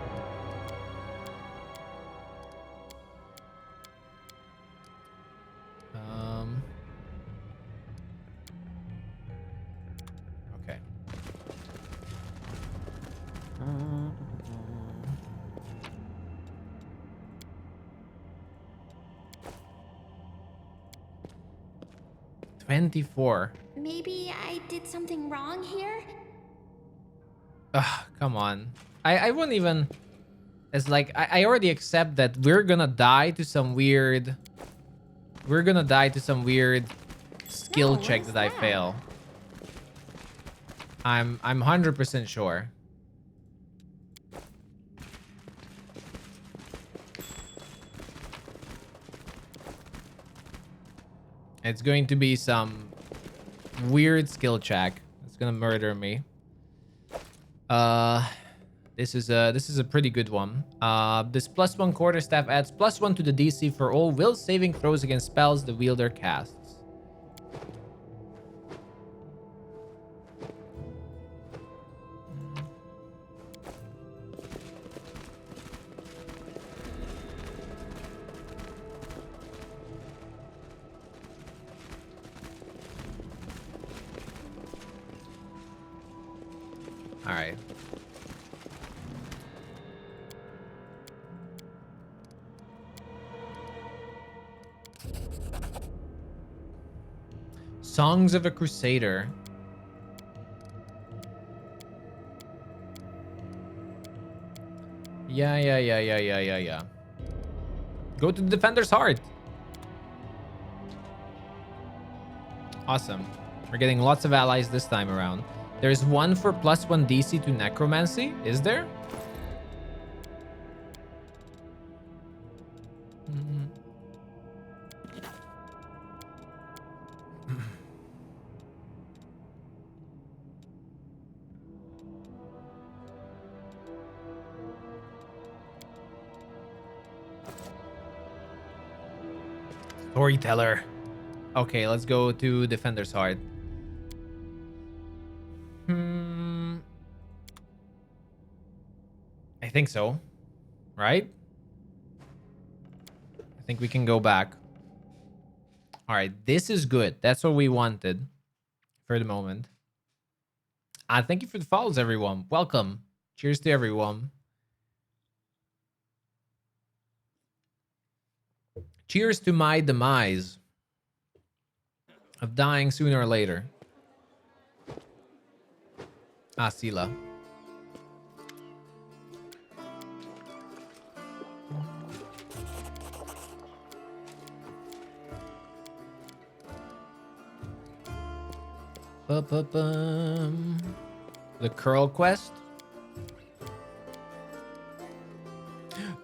Okay. 24. Maybe I did something wrong here? Ugh, come on. I wouldn't even... It's like, I already accept that we're gonna die to some weird... We're gonna die to some weird skill check that I fail. I'm 100% sure. It's going to be some weird skill check. It's gonna murder me. This is a pretty good one. This +1 quarterstaff adds +1 to the DC for all will saving throws against spells the wielder casts. All right. Songs of a Crusader. Yeah. Go to the Defender's Heart. Awesome. We're getting lots of allies this time around. There's one for +1 DC to Necromancy. Is there? Storyteller. Okay, let's go to Defender's Heart. I think so. Right? I think we can go back. All right, this is good. That's what we wanted for the moment. Thank you for the follows, everyone. Welcome. Cheers to everyone. Cheers to my demise of dying sooner or later. Hosilla. The Curl Quest.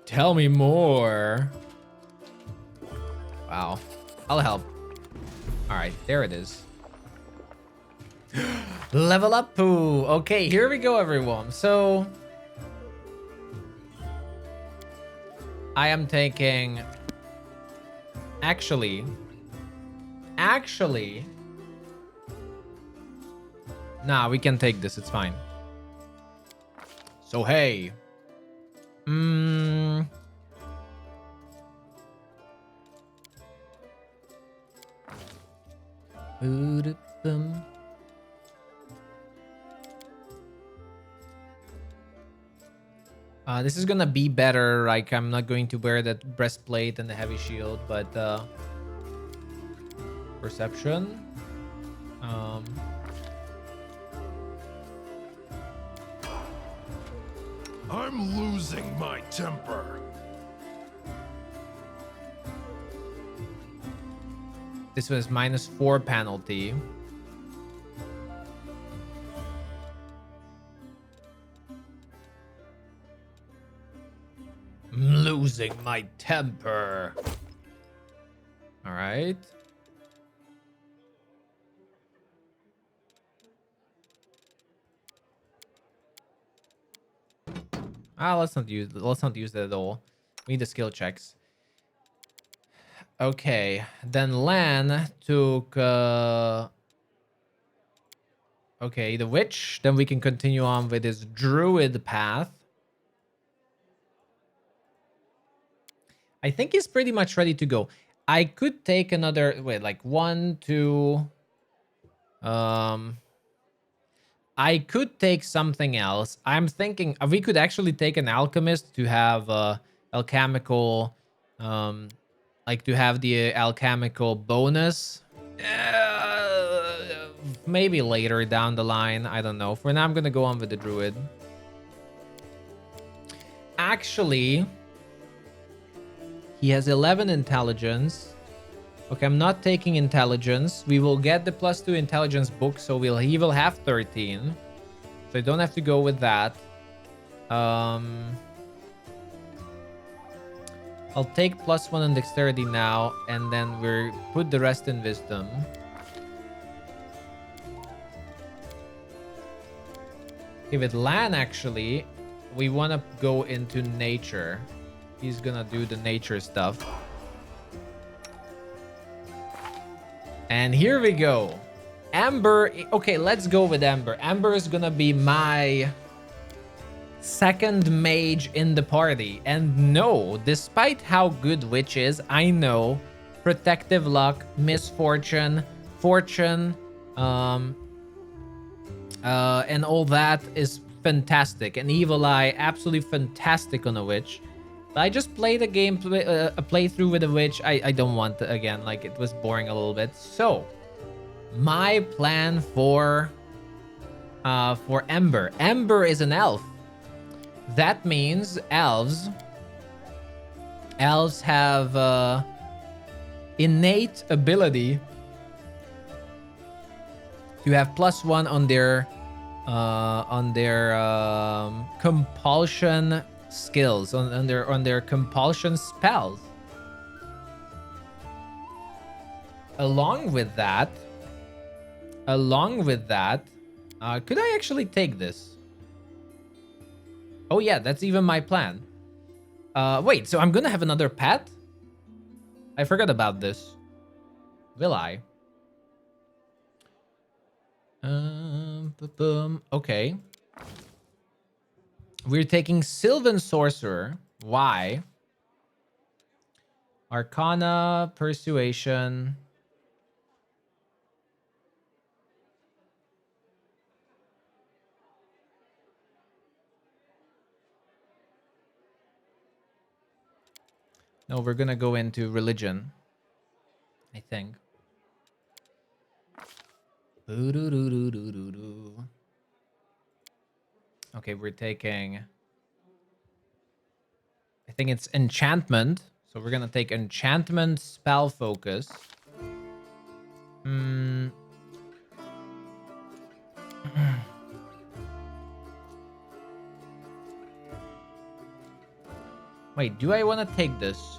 Tell me more. Wow. I'll help. All right, there it is. Level up poo. Okay, here we go, everyone. So I am taking actually Nah, we can take this. It's fine. So, hey. This is gonna be better. Like, I'm not going to wear that breastplate and the heavy shield, but perception. I'm losing my temper. This was -4 penalty. I'm losing my temper. All right. Let's not use that at all. We need the skill checks. Okay, then Lan took okay, the witch. Then we can continue on with his druid path. I think he's pretty much ready to go. I could take another, wait, like 1, 2. I could take something else. I'm thinking we could actually take an alchemist to have alchemical, like to have the alchemical bonus. Maybe later down the line. I don't know. For now, I'm gonna go on with the druid. Actually, he has 11 intelligence. Okay, I'm not taking intelligence. We will get the +2 intelligence book, so he will have 13. So I don't have to go with that. I'll take +1 on dexterity now, and then we'll put the rest in wisdom. Okay, with Lan, actually, we want to go into nature. He's gonna do the nature stuff. And here we go. Amber. Okay, let's go with Amber. Amber is gonna be my second mage in the party. And no, despite how good Witch is, I know Protective Luck, Misfortune, Fortune, and all that is fantastic. And Evil Eye, absolutely fantastic on a Witch. I just played a game, a playthrough with a witch. I don't want to, again, like it was boring a little bit. So, my plan for Ember. Ember is an elf. That means elves have innate ability to have +1 on their compulsion skills, on their compulsion spells. Along with that, could I actually take this? Oh yeah, that's even my plan. Wait, so I'm gonna have another pet? I forgot about this. Will I? Okay. We're taking Sylvan Sorcerer. Why? Arcana, Persuasion. No, we're gonna go into Religion, I think. Okay, we're taking, I think it's Enchantment. So we're gonna take Enchantment, Spell Focus. Wait, do I want to take this?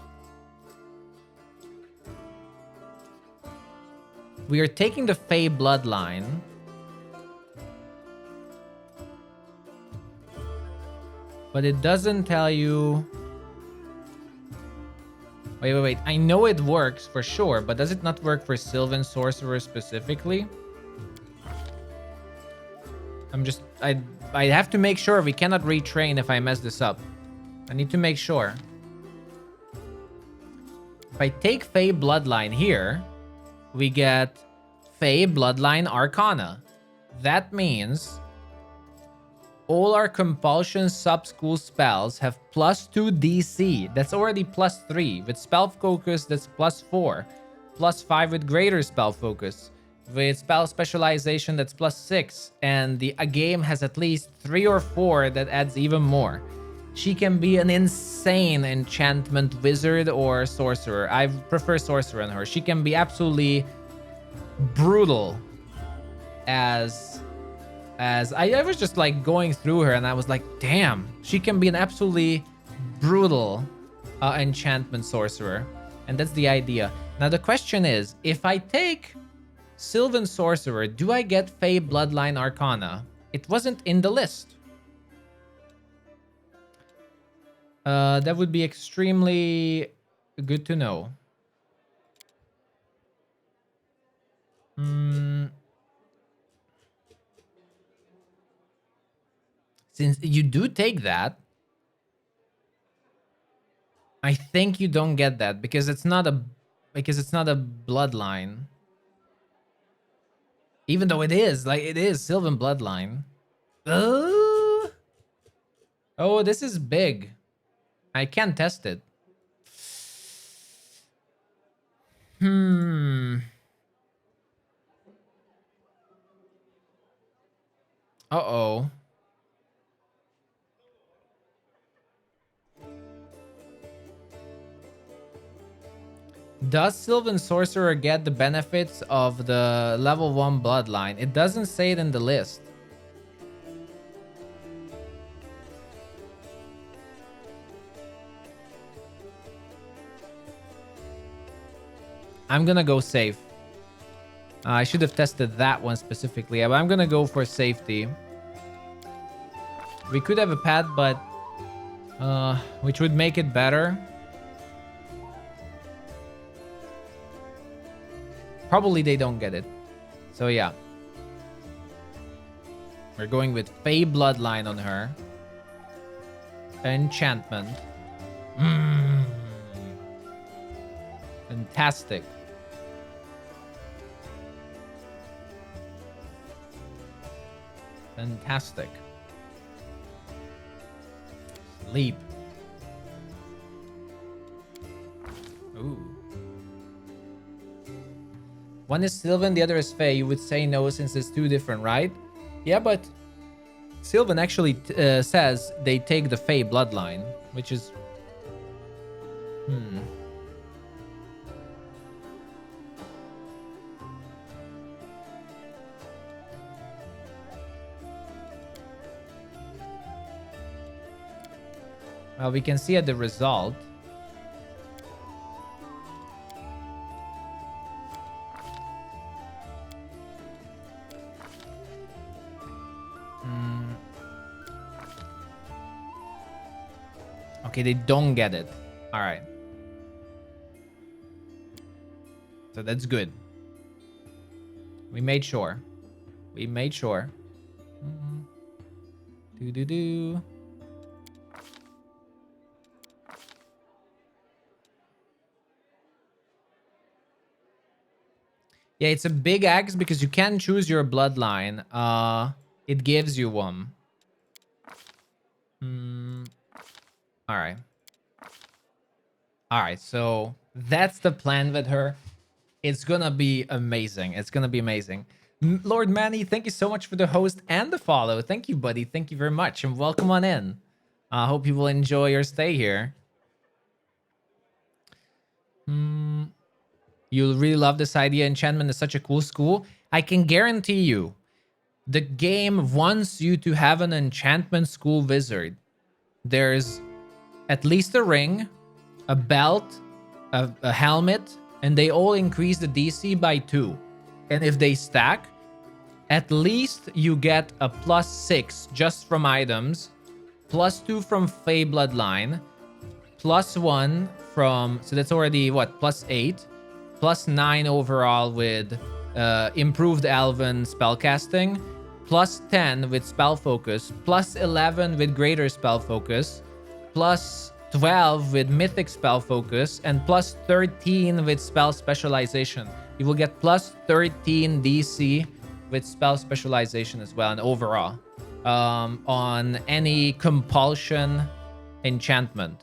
We are taking the Fey Bloodline. But it doesn't tell you... Wait. I know it works for sure, but does it not work for Sylvan Sorcerer specifically? I have to make sure we cannot retrain if I mess this up. I need to make sure. If I take Fey Bloodline here, we get Fey Bloodline Arcana. That means all our compulsion sub-school spells have +2 DC. That's already +3. With spell focus, that's +4. +5 with greater spell focus. With spell specialization, that's +6. And the game has at least 3 or 4 that adds even more. She can be an insane enchantment wizard or sorcerer. I prefer sorcerer on her. She can be absolutely brutal as I was just like going through her and I was like, damn, she can be an absolutely brutal enchantment sorcerer. And that's the idea. Now the question is, if I take Sylvan Sorcerer, do I get Fey Bloodline Arcana? It wasn't in the list. That would be extremely good to know. Since you do take that, I think you don't get that because it's not a bloodline. Even though it is Sylvan Bloodline. Oh, this is big. I can't test it. Uh-oh. Does Sylvan Sorcerer get the benefits of the level 1 bloodline? It doesn't say it in the list. I'm gonna go safe. I should have tested that one specifically, but I'm gonna go for safety. We could have a pad, but which would make it better. Probably they don't get it. So yeah. We're going with Fey Bloodline on her. Enchantment. Fantastic. Fantastic. Sleep. Ooh. One is Sylvan, the other is Fey. You would say no since it's two different, right? Yeah, but Sylvan actually says they take the Fey bloodline, which is... Well, we can see at the result. Okay, they don't get it. All right. So that's good. We made sure. We made sure. Do. Yeah, it's a big axe because you can choose your bloodline. It gives you one. All right. All right, so that's the plan with her. It's gonna be amazing. It's gonna be amazing. Lord Manny, thank you so much for the host and the follow. Thank you, buddy. Thank you very much, and welcome on in. I hope you will enjoy your stay here. You'll really love this idea. Enchantment is such a cool school. I can guarantee you, the game wants you to have an enchantment school wizard. There's at least a ring, a belt, a helmet, and they all increase the DC by 2. And if they stack, at least you get a +6 just from items, +2 from Fey Bloodline, +1 from, so that's already what, +8, +9 overall with improved Elven spellcasting, plus 10 with spell focus, plus 11 with greater spell focus, plus 12 with mythic spell focus, and plus 13 with spell specialization. You will get plus 13 DC with spell specialization as well, and overall on any compulsion enchantment.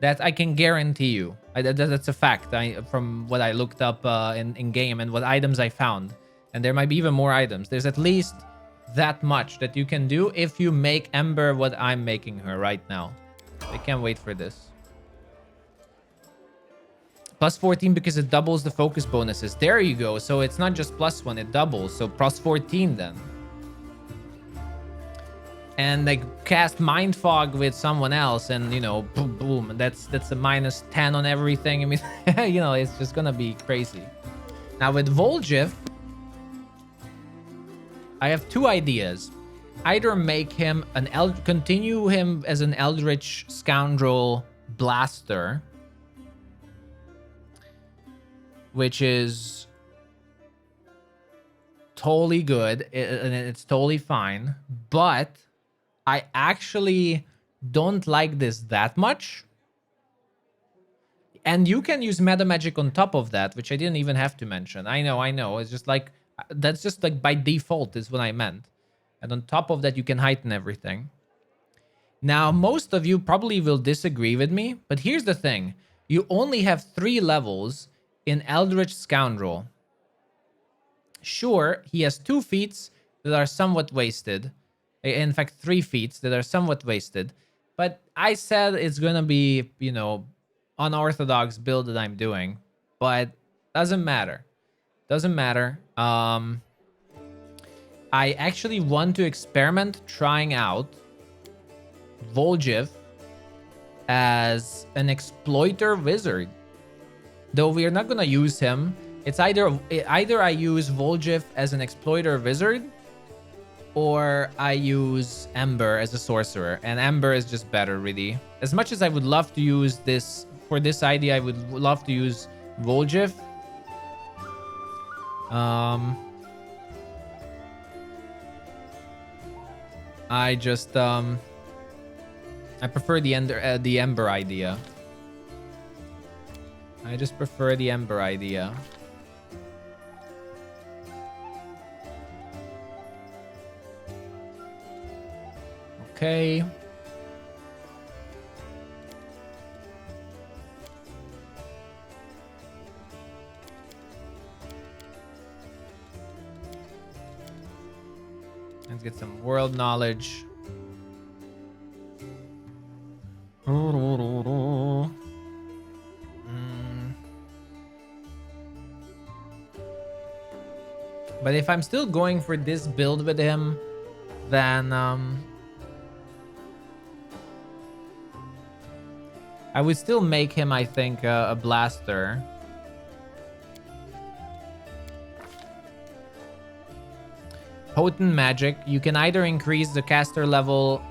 That I can guarantee you. That's a fact. From what I looked up in game and what items I found. And there might be even more items. There's at least that much that you can do if you make Ember what I'm making her right now. I can't wait for this. Plus 14 because it doubles the focus bonuses. There you go. So it's not just plus 1, it doubles. So plus 14 then. And like cast Mind Fog with someone else, and you know, boom, boom. That's a minus 10 on everything. I mean, you know, it's just gonna be crazy. Now with Volgif, I have two ideas. Either make him continue him as an Eldritch Scoundrel Blaster, which is totally good and it's totally fine, but I actually don't like this that much. And you can use meta magic on top of that, which I didn't even have to mention. I know. It's just like, that's just like by default is what I meant. And on top of that, you can heighten everything. Now, most of you probably will disagree with me, but here's the thing. You only have 3 levels in Eldritch Scoundrel. Sure, he has 2 feats that are somewhat wasted. In fact, 3 feats that are somewhat wasted. But I said it's gonna be, you know, unorthodox build that I'm doing. But doesn't matter. Doesn't matter. I actually want to experiment trying out Volgif as an exploiter wizard. Though we are not gonna use him. It's either I use Volgif as an exploiter wizard, or I use Ember as a sorcerer. And Ember is just better, really. As much as I would love to use this, for this idea, I would love to use Volgif. I just, I prefer the Ember idea. I just prefer the Ember idea. Okay. Let's get some world knowledge. But if I'm still going for this build with him, then I would still make him, I think, a blaster. Potent magic. You can either increase the caster level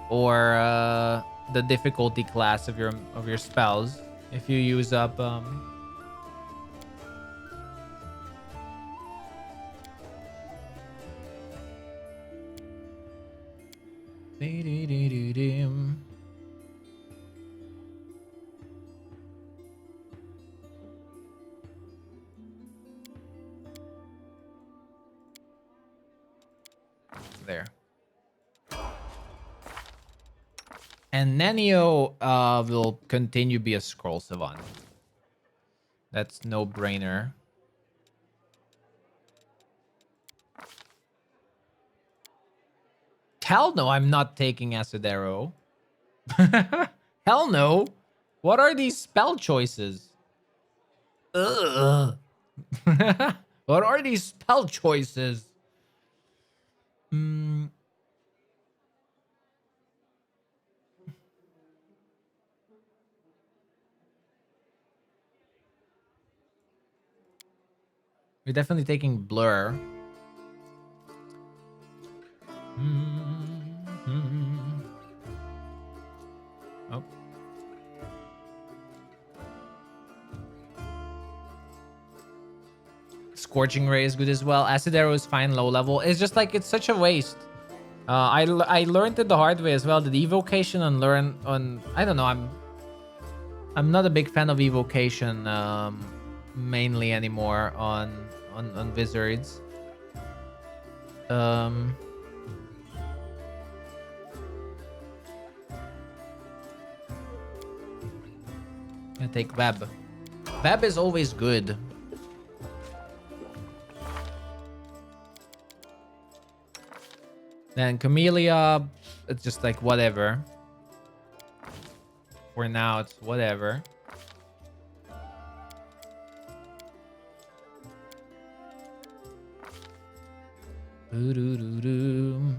or the difficulty class of your spells if you use up there. And Nenio will continue to be a scroll savant. That's no brainer. Hell no, I'm not taking Asadero. Hell no. What are these spell choices? Ugh. What are these spell choices? We're definitely taking Blur. Oh. Scorching Ray is good as well. Acid Arrow is fine low level. It's just like it's such a waste. I learned it the hard way as well. The evocation and learn on I don't know. I'm not a big fan of evocation mainly anymore on wizards. I take Web. Web is always good. Then Camellia, it's just like whatever. For now, it's whatever. Doo-doo-doo-doo.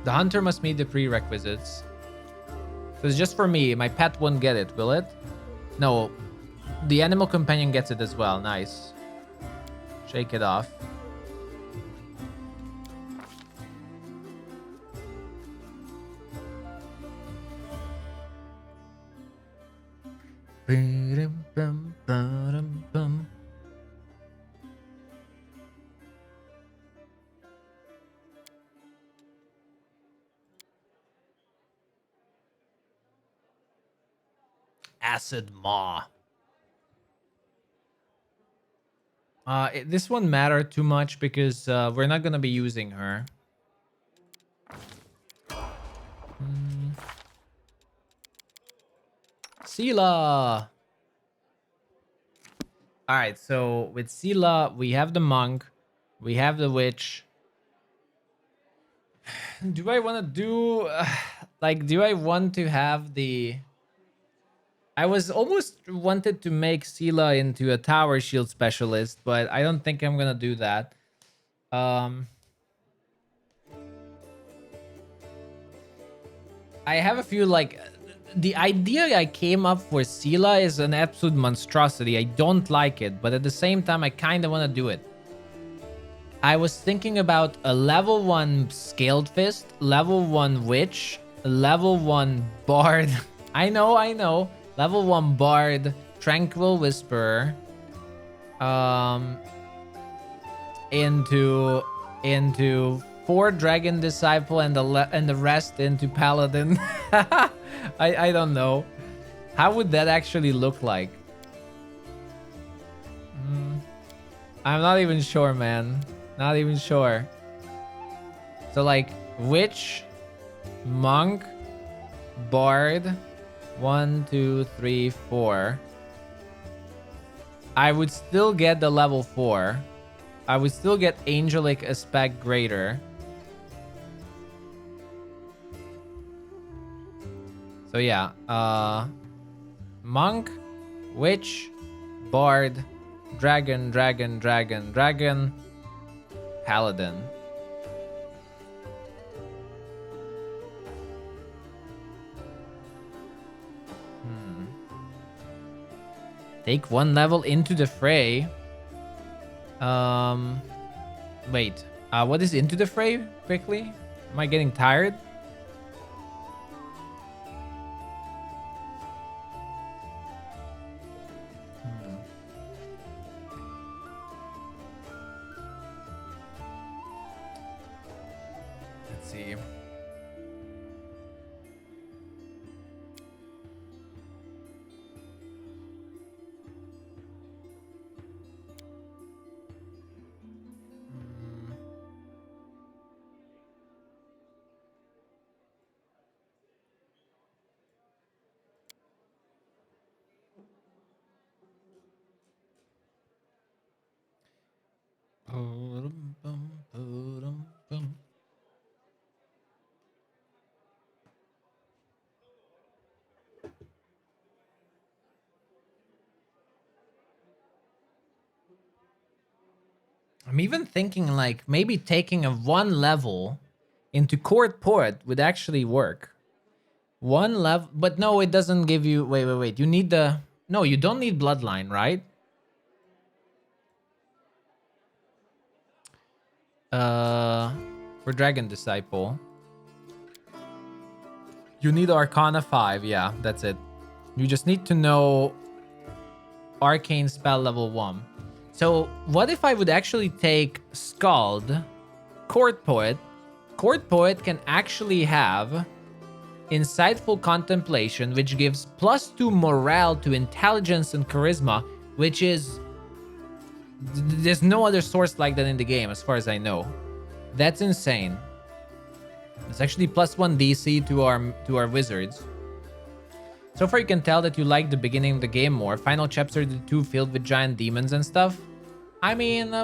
The hunter must meet the prerequisites. So it's just for me. My pet won't get it, will it? No. The animal companion gets it as well. Nice. Shake it off. Acid Maw. This won't matter too much because we're not gonna be using her. Sela. All right, so with Sela, we have the monk, we have the witch. Do I want to do like? Do I want to have the? I was almost wanted to make Sela into a tower shield specialist, but I don't think I'm gonna do that. I have a few like the idea I came up for Sela is an absolute monstrosity. I don't like it, but at the same time, I kind of want to do it. I was thinking about a level 1 Scaled Fist, level 1 Witch, level 1 Bard. I know. Level 1 Bard, Tranquil Whisperer, into 4 Dragon Disciple and the rest into Paladin. I don't know. How would that actually look like? I'm not even sure, man. Not even sure. So like Witch, Monk, Bard. 1, 2, 3, 4. I would still get the level 4. I would still get Angelic Aspect Greater. So yeah, Monk, Witch, Bard, Dragon, Paladin. Take 1 level into the fray. Wait. What is into the fray? Quickly. Am I getting tired? Let's see. I'm even thinking like maybe taking a 1 level into Court Port would actually work. 1 level, but no, it doesn't give you. Wait. You need the. No, you don't need Bloodline, right? For Dragon Disciple. You need Arcana 5. Yeah, that's it. You just need to know Arcane Spell level 1. So what if I would actually take Scald, Court Poet? Court Poet can actually have Insightful Contemplation, which gives +2 morale to intelligence and charisma, which is... There's no other source like that in the game, as far as I know. That's insane. It's actually +1 DC to our wizards. So far, you can tell that you like the beginning of the game more. Final chapter 2 filled with giant demons and stuff. I mean,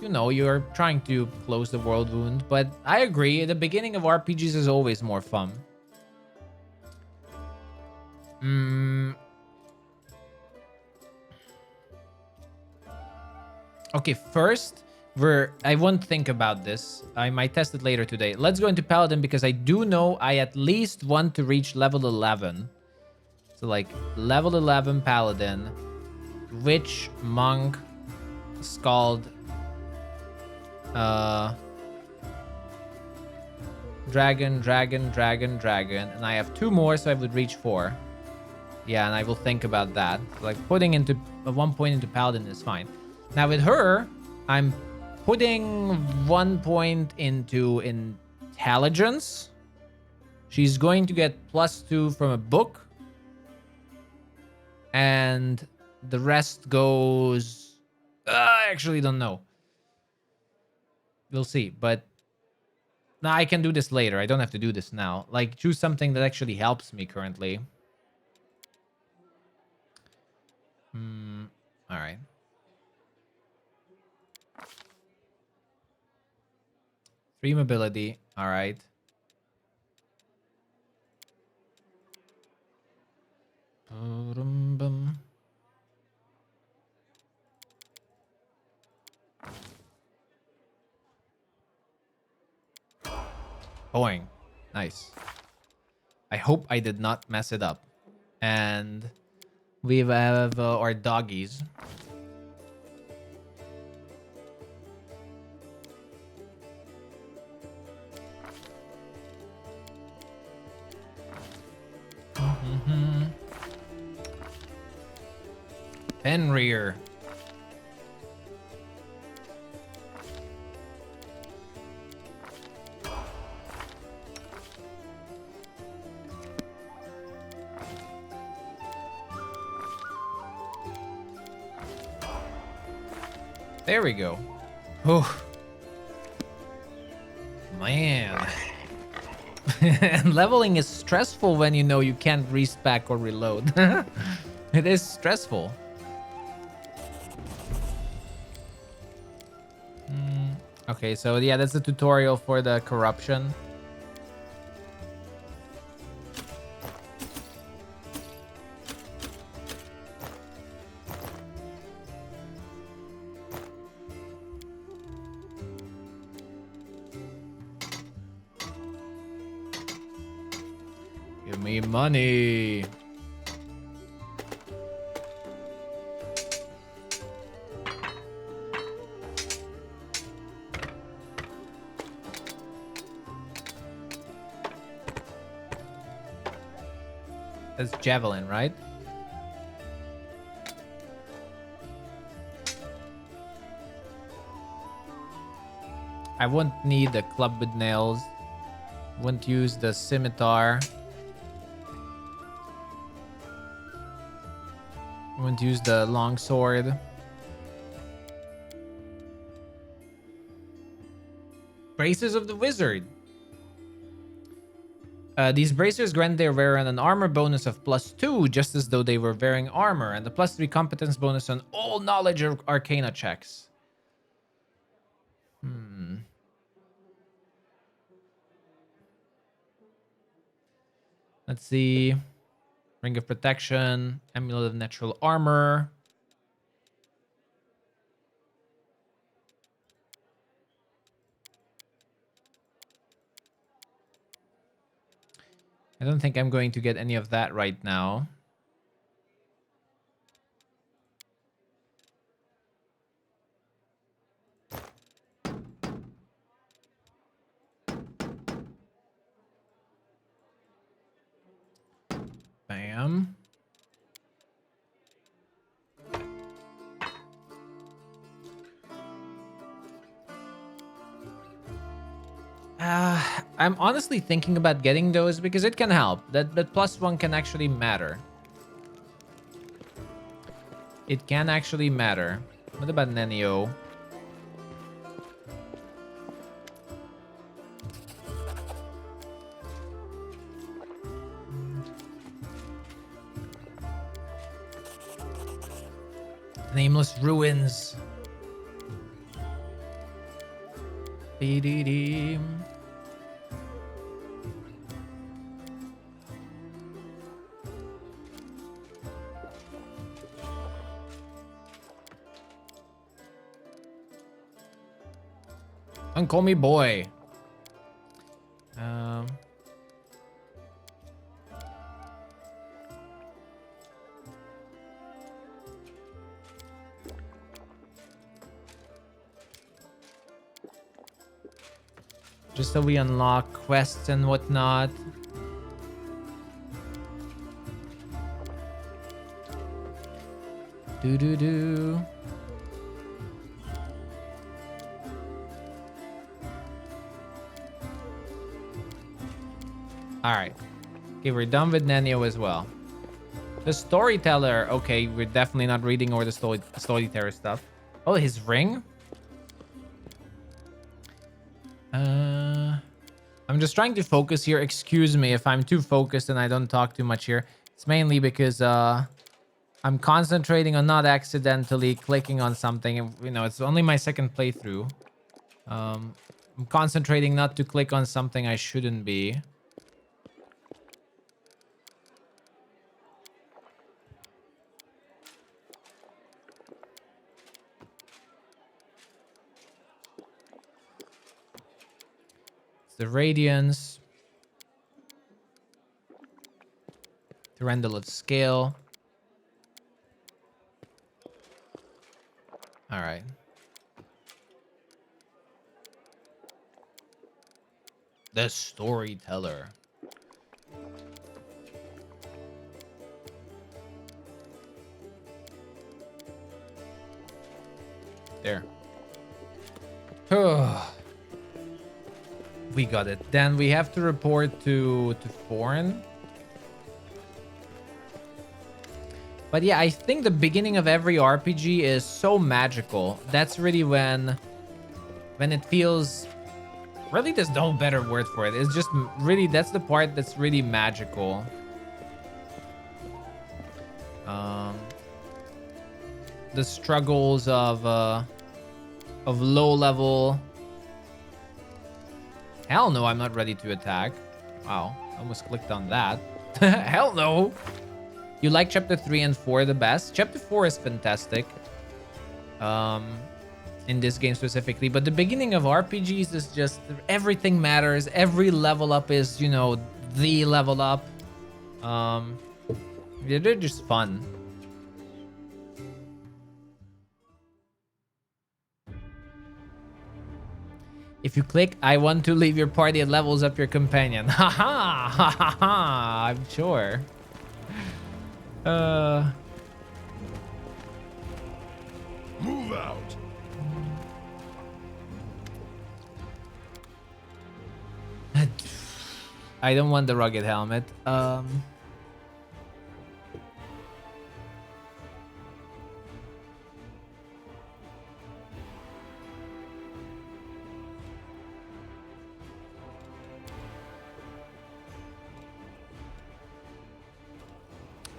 you know, you're trying to close the world wound, but I agree. The beginning of RPGs is always more fun. Okay, first, I won't think about this. I might test it later today. Let's go into Paladin because I do know I at least want to reach level 11. So like level 11 Paladin, Witch, Monk, Scald, Dragon, and I have 2 more, so I would reach 4. Yeah, and I will think about that. Like putting into 1 point into Paladin is fine. Now with her, I'm putting 1 point into Intelligence. She's going to get +2 from a book. And the rest goes... I actually don't know. We'll see, but... Now I can do this later. I don't have to do this now. Like, choose something that actually helps me currently. Alright. Free mobility. Alright. Boing. Nice. I hope I did not mess it up. And we have our doggies. Fenrir. There we go. Oh, man. And leveling is stressful when you know you can't respec or reload. It is stressful. Okay, so yeah, that's the tutorial for the corruption. Give me money. That's javelin, right? I won't need the club with nails. Won't use the scimitar. Won't use the long sword. Braces of the Wizard. These bracers grant their wearer an armor bonus of +2, just as though they were wearing armor, and the +3 competence bonus on all knowledge of arcana checks. Let's see. Ring of Protection, Amulet of Natural Armor. I don't think I'm going to get any of that right now. Bam. I'm honestly thinking about getting those because it can help. That +1 can actually matter. It can actually matter. What about Nenio? Nameless Ruins. Dee-dee-dee. Don't call me boy. Just so we unlock quests and whatnot. Do. Alright. Okay, we're done with Nenio as well. The storyteller. Okay, we're definitely not reading or the storyteller stuff. Oh, his ring? I'm just trying to focus here. Excuse me if I'm too focused and I don't talk too much here. It's mainly because I'm concentrating on not accidentally clicking on something. You know, it's only my second playthrough. I'm concentrating not to click on something I shouldn't be. The Radiance. The Rendell of Scale. All right. The Storyteller. There. We got it. Then we have to report to Foreign. But yeah, I think the beginning of every RPG is so magical. That's really when it feels... Really, there's no better word for it. It's just really, that's the part that's really magical. The struggles of low level... Hell no, I'm not ready to attack. Wow, almost clicked on that. Hell no. You like chapter 3 and 4 the best? Chapter 4 is fantastic. In this game specifically. But the beginning of RPGs is just... Everything matters. Every level up is, you know, the level up. They're just fun. If you click, I want to leave your party, it levels up your companion. Haha! Ha ha ha! I'm sure. Move out. I don't want the rugged helmet.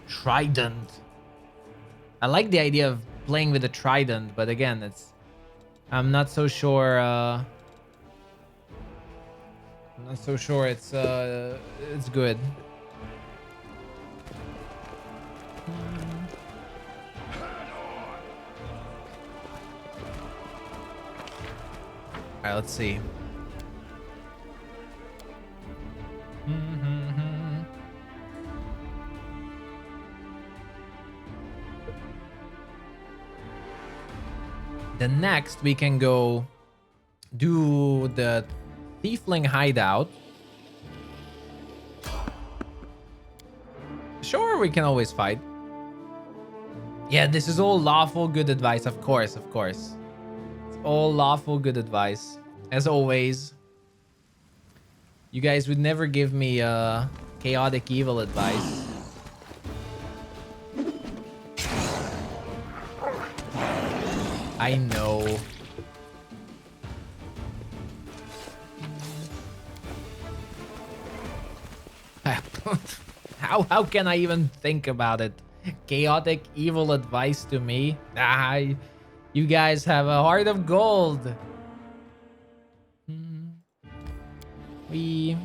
Trident. I like the idea of playing with a trident, but again, I'm not so sure. I'm not so sure it's good. All right, let's see. Then next we can go do the Tiefling hideout. Sure, we can always fight. Yeah, this is all lawful good advice. Of course, of course. It's all lawful good advice. As always. You guys would never give me chaotic evil advice. I know. How can I even think about it? Chaotic evil advice to me? Ah, you guys have a heart of gold. We...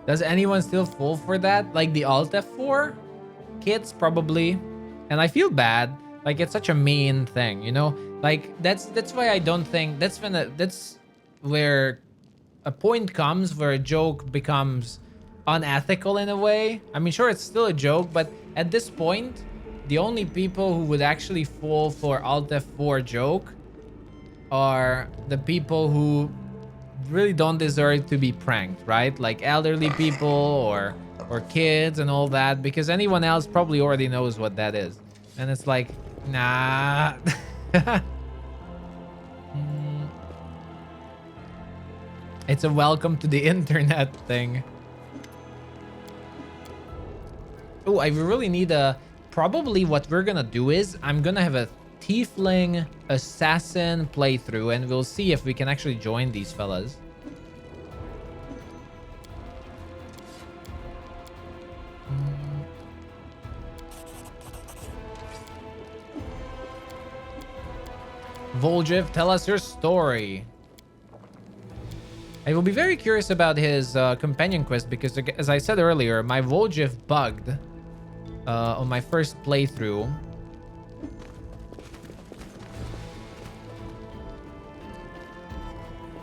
Does anyone still fall for that? Like the Alt F4? Kids, probably. And I feel bad. Like, it's such a mean thing, you know? Like, that's why I don't think... That's where a point comes where a joke becomes unethical in a way. I mean, sure, it's still a joke, but at this point, the only people who would actually fall for Alt F4 joke are the people who really don't deserve to be pranked, right? Like elderly people or kids and all that, because anyone else probably already knows what that is. And it's like, nah. It's a welcome to the internet thing. Oh, I really need a... Probably what we're gonna do is I'm gonna have a tiefling assassin playthrough, and we'll see if we can actually join these fellas. Voljiv, tell us your story. I will be very curious about his companion quest, because as I said earlier, my Voljiv bugged on my first playthrough.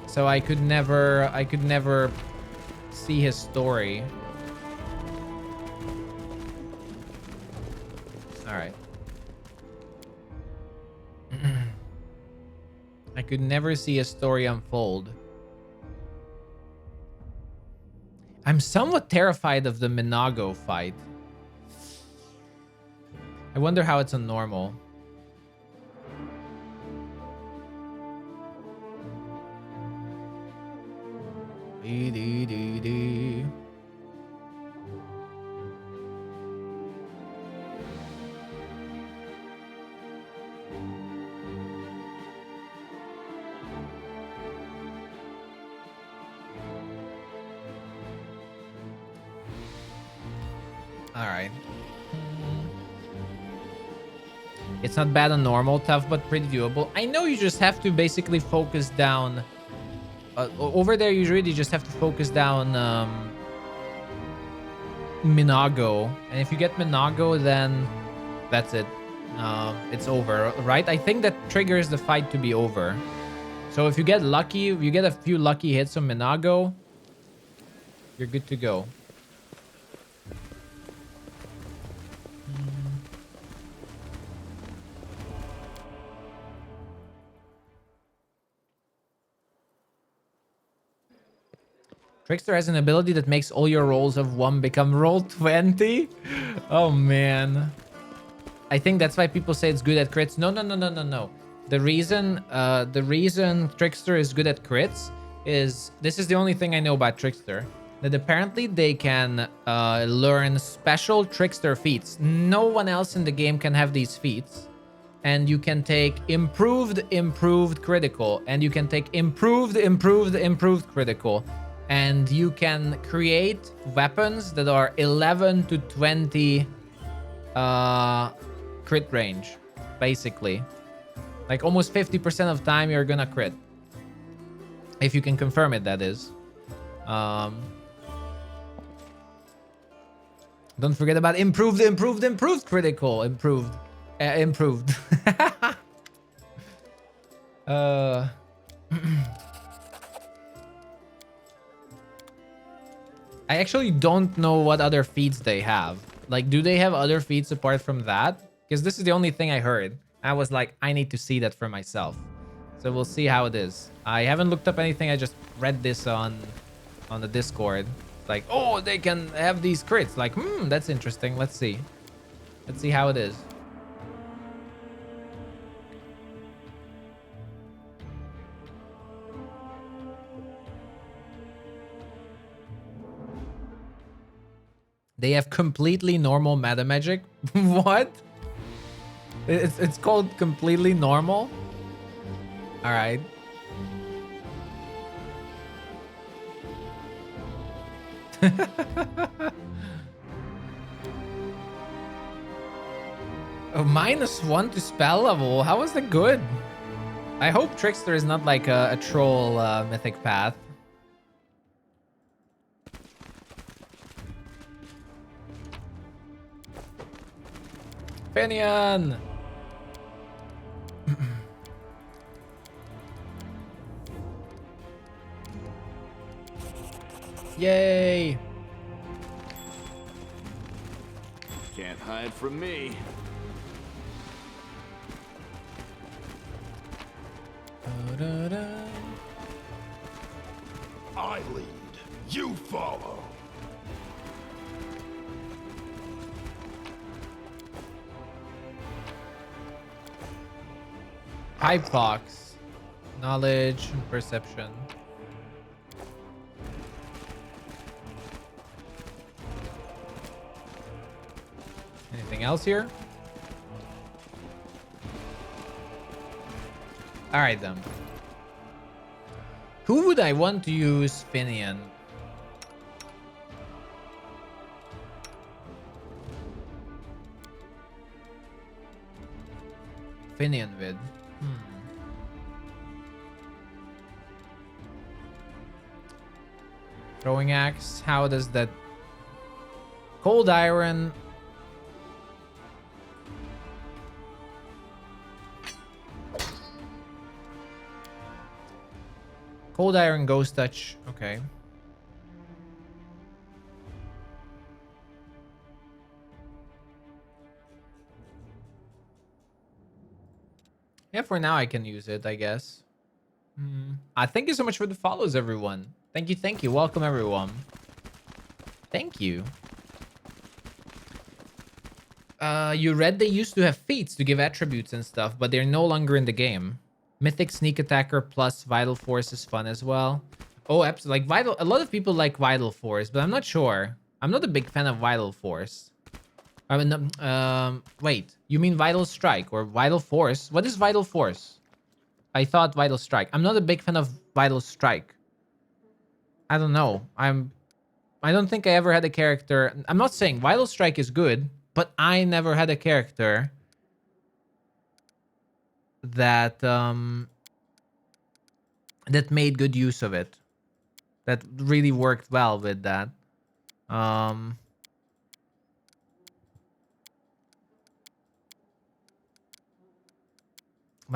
So I could never see his story. All right. I could never see a story unfold. I'm somewhat terrified of the Minago fight. I wonder how it's on normal. All right. It's not bad on normal, tough but pretty doable. I know you just have to basically focus down. Over there, you really just have to focus down Minago. And if you get Minago, then that's it. It's over, right? I think that triggers the fight to be over. So if you get lucky, if you get a few lucky hits on Minago, you're good to go. Trickster has an ability that makes all your rolls of 1 become roll 20. Oh, man. I think that's why people say it's good at crits. No. The reason Trickster is good at crits is... This is the only thing I know about Trickster. That apparently they can learn special Trickster feats. No one else in the game can have these feats. And you can take improved critical. And you can take improved critical. And you can create weapons that are 11 to 20 crit range, basically. Like almost 50% of time you're gonna crit. If you can confirm it, that is. Don't forget about improved critical. Improved. I actually don't know what other feats they have. Like, do they have other feats apart from that? Because this is the only thing I heard. I was like, I need to see that for myself. So we'll see how it is. I haven't looked up anything. I just read this on the Discord. Like, oh, they can have these crits. Like, that's interesting. Let's see. Let's see how it is. They have completely normal meta magic. What? It's called completely normal? All right. Oh, -1 to spell level. How is that good? I hope Trickster is not like a troll mythic path. Finian! Yay! Can't hide from me. I lead, you follow. Pipe box. Knowledge and perception. Anything else here? All right, then. Who would I want to use Finian? Finian with. Throwing axe. How does that? Cold iron. Cold iron, ghost touch. Okay. Yeah, for now I can use it, I guess. Thank you so much for the follows, everyone. Thank you, thank you. Welcome, everyone. Thank you. You read they used to have feats to give attributes and stuff, but they're no longer in the game. Mythic Sneak Attacker plus Vital Force is fun as well. Oh, absolutely. Like Vital, a lot of people like Vital Force, but I'm not sure. I'm not a big fan of Vital Force. I mean, wait, you mean Vital Strike or Vital Force? What is Vital Force? I thought Vital Strike. I'm not a big fan of Vital Strike. I don't know. I don't think I ever had a character. I'm not saying Vital Strike is good, but I never had a character that that made good use of it, that really worked well with that. But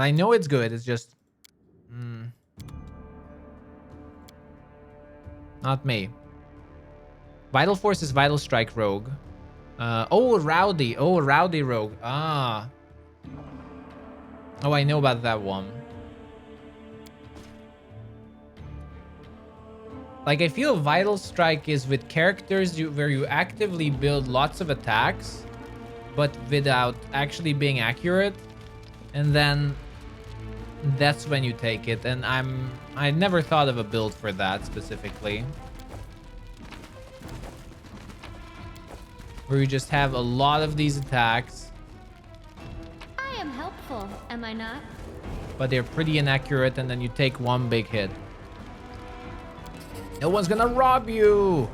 I know it's good. It's just not me. Vital Force is Vital Strike Rogue. Oh, Rowdy. Oh, Rowdy Rogue. Ah. Oh, I know about that one. Like, I feel Vital Strike is with characters where you actively build lots of attacks, but without actually being accurate. And then that's when you take it. And I never thought of a build for that specifically. Where you just have a lot of these attacks. I am helpful, am I not? But they're pretty inaccurate, and then you take one big hit. No one's gonna rob you!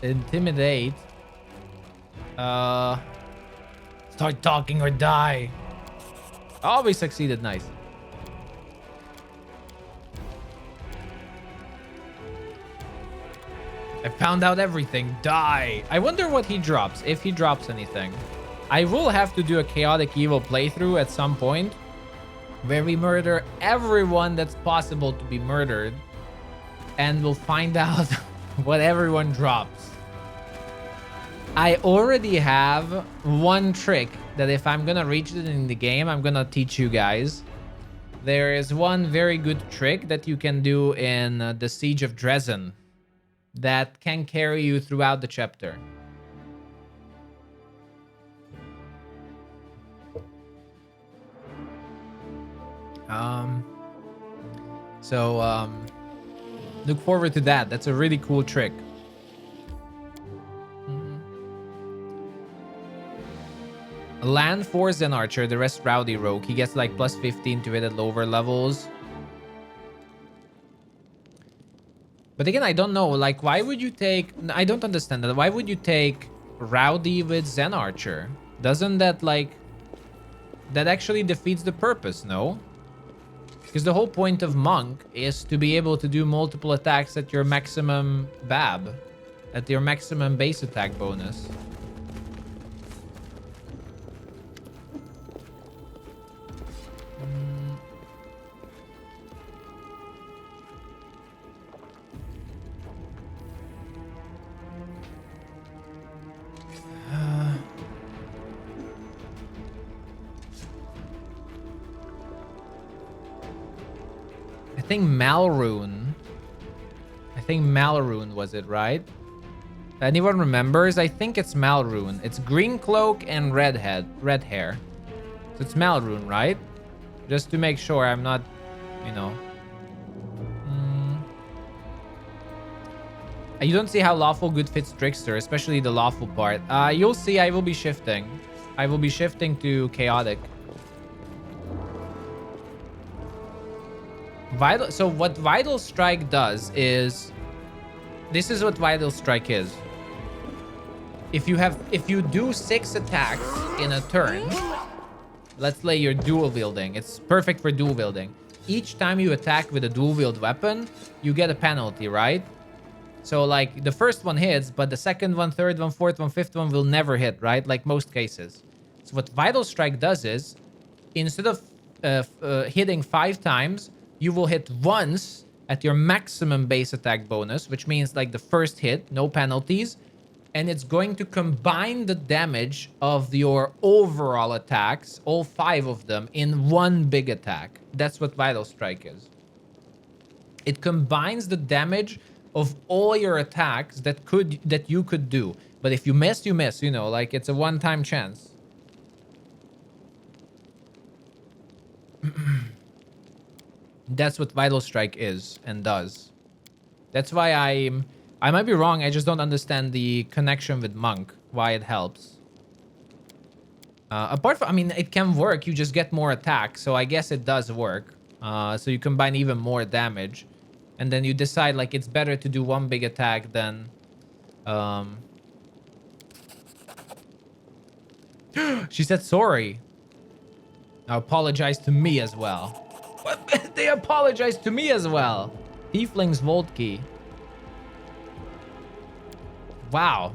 Intimidate. Start talking or die. Oh, we succeeded. Nice. I found out everything. Die. I wonder what he drops, if he drops anything. I will have to do a chaotic evil playthrough at some point where we murder everyone that's possible to be murdered, and we'll find out what everyone drops. I already have one trick that if I'm gonna reach it in the game, I'm gonna teach you guys. There is one very good trick that you can do in the Siege of Dresden that can carry you throughout the chapter. Look forward to that. That's a really cool trick. Land 4 Zen Archer, the rest Rowdy Rogue. He gets like plus 15 to hit at lower levels. But again, I don't know. Like, why would you take... I don't understand that. Why would you take Rowdy with Zen Archer? Doesn't that like... That actually defeats the purpose, no? Because the whole point of Monk is to be able to do multiple attacks at your maximum BAB. At your maximum base attack bonus. I think Malrune. Was it, right? Anyone remembers? I think it's Malrune. It's green cloak and red hair. So it's Malrune, right? Just to make sure I'm not, you know. You don't see how lawful good fits Trickster, especially the lawful part. You'll see I will be shifting. I will be shifting to chaotic. So what Vital Strike does is... This is what Vital Strike is. If you do 6 attacks in a turn, let's say you're dual wielding. It's perfect for dual wielding. Each time you attack with a dual wield weapon, you get a penalty, right? So like the first one hits, but the second one, third one, fourth one, fifth one will never hit, right? Like most cases. So what Vital Strike does is, instead of hitting 5 times, you will hit once at your maximum base attack bonus, which means like the first hit, no penalties. And it's going to combine the damage of your overall attacks, all 5 of them, in one big attack. That's what Vital Strike is. It combines the damage of all your attacks that you could do. But if you miss, you miss, you know, like it's a one-time chance. That's what Vital Strike is and does. That's why I might be wrong. I just don't understand the connection with Monk, why it helps. Apart from, I mean, it can work. You just get more attacks. So I guess it does work. So you combine even more damage. And then you decide, like, it's better to do one big attack than... She said sorry. Now apologize to me as well. They apologize to me as well. Tiefling's Volt Key. Wow.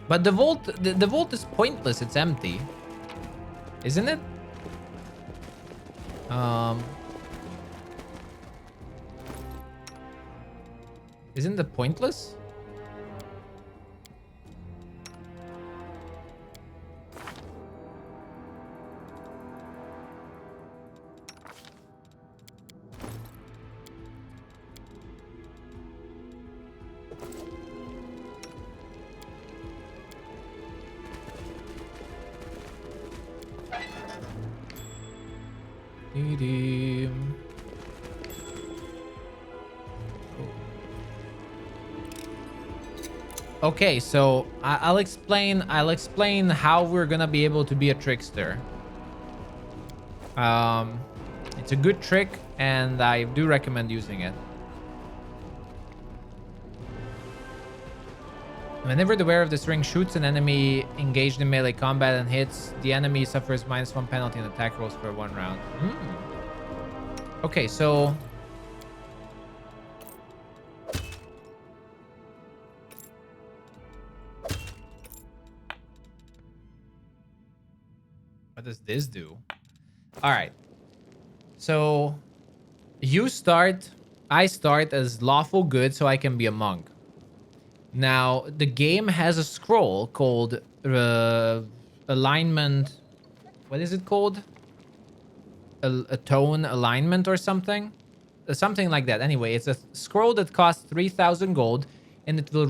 But the vault is pointless. It's empty, isn't it? Isn't it pointless? Okay, so I'll explain how we're gonna be able to be a trickster. It's a good trick, and I do recommend using it. Whenever the wearer of this ring shoots an enemy engaged in melee combat and hits, the enemy suffers -1 penalty in attack rolls for 1 round. Okay, so... What does this do? All right. So I start as lawful good so I can be a monk. Now, the game has a scroll called alignment. What is it called? A tone alignment or something? Something like that. Anyway, it's a scroll that costs 3,000 gold, and it will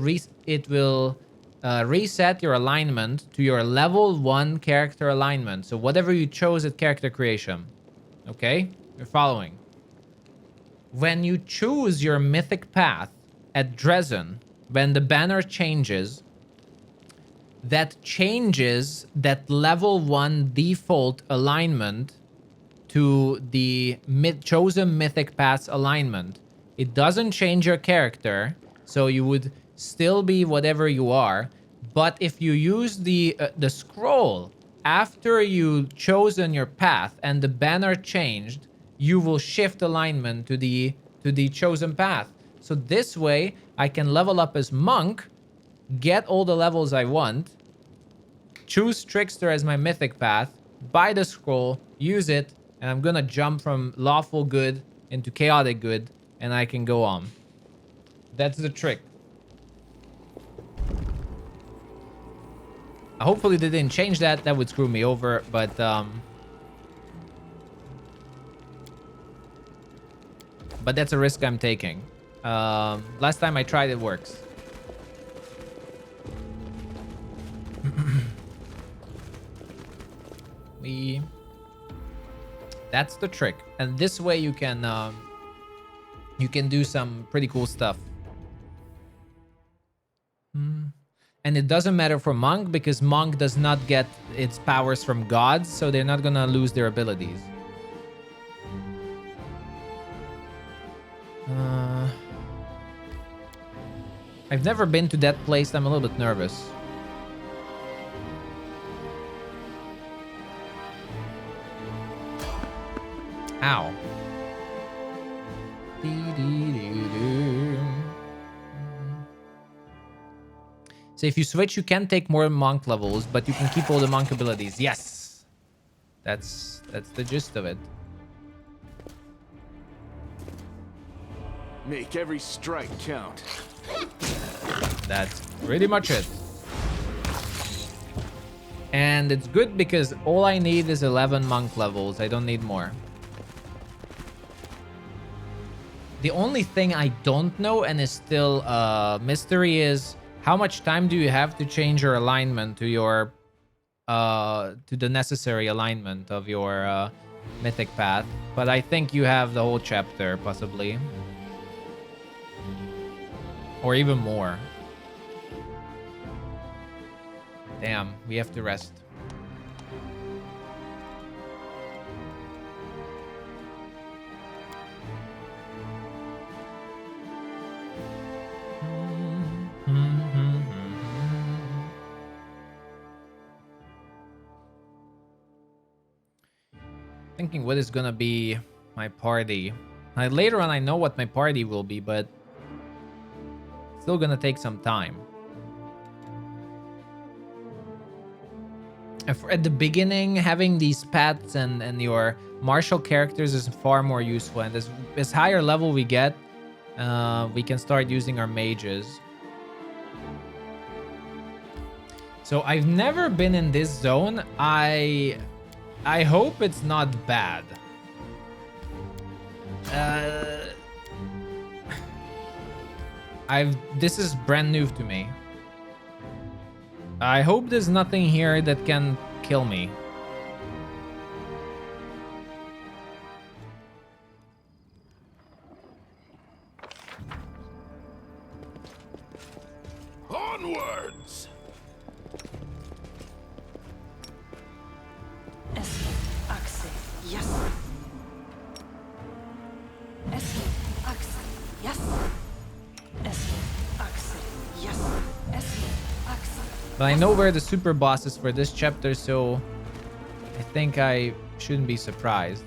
reset your alignment to your level 1 character alignment. So whatever you chose at character creation. Okay? You're following. When you choose your mythic path at Dresden, when the banner changes, that changes that level 1 default alignment to the chosen mythic path's alignment. It doesn't change your character, so you would still be whatever you are. But if you use the scroll after you chosen your path and the banner changed, you will shift alignment to the chosen path. So this way, I can level up as monk, get all the levels I want, choose Trickster as my mythic path, buy the scroll, use it, and I'm gonna jump from lawful good into chaotic good, and I can go on. That's the trick. Hopefully they didn't change that. That would screw me over, but that's a risk I'm taking. Last time I tried, it works. That's the trick, and this way you can do some pretty cool stuff. And it doesn't matter for monk, because monk does not get its powers from gods, so they're not gonna lose their abilities. I've never been to that place. I'm a little bit nervous. Ow. So if you switch, you can take more monk levels, but you can keep all the monk abilities. Yes. That's the gist of it. Make every strike count. That's pretty much it. And it's good because all I need is 11 monk levels. I don't need more. The only thing I don't know and is still a mystery is how much time do you have to change your alignment to your to the necessary alignment of your mythic path. But I think you have the whole chapter, possibly. Or even more. Damn, we have to rest. Thinking what is gonna be my party. Later on I know what my party will be, but still gonna take some time. At the beginning, having these pets and your martial characters is far more useful, and as higher level we get, we can start using our mages. So I've never been in this zone. I hope it's not bad. This is brand new to me. I hope there's nothing here that can kill me. Onwards! Yes. Yes. But I know where the super boss is for this chapter, so I think I shouldn't be surprised.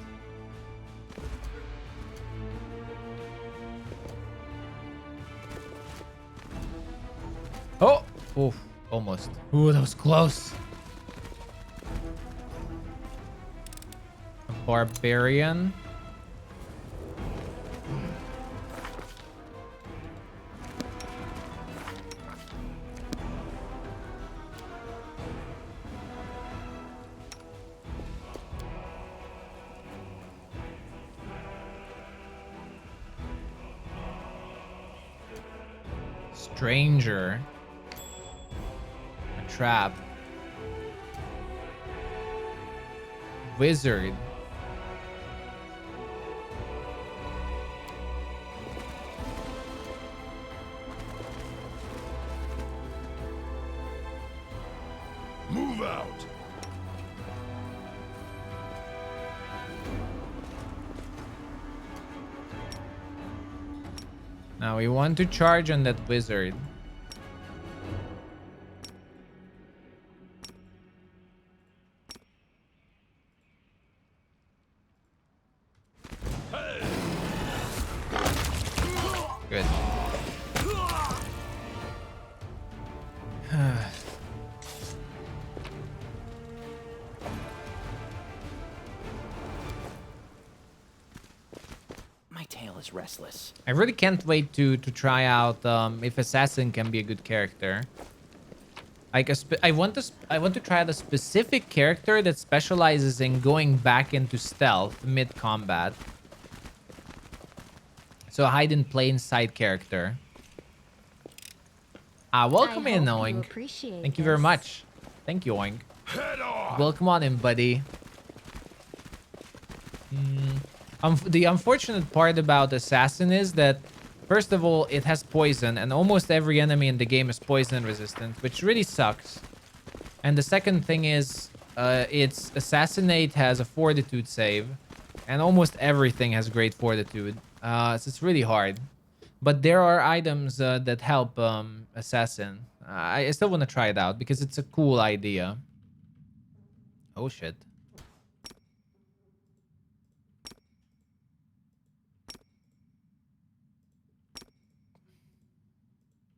Oh! Oof, almost. Ooh, that was close. A barbarian. stranger. A trap. Wizard. Move out. Now we want to charge on that wizard. Good. My tail is restless. I really can't wait to try out if assassin can be a good character. Like I want to try out a specific character that specializes in going back into stealth mid combat. So a hide in plain sight character. Welcome in, Oink. Thank you very much. Thank you, Oink. Welcome on in, buddy. The unfortunate part about Assassin is that, first of all, it has poison, and almost every enemy in the game is poison resistant, which really sucks. And the second thing is, its Assassinate has a fortitude save, and almost everything has great fortitude. So it's really hard. But there are items that help Assassin. I still want to try it out because it's a cool idea. Oh shit.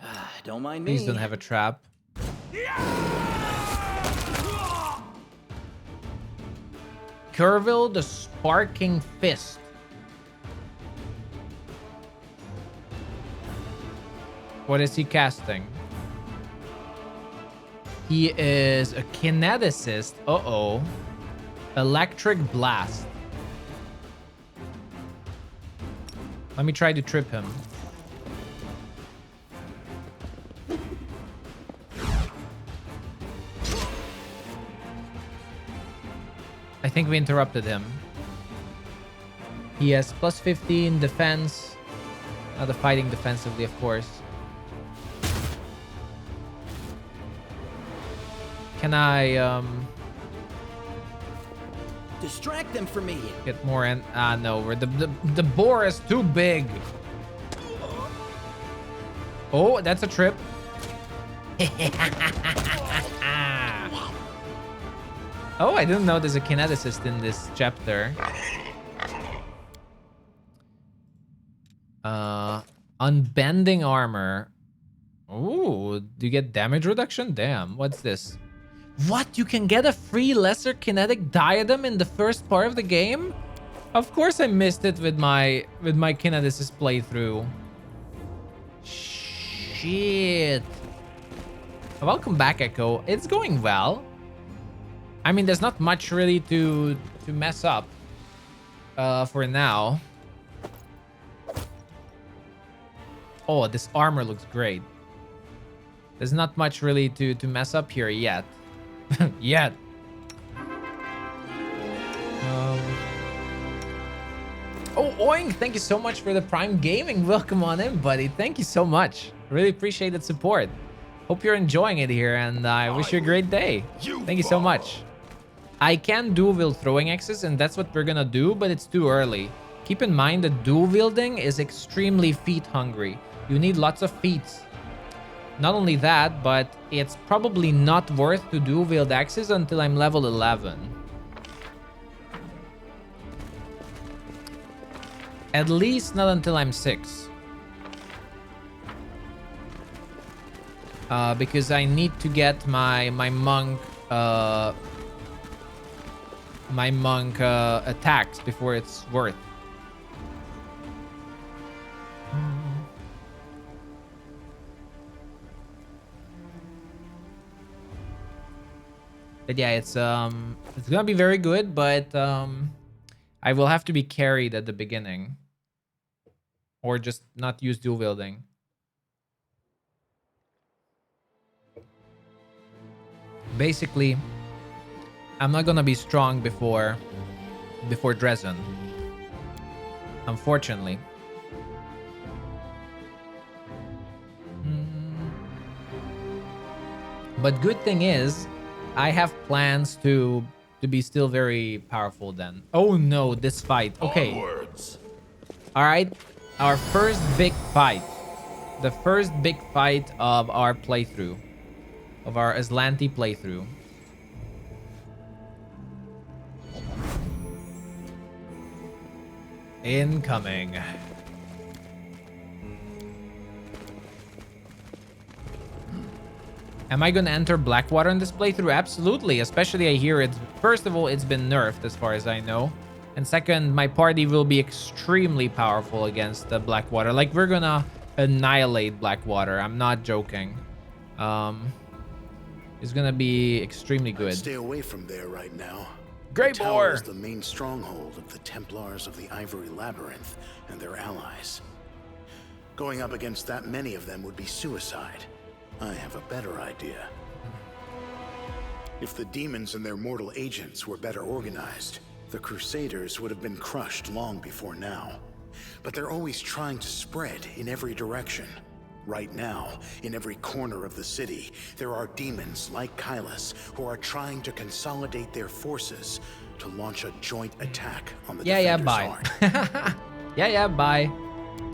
Ah, don't mind me. Please don't have a trap. Curville the Sparking Fist. What is he casting? He is a kineticist. Uh-oh. Electric Blast. Let me try to trip him. I think we interrupted him. He has plus 15 defense. Not the fighting defensively, of course. Can I distract them from me? Get more and no, the boar is too big. Oh, that's a trip. Oh, I didn't know there's a kineticist in this chapter. Unbending armor. Ooh, do you get damage reduction? Damn, what's this? What? You can get a free lesser kinetic diadem in the first part of the game? Of course I missed it with my kineticist playthrough. Shit. Welcome back, Echo. It's going well. I mean, there's not much really to mess up for now. Oh, this armor looks great. There's not much really to mess up here yet. Yet. Oh, Oink, thank you so much for the Prime Gaming. Welcome on in, buddy. Thank you so much. Really appreciate the support. Hope you're enjoying it here, and I wish you a great day. Thank you so much. I can dual wield throwing axes, and that's what we're gonna do, but it's too early. Keep in mind that dual wielding is extremely feat hungry. You need lots of feats. Not only that, but it's probably not worth to dual wield axes until I'm level 11. At least not until I'm 6. Because I need to get my monk attacks before it's worth. But yeah, it's gonna be very good, but I will have to be carried at the beginning, or just not use dual wielding. Basically, I'm not gonna be strong before Dresden. Unfortunately. But good thing is, I have plans to be still very powerful then. Oh no, this fight. Okay. Onwards. All right. Our first big fight. The first big fight of our playthrough. Of our Azlanti playthrough. Incoming. Am I gonna enter Blackwater in this playthrough? Absolutely, especially I hear it's, first of all, it's been nerfed as far as I know. And second, my party will be extremely powerful against the Blackwater. Like, we're gonna annihilate Blackwater. I'm not joking. It's gonna be extremely good. Stay away from there right now. Great the tower boar! is the main stronghold of the Templars of the Ivory Labyrinth and their allies. Going up against that many of them would be suicide. I have a better idea. If the demons and their mortal agents were better organized, the Crusaders would have been crushed long before now. But they're always trying to spread in every direction. Right now, in every corner of the city, there are demons like Kylus who are trying to consolidate their forces to launch a joint attack on the Defender's heart. Bye.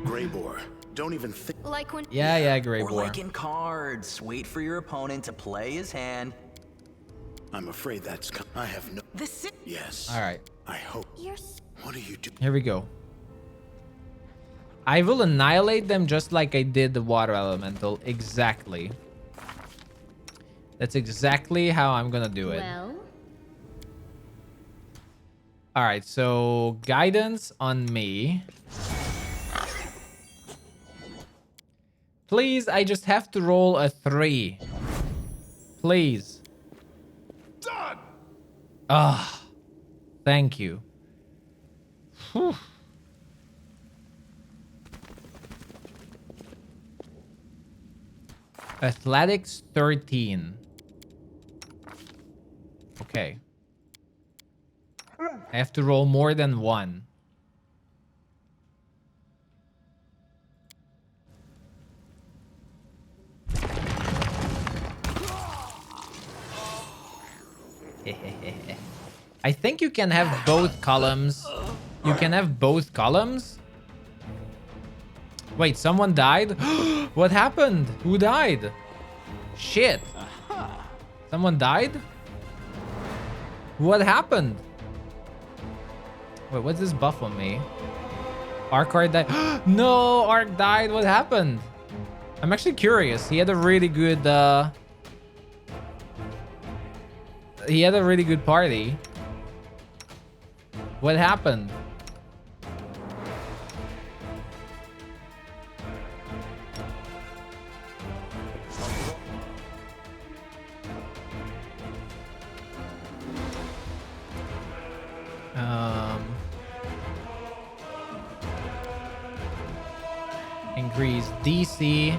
Greybor, don't even think. Like when. Greybor. Or like in cards, wait for your opponent to play his hand. I'm afraid that's. I have no. Yes. All right. I hope. What are you doing? Here we go. I will annihilate them just like I did the water elemental. Exactly. That's exactly how I'm gonna do it. Well. All right, so guidance on me. Please, I just have to roll a 3. Please. Done. Ah, thank you. Whew. Athletics 13. Okay. I have to roll more than 1. I think you can have both columns. You can have both columns? Wait, someone died? What happened? Who died? Shit. Someone died? What happened? Wait, what's this buff on me? Arcard died. No, Arc died. What happened? I'm actually curious. He had a really good party. What happened? Increase DC.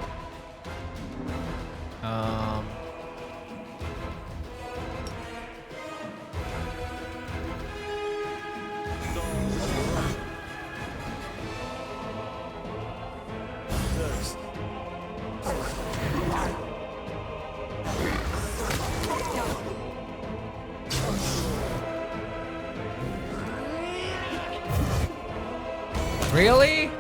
Really?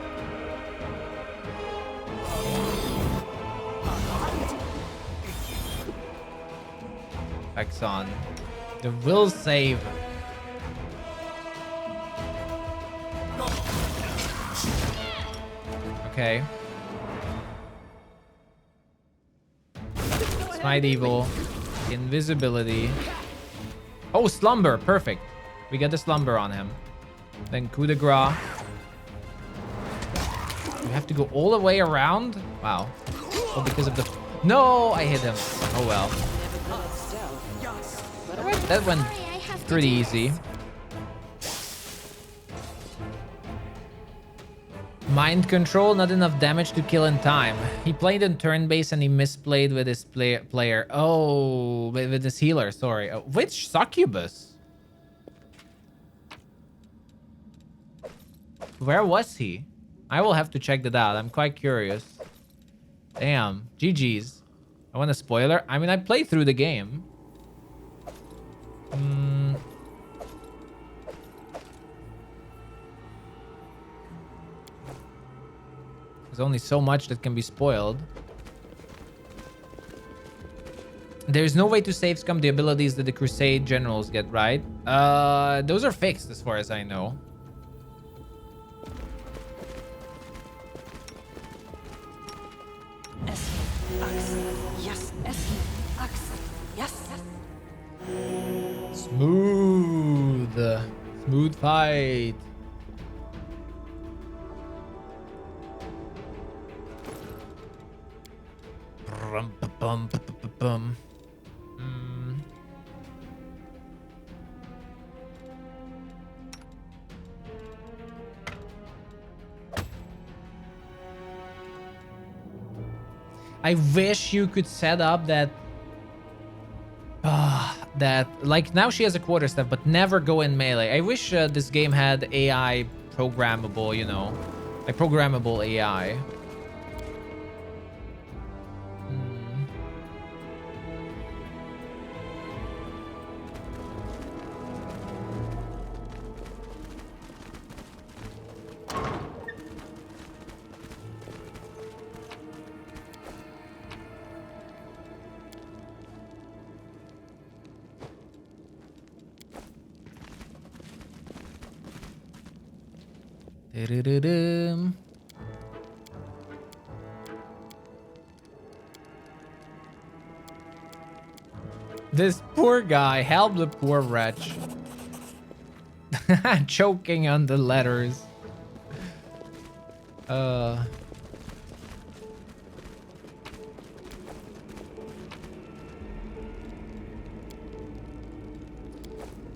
Exxon. The will save. Okay. Smite evil. Invisibility. Oh, slumber. Perfect. We get the slumber on him. Then coup de grace. You have to go all the way around? Wow. Oh, because of the... No, I hit him. Oh, well. That went pretty easy. Mind control, not enough damage to kill in time. He played in turn base and he misplayed with his player. Oh, with his healer, sorry. Which succubus? Where was he? I will have to check that out. I'm quite curious. Damn. GG's. I want a spoiler. I mean, I played through the game. There's only so much that can be spoiled. There's no way to save scum the abilities that the Crusade generals get, right? Those are fixed as far as I know. Smooth fight. I wish you could set up that like now she has a quarterstaff but never go in melee. I wish this game had AI programmable, you know, like programmable AI. This poor guy, help the poor wretch. Choking on the letters.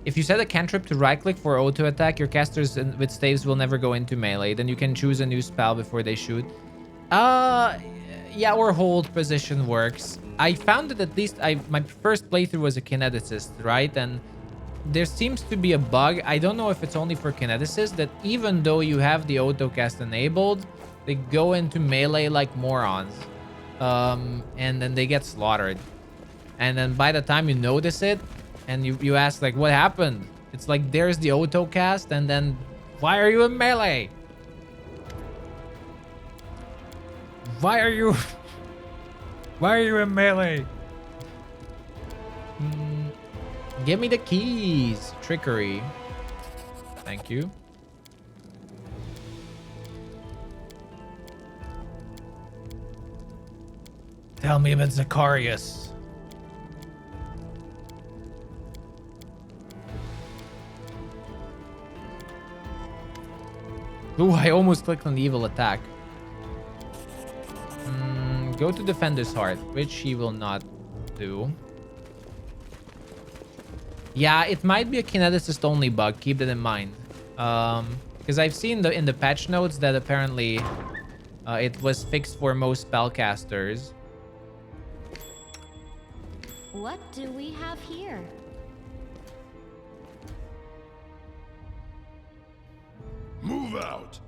If you set a cantrip to right-click for auto attack, your casters with staves will never go into melee. Then you can choose a new spell before they shoot. Yeah, or hold position works. I found that at least my first playthrough was a kineticist, right? And there seems to be a bug. I don't know if it's only for kineticists, that even though you have the auto cast enabled, they go into melee like morons. And then they get slaughtered. And then by the time you notice it, and you ask, like, what happened? It's like, there's the auto cast, and then, why are you in melee? Why are you in melee? Give me the keys. Trickery. Thank you. Tell me about Zacharias. Ooh, I almost clicked on the evil attack. Go to Defender's Heart, which he will not do. Yeah, it might be a kineticist only bug. Keep that in mind. Because I've seen in the patch notes that apparently it was fixed for most spellcasters. What do we have here? Move out!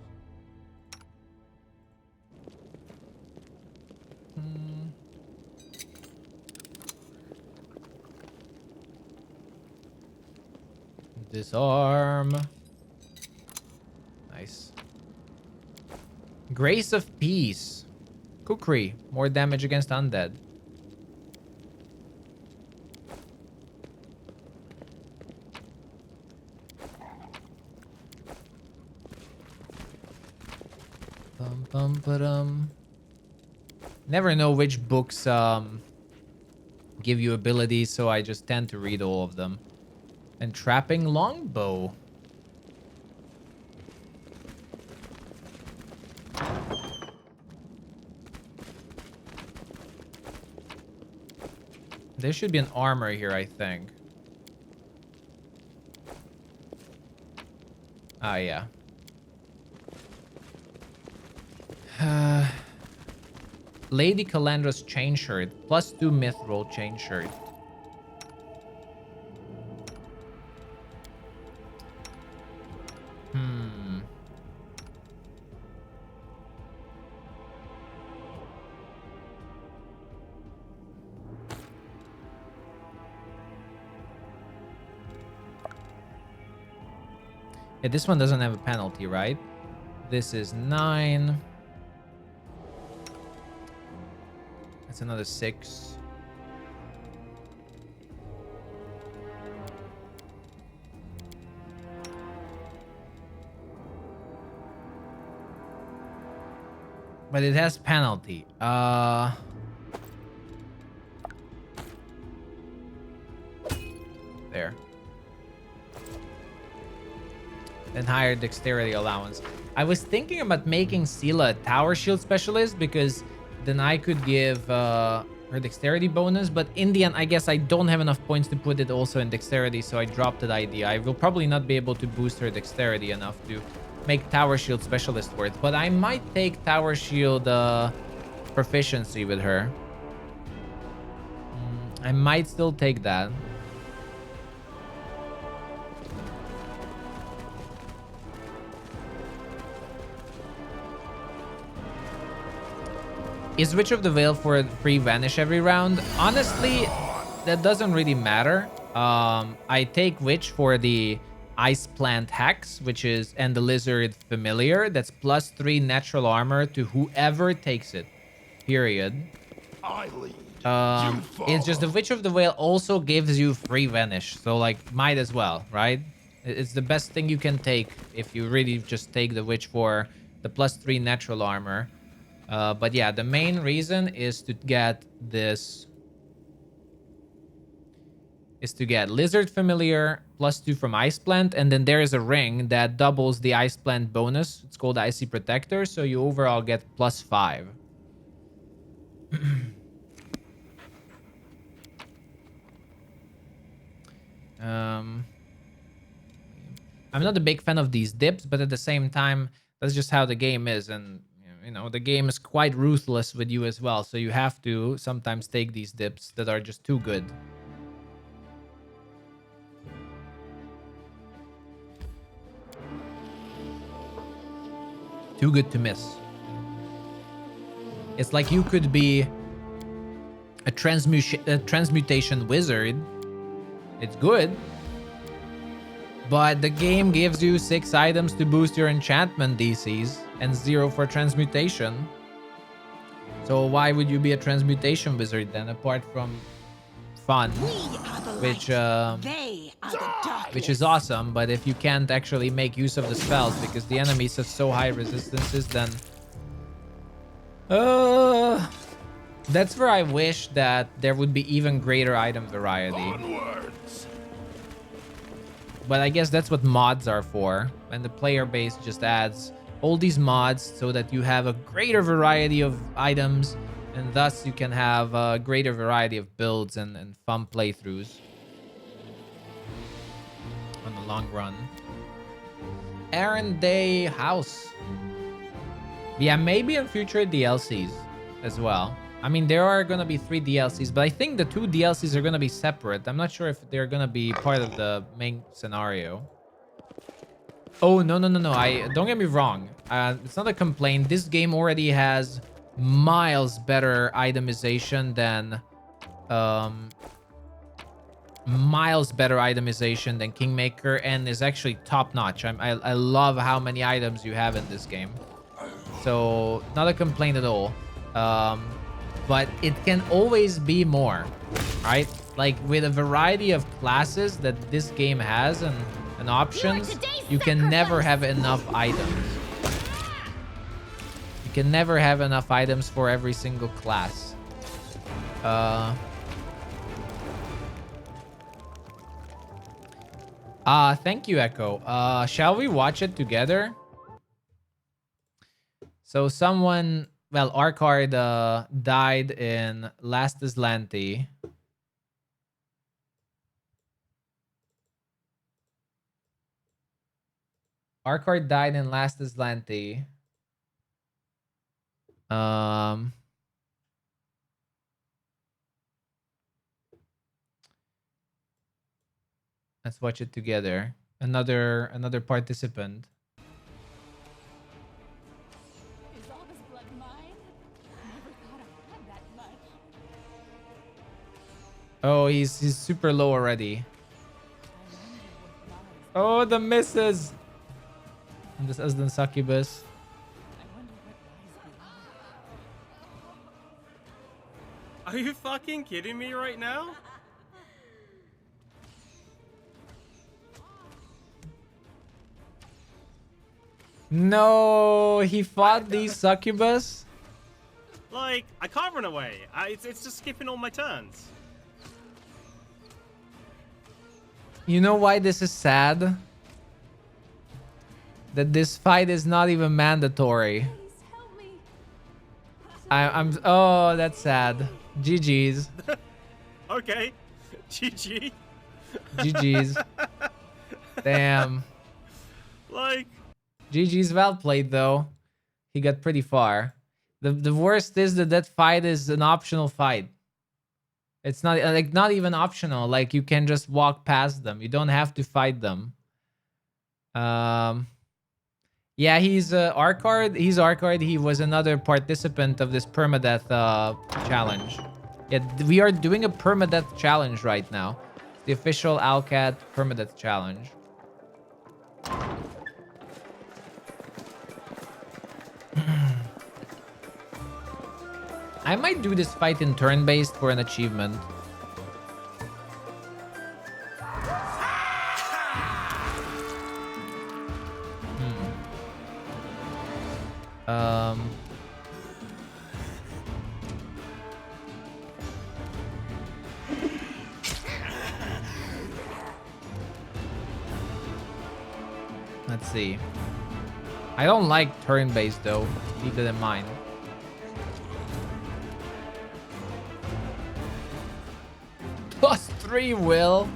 Disarm. Nice. Grace of Peace. Kukri. More damage against undead. Never know which books give you abilities, so I just tend to read all of them. And trapping longbow. There should be an armor here, I think. Ah, yeah. Lady Calandra's chain shirt. +2 mithril chain shirt. Yeah, this one doesn't have a penalty, right? This is 9. That's another 6. But it has penalty. There. And higher dexterity allowance. I was thinking about making Sela a tower shield specialist because then I could give her dexterity bonus, but in the end, I guess I don't have enough points to put it also in dexterity, so I dropped that idea. I will probably not be able to boost her dexterity enough to make tower shield specialist worth, but I might take tower shield proficiency with her. I might still take that. Is Witch of the Veil for free vanish every round? Honestly, that doesn't really matter. I take Witch for the Ice Plant Hex, which is, and the Lizard Familiar. That's +3 natural armor to whoever takes it. Period. It's just the Witch of the Veil also gives you free vanish, so like might as well, right? It's the best thing you can take if you really just take the Witch for the +3 natural armor. But yeah, the main reason is to get this. Is to get Lizard Familiar +2 from Ice Plant, and then there is a ring that doubles the Ice Plant bonus. It's called Icy Protector, so you overall get +5. I'm not a big fan of these dips, but at the same time, that's just how the game is, and you know, the game is quite ruthless with you as well, so you have to sometimes take these dips that are just too good. Too good to miss. It's like you could be a transmutation wizard. It's good. But the game gives you 6 items to boost your enchantment DCs and 0 for transmutation. So why would you be a transmutation wizard then, apart from fun, which is awesome, but if you can't actually make use of the spells because the enemies have so high resistances, then that's where I wish that there would be even greater item variety. Onwards. But I guess that's what mods are for, and the player base just adds all these mods so that you have a greater variety of items, and thus you can have a greater variety of builds and fun playthroughs on the long run. Aaron Day House. Yeah, maybe in future DLCs as well. I mean, there are going to be 3 DLCs, but I think the 2 DLCs are going to be separate. I'm not sure if they're going to be part of the main scenario. Oh, no. Don't get me wrong. It's not a complaint. This game already has miles better itemization than Kingmaker, and is actually top notch. I love how many items you have in this game. So not a complaint at all. But it can always be more, right? Like with a variety of classes that this game has and options, you can never have enough items. You can never have enough items for every single class. Thank you, Echo. Shall we watch it together? So someone, well, Arkard died in Last Azlanti. Arkard died in Last Azlanti. Let's watch it together. Another participant. Is all this blood mine? Never thought I had that much. Oh, he's super low already. Oh, the misses. And this Azlan succubus. Are you fucking kidding me right now? No, he fought these succubus. Like, I can't run away. It's just skipping all my turns. You know why this is sad? That this fight is not even mandatory. I'm oh, that's sad. GG's. Okay. GG. GG's. Damn. Like, GG's, well played though. He got pretty far. The worst is that fight is an optional fight. It's not like not even optional. Like you can just walk past them. You don't have to fight them. Yeah, he's Arcard. He's Arcard. He was another participant of this permadeath challenge. Yeah, we are doing a permadeath challenge right now. The official Owlcat permadeath challenge. I might do this fight in turn-based for an achievement. Let's see. I don't like turn-based though. Keep that in mind. +3 will.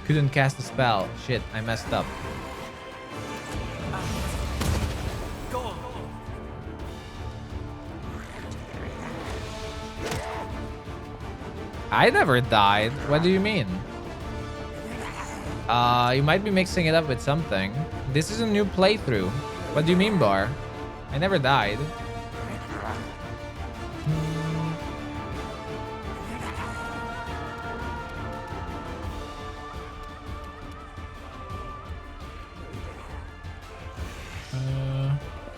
Couldn't cast a spell. Shit, I messed up. I never died. What do you mean? You might be mixing it up with something. This is a new playthrough. What do you mean, Bar? I never died.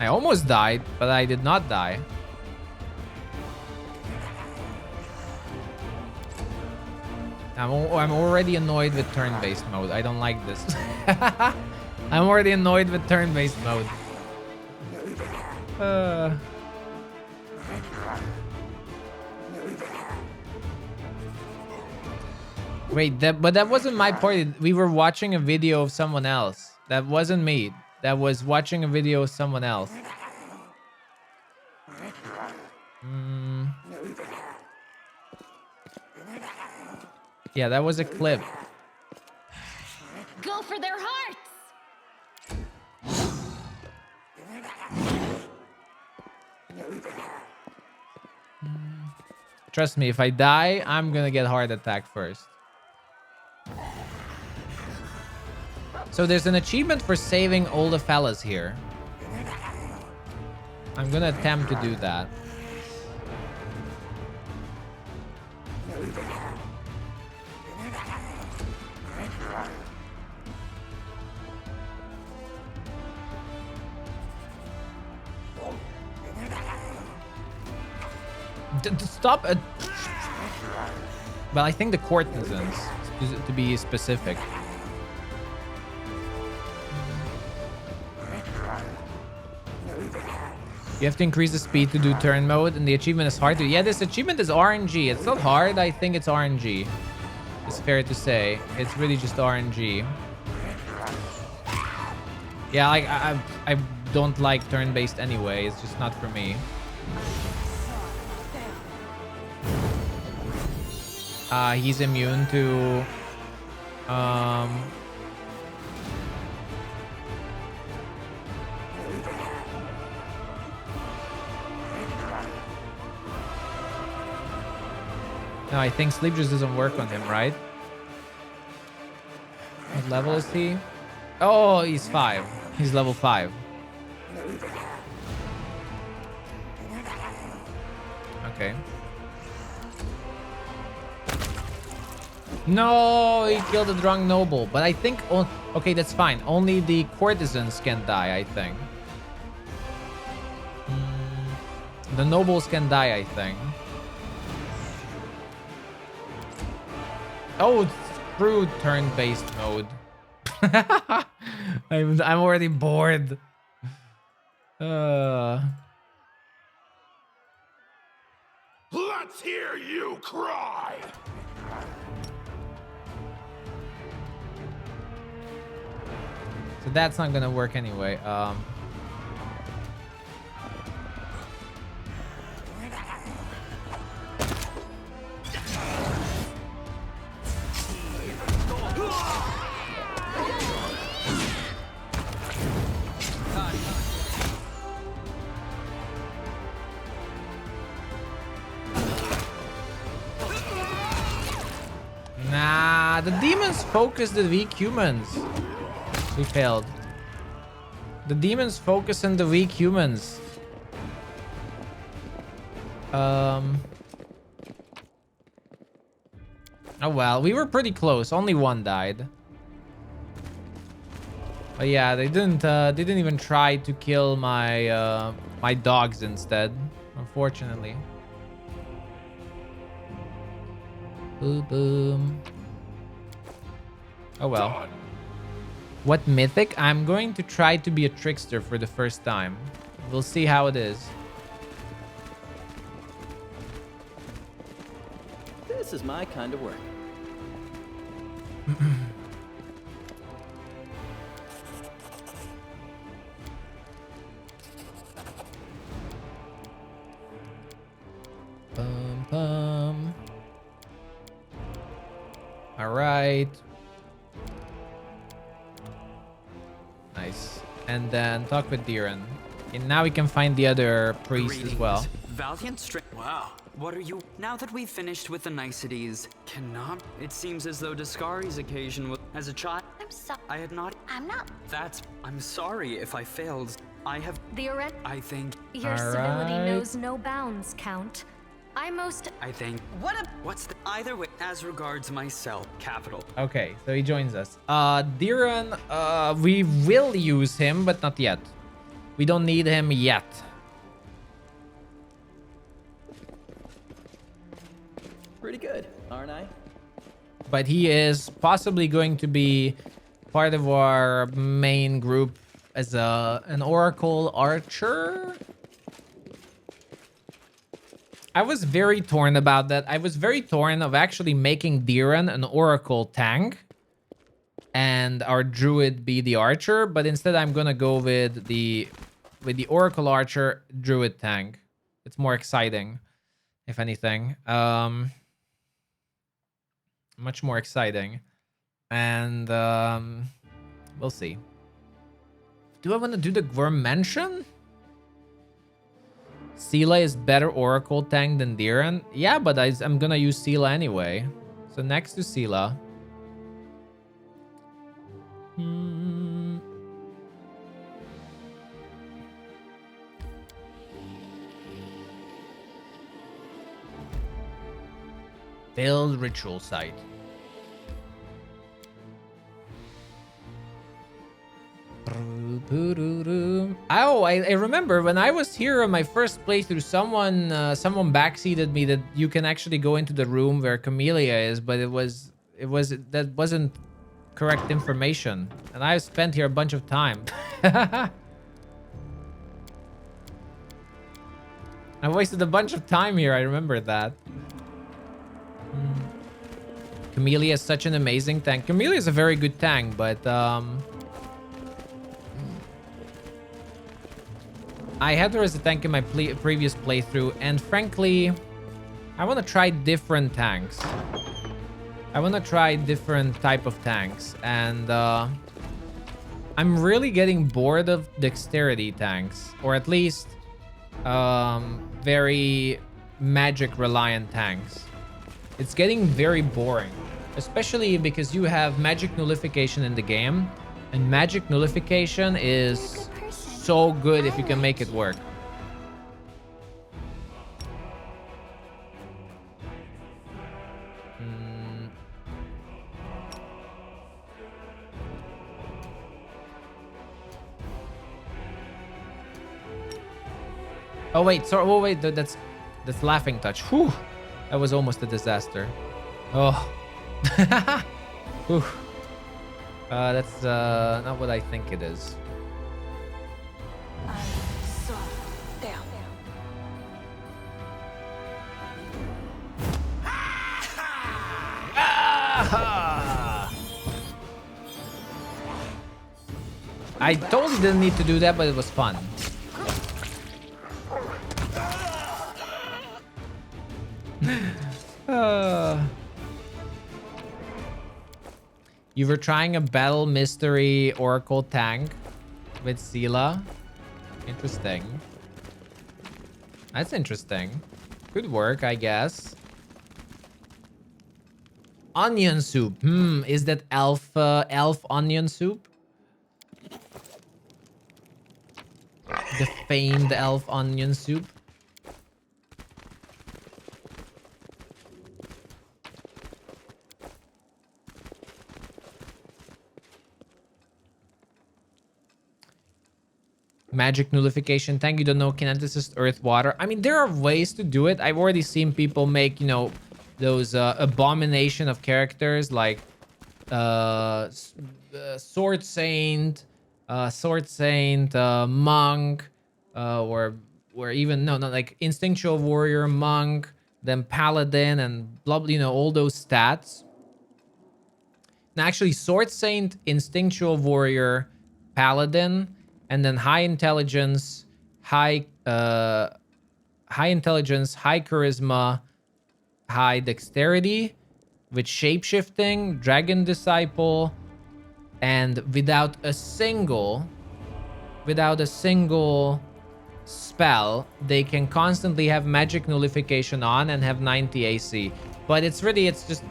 I almost died, but I did not die. I'm already annoyed with turn-based mode. I don't like this. I'm already annoyed with turn-based mode. Wait, but that wasn't my party. We were watching a video of someone else. That wasn't me. That was watching a video of someone else. Yeah, that was a clip. Go for their hearts! Trust me, if I die, I'm gonna get heart attack first. So there's an achievement for saving all the fellas here. I'm gonna attempt to do that. Stop it. Well, I think the courtesans, to be specific. You have to increase the speed to do turn mode, and the achievement is hard to... Yeah, this achievement is RNG. It's not hard. I think it's RNG. It's fair to say. It's really just RNG. Yeah, like, I don't like turn-based anyway. It's just not for me. He's immune to... No, I think sleep just doesn't work on him, right? What level is he? Oh, he's 5. He's level 5. Okay. No, he killed the drunk noble. But I think... okay, that's fine. Only the courtesans can die, I think. The nobles can die, I think. Oh, screw turn-based mode. I'm already bored. Let's hear you cry! So that's not gonna work anyway. Nah, the demons focus the weak humans. We failed. The demons focus on the weak humans. Oh well, we were pretty close. Only one died. But yeah, they didn't even try to kill my my dogs instead, unfortunately. Boom, boom. Oh well. What mythic? I'm going to try to be a trickster for the first time. We'll see how it is. This is my kind of work. Bum, bum. All right. Nice. And then talk with Diren. And now we can find the other priest as well. Valiant strength. Wow. What are you? Now that we've finished with the niceties, cannot. It seems as though Discari's occasion was as a child. I'm sorry. I had not. I'm not. That's. I'm sorry if I failed. I have. Theoret. I think. Your civility knows no bounds, Count. I think. What's the either way? As regards myself, capital. Okay, so he joins us. Diren, we will use him, but not yet. We don't need him yet. Pretty good, aren't I? But he is possibly going to be part of our main group as an Oracle Archer. I was very torn about that. I was very torn of actually making Diren an Oracle tank and our Druid be the Archer, but instead I'm gonna go with the Oracle Archer Druid tank. It's more exciting, if anything. Much more exciting. And we'll see. Do I want to do the Worm Mansion? Sela is better Oracle tank than Diren. Yeah, but I'm gonna use Sela anyway. So next to Sela. Failed ritual site. Oh, I remember when I was here on my first playthrough, someone backseated me that you can actually go into the room where Camellia is, but that wasn't correct information, and I spent here a bunch of time. I wasted a bunch of time here. I remember that. Camellia is such an amazing tank. Camellia is a very good tank, but I had her as a tank in my previous playthrough, and frankly, I want to try different tanks. I want to try different type of tanks, and I'm really getting bored of dexterity tanks, or at least very magic reliant tanks. It's getting very boring, especially because you have magic nullification in the game, and magic nullification is so good if you can make it work. Oh wait, sorry. Oh wait, that's laughing touch. Whew, that was almost a disaster. Oh, Whew. That's not what I think it is. I totally didn't need to do that, but it was fun. You were trying a battle mystery oracle tank with Hosilla. Interesting. That's interesting. Good work, I guess. Onion soup. Is that elf onion soup? The famed elf onion soup. Magic nullification tank. You don't know kineticist, earth, water. I mean, there are ways to do it. I've already seen people make, you know, those abomination of characters like sword saint, monk, or even no, not like instinctual warrior, monk, then paladin, and blah, you know, all those stats. And actually, sword saint, instinctual warrior, paladin, and then high intelligence, high charisma, high dexterity, with shapeshifting, dragon disciple, and without a single spell, they can constantly have magic nullification on and have 90 AC. But it's just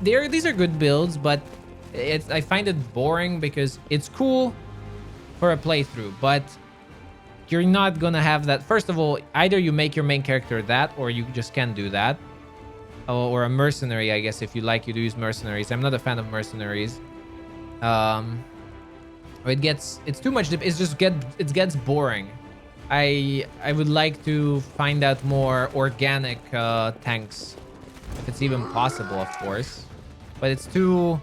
these are good builds, but I find it boring because it's cool for a playthrough, but you're not gonna have that. First of all, either you make your main character that, or you just can't do that. Or a mercenary, I guess, if you like, you do use mercenaries. I'm not a fan of mercenaries. It's too much. It gets boring. I would like to find out more organic tanks, if it's even possible, of course. But it's too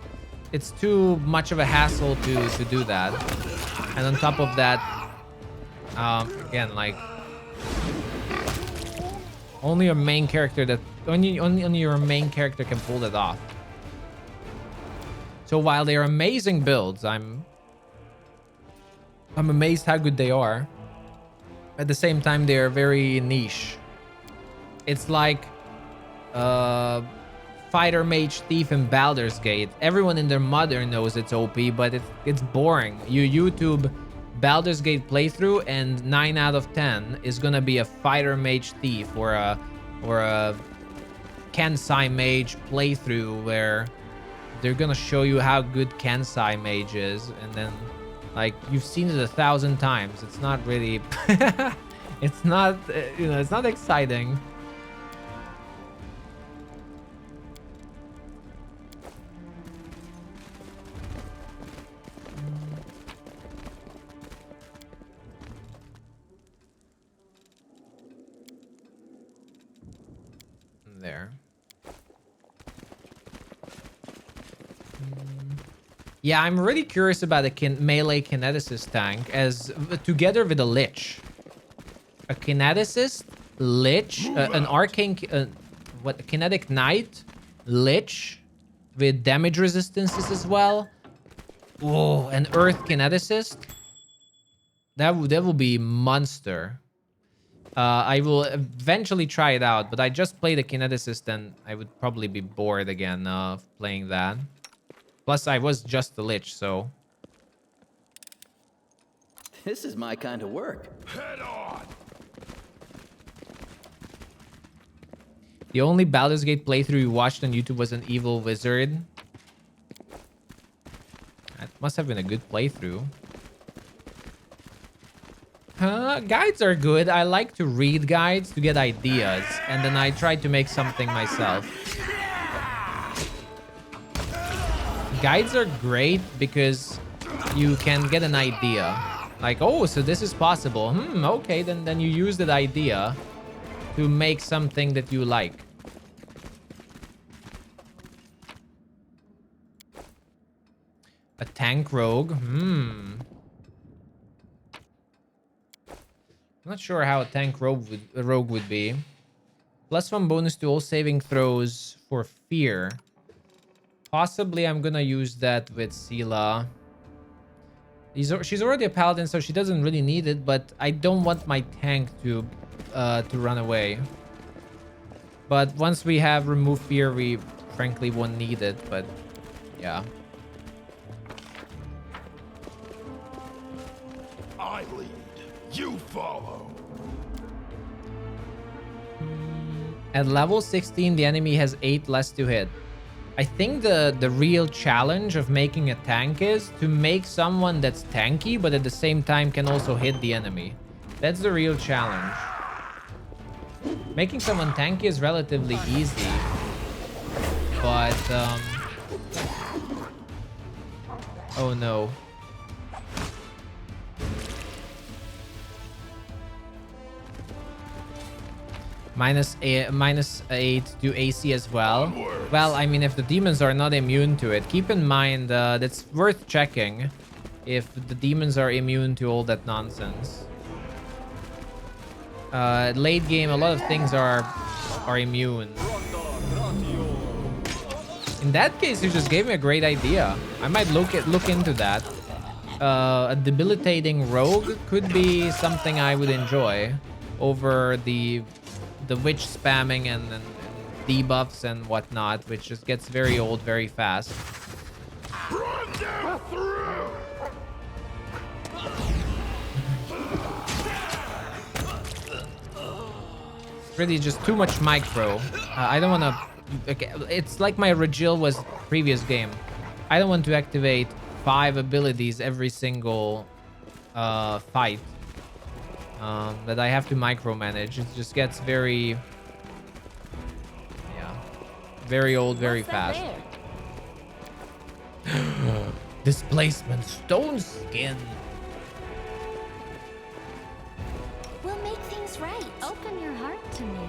much of a hassle to do that. And on top of that, again, like, only your main character only your main character can pull it off. So while they're amazing builds, I'm amazed how good they are. At the same time, they're very niche. It's like fighter, mage, thief, and Baldur's Gate. Everyone and their mother knows it's OP, but it's boring. You YouTube Baldur's Gate playthrough, and 9 out of 10 is gonna be a fighter, mage, thief, or a Kensai mage playthrough where they're gonna show you how good Kensai mage is, and then like you've seen it 1,000 times. It's not really it's not it's not exciting. There. Yeah, I'm really curious about a melee kineticist tank as together with a lich. A kineticist, lich, an arcane, a kinetic knight, lich with damage resistances as well. Oh, an earth kineticist. That will be monster. I will eventually try it out, but I just played a kineticist and I would probably be bored again of playing that. Plus, I was just a lich, so... This is my kind of work. Head on! The only Baldur's Gate playthrough you watched on YouTube was an evil wizard. That must have been a good playthrough. Guides are good. I like to read guides to get ideas, and then I try to make something myself. Guides are great because you can get an idea. Like, oh, so this is possible. Okay, then you use that idea to make something that you like. A tank rogue. I'm not sure how a tank rogue would be. +1 bonus to all saving throws for fear. Possibly I'm gonna use that with Hosilla. She's already a paladin, so she doesn't really need it, but I don't want my tank to run away. But once we have remove fear, we frankly won't need it, but yeah. I lead, you follow. At level 16, the enemy has 8 less to hit. I think the real challenge of making a tank is to make someone that's tanky, but at the same time can also hit the enemy. That's the real challenge. Making someone tanky is relatively easy, but oh no. -8 to AC as well. Well, I mean, if the demons are not immune to it, keep in mind that's worth checking if the demons are immune to all that nonsense. Late game, a lot of things are immune. In that case, you just gave me a great idea. I might look into that. A debilitating rogue could be something I would enjoy over the witch spamming and debuffs and whatnot, which just gets very old very fast. Really just too much micro. I don't want to... Okay, it's like my Regil was previous game. I don't want to activate 5 abilities every single fight. That I have to micromanage. It just gets very... Yeah. Very old, very fast. Displacement stone skin. We'll make things right. Open your heart to me.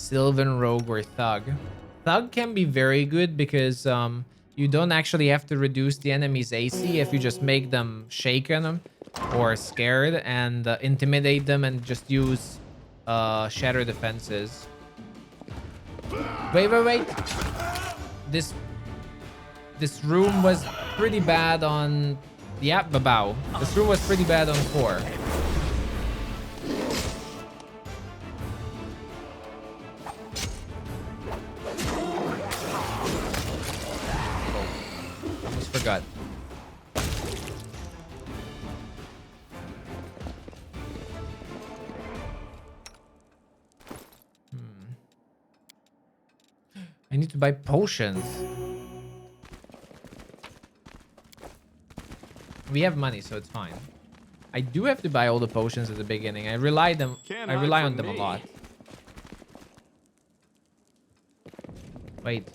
Sylvan Rogue or Thug. Thug can be very good because you don't actually have to reduce the enemy's AC if you just make them shaken or scared and intimidate them and just use shatter defenses. Wait. This room was pretty bad on... Yeah, Babao. This room was pretty bad on 4. Forgot. I need to buy potions. We have money, so it's fine. I do have to buy all the potions at the beginning. I rely on them a lot. Wait.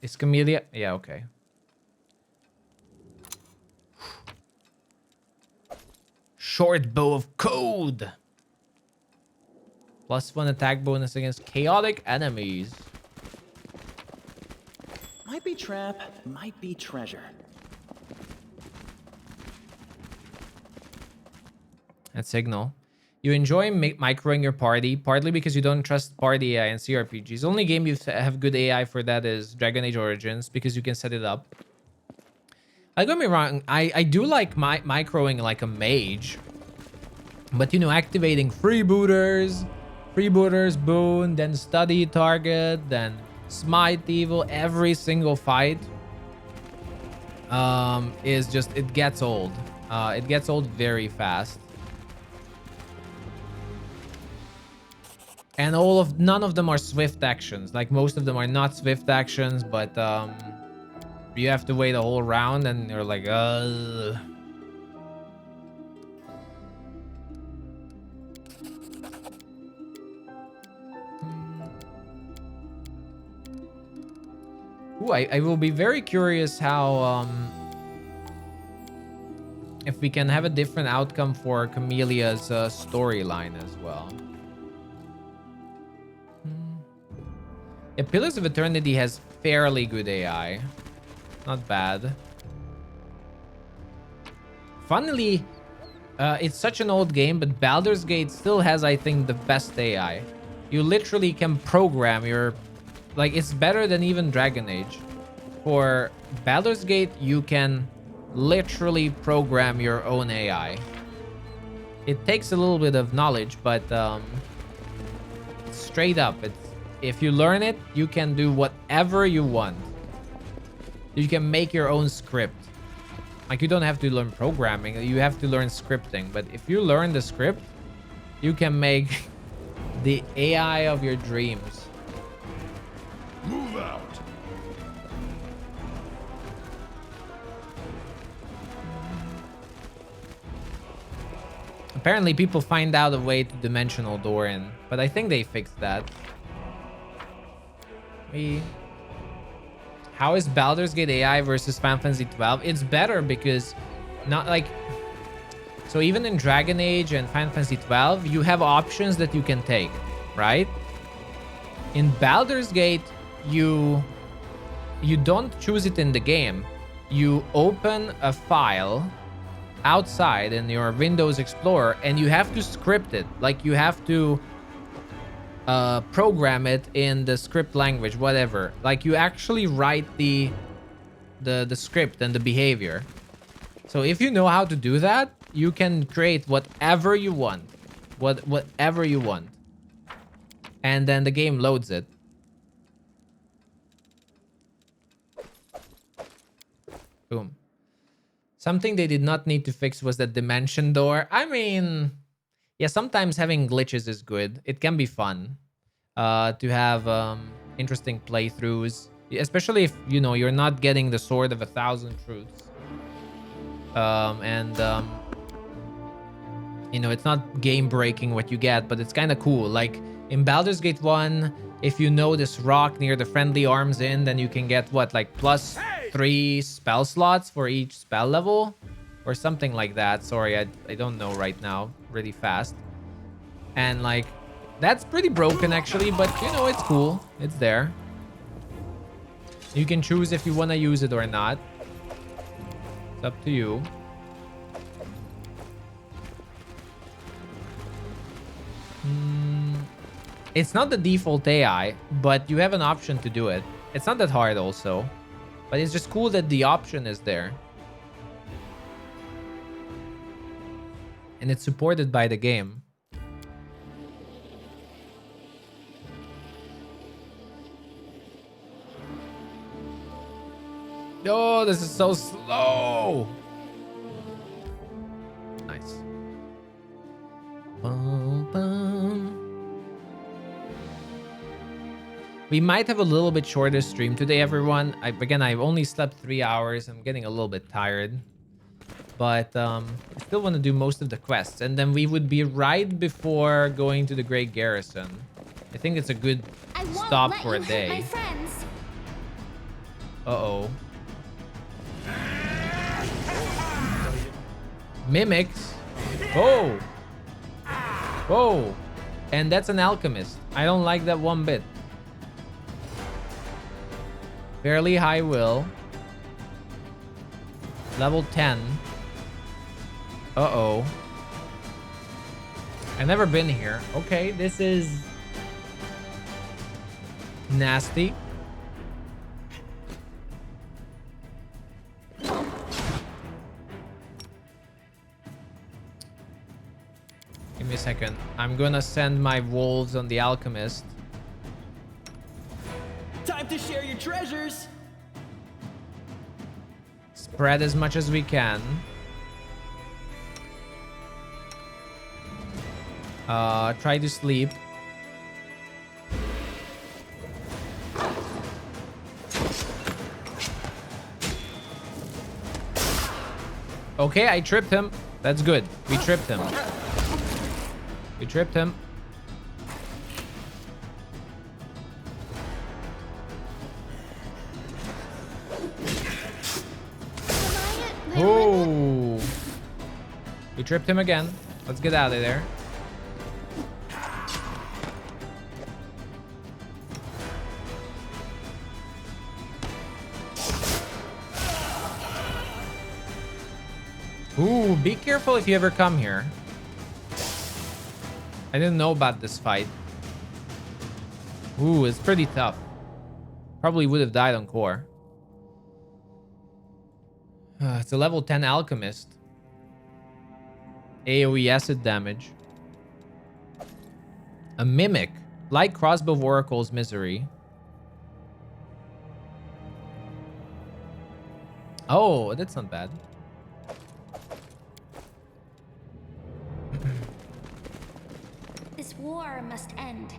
Is Camellia? Yeah, okay. Short bow of code. +1 attack bonus against chaotic enemies. Might be trap, might be treasure. That signal. You enjoy microing your party, partly because you don't trust party AI in CRPGs. The only game you have good AI for that is Dragon Age Origins, because you can set it up. Don't get me wrong, I do like microing like a mage. But, you know, activating freebooters, boon, then study target, then smite evil every single fight is just, it gets old. It gets old very fast. And none of them are swift actions. Like, most of them are not swift actions, but you have to wait a whole round and you're like, Ooh, I will be very curious how if we can have a different outcome for Camelia's storyline as well. Yeah, Pillars of Eternity has fairly good AI. Not bad. Funnily, it's such an old game, but Baldur's Gate still has, I think, the best AI. You literally can program your... Like, it's better than even Dragon Age. For Baldur's Gate, you can literally program your own AI. It takes a little bit of knowledge, but straight up, if you learn it, you can do whatever you want. You can make your own script. Like, you don't have to learn programming, you have to learn scripting. But if you learn the script, you can make the AI of your dreams. Move out. Apparently, people find out a way to dimensional door in, but I think they fixed that. How is Baldur's Gate AI versus Final Fantasy 12? It's better because not like... So even in Dragon Age and Final Fantasy 12, you have options that you can take, right? In Baldur's Gate, you don't choose it in the game. You open a file outside in your Windows Explorer and you have to script it. Like, you have to program it in the script language, whatever. Like, you actually write the script and the behavior. So if you know how to do that, you can create whatever you want. Whatever you want. And then the game loads it. Boom. Something they did not need to fix was that dimension door. I mean, yeah, sometimes having glitches is good. It can be fun to have interesting playthroughs, especially if, you know, you're not getting the Sword of 1,000 Truths. You know, it's not game breaking what you get, but it's kind of cool. Like in Baldur's Gate 1, if you know this rock near the friendly arms inn, then you can get what, like +3 spell slots for each spell level or something like that. Sorry, I don't know right now, really fast. And like, that's pretty broken actually, but you know, it's cool. It's there. You can choose if you want to use it or not. It's up to you. It's not the default AI, but you have an option to do it. It's not that hard also, but it's just cool that the option is there. And it's supported by the game. Oh, this is so slow. Nice. We might have a little bit shorter stream today, everyone. Again, I've only slept 3 hours. I'm getting a little bit tired. But I still want to do most of the quests. And then we would be right before going to the Great Garrison. I think it's a good stop for a day. Uh-oh. Mimics. Whoa. Whoa. And that's an alchemist. I don't like that one bit. Fairly high will. Level 10. Uh-oh. I've never been here. Okay, this is nasty. second. I'm gonna send my wolves on the alchemist. Time to share your treasures. Spread as much as we can. Try to sleep. Okay, I tripped him. That's good. We tripped him. We tripped him. Oh. We tripped him again. Let's get out of there. Ooh, be careful if you ever come here. I didn't know about this fight. Ooh, it's pretty tough. Probably would have died on core. It's a level 10 alchemist. AoE acid damage. A mimic. Light crossbow of Oracle's misery. Oh, that's not bad. This war must end.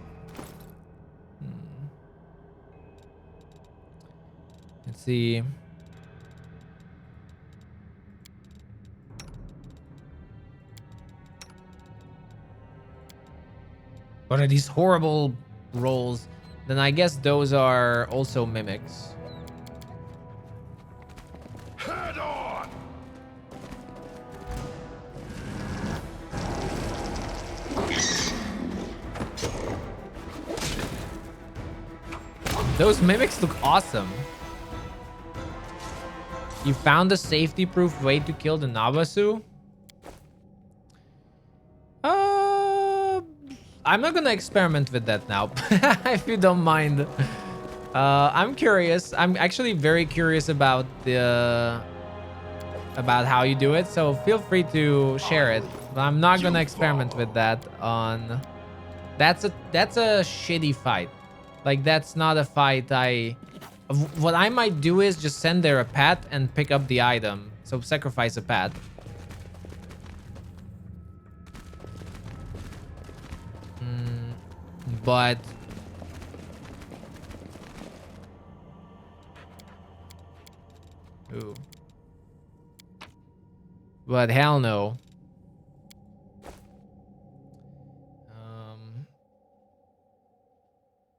Let's see. What are these horrible rolls? Then I guess those are also mimics. Head on! Those mimics look awesome. You found a safety-proof way to kill the Nabasu? I'm not gonna experiment with that now, if you don't mind. I'm curious. I'm actually very curious about how you do it. So feel free to share it. But I'm not gonna experiment with that on. That's a shitty fight. Like that's not a fight what I might do is just send there a pet and pick up the item. So sacrifice a pet. But ooh. But hell no.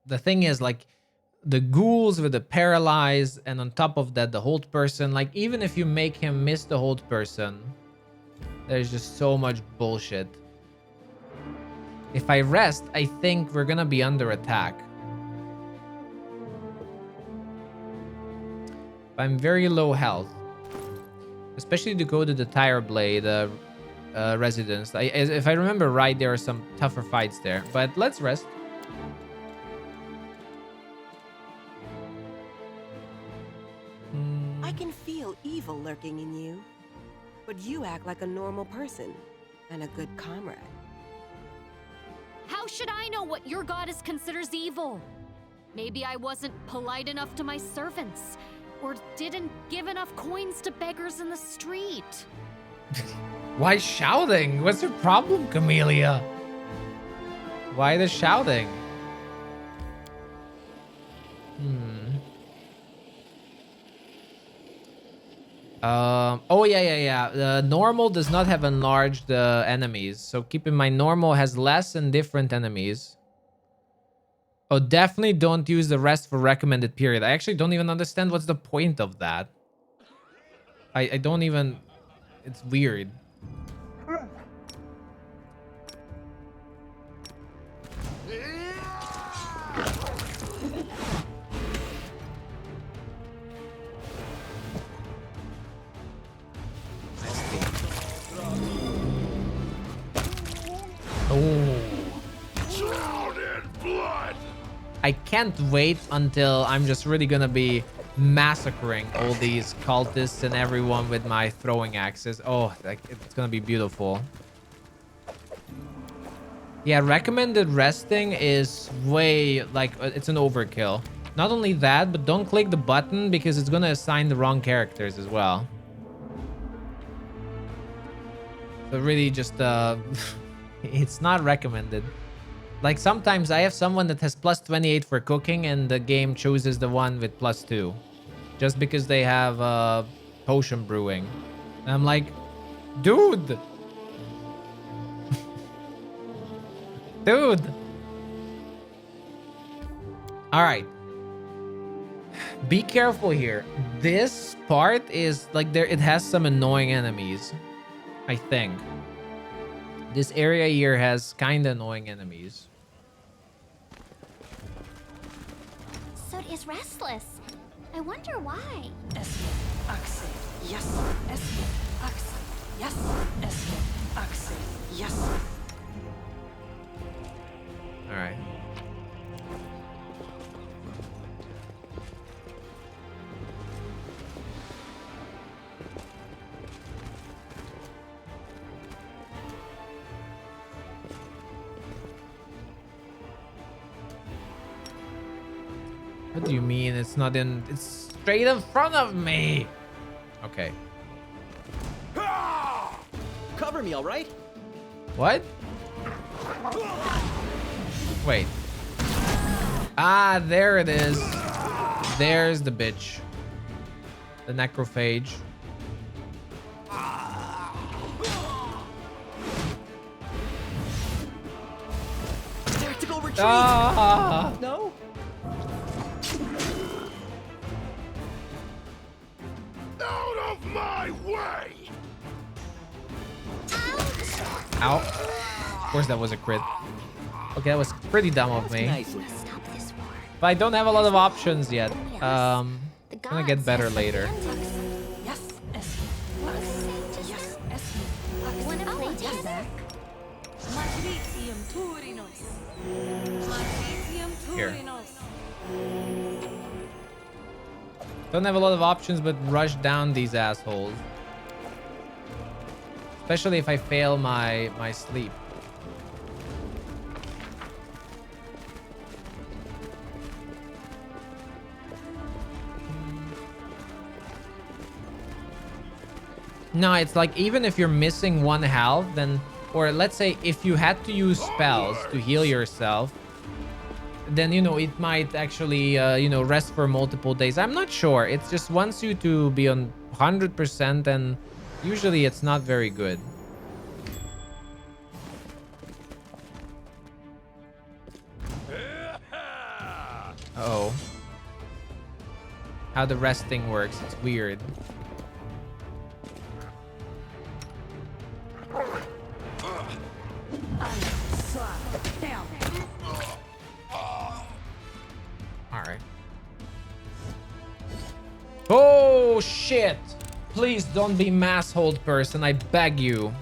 The thing is, like, the ghouls with the paralyzed, and on top of that, the hold person. Like, even if you make him miss the hold person, there's just so much bullshit. If I rest, I think we're gonna be under attack. I'm very low health. Especially to go to the Tire Blade residence. If I remember right, there are some tougher fights there. But let's rest. I can feel evil lurking in you. But you act like a normal person and a good comrade. How should I know what your goddess considers evil? Maybe I wasn't polite enough to my servants, or didn't give enough coins to beggars in the street. Why shouting? What's your problem, Camellia? Why the shouting? Oh yeah. The normal does not have enlarged enemies, so keep in mind normal has less and different enemies. Oh, definitely don't use the rest for recommended period. I actually don't even understand what's the point of that. I don't even. It's weird. Drowned in blood. I can't wait until I'm just really gonna be massacring all these cultists and everyone with my throwing axes. Oh, like, it's gonna be beautiful. Yeah, recommended resting is way, like, it's an overkill. Not only that, but don't click the button because it's gonna assign the wrong characters as well. So really just, it's not recommended. Like sometimes I have someone that has plus 28 for cooking and the game chooses the one with plus 2. Just because they have potion brewing. And I'm like, dude! Dude! Alright. Be careful here. This part is like it has some annoying enemies. I think. This area here has kinda annoying enemies. Sud is restless. I wonder why. Alright. What do you mean it's not in? It's straight in front of me. Okay. Cover me, all right? What? Wait. Ah, there it is. There's the bitch. The necrophage. Tactical retreat. Ah. No. Out of my way! Ow. Of course that was a crit. Okay, that was pretty dumb of me. But I don't have a lot of options yet. I'm gonna get better later. Here. Don't have a lot of options but rush down these assholes. Especially if I fail my sleep. No, it's like even if you're missing one health, then, or let's say if you had to use spells to heal yourself, then, you know, it might actually, you know, rest for multiple days. I'm not sure. It just wants you to be on 100% and usually it's not very good. Uh-oh. How the resting works, it's weird. Alright. Oh, shit! Please don't be mass hold person, I beg you.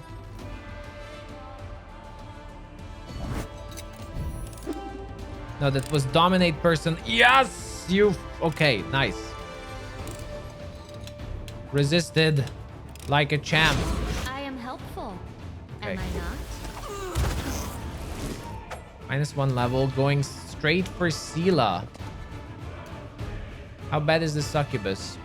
No, that was dominate person. Yes! You... Okay, nice. Resisted. Like a champ. I am helpful. Okay. Am I not? -1 level, going straight for Hosilla. How bad is the succubus?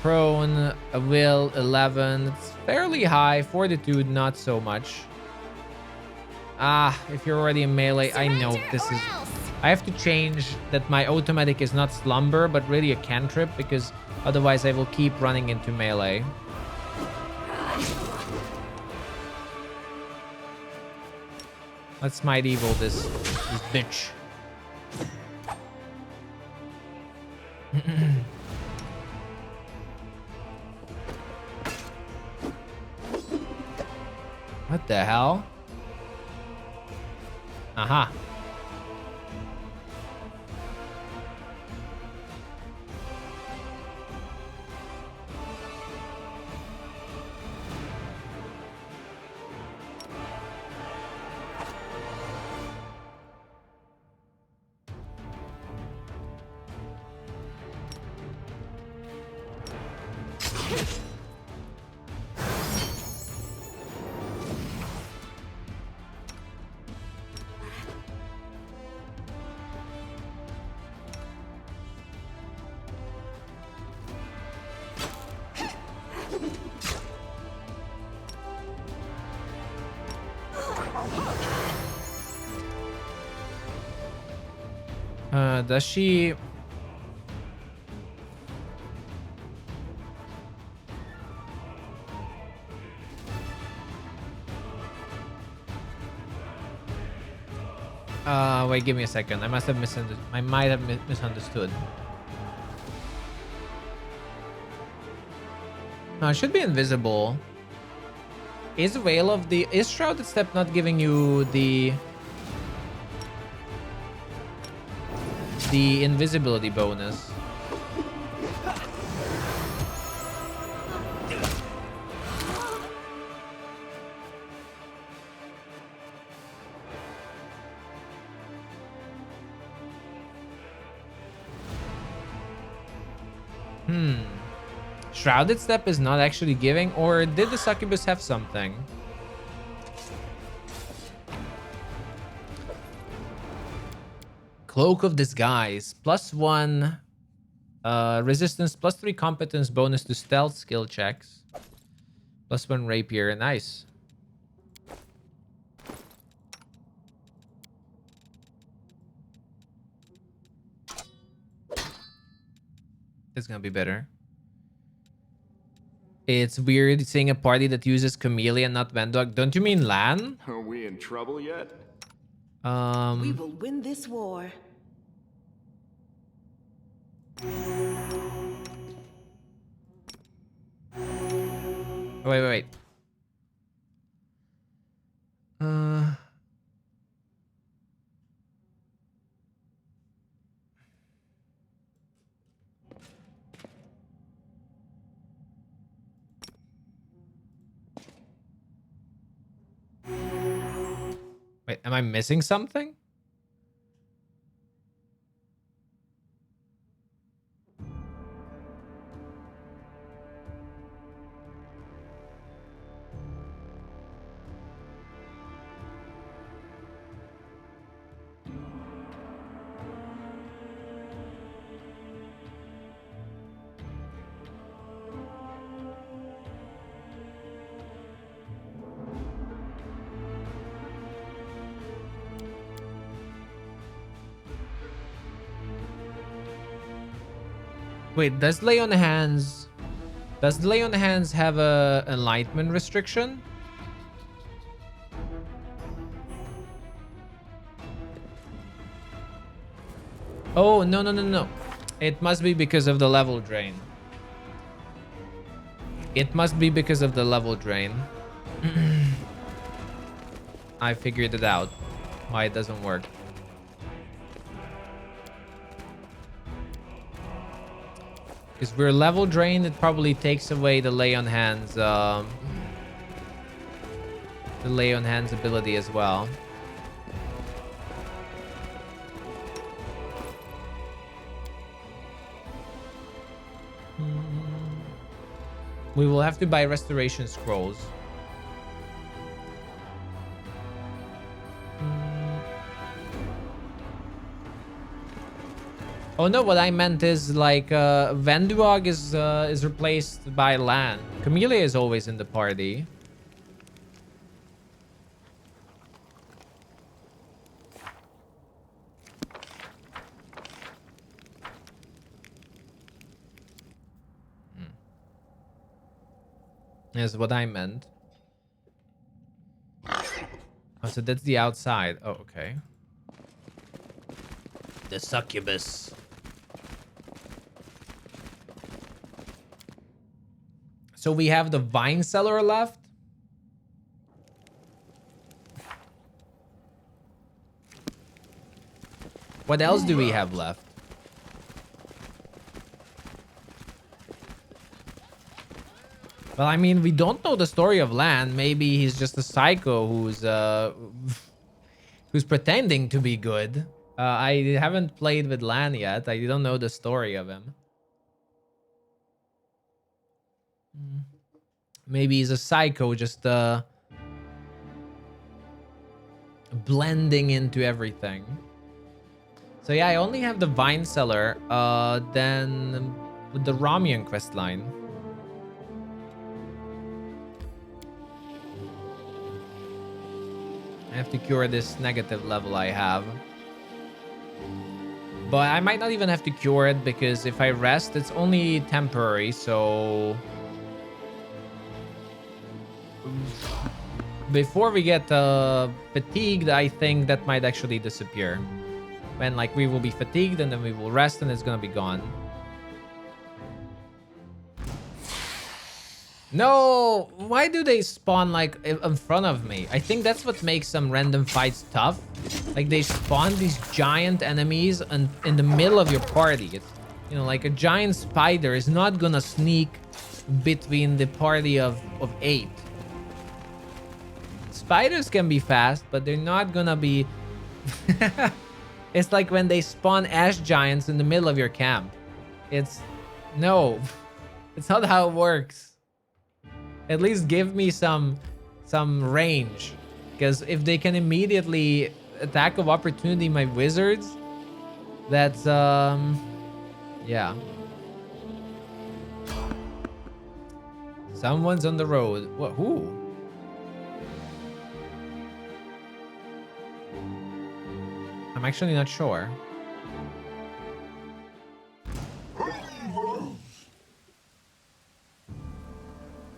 Prone, a will, 11. It's fairly high. Fortitude, not so much. Ah, if you're already in melee, I know this is... I have to change that my automatic is not slumber, but really a cantrip, because otherwise I will keep running into melee. Let's smite evil this bitch. What the hell? Aha. Does she... Wait, give me a second. I must have misunderstood. I might have misunderstood. No, it should be invisible. Is Shrouded Step not giving you the invisibility bonus? Shrouded Step is not actually giving, or did the succubus have something? Cloak of Disguise, +1 resistance, +3 competence bonus to stealth skill checks, +1 rapier. Nice. It's gonna be better. It's weird seeing a party that uses Chameleon, not Vendog. Don't you mean Lan? Are we in trouble yet? We will win this war. Wait. Wait, am I missing something? Wait, does Lay on Hands have a enlightenment restriction? Oh, no. It must be because of the level drain. It must be because of the level drain. I figured it out. Why it doesn't work. Because we're level drained, it probably takes away the Lay on Hands, the Lay on Hands ability as well. We will have to buy restoration scrolls. Oh no, what I meant is like Venduag is replaced by Lan. Camellia is always in the party. Is what I meant. Oh, so that's the outside. Oh, okay. The succubus. So we have the Vine Cellar left. What else do we have left? Well, I mean, we don't know the story of Lan. Maybe he's just a psycho who's pretending to be good. I haven't played with Lan yet. I don't know the story of him. Maybe he's a psycho, just blending into everything. So yeah, I only have the Vine Cellar. Then with the Romian quest line. I have to cure this negative level I have. But I might not even have to cure it because if I rest, it's only temporary. So before we get fatigued, I think that might actually disappear. When like we will be fatigued and then we will rest and it's gonna be gone. No, why do they spawn like in front of me? I think that's what makes some random fights tough. Like they spawn these giant enemies and in the middle of your party. It's, you know, like a giant spider is not gonna sneak between the party of 8. Spiders can be fast, but they're not gonna be... It's like when they spawn ash giants in the middle of your camp. It's... No. It's not how it works. At least give me some range. Because if they can immediately attack of opportunity my wizards, that's... Yeah. Someone's on the road. What? Who? I'm actually not sure.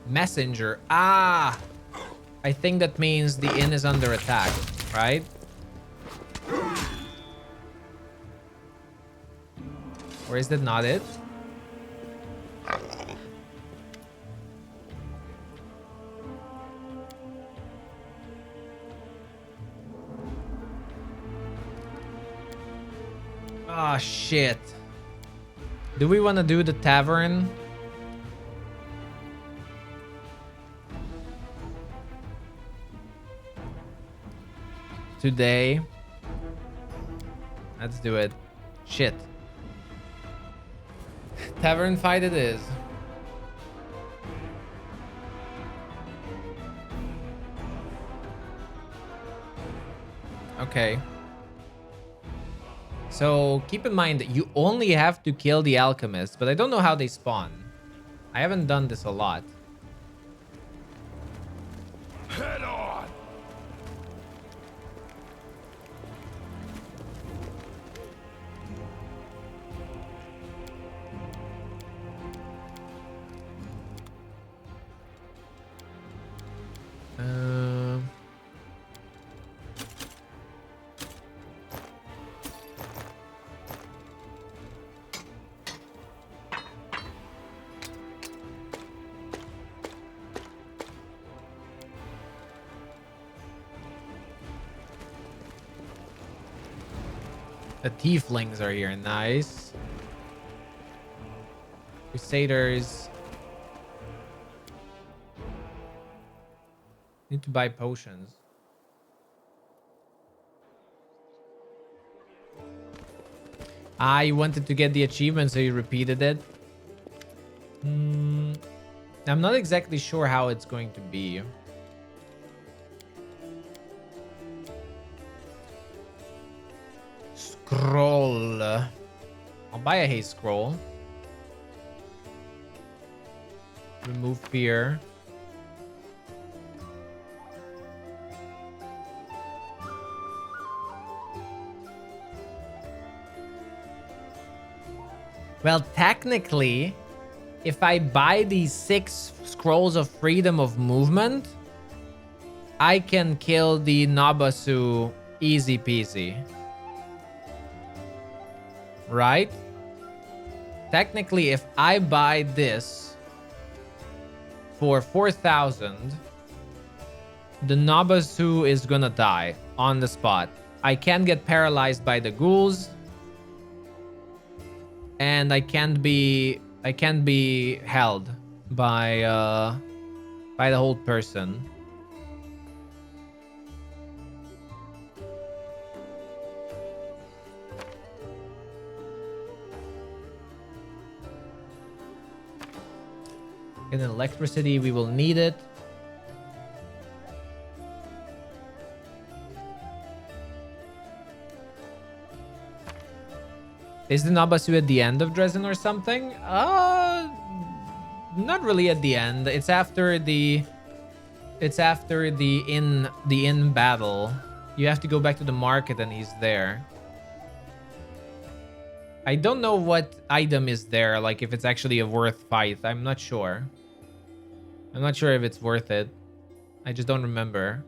Messenger. Ah! I think that means the inn is under attack, right? Or is that not it? Ah, shit. Do we want to do the tavern? Today. Let's do it. Shit. Tavern fight it is. Okay. So keep in mind that you only have to kill the alchemist, but I don't know how they spawn. I haven't done this a lot. Head on! The tieflings are here. Nice. Crusaders. Need to buy potions. Ah, you wanted to get the achievement, so you repeated it. I'm not exactly sure how it's going to be. Scroll. I'll buy a haste scroll. Remove fear. Well, technically, if I buy these 6 scrolls of freedom of movement, I can kill the Nabasu easy peasy. Right? Technically, if I buy this for 4,000, the Nabasu is gonna die on the spot. I can get paralyzed by the ghouls, and I can't be held by the whole person. In electricity, we will need it. Is the Nabasu at the end of Dresden or something? Not really at the end. It's after the inn battle. You have to go back to the market and he's there. I don't know what item is there, like if it's actually a worth fight. I'm not sure. I'm not sure if it's worth it. I just don't remember.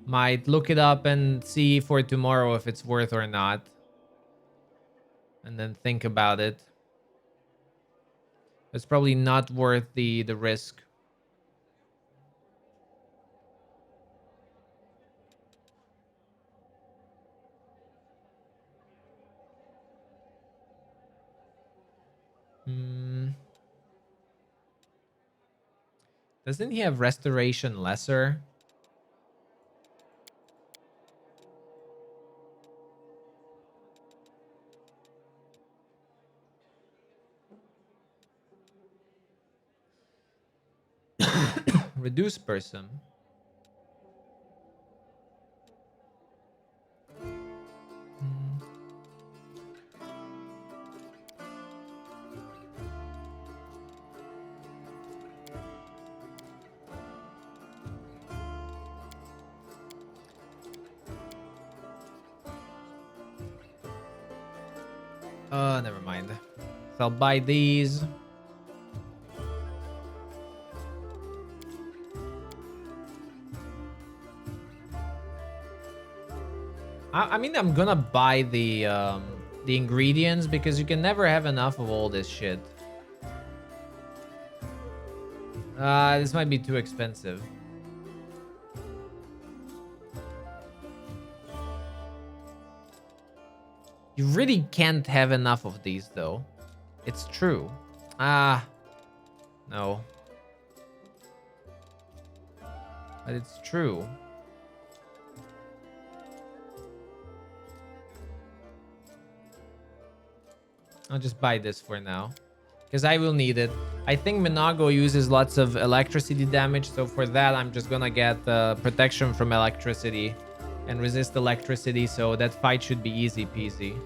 Might look it up and see for tomorrow if it's worth or not. And then think about it. It's probably not worth the risk. Doesn't he have restoration lesser? Reduce person. Never mind. So I'll buy these. I mean, I'm gonna buy the ingredients because you can never have enough of all this shit. This might be too expensive. You really can't have enough of these, though. It's true. No. But it's true. I'll just buy this for now, because I will need it. I think Minago uses lots of electricity damage, so for that I'm just gonna get protection from electricity and resist electricity, so that fight should be easy peasy.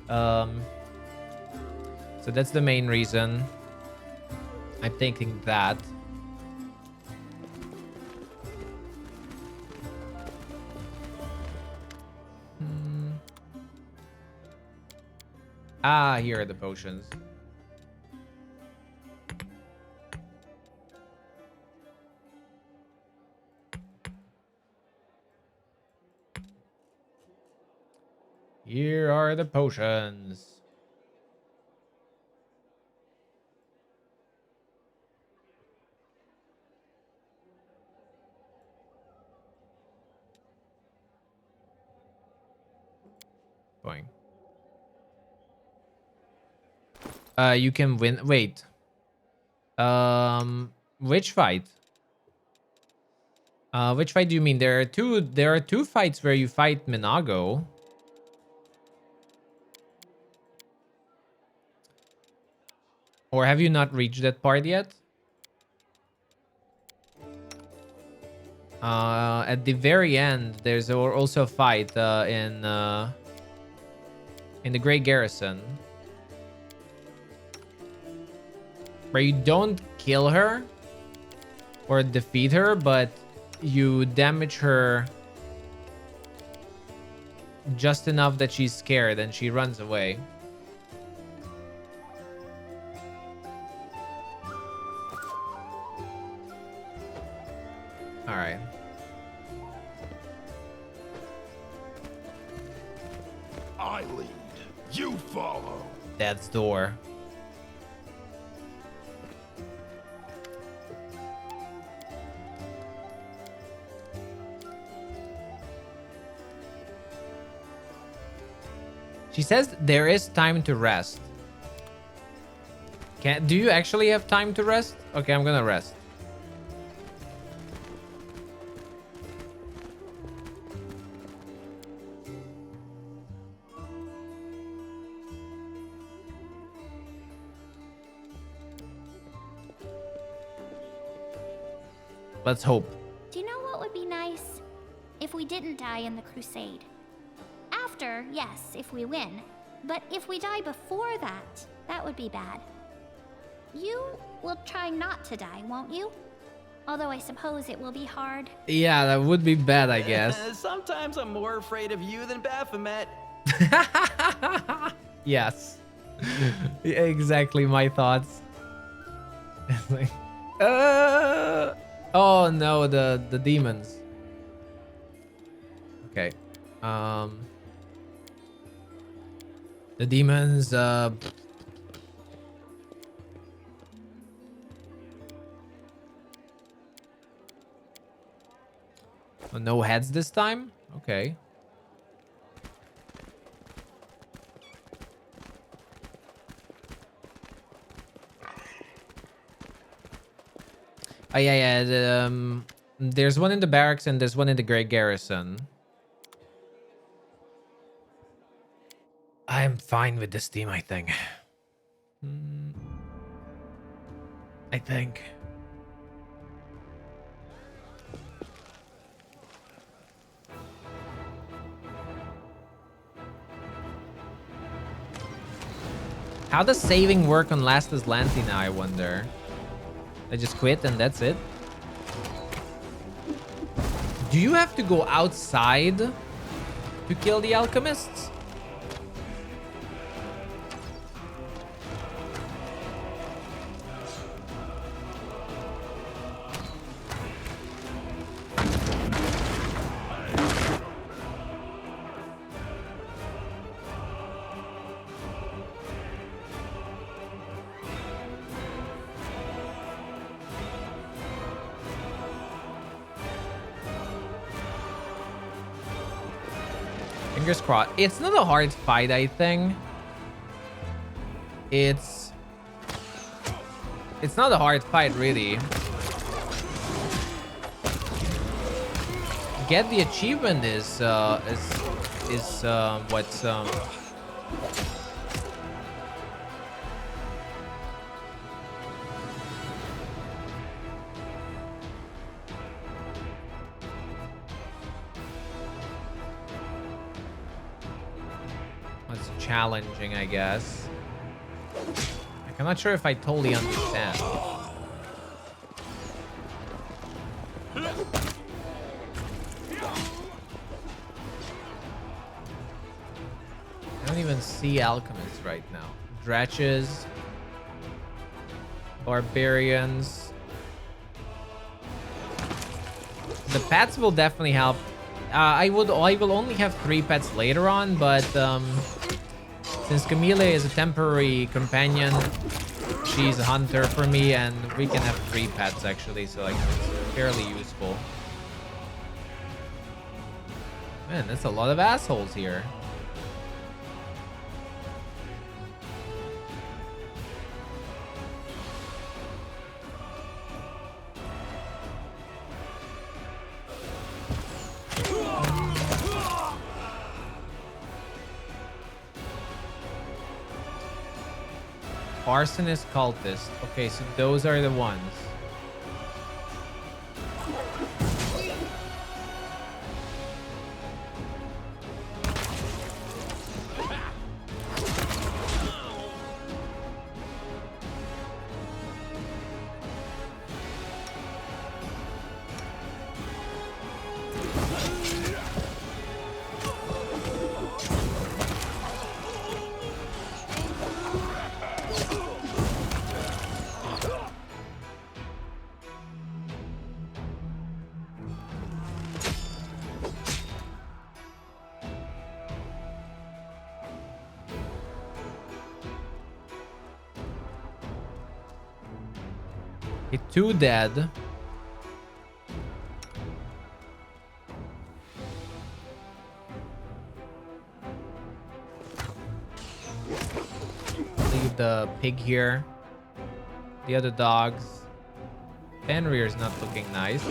So that's the main reason I'm thinking that. Here are the potions. Here are the potions. Going. You can win. Wait. Which fight? Which fight do you mean? There are two fights where you fight Minago. Or have you not reached that part yet? At the very end, there's also a fight in the Great Garrison, where you don't kill her or defeat her, but you damage her just enough that she's scared and she runs away. All right. I lead, you follow. Death's door. She says there is time to rest. Do you actually have time to rest? Okay, I'm gonna rest. Let's hope. Do you know what would be nice? If we didn't die in the crusade. After, yes, if we win. But if we die before that, that would be bad. You will try not to die, won't you? Although I suppose it will be hard. Yeah, that would be bad, I guess. Sometimes I'm more afraid of you than Baphomet. Yes. Yeah, exactly my thoughts. It's like, oh no, the demons. Okay. The demons, oh, no heads this time? Okay. Oh, yeah. There's one in the barracks and there's one in the Great Garrison. I'm fine with this team, I think. I think. How does saving work on Last Azlanti now, I wonder? I just quit and that's it? Do you have to go outside to kill the alchemists? Fingers crossed. It's not a hard fight, I think. It's not a hard fight, really. Get the achievement is what's challenging, I guess. Like, I'm not sure if I totally understand. I don't even see alchemists right now. Dratches, barbarians. The pets will definitely help. I will only have 3 pets later on, but since Camille is a temporary companion, she's a hunter for me, and we can have 3 pets actually, so like it's fairly useful. Man, that's a lot of assholes here. Arsonist cultist. Okay, so those are the ones. Okay, 2 dead. Leave the pig here. The other dogs. Fenrir's not looking nice.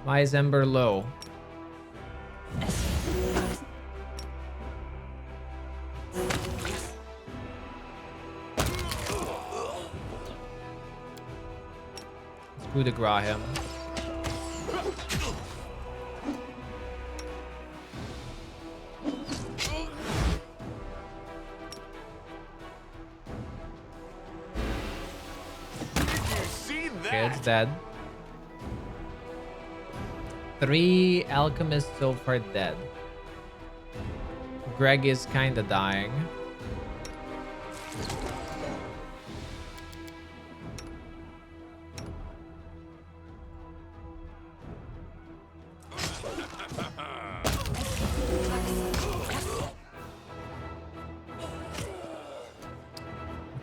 Why is Ember low? Let's coup de grace him. Okay, it's dead. 3 alchemists so far dead. Greg is kind of dying.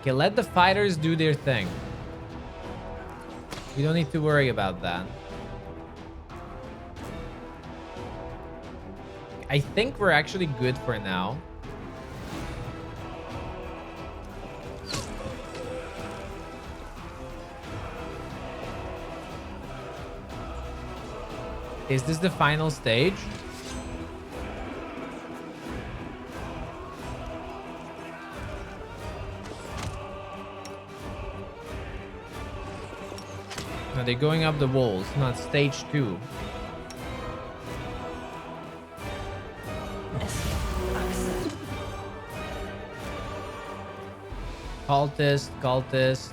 Okay, let the fighters do their thing. We don't need to worry about that. I think we're actually good for now. Is this the final stage? No, they're going up the walls, not stage 2. Cultist,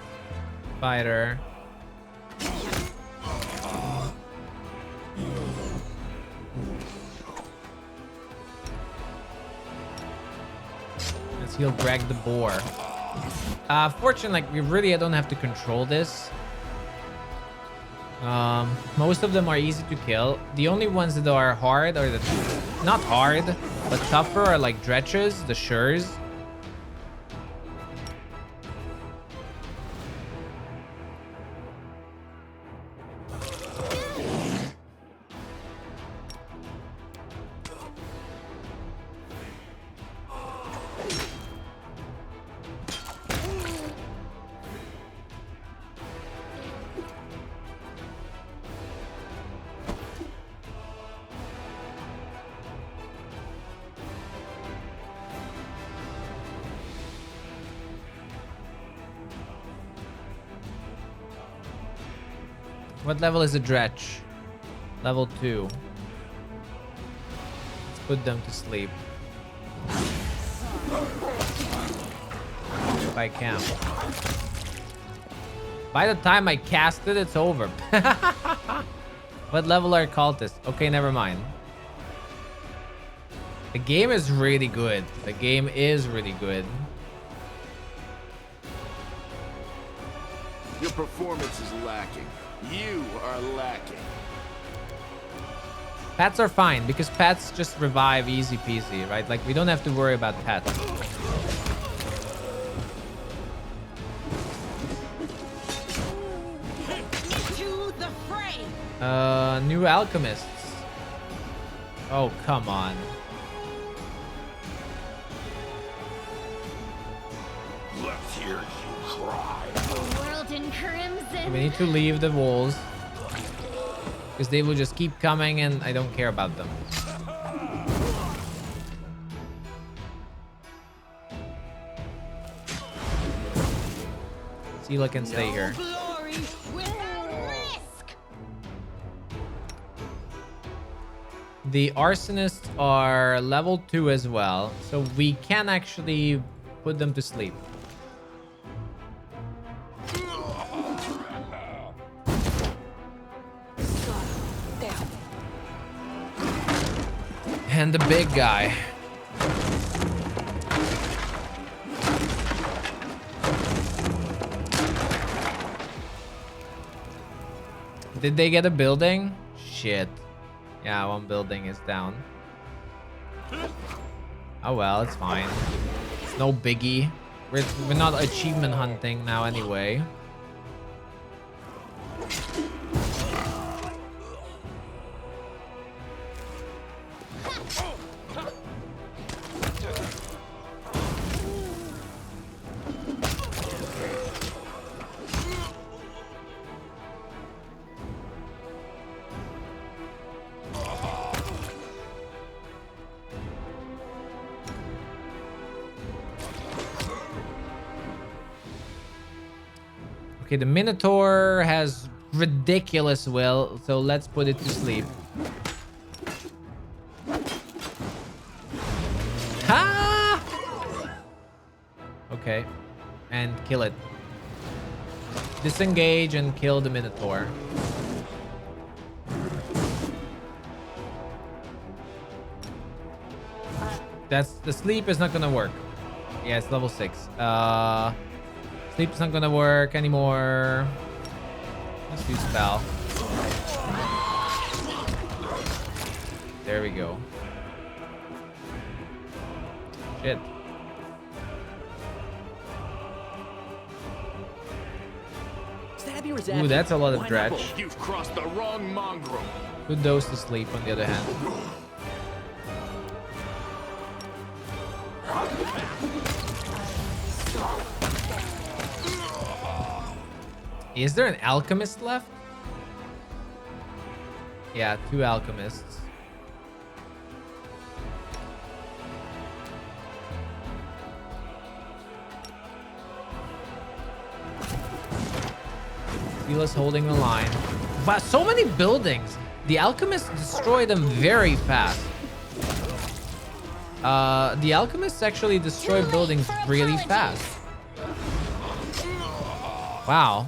fighter. Let's heal Greg the Boar. Fortunately, like, I don't have to control this. Most of them are easy to kill. The only ones that are hard are not hard, but tougher are like dretches, the shures. What level is a dretch? Level 2. Let's put them to sleep. If I can. By the time I cast it, it's over. What level are cultists? Okay, never mind. The game is really good. The game is really good. Your performance is lacking. You are lacking. Pets are fine because pets just revive easy peasy, right? Like, we don't have to worry about pets. To the fray. New alchemists. Oh, come on. Let's hear you cry. The world in crimson. We need to leave the walls. Because they will just keep coming and I don't care about them. Hosilla can stay here. The arsonists are level 2 as well, so we can actually put them to sleep. And the big guy. Did they get a building? Shit. Yeah, one building is down. Oh well, it's fine. It's no biggie. We're not achievement hunting now anyway. Okay, the Minotaur has ridiculous will, so let's put it to sleep. Ha! Okay, and kill it. disengage and kill the Minotaur. That's the sleep is not gonna work. Yeah, it's level 6. Sleep is not gonna work anymore. Let's use spell. There we go. Shit. Ooh, that's a lot of dredge. You've crossed the wrong mongrel. Good dose to sleep, on the other hand. Is there an alchemist left? Yeah, 2 alchemists. Sila's holding the line. But so many buildings. The alchemists destroy them very fast. The alchemists actually destroy buildings really fast. Wow.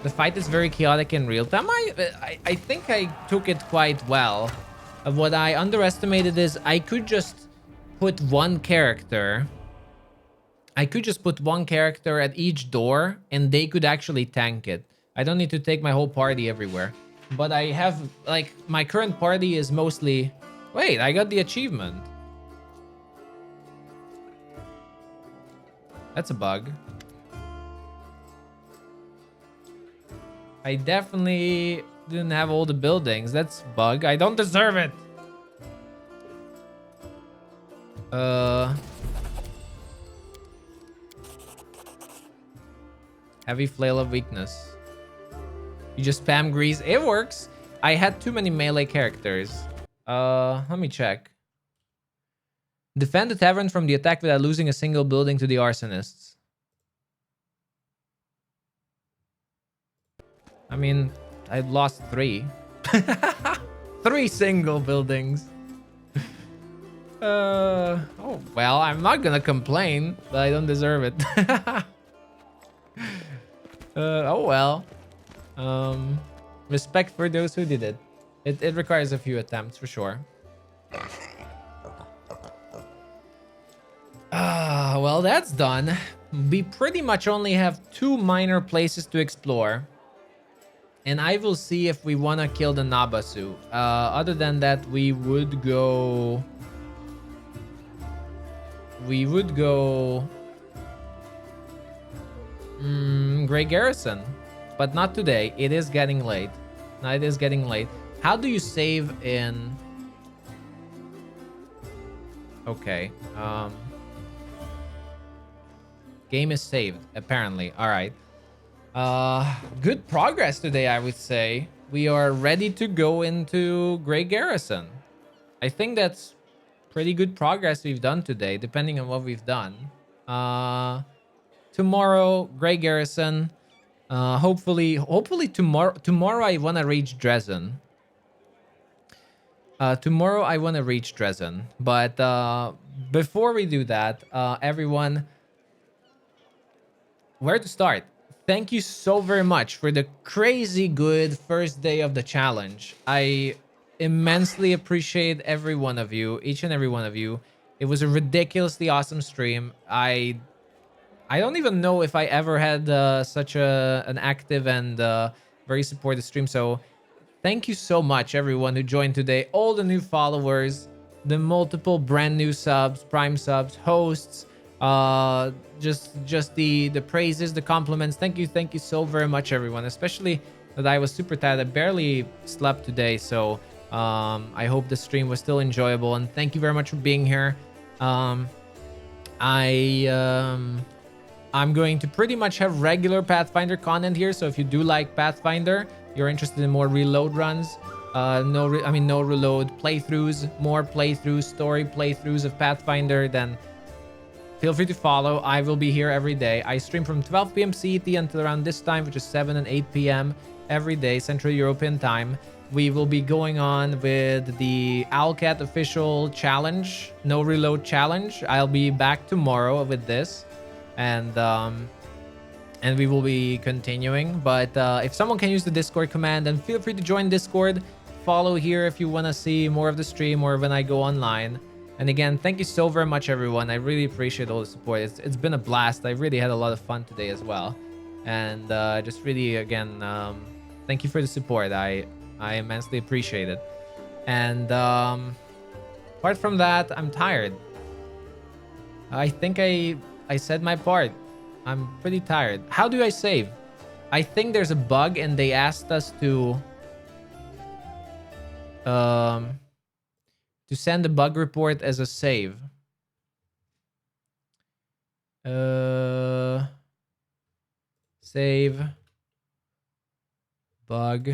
The fight is very chaotic in real time. I think I took it quite well. What I underestimated is I could just put one character. I could just put one character at each door and they could actually tank it. I don't need to take my whole party everywhere. But I have, like, my current party is mostly... Wait, I got the achievement. That's a bug. I definitely didn't have all the buildings. That's a bug. I don't deserve it. Heavy flail of weakness. You just spam grease. It works. I had too many melee characters. Let me check. Defend the tavern from the attack without losing a single building to the arsonists. I mean, I lost 3. 3 single buildings. Oh, well, I'm not gonna complain, but I don't deserve it. Oh well. Respect for those who did it. It requires a few attempts for sure. Well, that's done. We pretty much only have 2 minor places to explore. And I will see if we want to kill the Nabasu. Other than that, we would go... Grey Garrison. But not today. It is getting late. No, it is getting late. How do you save in... Okay. Game is saved, apparently. Alright. Good progress today, I would say. We are ready to go into Grey Garrison. I think that's pretty good progress we've done today, depending on what we've done. Tomorrow, Grey Garrison. Hopefully tomorrow I want to reach Dresden. Tomorrow I want to reach Dresden. But before we do that, everyone, where to start? Thank you so very much for the crazy good first day of the challenge. I immensely appreciate every one of you, each and every one of you. It was a ridiculously awesome stream. I don't even know if I ever had such an active and very supportive stream. So thank you so much, everyone who joined today. All the new followers, the multiple brand new subs, prime subs, hosts, just the praises, the compliments. Thank you so very much, everyone. Especially that I was super tired. I barely slept today, so I hope the stream was still enjoyable. And thank you very much for being here. I'm going to pretty much have regular Pathfinder content here. So if you do like Pathfinder, you're interested in more reload runs, no reload playthroughs, more playthroughs, story playthroughs of Pathfinder, then feel free to follow. I will be here every day. I stream from 12 p.m. CET until around this time, which is 7 and 8 p.m. every day, Central European time. We will be going on with the Owlcat official challenge, no reload challenge. I'll be back tomorrow with this. And and we will be continuing. But if someone can use the Discord command, then feel free to join Discord. Follow here if you want to see more of the stream or when I go online. And again, thank you so very much, everyone. I really appreciate all the support. It's been a blast. I really had a lot of fun today as well. And just really, again, thank you for the support. I immensely appreciate it. And apart from that, I'm tired. I think I said my part. I'm pretty tired. How do I save? I think there's a bug and they asked us to send a bug report as a save. Save bug.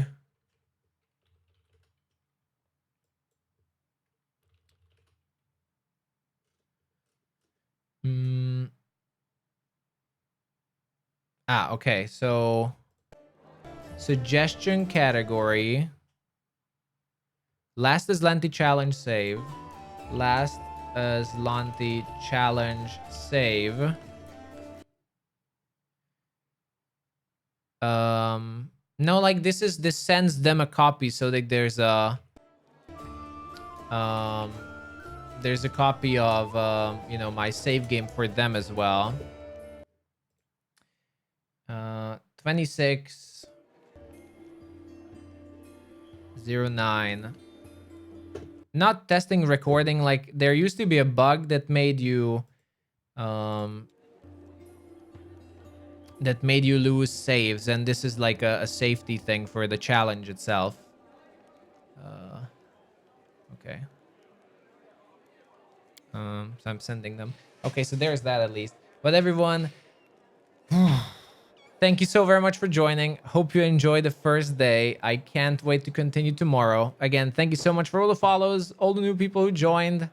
Okay. So suggestion category. Last Azlanti challenge save. Last Azlanti challenge save. No, like this sends them a copy, so that there's a copy of you know, my save game for them as well. 2609. Not testing recording. Like there used to be a bug that made you lose saves, and this is like a safety thing for the challenge itself. Okay. So I'm sending them. Okay, so there's that at least. But everyone, thank you so very much for joining. Hope you enjoyed the first day. I can't wait to continue tomorrow. Again, thank you so much for all the follows, all the new people who joined.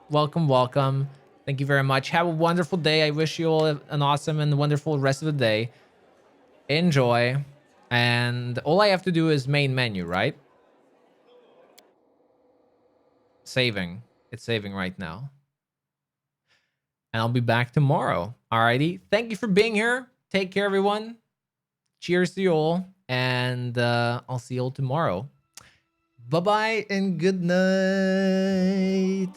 Welcome, welcome. Thank you very much. Have a wonderful day. I wish you all an awesome and wonderful rest of the day. Enjoy. And all I have to do is main menu, right? Saving. It's saving right now. And I'll be back tomorrow. Alrighty. Thank you for being here. Take care, everyone. Cheers to you all. And I'll see you all tomorrow. Bye-bye and good night.